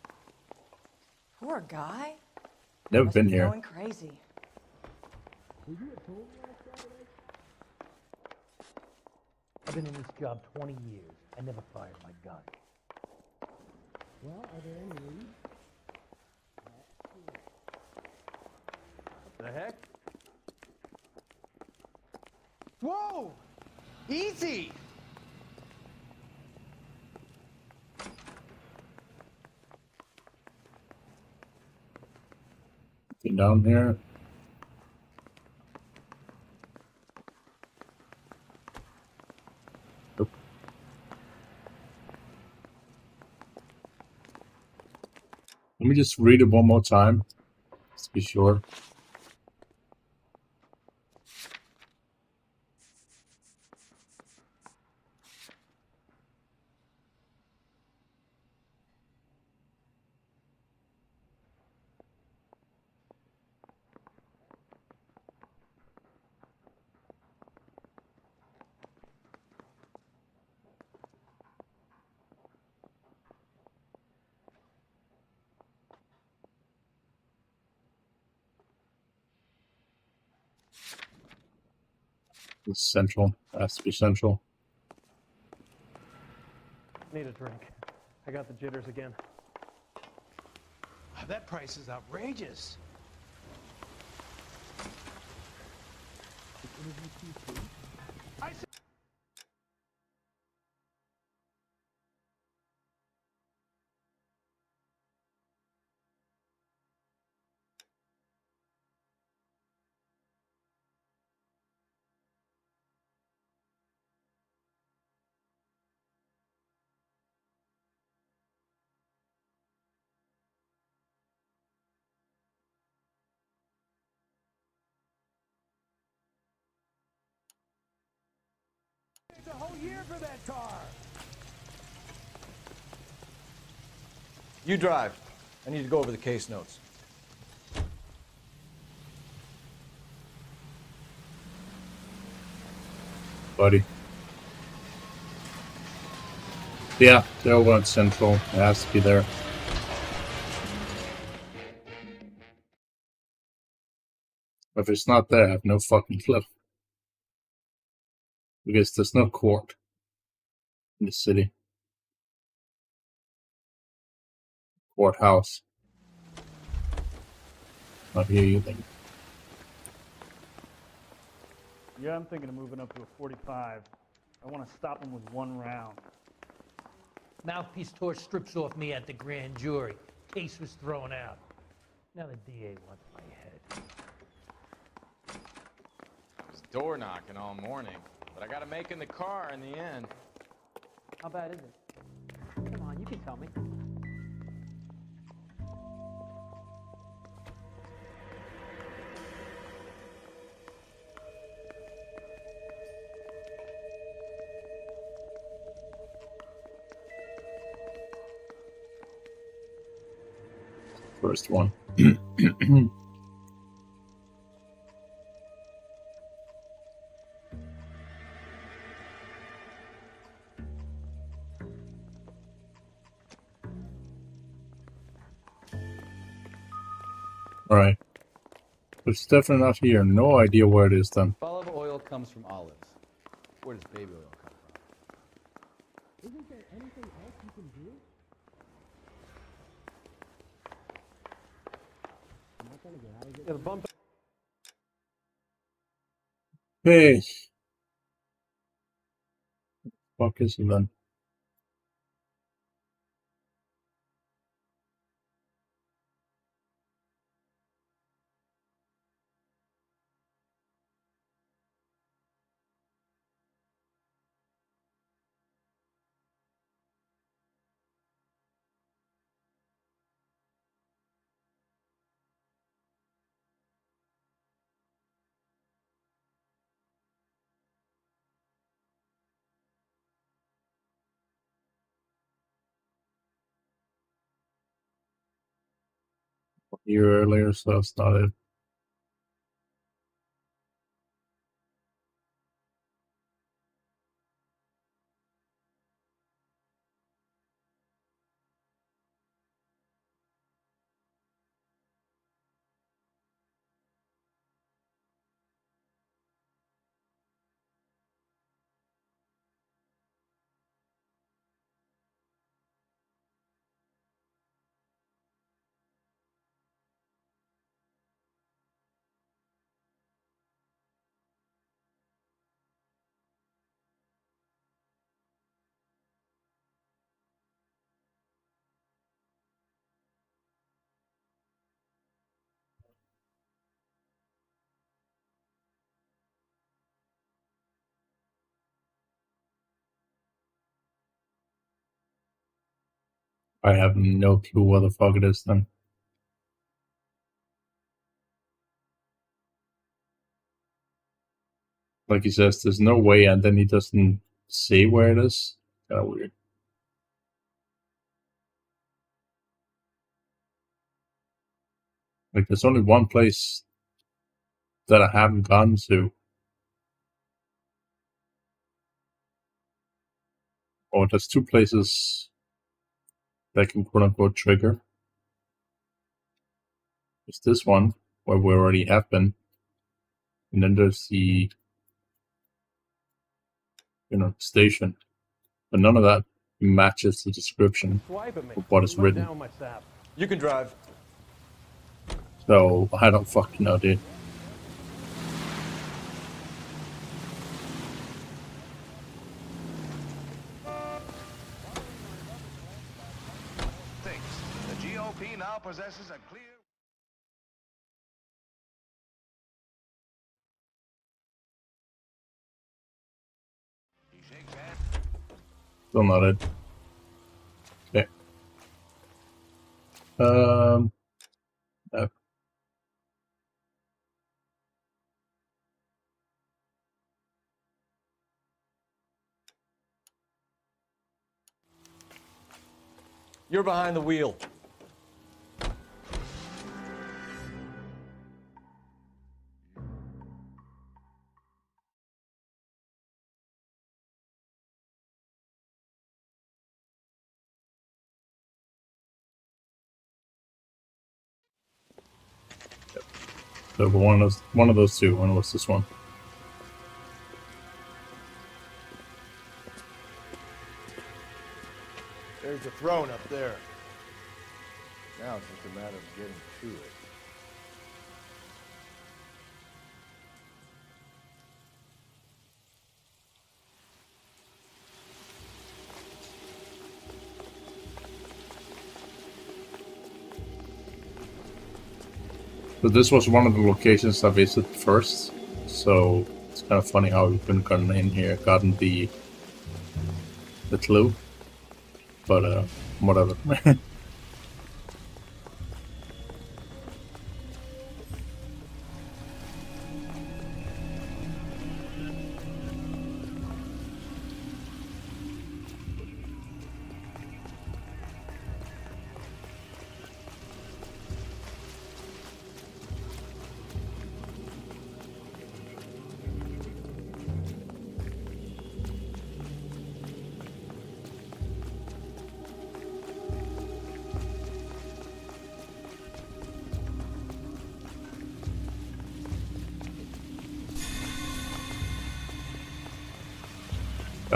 Poor guy. Never Must been be here. Going crazy. I've been in this job 20 years. I never fired my gun. Well, are there any leads? The heck? Whoa! Easy! Get down here. Nope. Let me just read it one more time, just to be sure. It's central. Has to be central. Need a drink. I got the jitters again. That price is outrageous. I said it's a whole year for that car. You drive. I need to go over the case notes. Buddy. Yeah, they're over at central. It has to be there. If it's not there, I have no fucking clue. Because there's no court in the city. Courthouse. Not here either. Yeah, I'm thinking of moving up to a 45. I want to stop him with one round. Mouthpiece tore strips off me at the grand jury. Case was thrown out. Now the DA wants my head. I was door knocking all morning, but I got to make in the car in the end. How bad is it? Come on, you can tell me. First one. Alright. It's definitely not here. No idea where it is then. Olive oil comes from olives. Where does baby oil come from? Isn't there anything else you can do? I'm not gonna get out of here. Yeah, the bump. Hey, fuck is he then? A year earlier, so that's not it. I have no clue what the fuck it is then. Like he says, there's no way, and then he doesn't say where it is. Kinda weird. Like, there's only one place that I haven't gone to. Or there's two places that can quote unquote trigger. There's this one, where we already have been. And then there's the, station. But none of that matches the description of what is written. You can drive. So, I don't fucking know, dude. Thinks the GOP now possesses a clear... He shakes hands. Still not it. Okay. No. You're behind the wheel. So one of those two. One was this one. There's the throne up there. Now it's just a matter of getting to it. So this was one of the locations I visited first. So it's kind of funny how we couldn't gotten in here, gotten the clue. But whatever.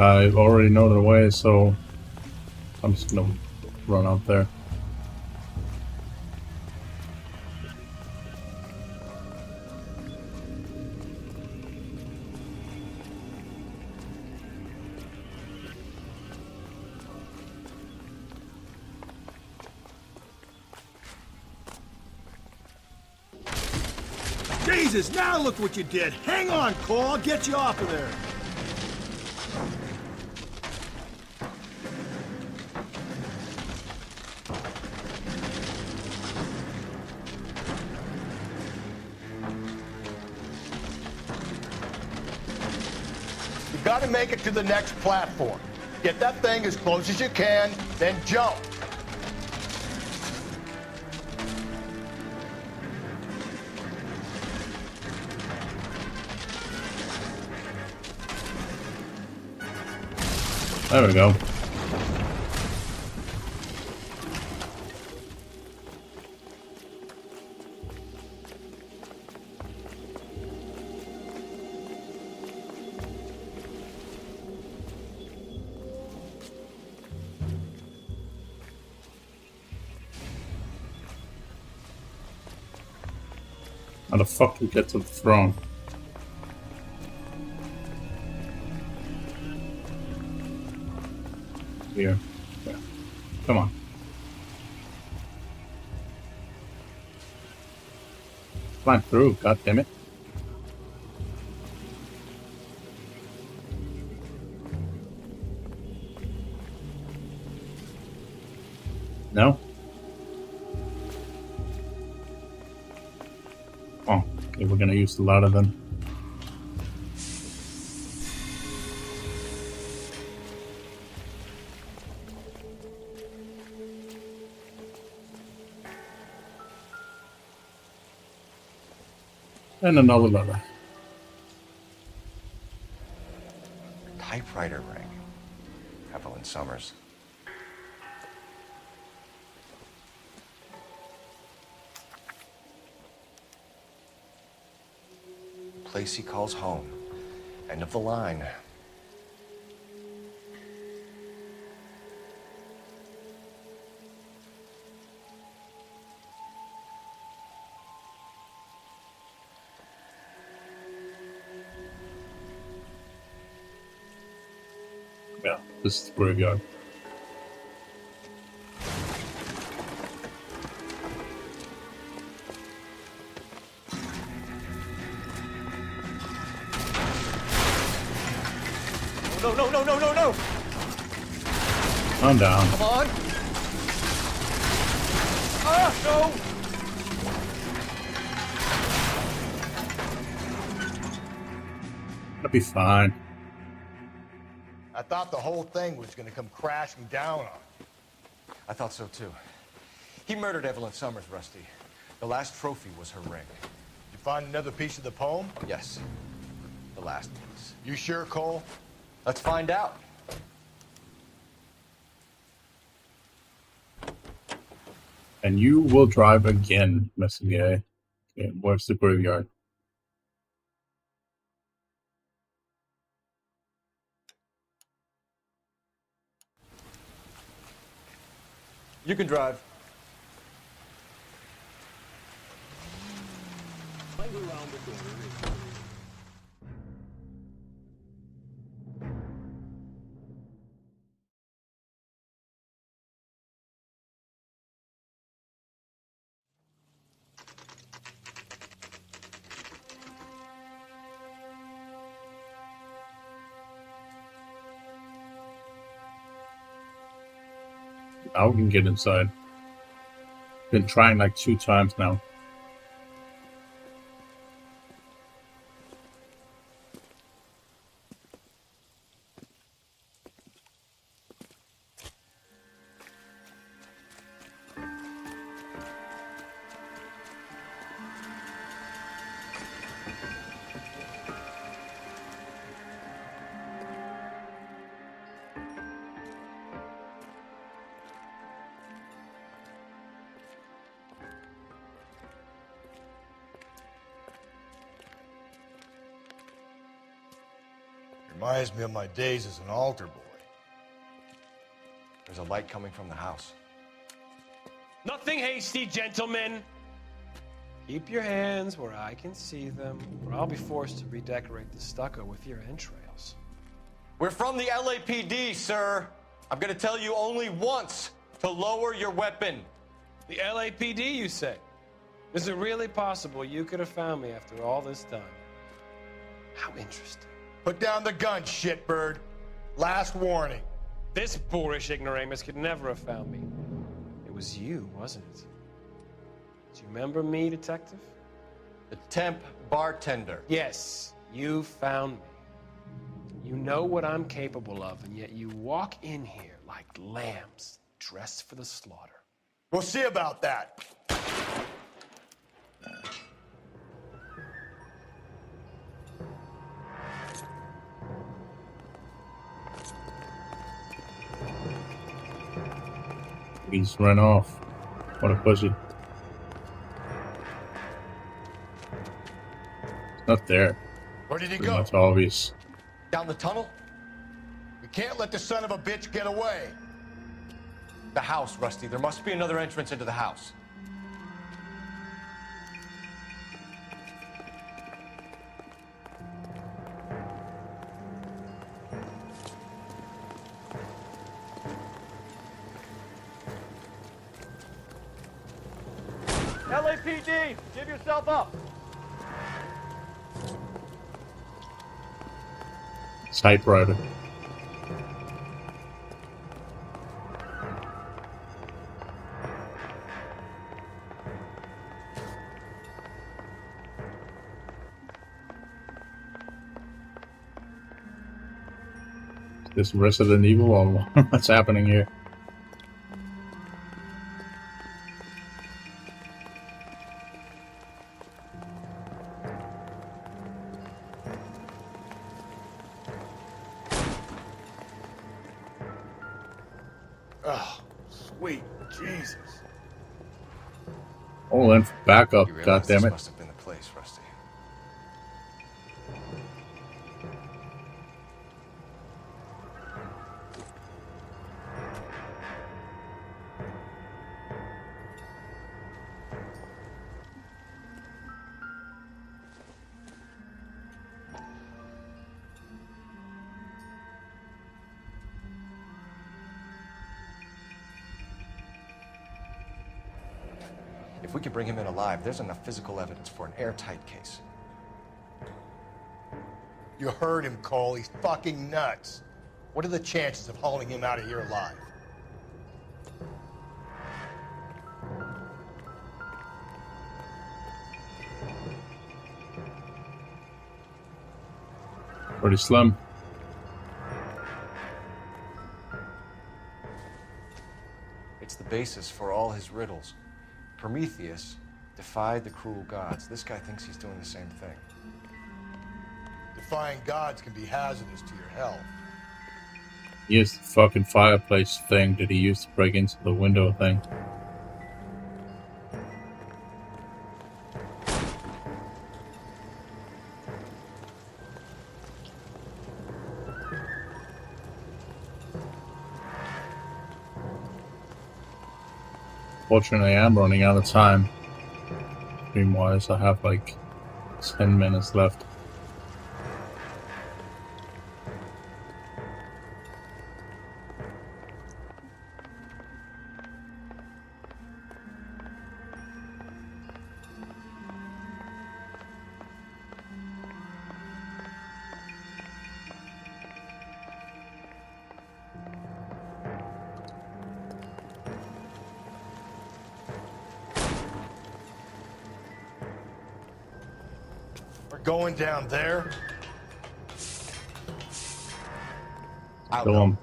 I already know the way, so I'm just gonna run out there. Jesus, now look what you did. Hang on, Cole. I'll get you off of there. You gotta make it to the next platform. Get that thing as close as you can, then jump. There we go. How the fuck do we get to the throne? Here. Yeah. Come on. Climb through, god damn it. No? Oh, okay, we're gonna use the ladder then. And another ladder. Typewriter ring. Evelyn Summers. Place he calls home. End of the line. Yeah, this is the graveyard. No, no, no, no, no, no! I'm down. Come on! Ah, no! That'll be fine. I thought the whole thing was gonna come crashing down on me. I thought so too. He murdered Evelyn Summers, Rusty. The last trophy was her ring. Did you find another piece of the poem? Yes. The last piece. You sure, Cole? Let's find out. And you will drive again, Messier. Okay, where's the graveyard? You can drive. Now we can get inside. Been trying like 2 times now. Reminds me of my days as an altar boy. There's a light coming from the house. Nothing hasty, gentlemen. Keep your hands where I can see them, or I'll be forced to redecorate the stucco with your entrails. We're from the LAPD, sir. I'm gonna tell you only once to lower your weapon. The LAPD, you say? Is it really possible you could have found me after all this time? How interesting. Put down the gun, shitbird. Last warning. This boorish ignoramus could never have found me. It was you, wasn't it? Do you remember me, detective? The temp bartender. Yes, you found me. You know what I'm capable of, and yet you walk in here like lambs dressed for the slaughter. We'll see about that. He's run off. What a pussy. It's not there. Where did he Pretty go? much obvious. Down the tunnel? We can't let the son of a bitch get away. The house, Rusty. There must be another entrance into the house. LAPD, give yourself up. Typewriter. Is this Resident Evil or what's happening here? Oh, sweet Jesus. Oh, then for backup, You realize god damn this it. must have been the place, Rusty. If we can bring him in alive, there's enough physical evidence for an airtight case. You heard him, Cole. He's fucking nuts. What are the chances of hauling him out of here alive? Pretty slim. It's the basis for all his riddles. Prometheus defied the cruel gods. This guy thinks he's doing the same thing. Defying gods can be hazardous to your health. He used the fucking fireplace thing that he used to break into the window thing. Fortunately, I am running out of time. Stream-wise, I have like 10 minutes left. We're going down there. I'll Go go. on.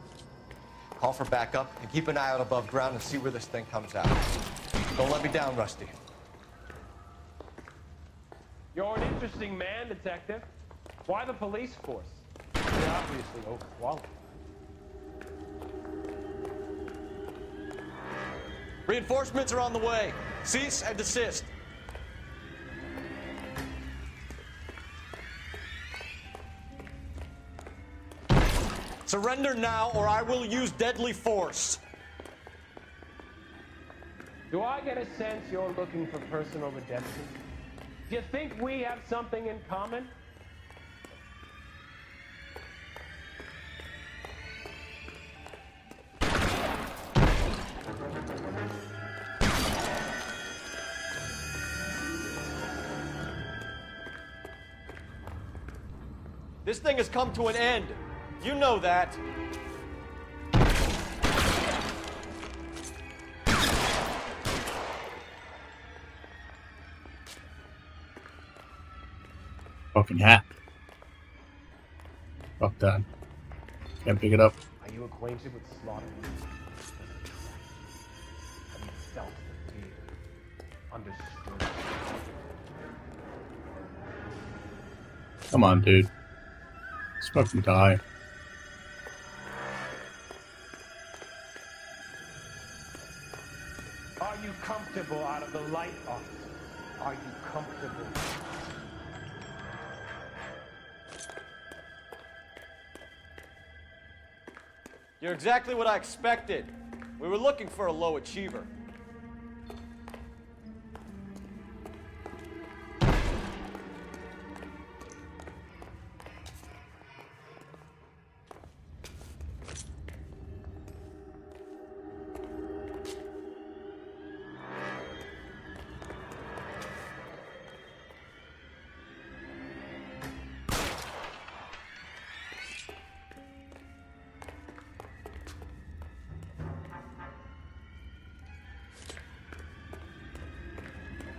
Call for backup and keep an eye out above ground and see where this thing comes out. Don't let me down, Rusty. You're an interesting man, Detective. Why the police force? They're obviously overqualified. Reinforcements are on the way. Cease and desist. Surrender now, or I will use deadly force. Do I get a sense you're looking for personal redemption? Do you think we have something in common? This thing has come to an end. You know that. Fucking hat. Fuck that. Can't pick it up. Are you acquainted with slaughter? Have you felt the fear? Understood? Come on, dude. Let's fucking die. Are you comfortable out of the light, officer? Are you comfortable? You're exactly what I expected. We were looking for a low achiever.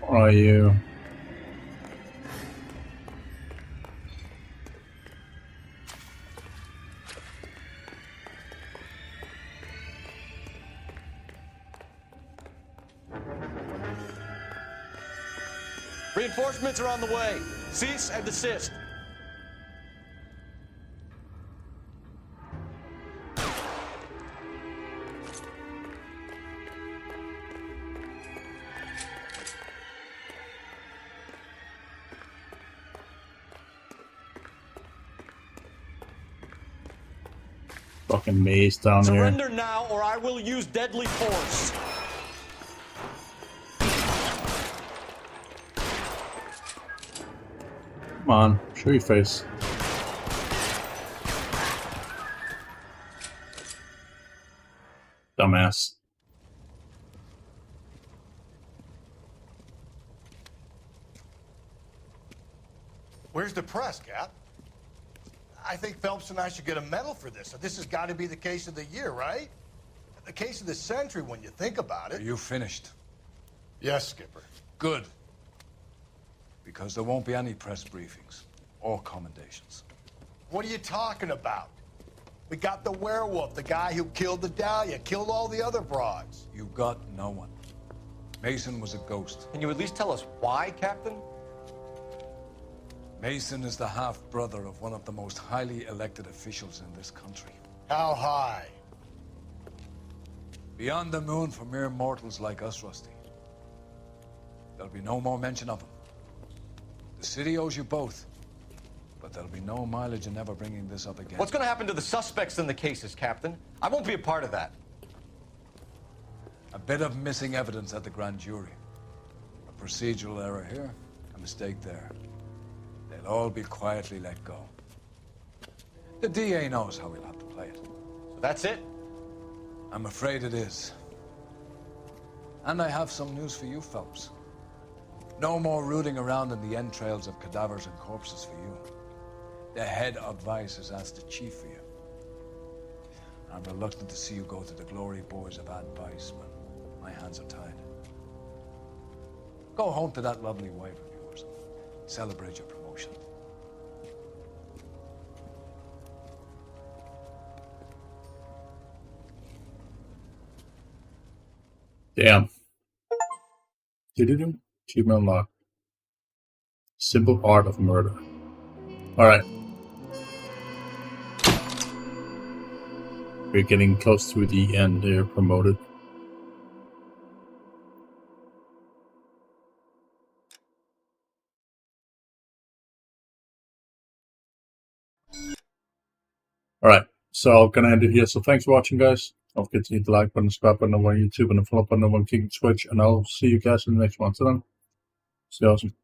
Are you? Reinforcements are on the way. Cease and desist. Fucking maze down there. Surrender now, or I will use deadly force. Come on, show your face. Dumbass. Where's the press, Cap? I think Phelps and I should get a medal for this. This has got to be the case of the year, right? The case of the century when you think about it. Are you finished? Yes, Skipper. Good. Because there won't be any press briefings or commendations. What are you talking about? We got the werewolf, the guy who killed the Dahlia, killed all the other broads. You got no one. Mason was a ghost. Can you at least tell us why, Captain? Mason is the half-brother of one of the most highly elected officials in this country. How high? Beyond the moon for mere mortals like us, Rusty. There'll be no more mention of him. The city owes you both. But there'll be no mileage in ever bringing this up again. What's going to happen to the suspects in the cases, Captain? I won't be a part of that. A bit of missing evidence at the grand jury. A procedural error here, a mistake there. They'll all be quietly let go. The DA knows how we'll have to play it. So that's it? I'm afraid it is. And I have some news for you, Phelps. No more rooting around in the entrails of cadavers and corpses for you. The head of Vice has asked the chief for you. I'm reluctant to see you go to the glory boys of Vice when my hands are tied. Go home to that lovely wife of yours. Celebrate your promotion. Damn. Achievement unlocked. Simple art of murder. Alright. We're getting close to the end here, promoted. Alright. So I'll kind of end it here. So thanks for watching, guys. Don't forget to hit the like button, subscribe button over on YouTube, and the follow button over on Twitch. And I'll see you guys in the next one. So then, see you awesome.